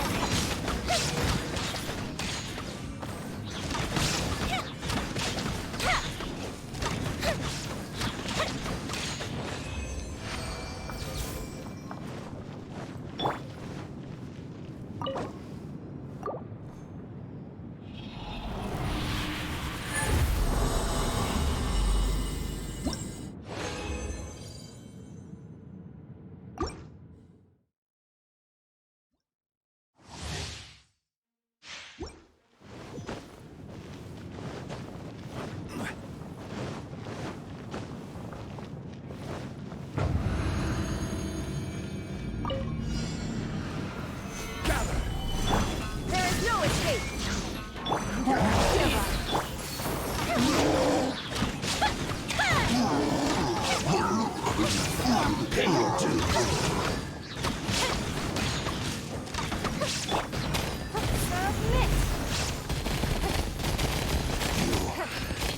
There is no escape!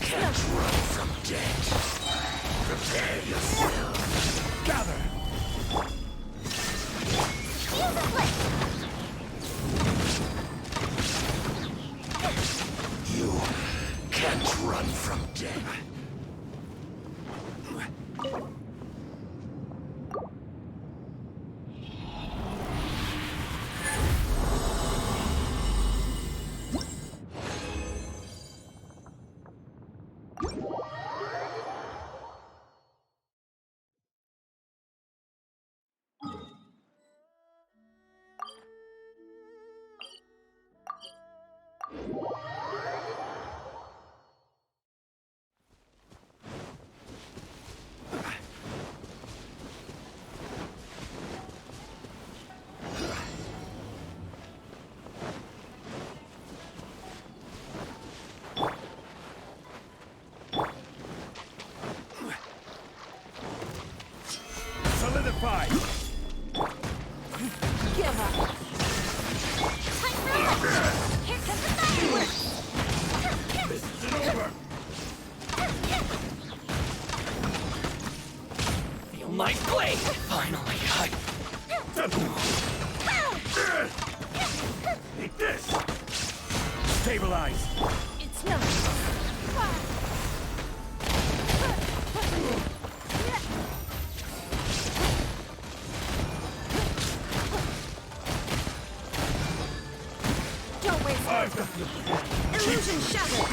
Can't run from death. Prepare yourself. Gather! You can't run from death. Solidified! Give up! Time for a Here comes the fireworks! This isn't over. Feel my blade! Finally, Take this! Stabilize! It's no... Don't waste it! Illusion shattered!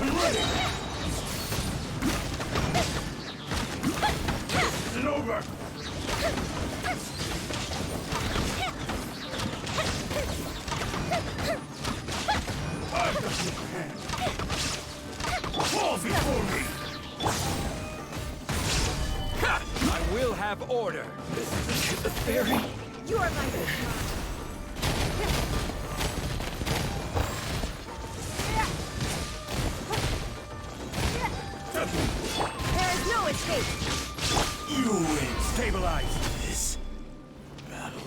I'm ready. This isn't over. Fall before me. I will have order! This is the fairy. You are my... There is no escape! You win. Stabilize! This battle.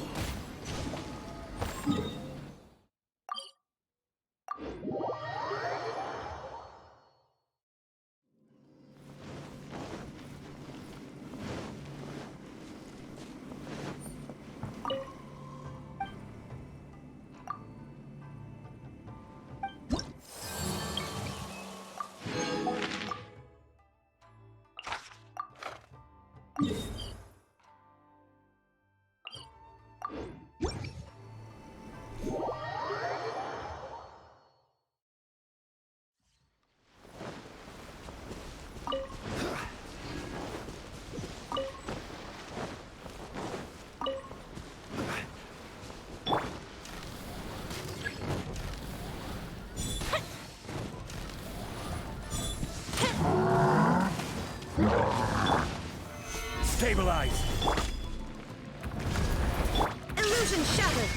Stabilize! Illusion shattered!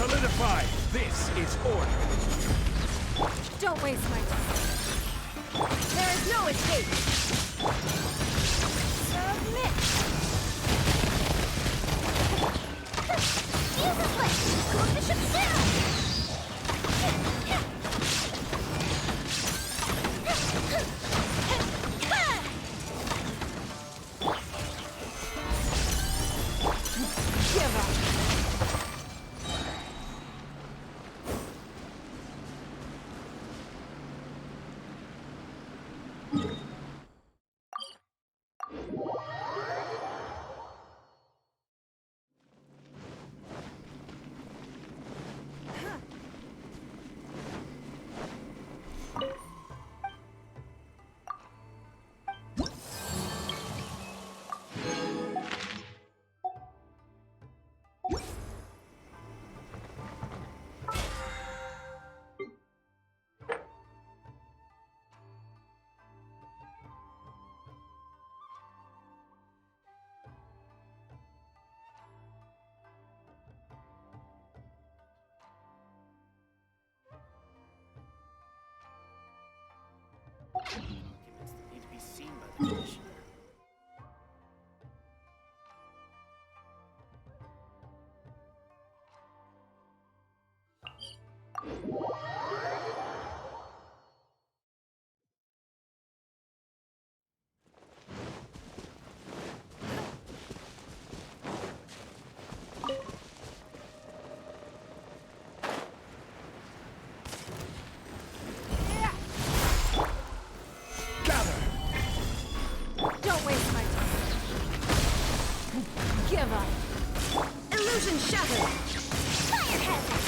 Solidify! This is order! Don't waste my time. There is no escape. Submit. Use a flip. Cool the ship down. Give up. Documents that need to be seen by the Commissioner. Don't waste my time. Give up. Illusion shattered. Fire hazard.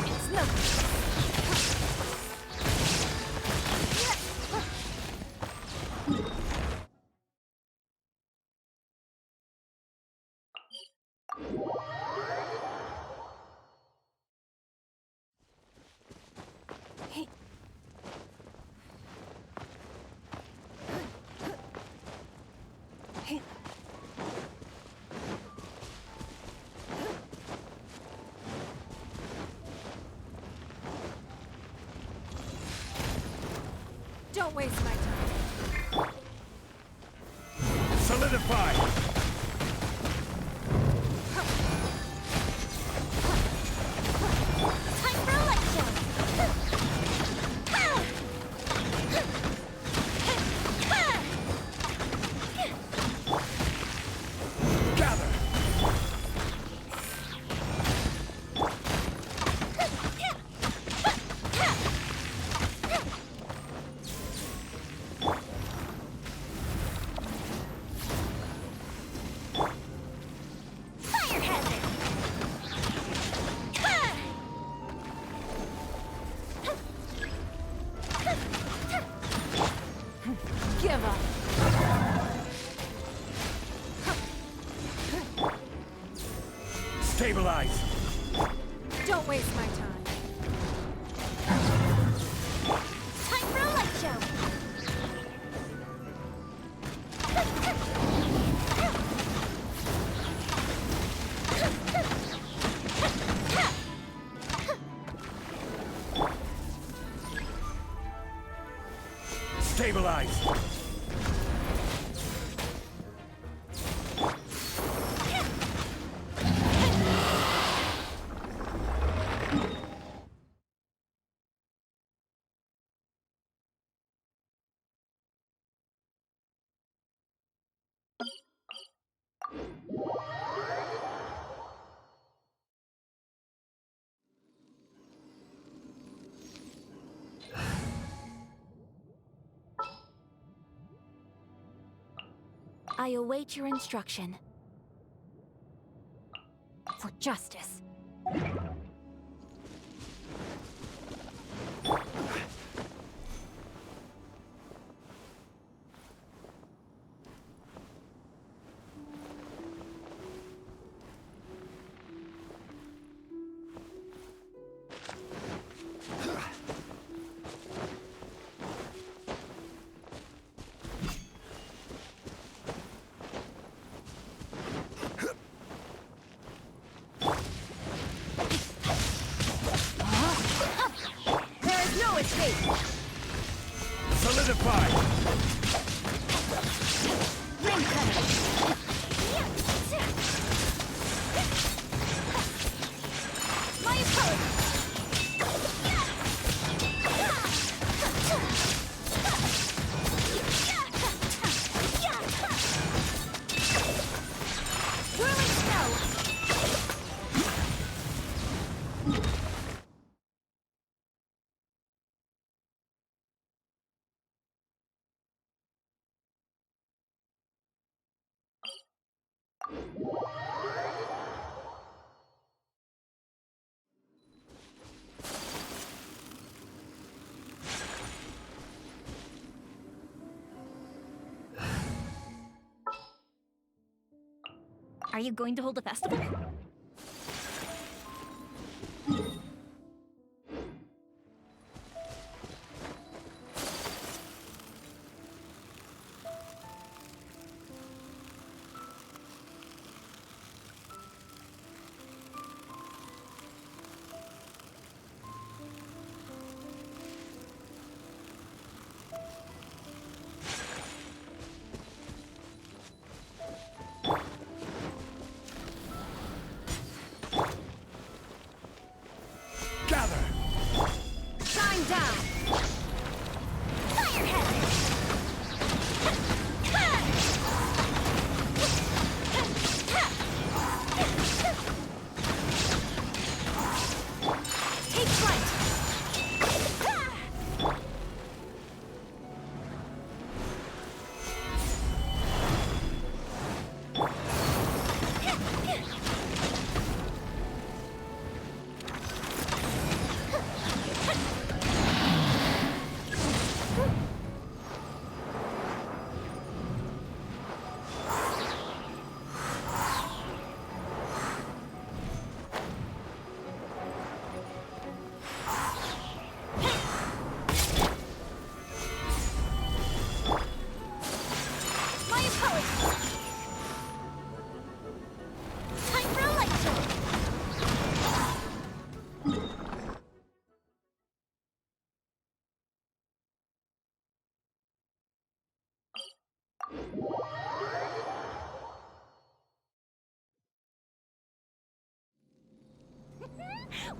It's nothing. Don't waste my time. Solidify! Time for a light show. Gather! Fire hazard. Give up. Stabilize! Don't waste my time. Time for a light show. Stabilize! I await your instruction. For justice. Solidify! Ring cutter! My opponent! Whirling snow! Are you going to hold a festival? Shine down! Firehead! Take flight!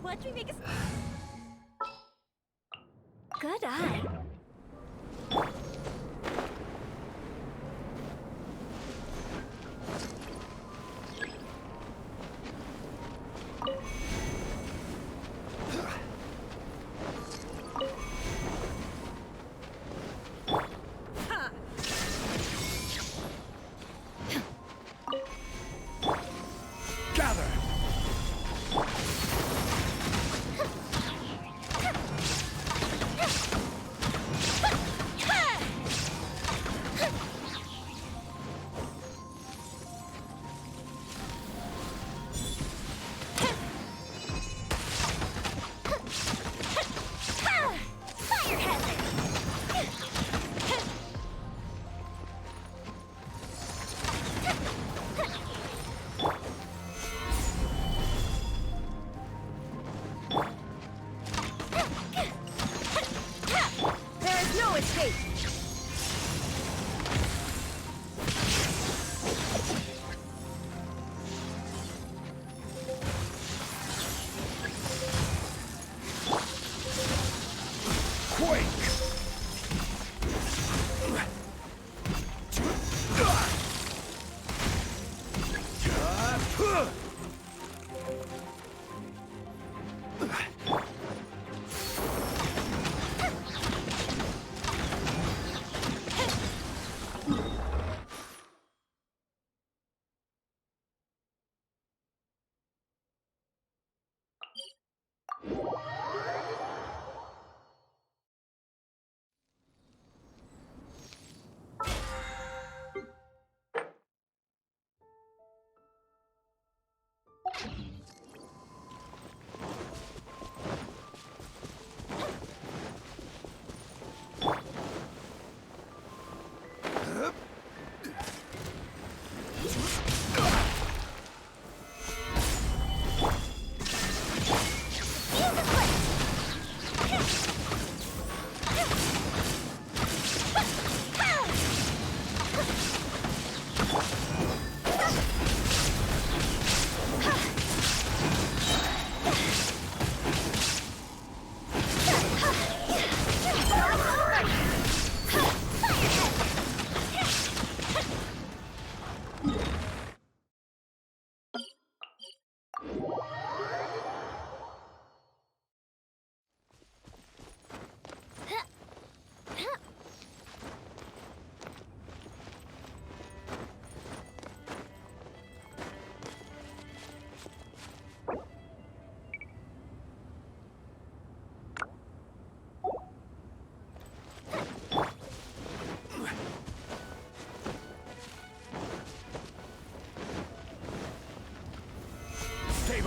Watch me make a... Good eye.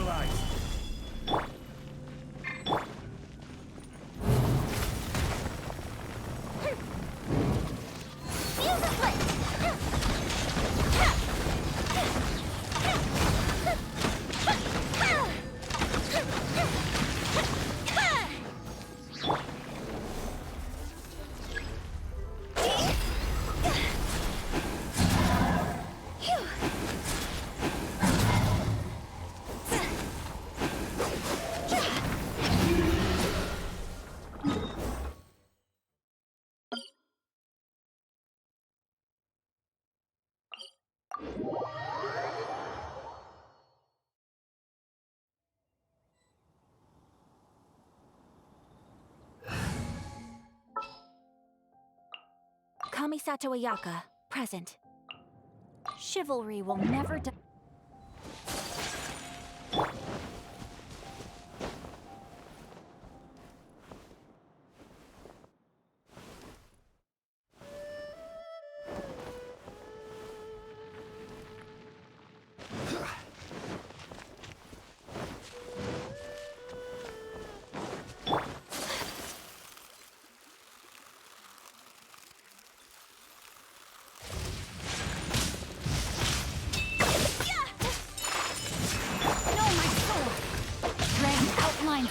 Stabilize! Kamisato Ayaka, present. Chivalry will never die.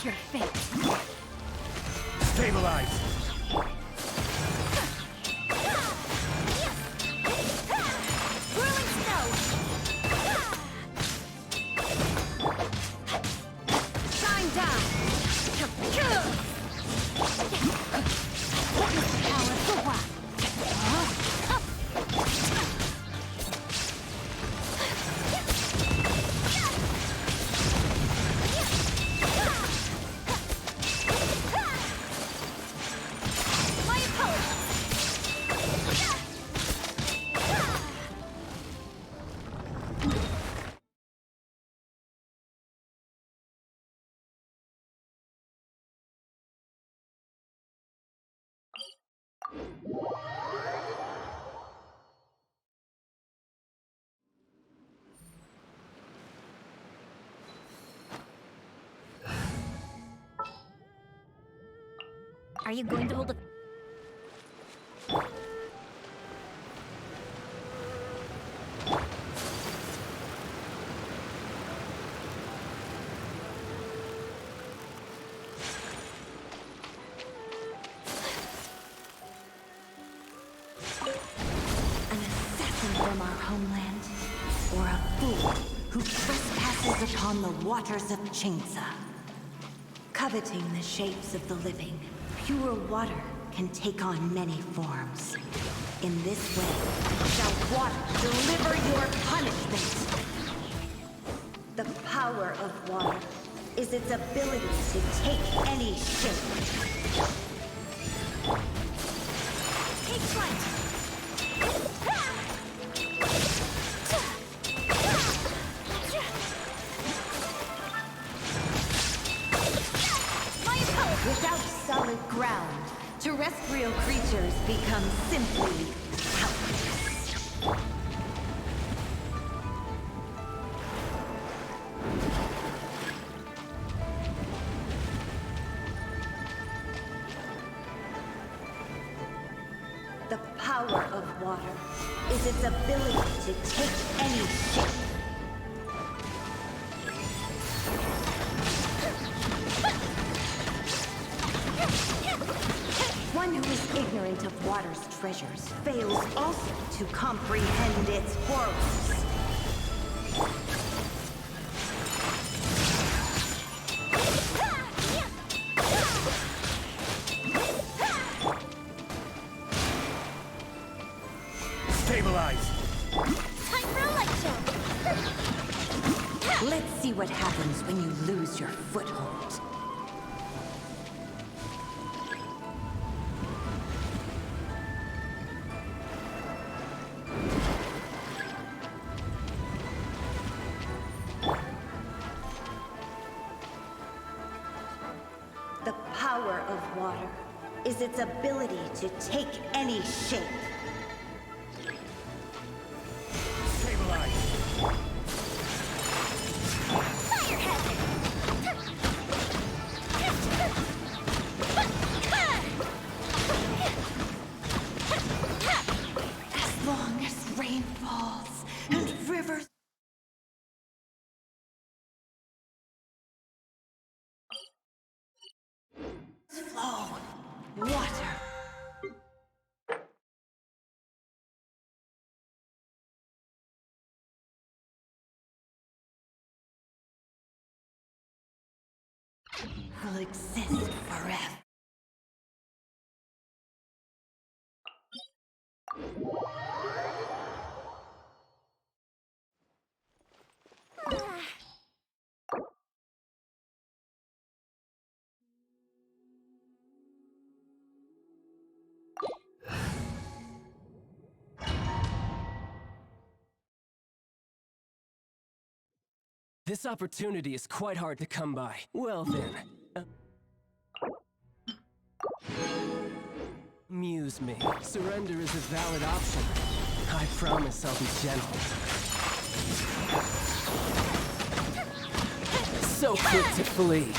Your fate. Stabilize! Whirling snow! Shine down! Witness the power of the one. Are you going to hold a... From our homeland, or a fool who trespasses upon the waters of Chingsa. Coveting the shapes of the living, pure water can take on many forms. In this way, shall water deliver your punishment. The power of water is its ability to take any shape. Take flight! Without solid ground, terrestrial creatures become simply helpless. The power of water is its ability to take any shape. One who is ignorant of water's treasures fails also to comprehend its horrors. Stabilize! Time for a light show! Let's see what happens when you lose your foothold. The power of water is its ability to take any shape. Stabilize! Firehead! will exist forever. This opportunity is quite hard to come by. Well then. Amuse me. Surrender is a valid option. I promise I'll be gentle. So quick to flee.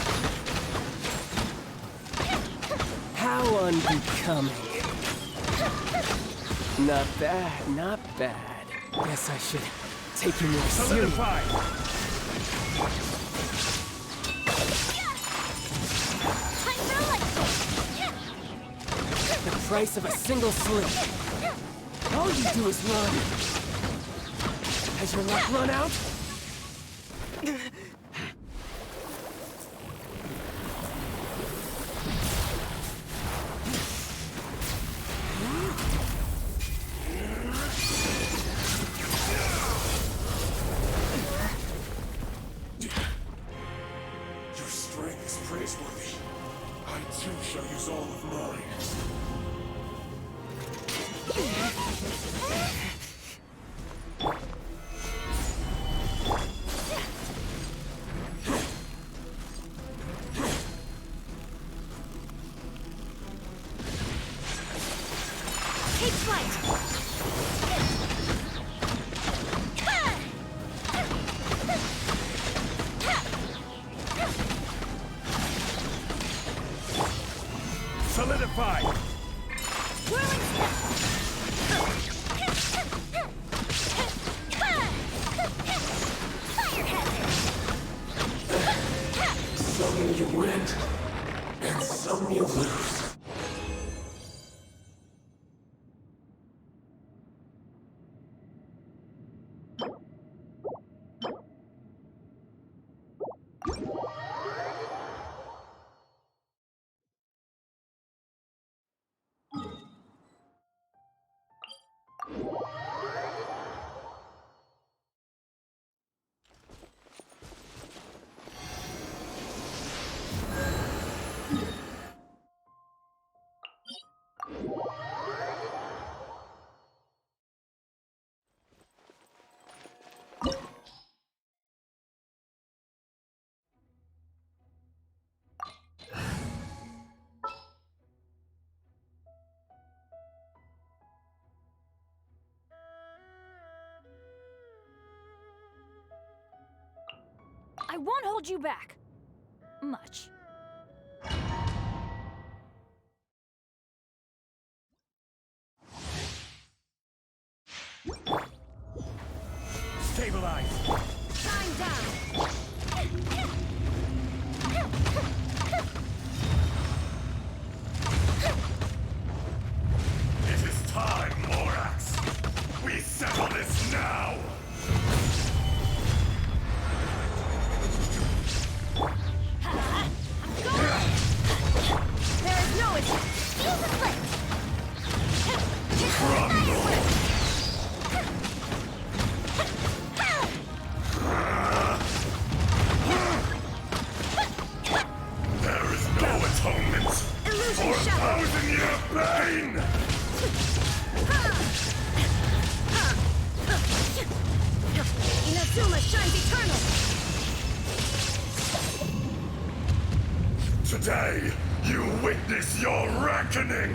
How unbecoming. Not bad, not bad. Guess I should take you more seriously. The price of a single slip. All you do is run. Has your luck run out? Your strength is praiseworthy. I too shall use all of mine. Take flight! Solidify! Some you win, and some you lose. I won't hold you back. Much. Stabilize! Shine down! It is time, Morax. We settle this now. There is no escape. Feel the split. There is no atonement for 1,000-year pain. Inazuma shines eternal. Today, you witness your reckoning.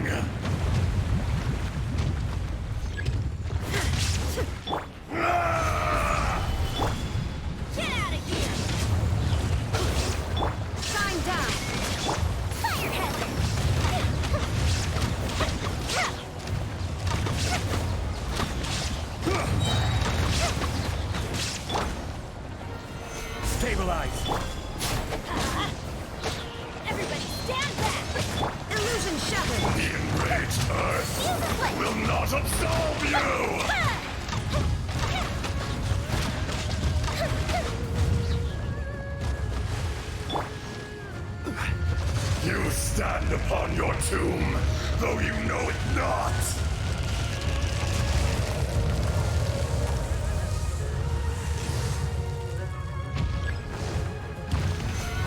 Get out of here! Shine down! Fire hazard! Stabilize! Everybody stand back! Illusion shattered! The enraged Earth will not absolve you! tomb, though you know it not.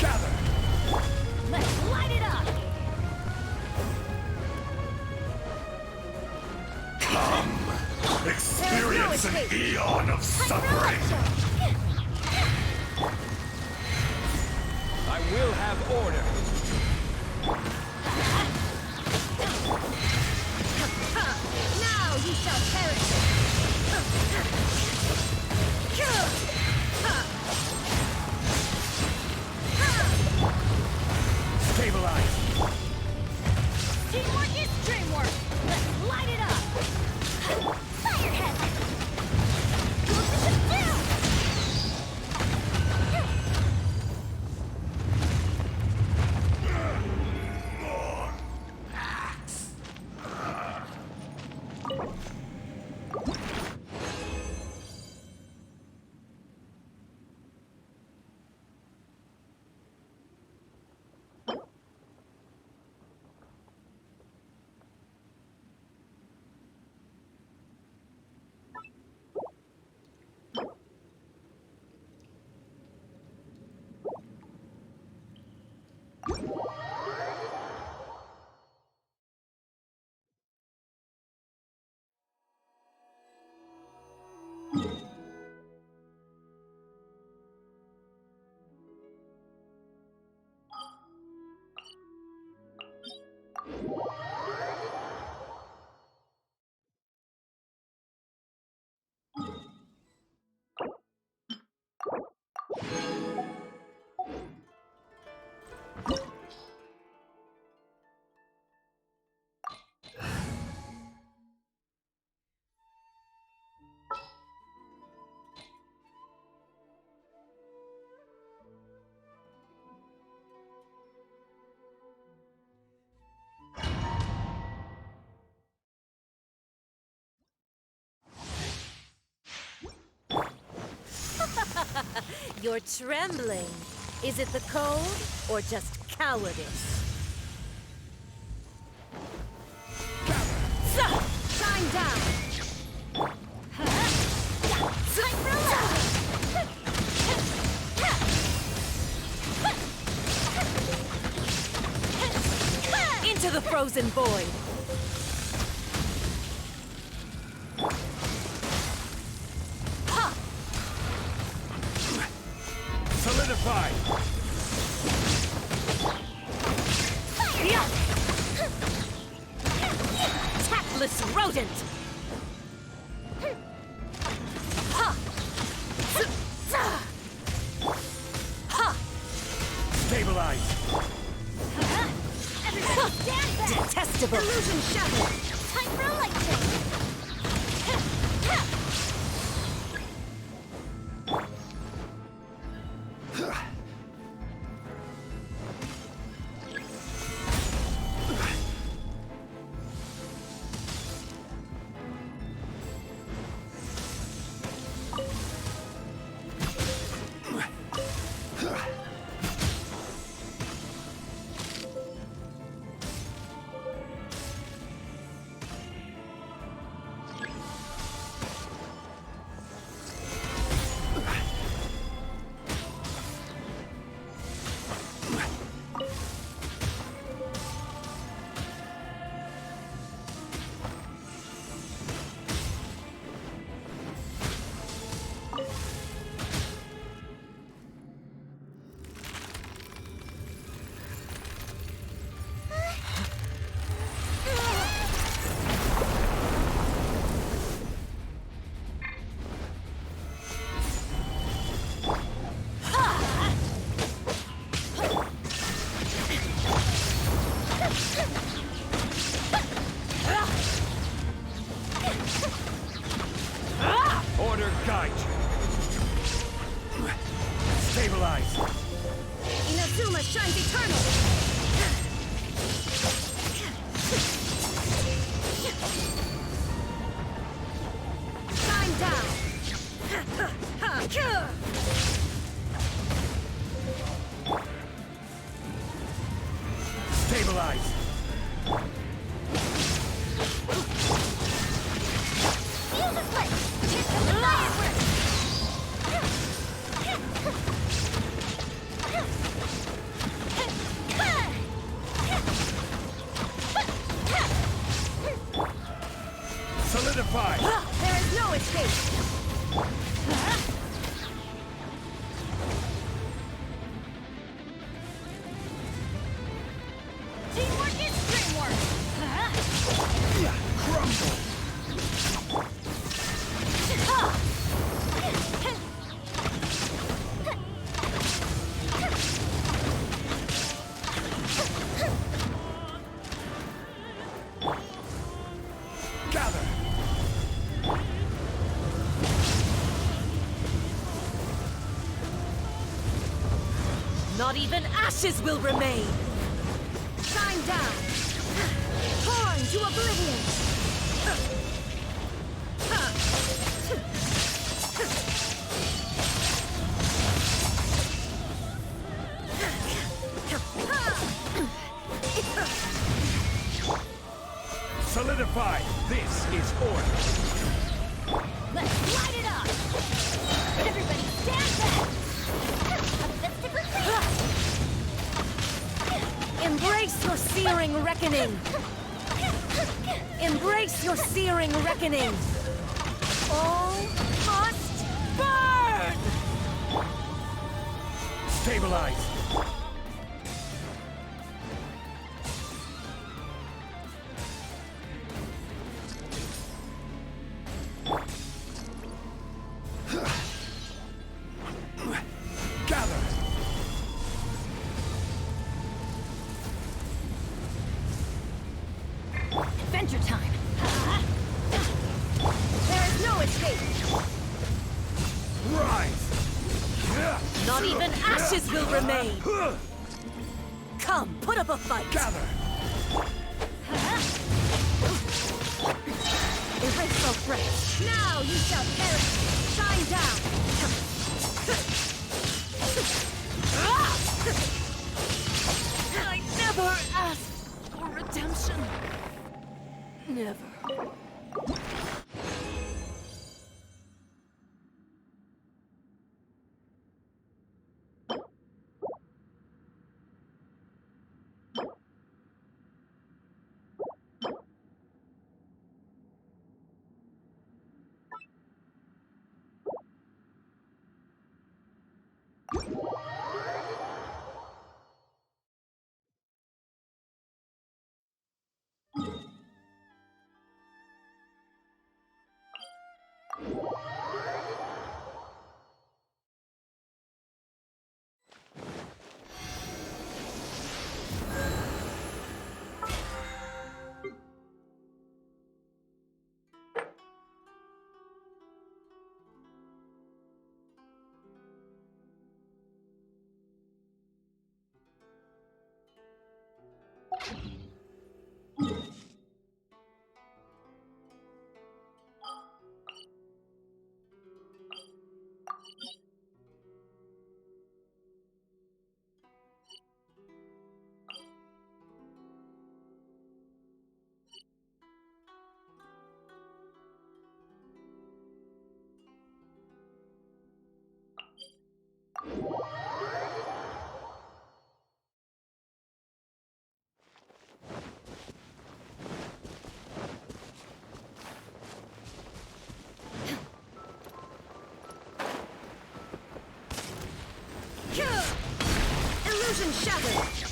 Gather! Let's light it up! Come! Experience an eon of suffering! I will have order. Now you shall perish! Stabilize! Teamwork is dreamwork! Let's light it up! Firehead! Position down! You're trembling. Is it the cold or just cowardice? Shine down! Time for a Into the frozen void! Solidify! Tactless rodent! Stabilize! Everybody stand back! Detestable! Illusion shattered! Time for a light change! Order guide you. Stabilize. Inazuma shines eternal! Shine down! Stabilize. Not even ashes will remain! Shine down! Torn to oblivion! Solidify! This is order! Let's light it up! Everybody stand back! Embrace your searing reckoning! Embrace your searing reckoning! All must burn! Stabilize! Gather! Adventure time! There is no escape! Rise! Not even ashes will remain! Come, put up a fight! Gather! Erase all threats! Now you shall perish! Shine down! I never asked for redemption. Never. Illusion shattered!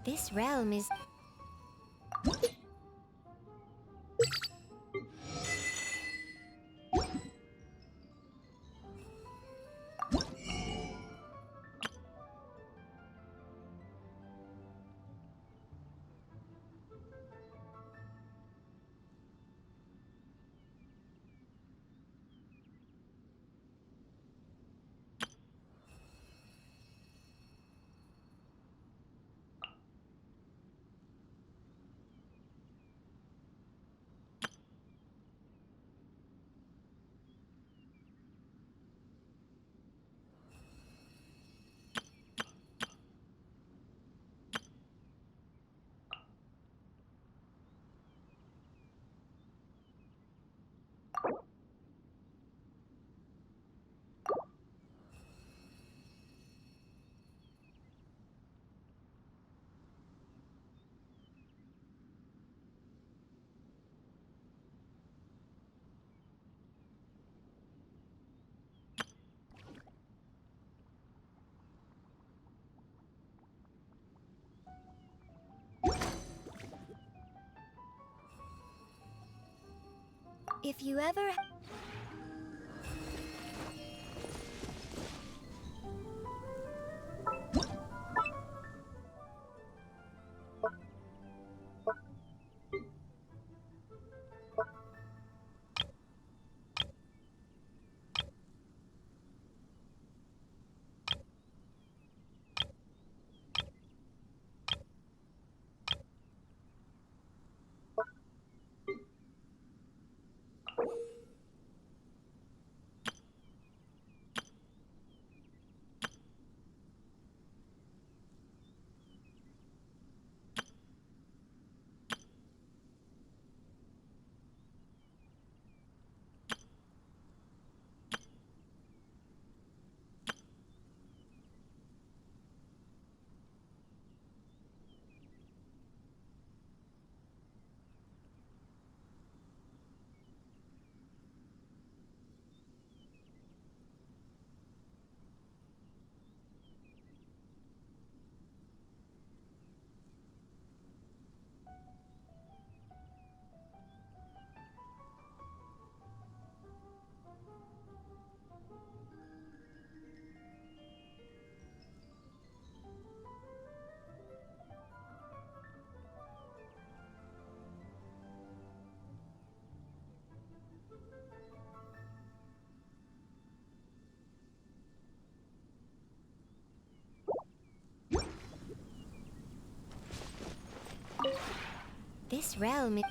This realm is... If you ever... This realm is...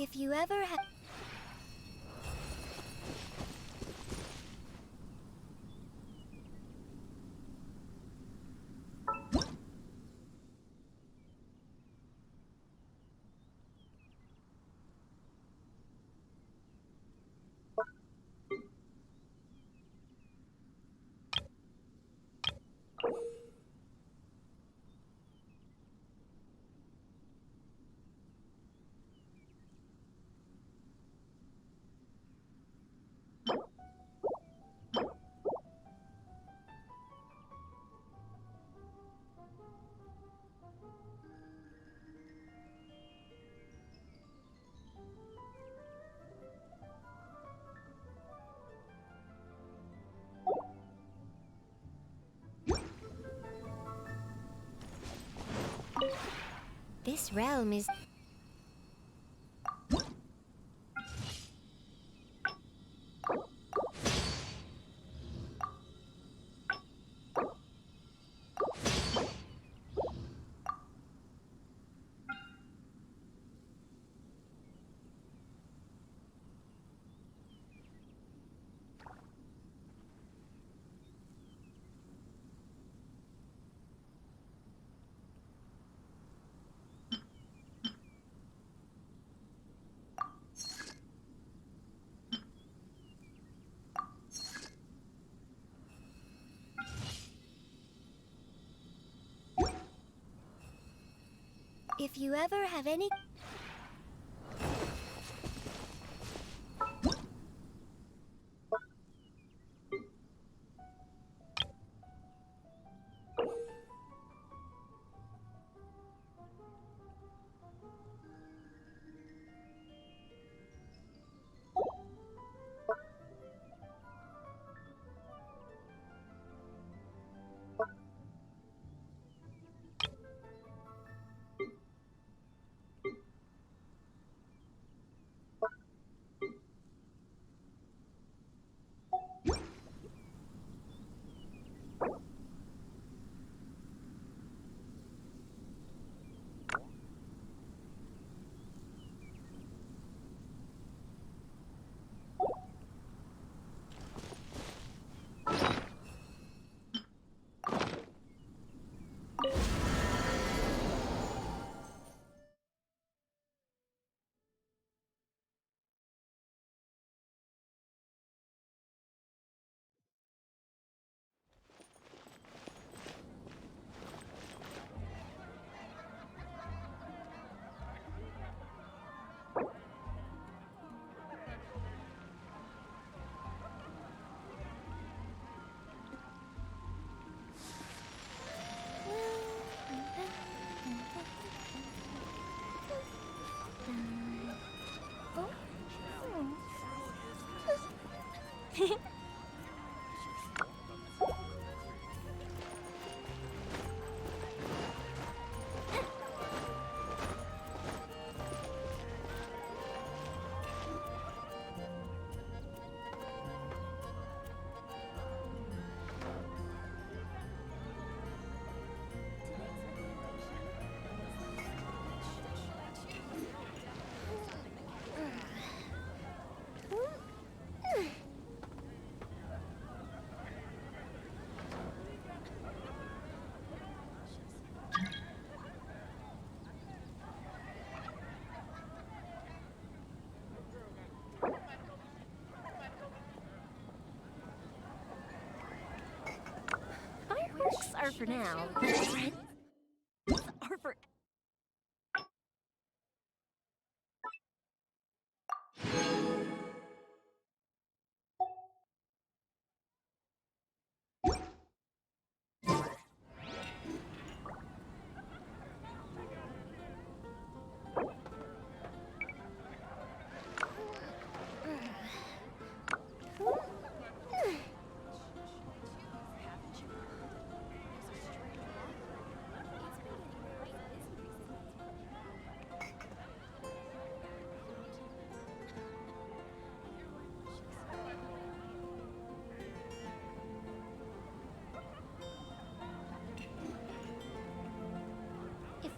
If you ever have... This realm is... If you ever have any... Fireworks are for now. Are for...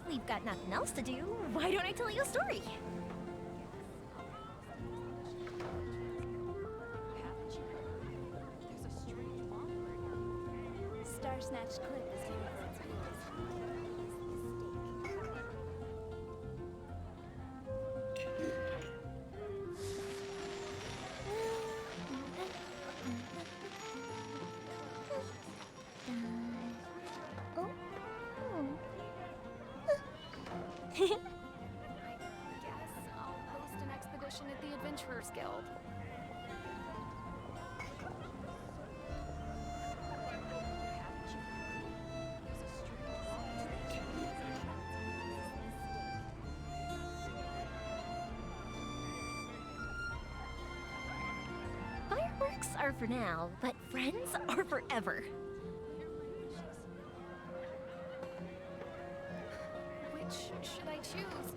We've got nothing else to do. Why don't I tell you a story? Snatch clip is here for its I guess I'll host an expedition at the Adventurers Guild. Fireworks are for now, but friends are forever. Which should I choose?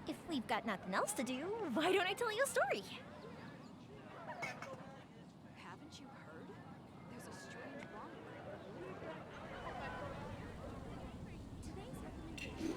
If we've got nothing else to do, why don't I tell you a story? Haven't you heard? There's a strange wanderer. Today's recommendation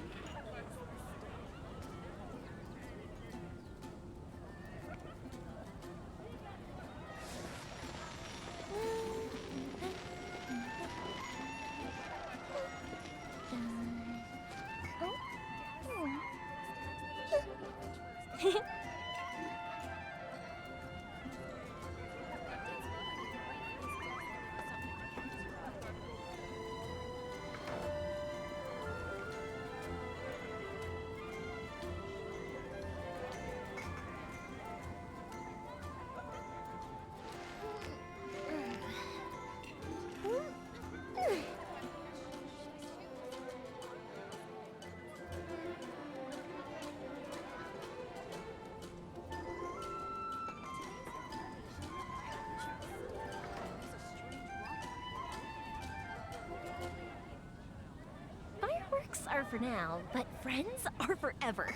Fireworks are for now, but friends are forever.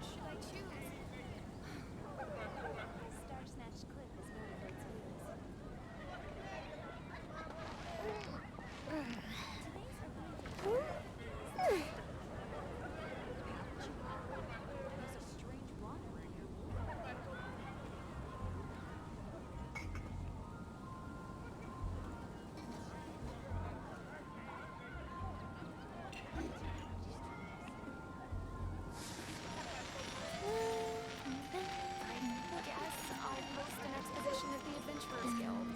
should I choose? Star Snatch clip is known for its I guess I'll host an expedition at the Adventurers Guild.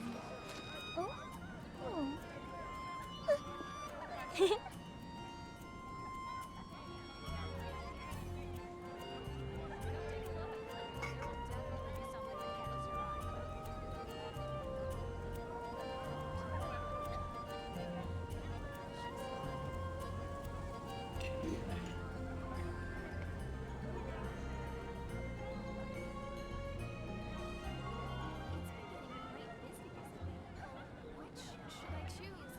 Which should I choose?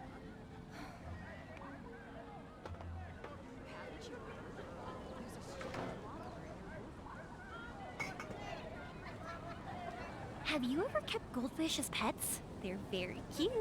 Haven't you heard? There's a strange wanderer. Have you ever kept goldfish as pets? They're very cute.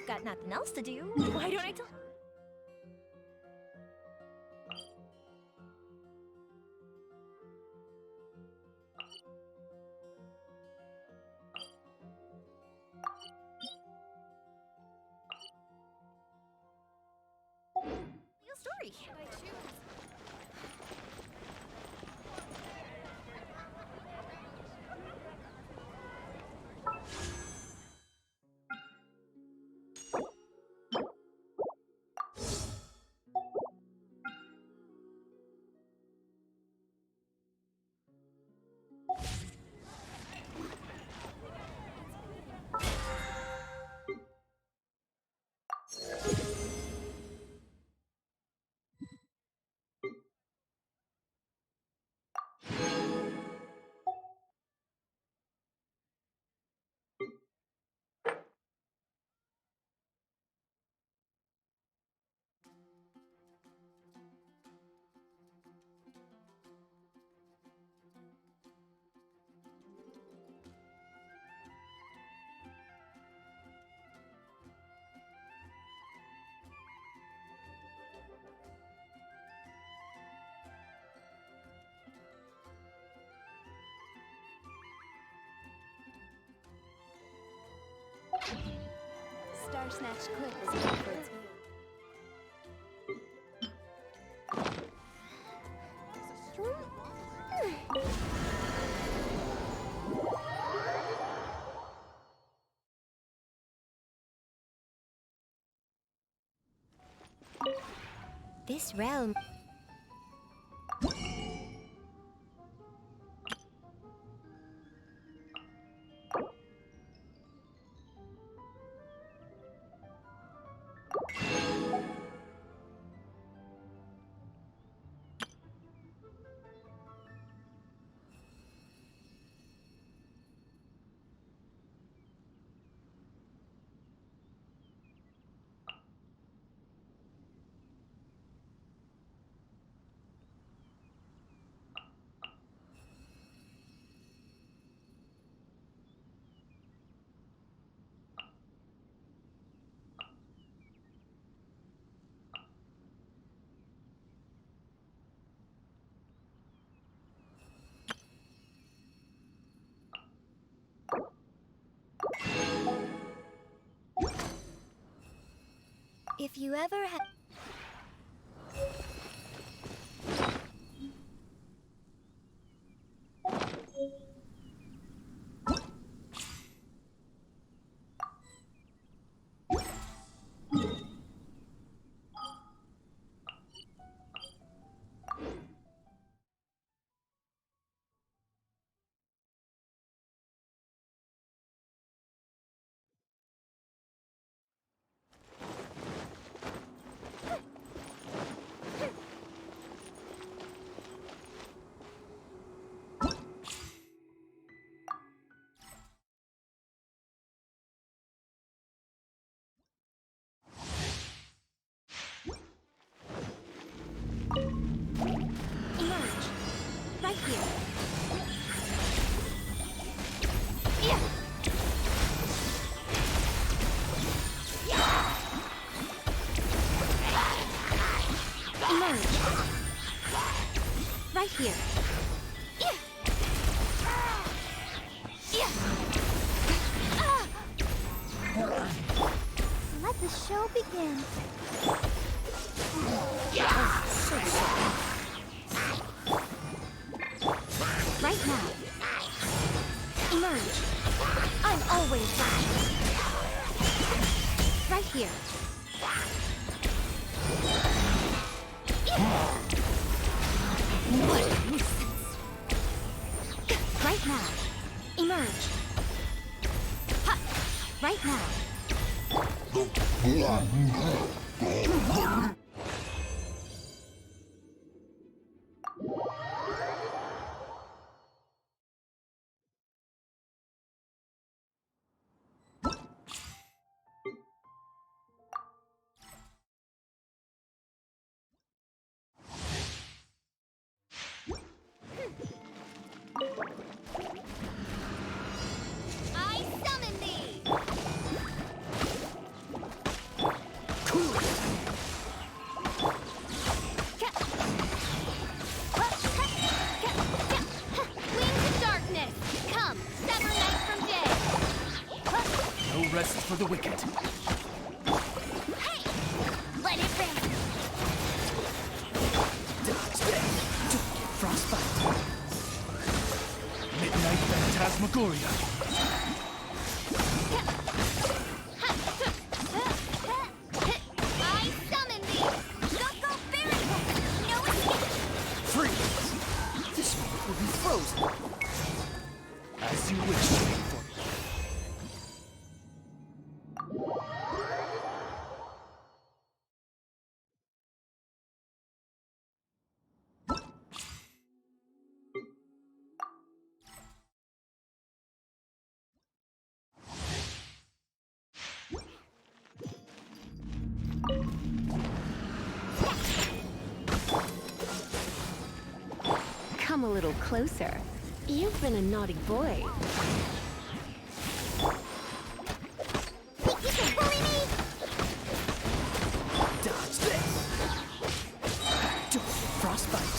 got nothing else to do, why don't I tell... Your story. Star Snatch Clip is good for its This realm... If you ever have... Right here. Yeah. Emerge. Right here. Yeah. Yeah. Let the show begin. Yeah. Right now. Emerge. I'm always right. Right here. What a nuisance. Right now. Emerge. Ha! Right now. I summon thee! Cool it! Wings of darkness! Come, sever night from day! No rest for the wicked. Hey! Let it rip! Dodge that! Don't get frostbite. Midnight Phantasmagoria. I summon thee! Go berry! No escape! Freeze! This moment will be frozen. As you wish, for Come a little closer. You've been a naughty boy. Think you can bully me? dodge this! Don't get frostbite.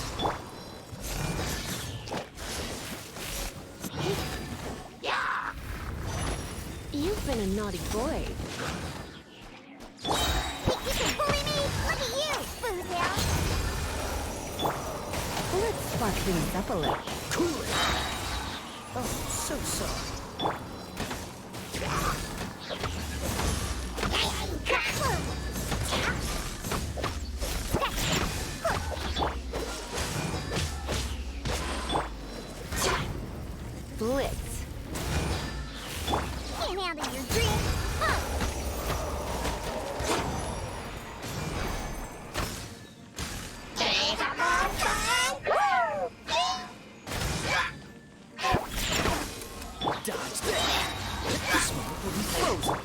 You've been a naughty boy. Think you can bully me? Look at you, Boozle! Let's spark things up a little. Cool it! Oh, so sorry. Blitz. Can't handle your drink. Huh. Dodge that! This moment will be frozen.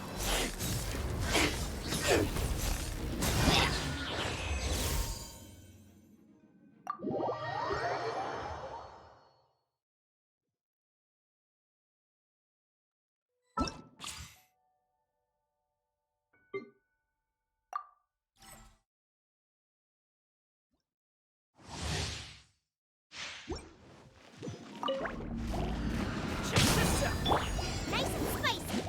Check this out! Nice and spicy.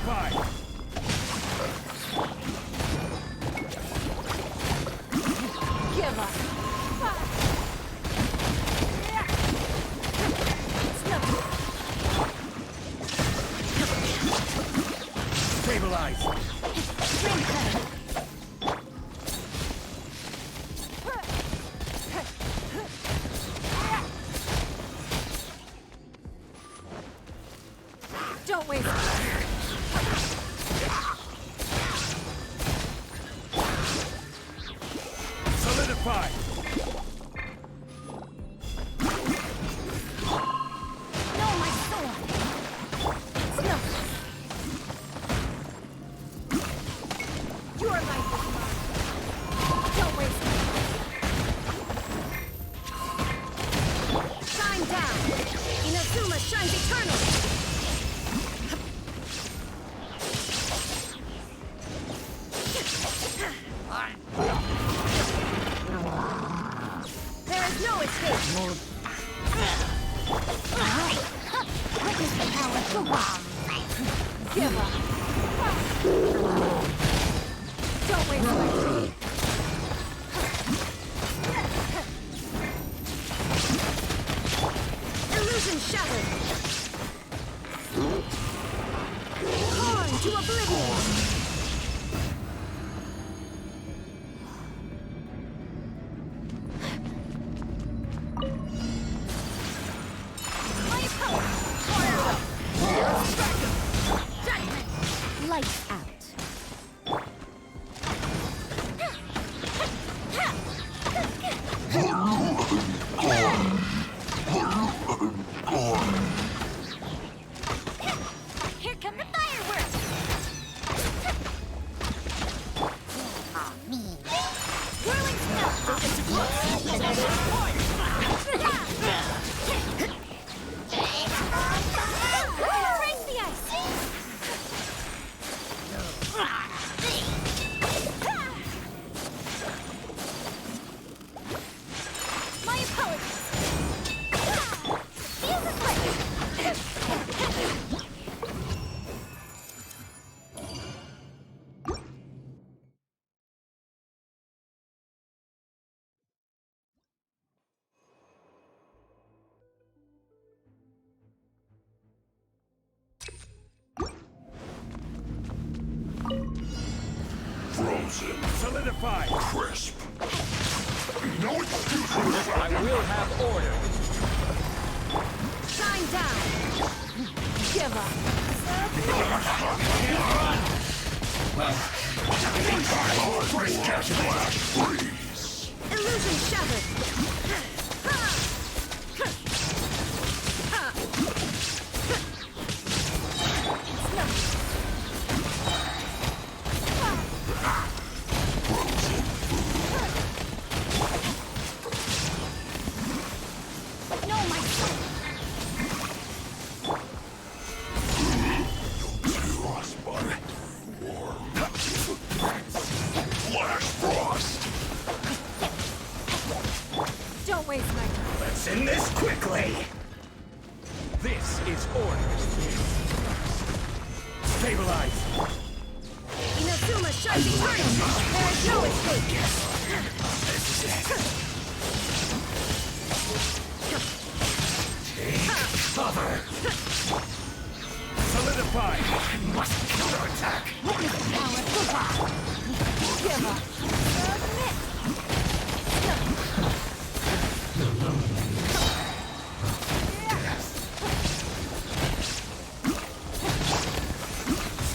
Solidified! Give up. Stabilize! Don't waste it. Solidify! No, my sword. No. Your life is mine. Don't waste it. Shine down. Inazuma shines eternally. There is no escape. Witness the power of the one. Give up. Don't waste my time. Illusion shattered. Torn to oblivion. Lights out. Here come the fireworks! Oh, me. Whirling Raise the ice! My apologies. Feel the flame. Frozen. Solidify! Crisp. No excuses. I will have order. Shine down. Give up. Freeze. Illusion shattered. No, my son. Flash frost. Don't waste my time. Let's end this quickly! This is order. Stabilize! Inazuma shines eternal. There is no escape. This is it. Take cover! Solidify! I must counterattack! Witness the power of the rock. Give up. Submit.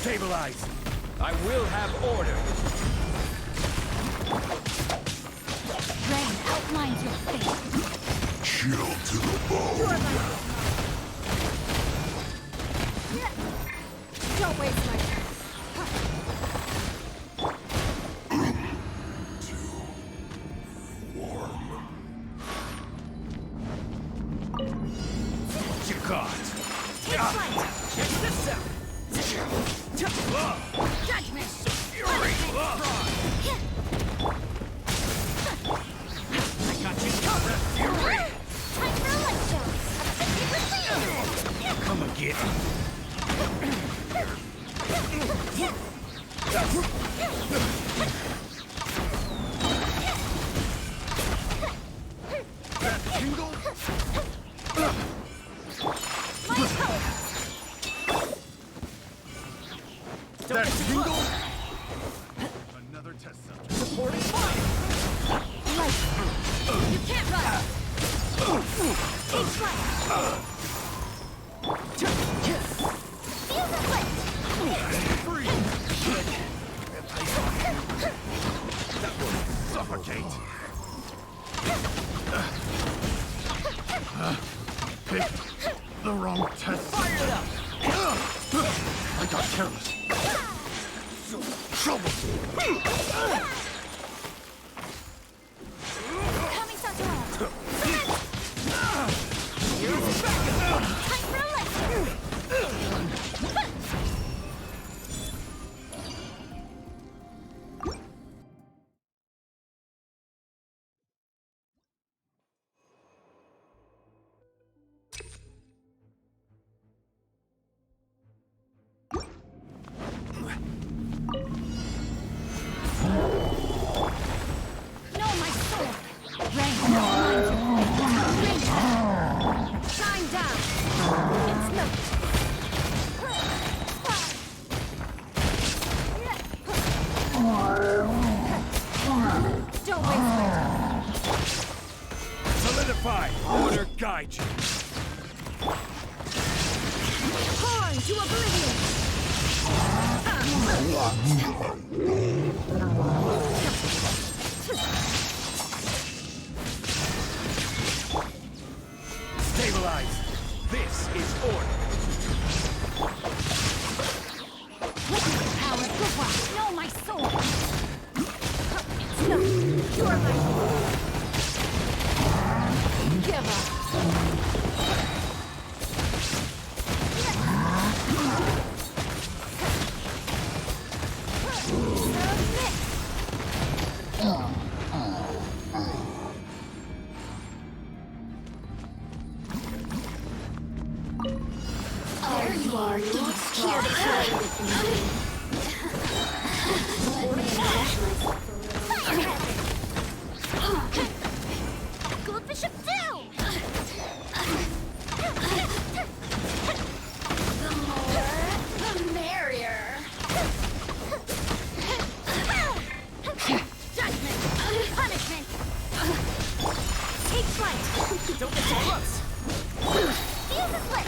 Stabilize! I will have order. Rain outlines your fate. Chill to the bone. Your life. Don't waste my time. What you got? Take flight. Check this out! Judgment. Fury! I got you covered! Fury! Time for a light show. A 50%. Come and get it! Another test subject. Supporting fire! Light! You can't run! Take flight! Feel the flip! Free! That will suffocate! Picked the wrong test. Fire it up! I got careless. So trouble. Coming Santoron! Here's the dragon! Time for a lift! No, my sword! Rank shine down! It's no. Don't waste my time. Solidify. Order guide you. Horn to oblivion! Stabilize. This is order. Power goodbye! No, my sword! It's no. You're my give up! There you are, here to play with me. Goldfish up down! The more, the merrier. Judgment! Punishment! Take flight! Don't get too close! Feel the split!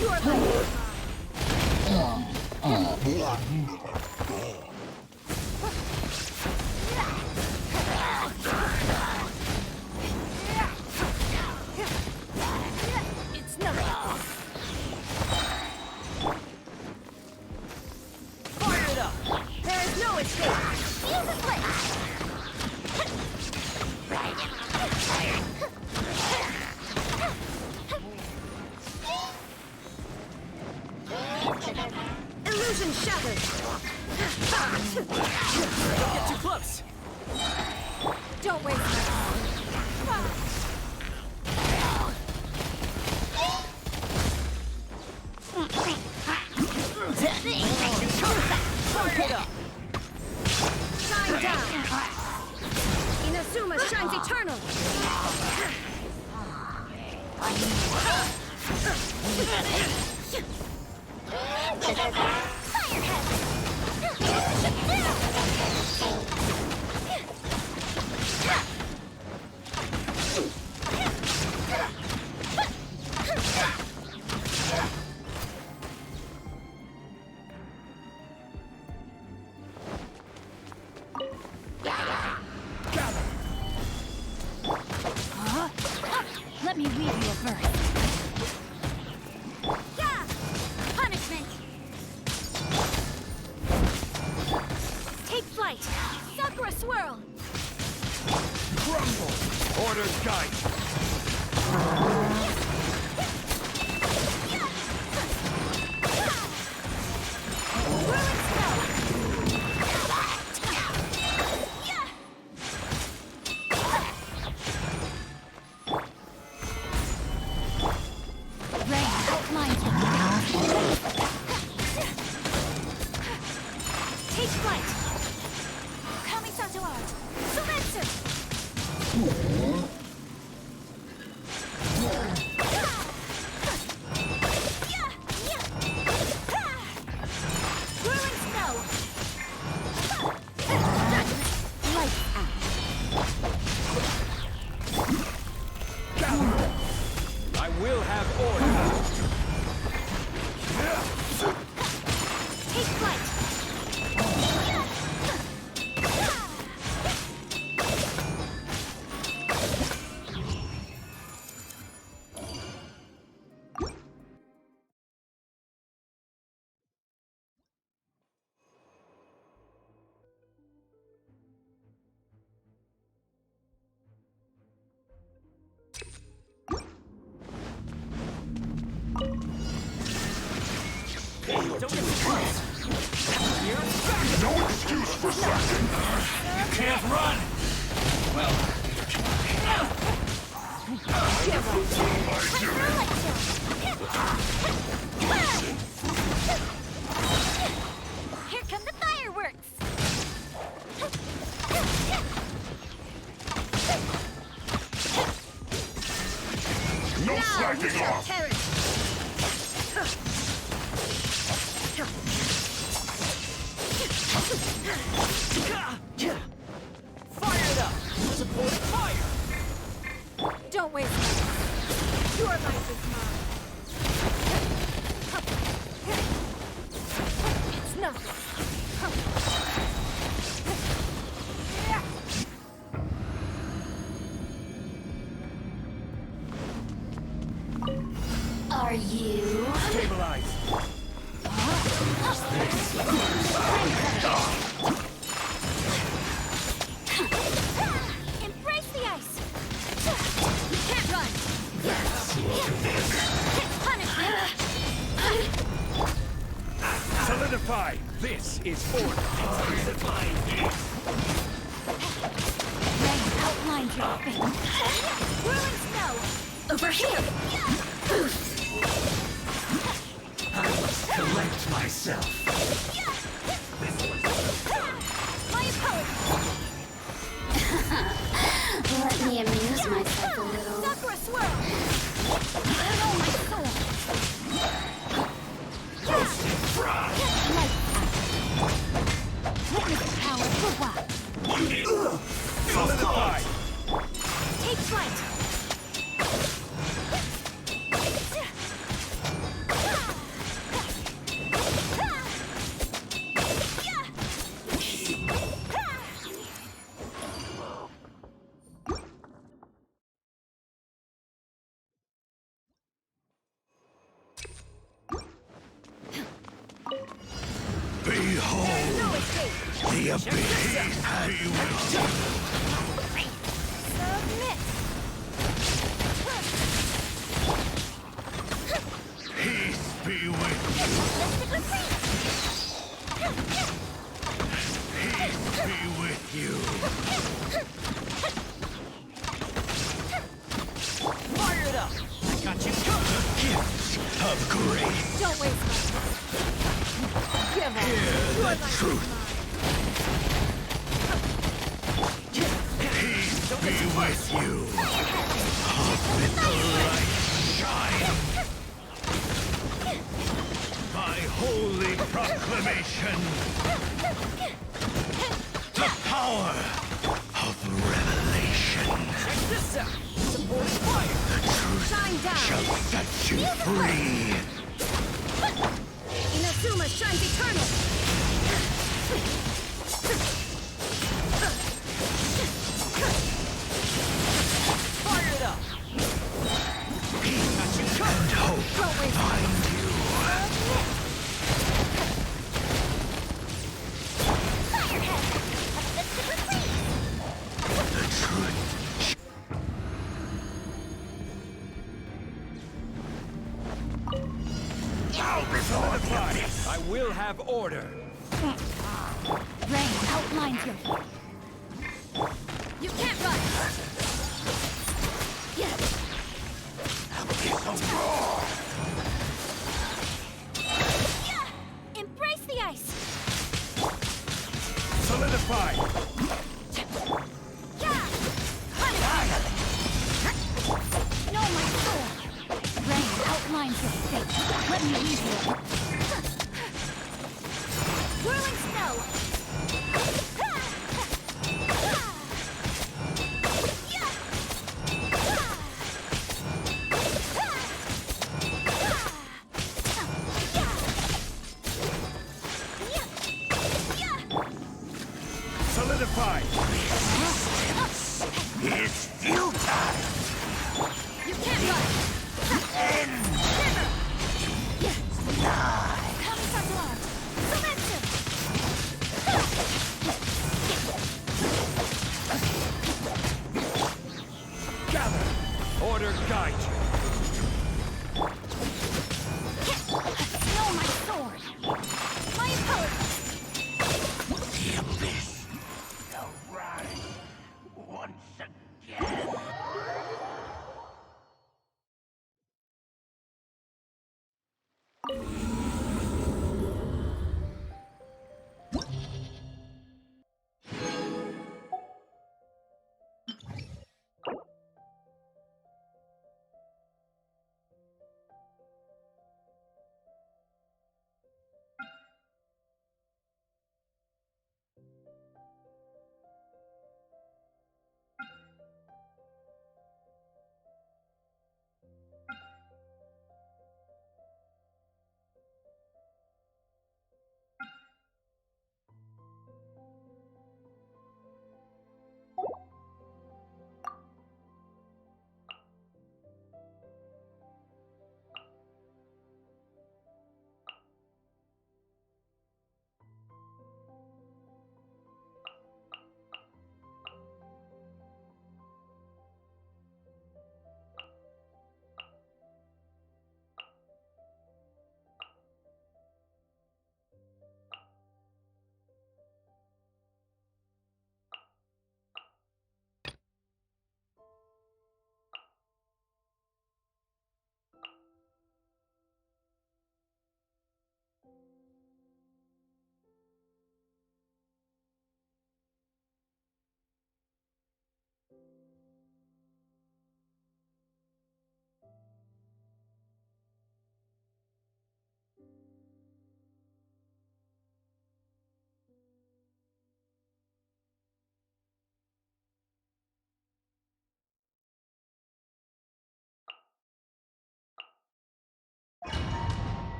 Your life. It's nothing. Fire it up! There is no escape. Use a blade. Illusion shattered. Don't get too close! Don't waste my time. Fire it up! Shine down. Inazuma shines eternal. Let me weave you a verse. Yeah! Punishment! Take flight! Sakura swirl! Crumble! Orders guide! Whirling snow! Rain outlines you. Take flight! Kamisato art! Sumetsu! Whirling snow! Lights out. I will have order! Take flight! Don't get too close! No excuse for slacking! You can't run! Well, Here come the fireworks! no slacking off! Fire it up! Support fire! Don't waste my time. Your life is mine. It's nothing. Are you? Stabilize. Embrace the ice. You can't run. Punishment. Solidify! This is order! Rain outlines your fate. Whirling snow. Over here! I must collect myself. My apologies. Let me amuse myself a little. Sakura swirl. Burn all my soul. Witness power for what? Solidify! Take flight. Behold! No escape! The abyss be with you! Submit! Peace be with you! Peace be with you! Fire it up! I got you covered! The gifts of grace! Don't waste my time. Give up. Hear the truth! Peace be with you! Up with the light shine! By holy proclamation! The power of revelation! Check this out! Support fire! The truth Shine down. shall set you free! Inazuma shines eternal! Fire it up! Peace and hope find you! The truth. Bow before the abyss. I will have order. Rain outlines your... You can't run! Yeah. It's a roar. Embrace the ice! Solidify. No, my soul! Rain outlines your fate. Let me lead you. Whirling snow! Solidify. It's futile. You can't run! Never! Kami-Satoran! Sometsu! Gather. Order guide you. No, my sword! My apologies! The abyss shall rise once again.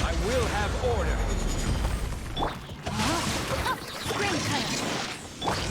I will have order. Spring cutter!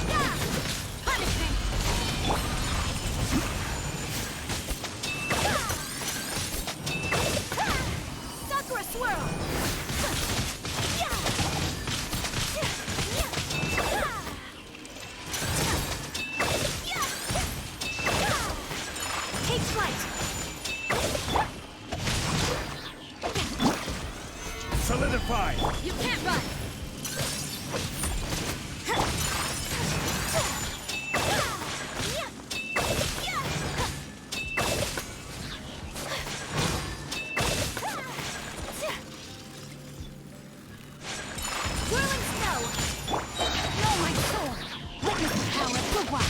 what?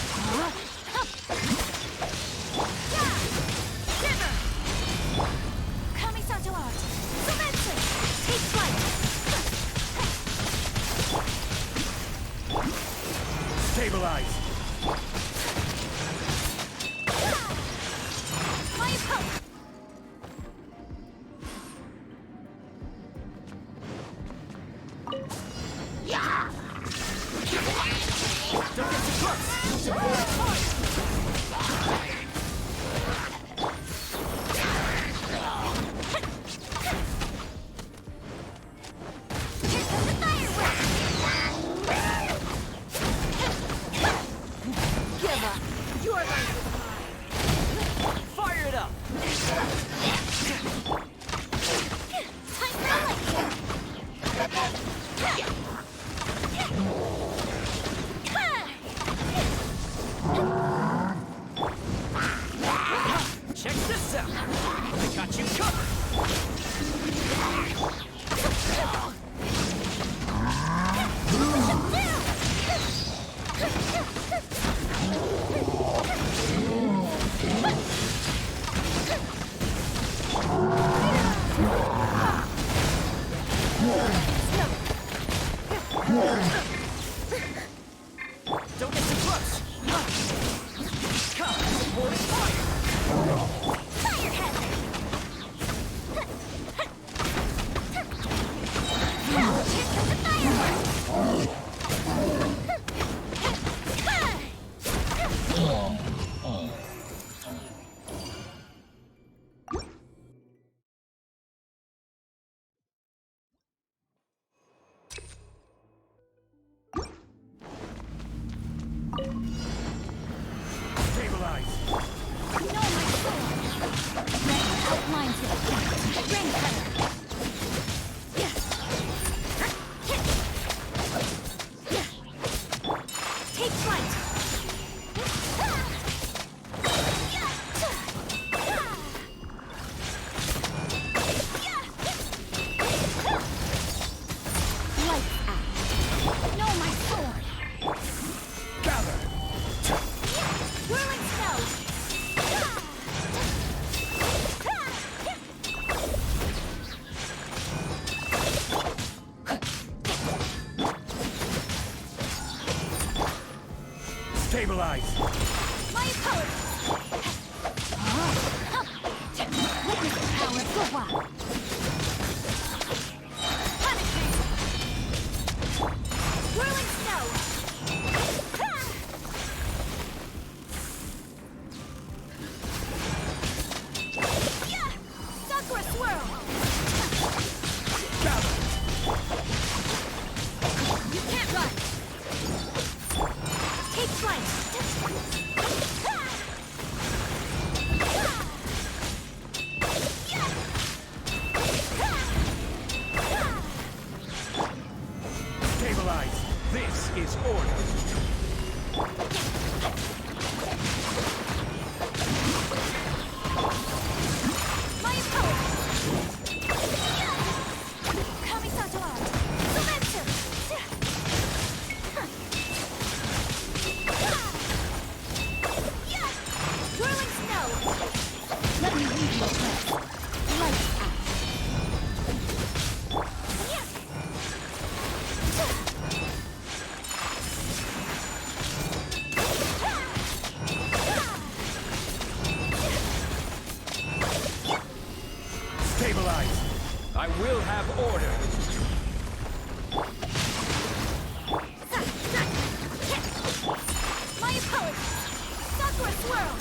Shiver! Kamisato art! Sumetsu! Take flight! Stabilize! My poke! Don't get too close! Give up! Your life is mine! Fire it up! Time for a lecture! Check this out! I got you covered! Don't get too close! Come, board is fire! Stabilize! No, my sword! Red outlines to the point. Ring cutter! Take flight! Lights out! No, my sword! Gather! Whirling snow! Stabilize! My apologies! Witness the power of Gowa! Punishment! Whirling snow! Sakura swirl! Gather! You can't run! Take flight! Stabilize! This is order! My apologies! Kamisato art! Sumetsu! Whirling snow! Let me read your breath. Lights out! Stabilize! I will have order! My apologies! Sakura swirl!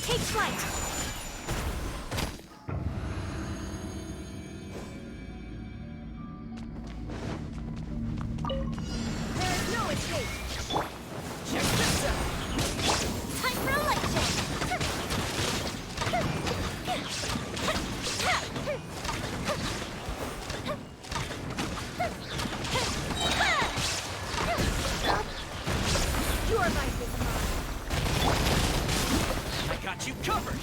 Take flight! There is no escape! Check this out! Time for a light check! Your life is mine! I got you covered!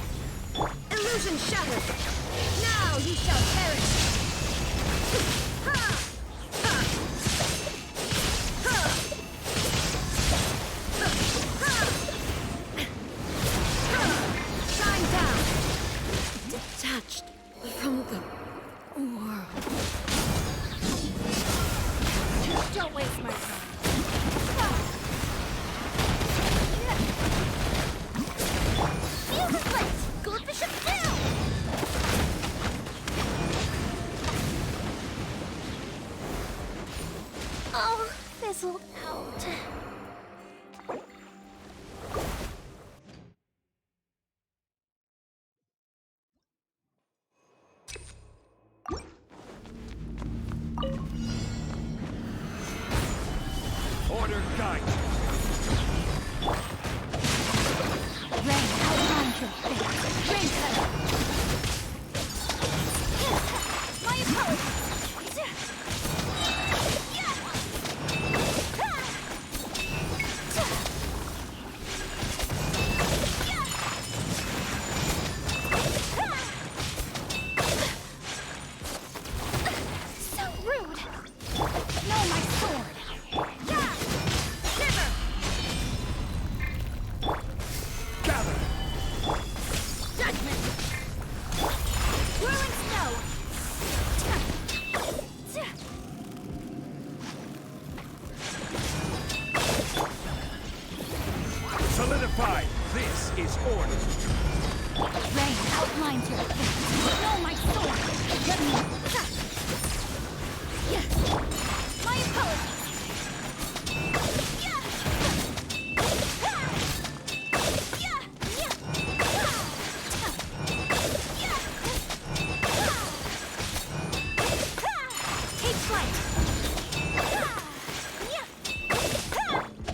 Illusion shattered! Now you shall perish! Detached from the world. Don't waste my time. Feel the split! Goldfish up down! Oh, fizzled out. Order guide. Rain, outline your fate. Rain cutter. My apologies. So rude! No, my sword! Yeah! Shiver! Gather. Judgment! Whirling snow! Solidify. This is order. Rain outlines your fate. No, my sword. Let me. My apologies! Take flight.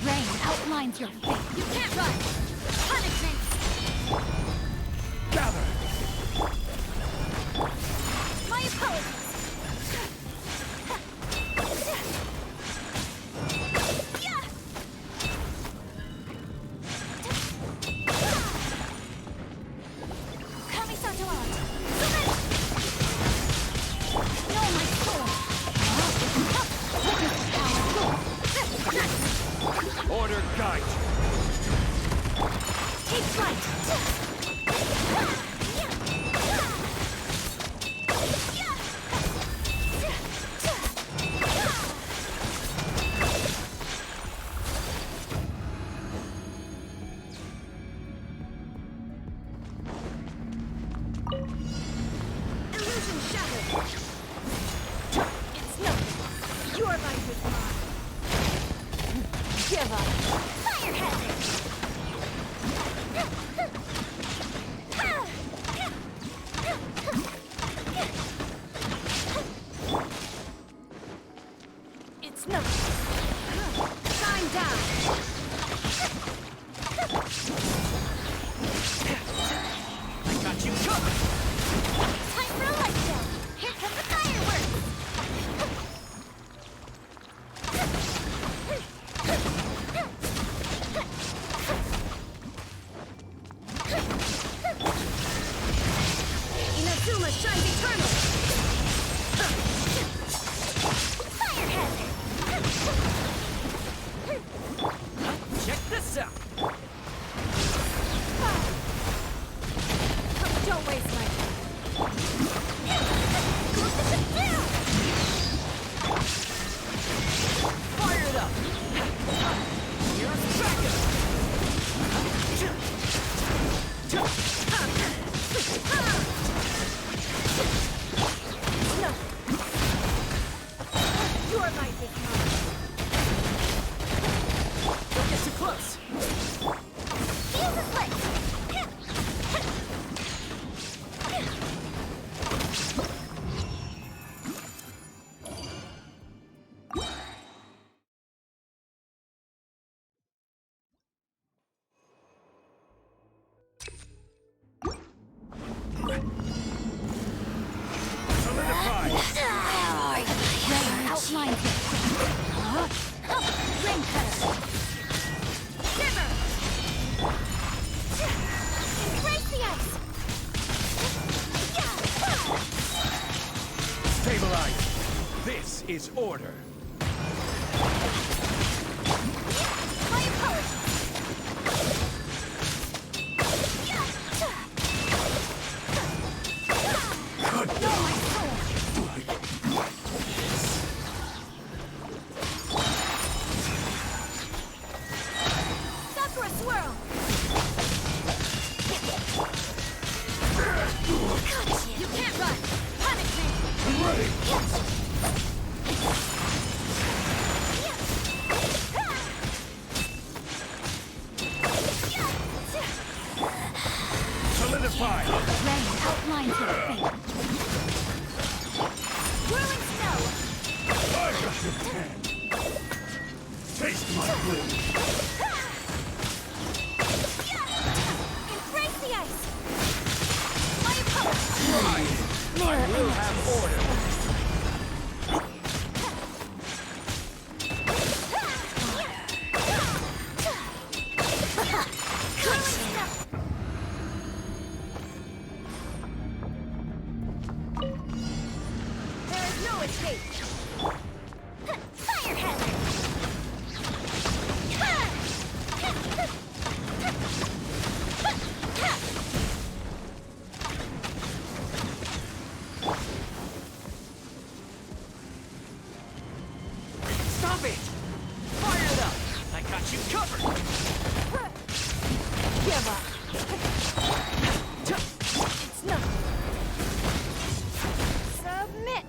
Rain outlines your fate. You can't run! Punishment! Gather. My apologies! Kamisato out! No, my sword. Witness power. Order guide. Take flight. Illusion shattered! It's nothing. Your life is mine. Give up. Fire hazard! It's nothing. Shine down. I got you covered! Time for a light show! Here come the fireworks! Inazuma shines eternal. Fire hazard! Check this out! Don't waste my time. Fire it up! Here's Dragon! Your life is mine. Don't get too close! Feel the split! Solidify. Rain outlines your fate. Rain cutter. Shiver! This is order. My apologies. Sakura swirl. Gotcha. You can't run. Panic me. I'm ready. Solidify. Rain outlines your fate. Whirling snow. I got your hand. Taste my blade. Embrace the ice. My apologies. Right. Mirror I will have order. There is no escape. Firehead. Stop it! Fire it up! I got you covered! Give up. It's not. Submit.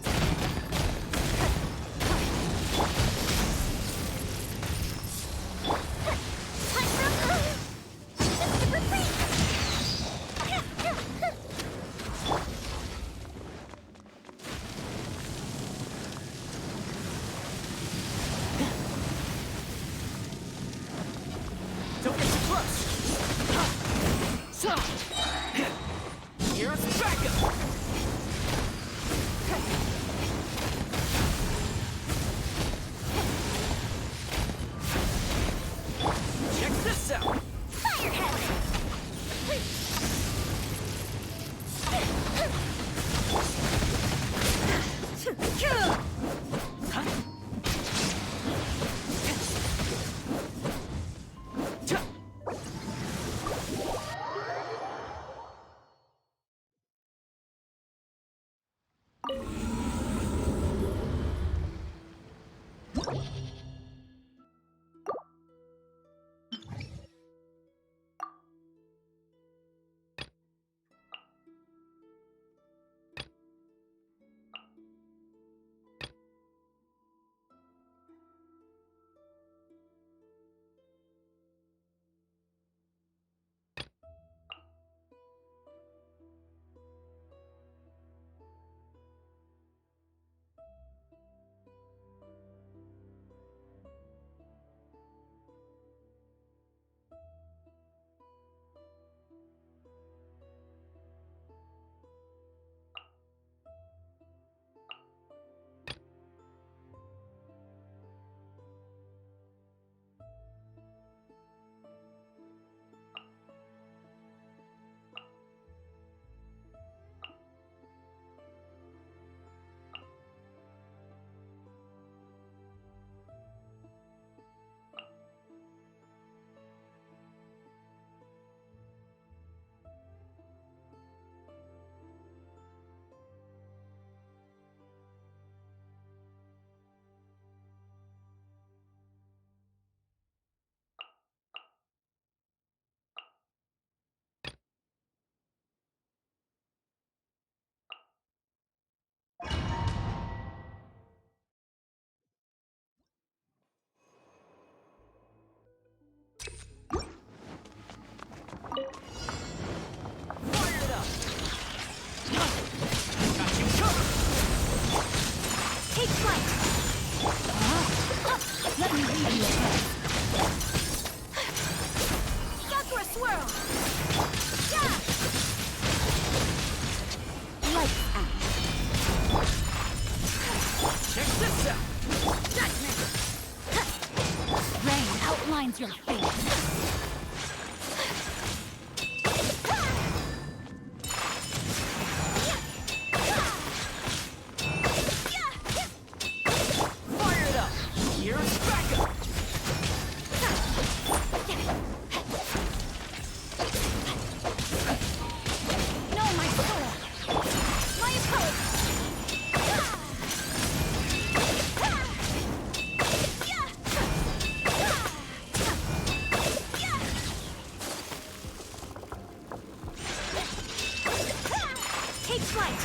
Take flight!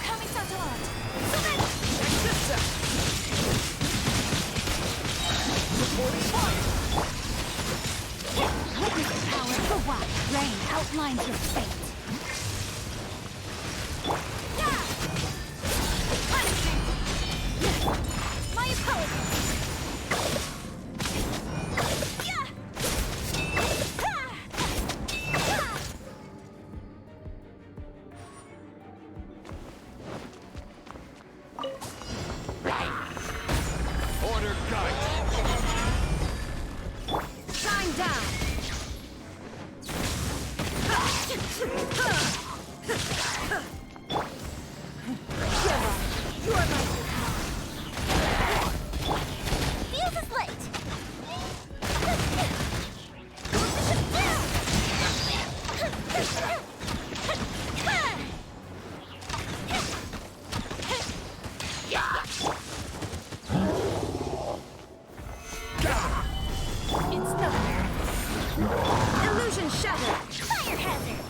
Coming Satellite! Supporting fire! Witness the power of the wild. Rain outlines your fate. Punishment! My apologies! Order guide. Shine down! You're my fuse is lit! It's nothing. Illusion shattered! Fire hazard!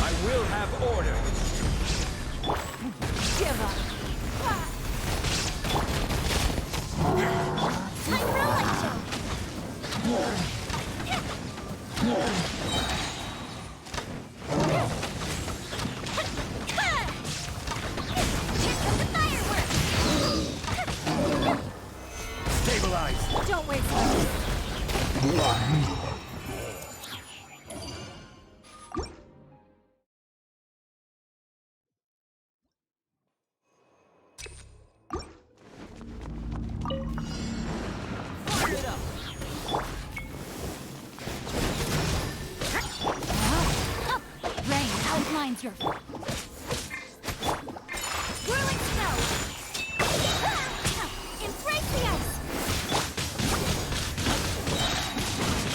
I will have order. Give up! Time for a light show! Here comes the fireworks! Stabilize! Don't waste Fire it up! Rain outlines your... Whirling snow! Embrace the ice!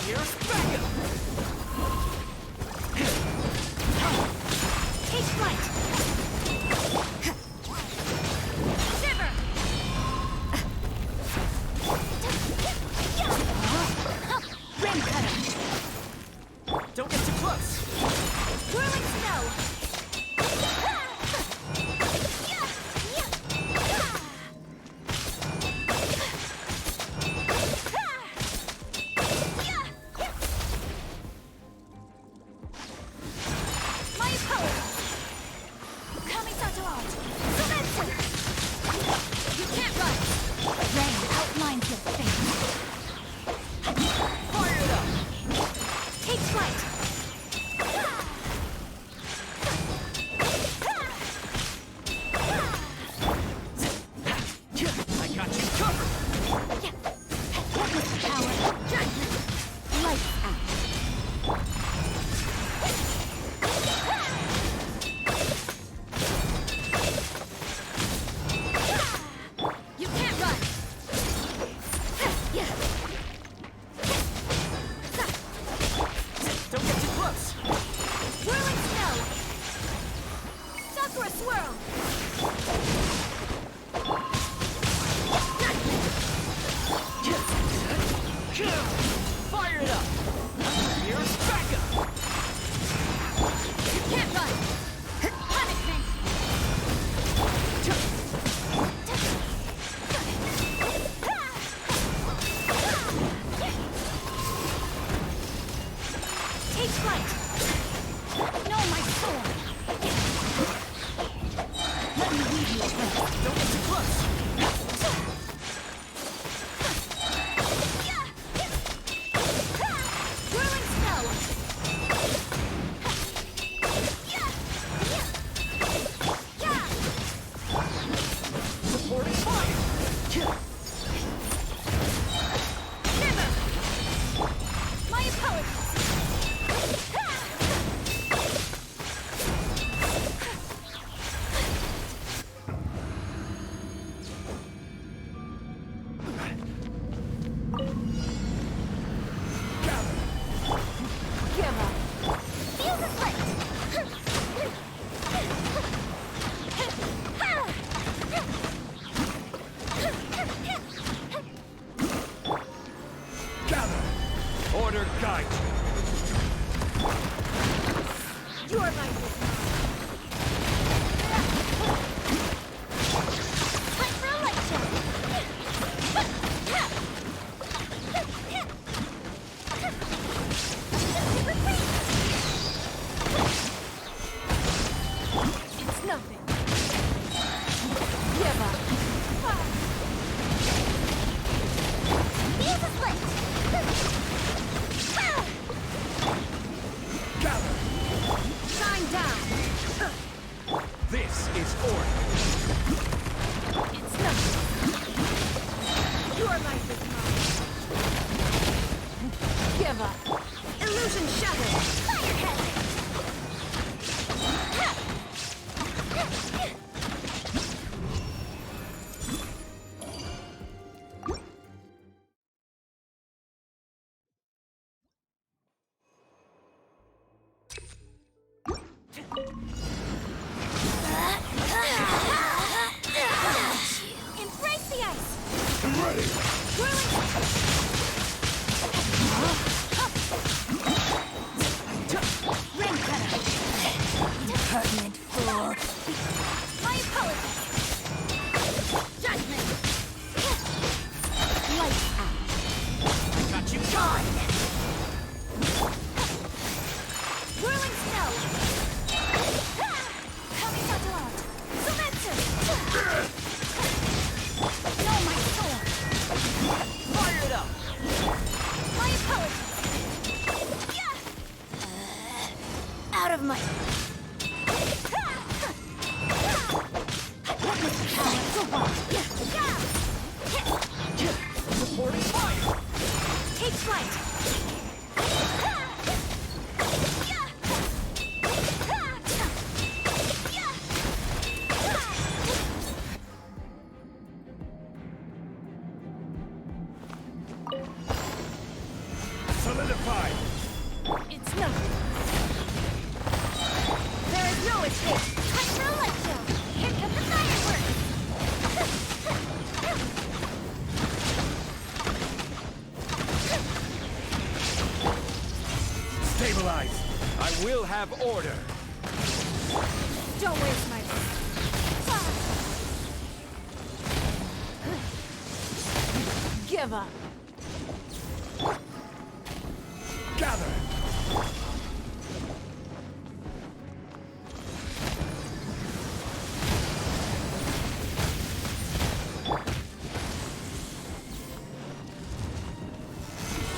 Here's backup! Take flight! Shiver! Rain cutter! Don't get too close! Whirling snow! My apologies! Coming Satellite! You can't run! Rain outlines your fate! Fire it up! Take flight! I got you covered! Witness the power of judgment! Lights out! You can't run! Don't get too close! Whirling snow! Sakura swirl! Fire it up! Here's backup! You can't run! Punishment! Take flight! No, my sword! Let me lead you away! Don't get too close! It's nothing. Give up. Fuse is lit! Gather! Shine down. This is order. It's nothing. Your life is mine. Give up. Illusion shattered. Fire hazard! Embrace the ice! I'm ready! Rain cutter! Permanent fool. My apologies! Judgment! Lights out. Got you! Gone! Whirling snow! Coming out loud! Sumetsur! No, my sword! Fire it up! My apologies! Out of my... Supporting fire! Take flight! Solidify! It's nothing. There is no escape! Time for a light show! Here come the fireworks! Stabilize! I will have order! Don't waste my breath. Give up. Gather!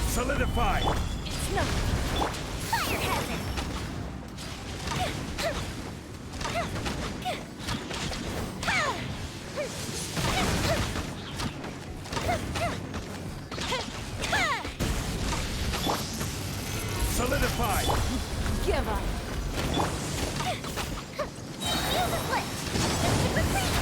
Solidify! It's nothing. Fire hazard! Solidify! Give up. Fuse is lit! Retreat!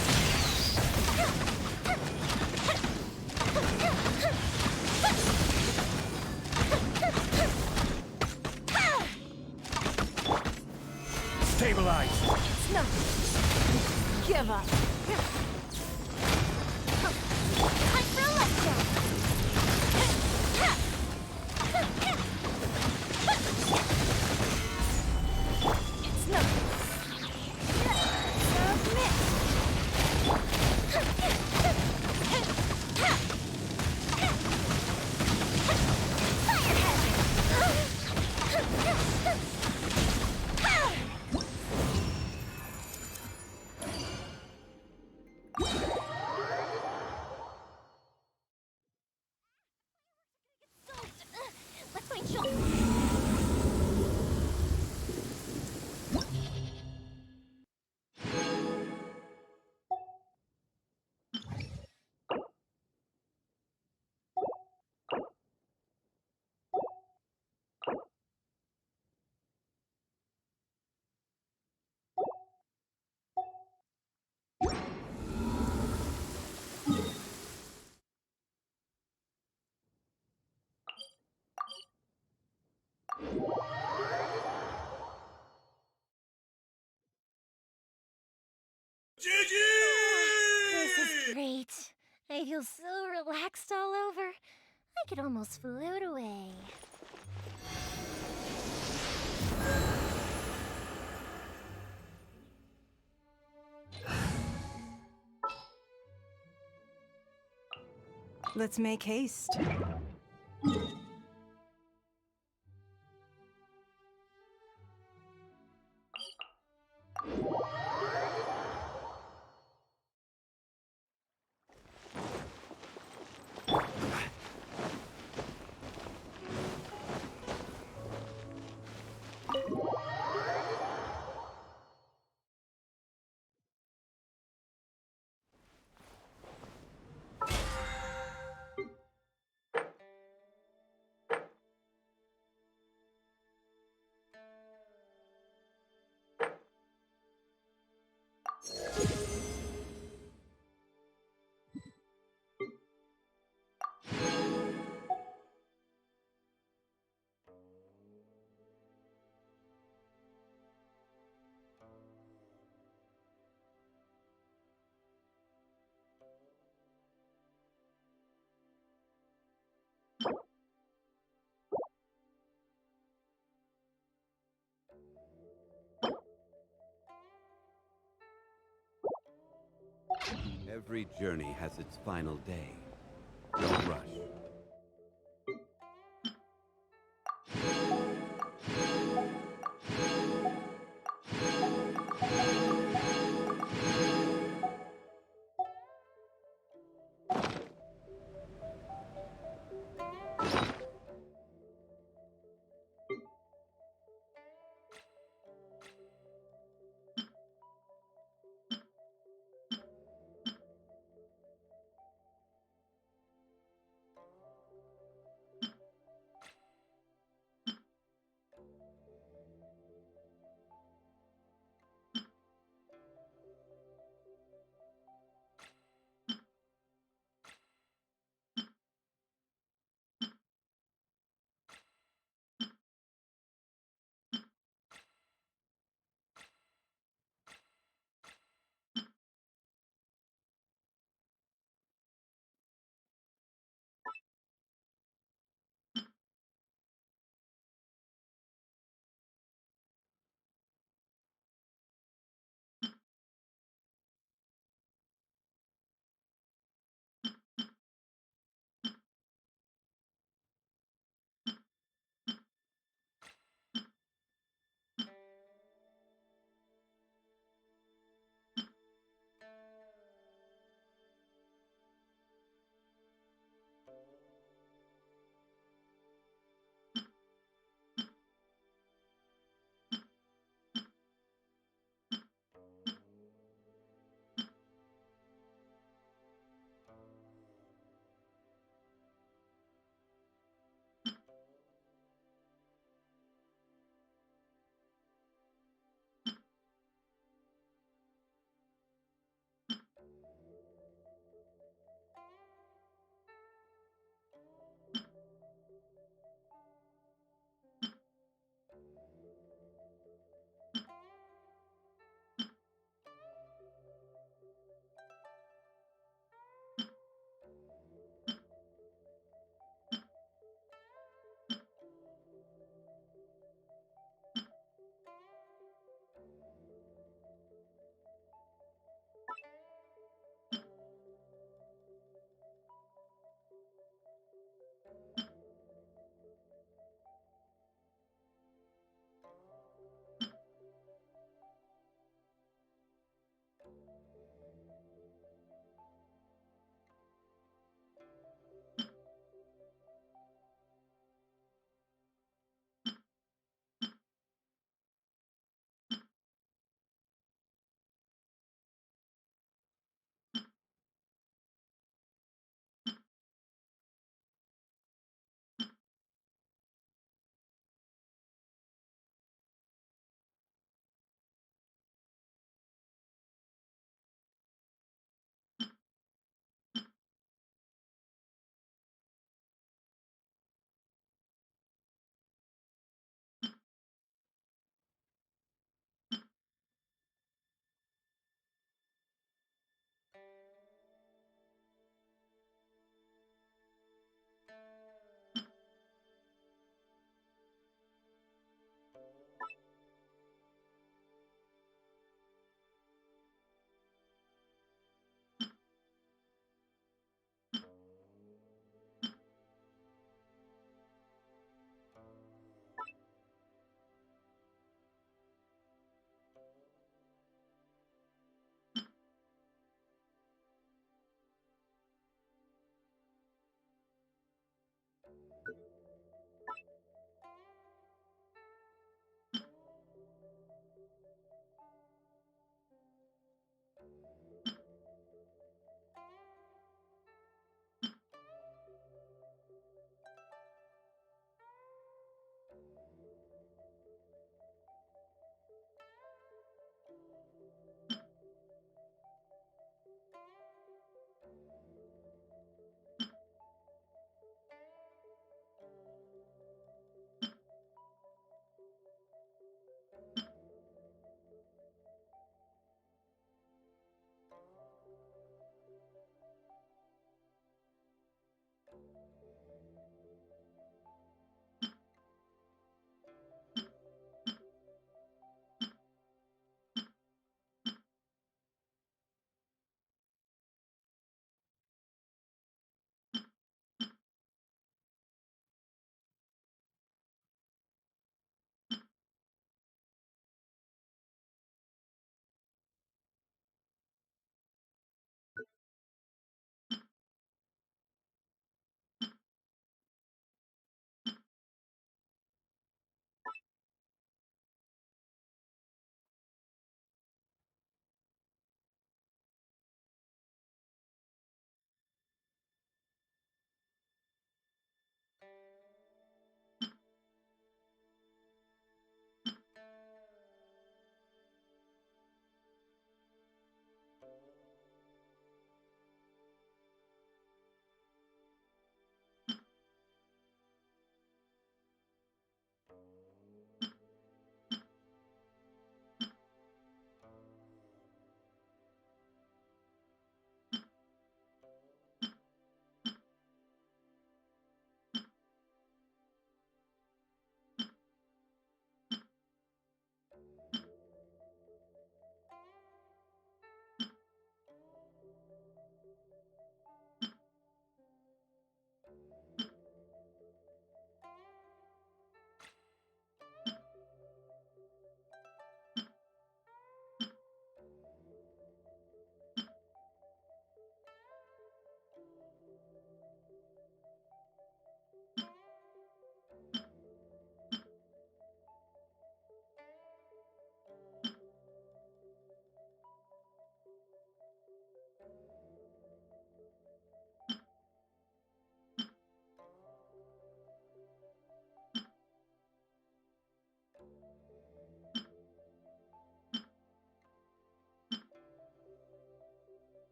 Stabilize! It's nothing. Give up. Time for a light show! It's nothing. Submit! Fire hazard! Let's wait, Sean. This is great. I feel so relaxed all over. I could almost float away. Let's make haste. Every journey has its final day. Don't rush.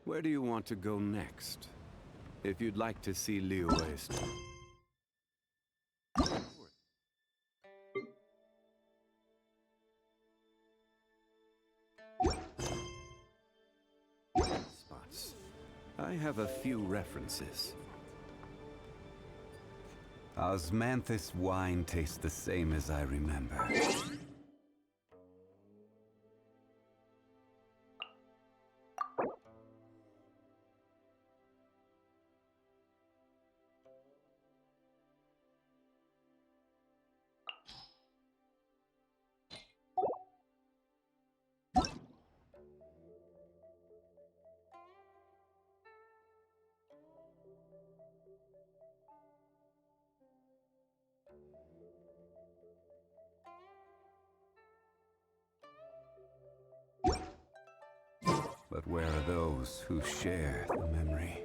Where do you want to go next? If you'd like to see Liyue's... spots. I have a few references. Osmanthus wine tastes the same as I remember. But where are those who share the memory?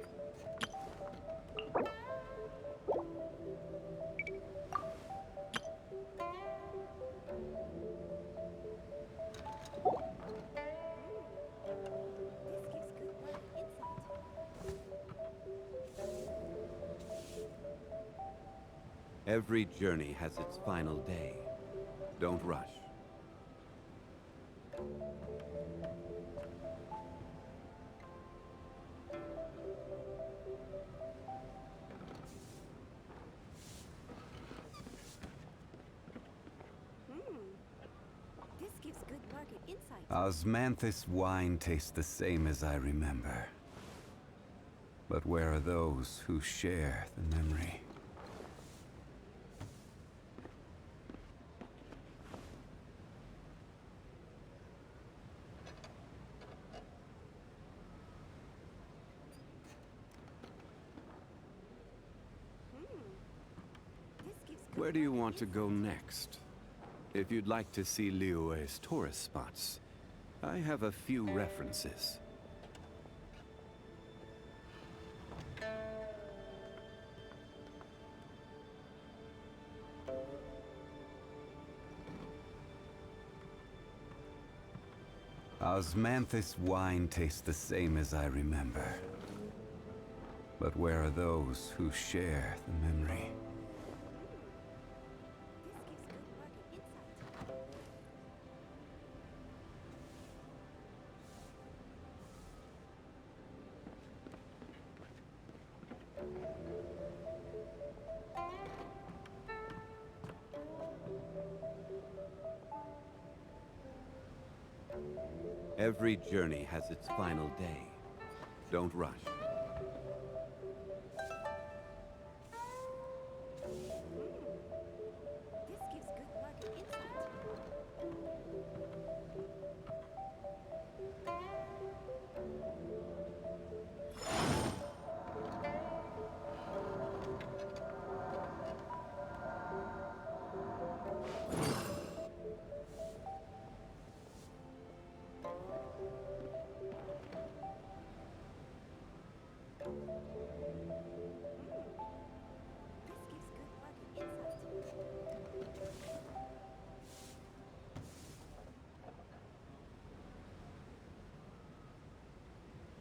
Every journey has its final day. Don't rush. This gives good market insight. Osmanthus wine tastes the same as I remember. But where are those who share the memory? Where do you want to go next? If you'd like to see Liyue's tourist spots, I have a few references. Osmanthus wine tastes the same as I remember. But where are those who share the memory? Every journey has its final day. Don't rush. This gives good market insight.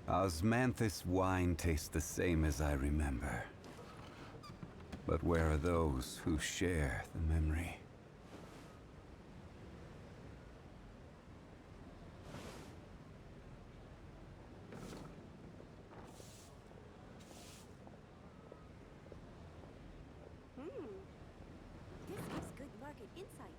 Osmanthus wine tastes the same as I remember. But where are those who share the memory? This gives good market insight.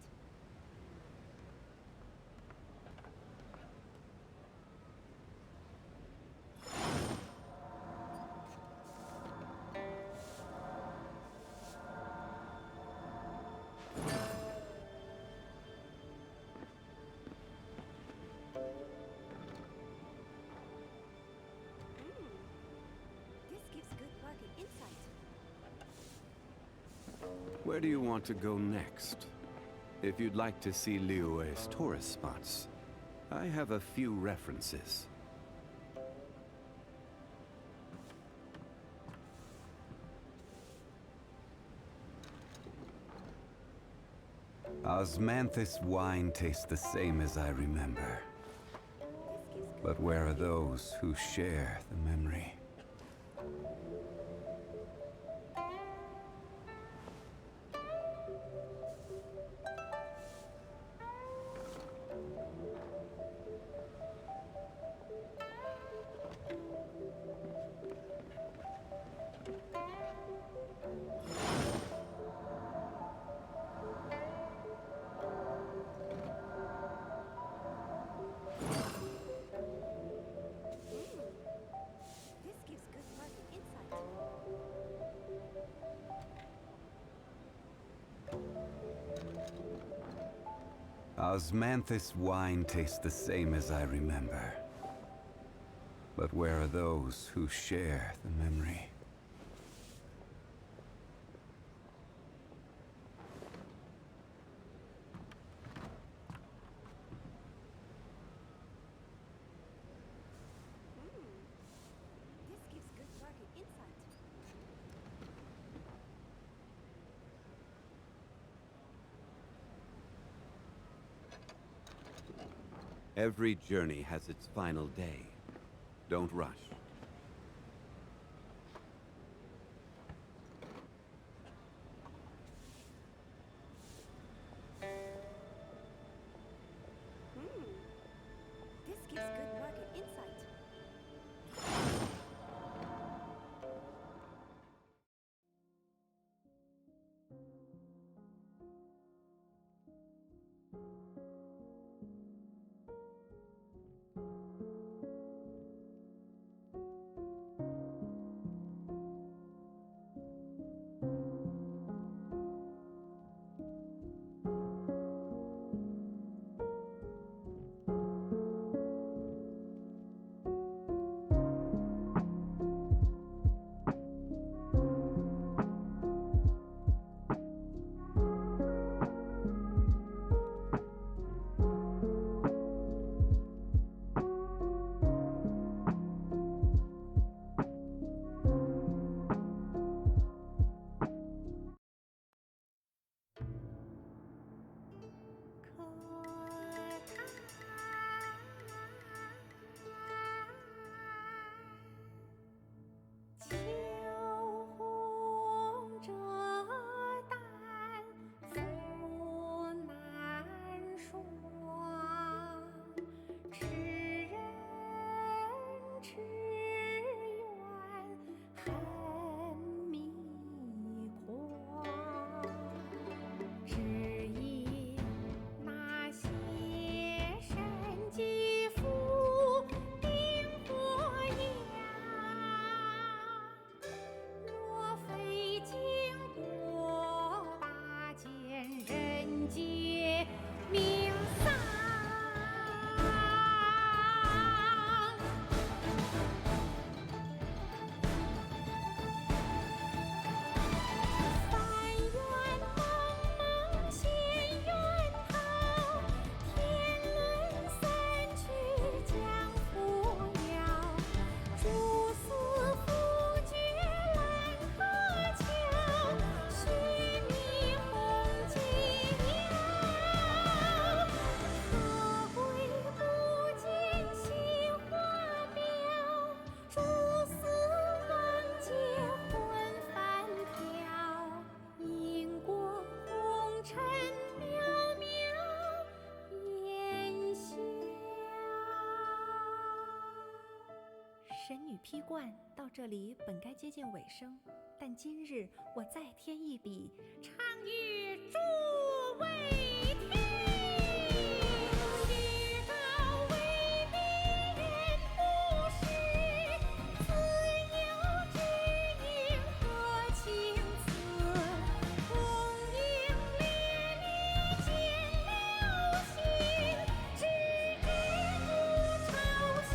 This gives good market insight. Where do you want to go next? If you'd like to see Liyue's tourist spots, I have a few references. Osmanthus wine tastes the same as I remember. This gives good But where are those who share the memory? Osmanthus wine tastes the same as I remember. But where are those who share the memory? Every journey has its final day. Don't rush. This gives good market insight.神女披冠到这里本该接近尾声，但今日我再添一笔，唱与诸位听。曲高为别人不识，自有知音何情此？红英烈烈见了心，只知不操心。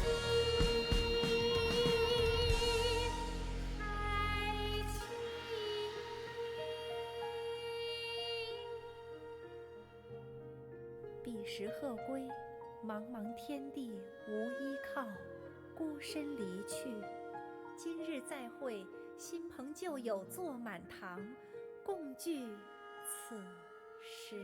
彼时鹤归，茫茫天地无依靠，孤身离去。今日再会，新朋旧友坐满堂，共聚此时。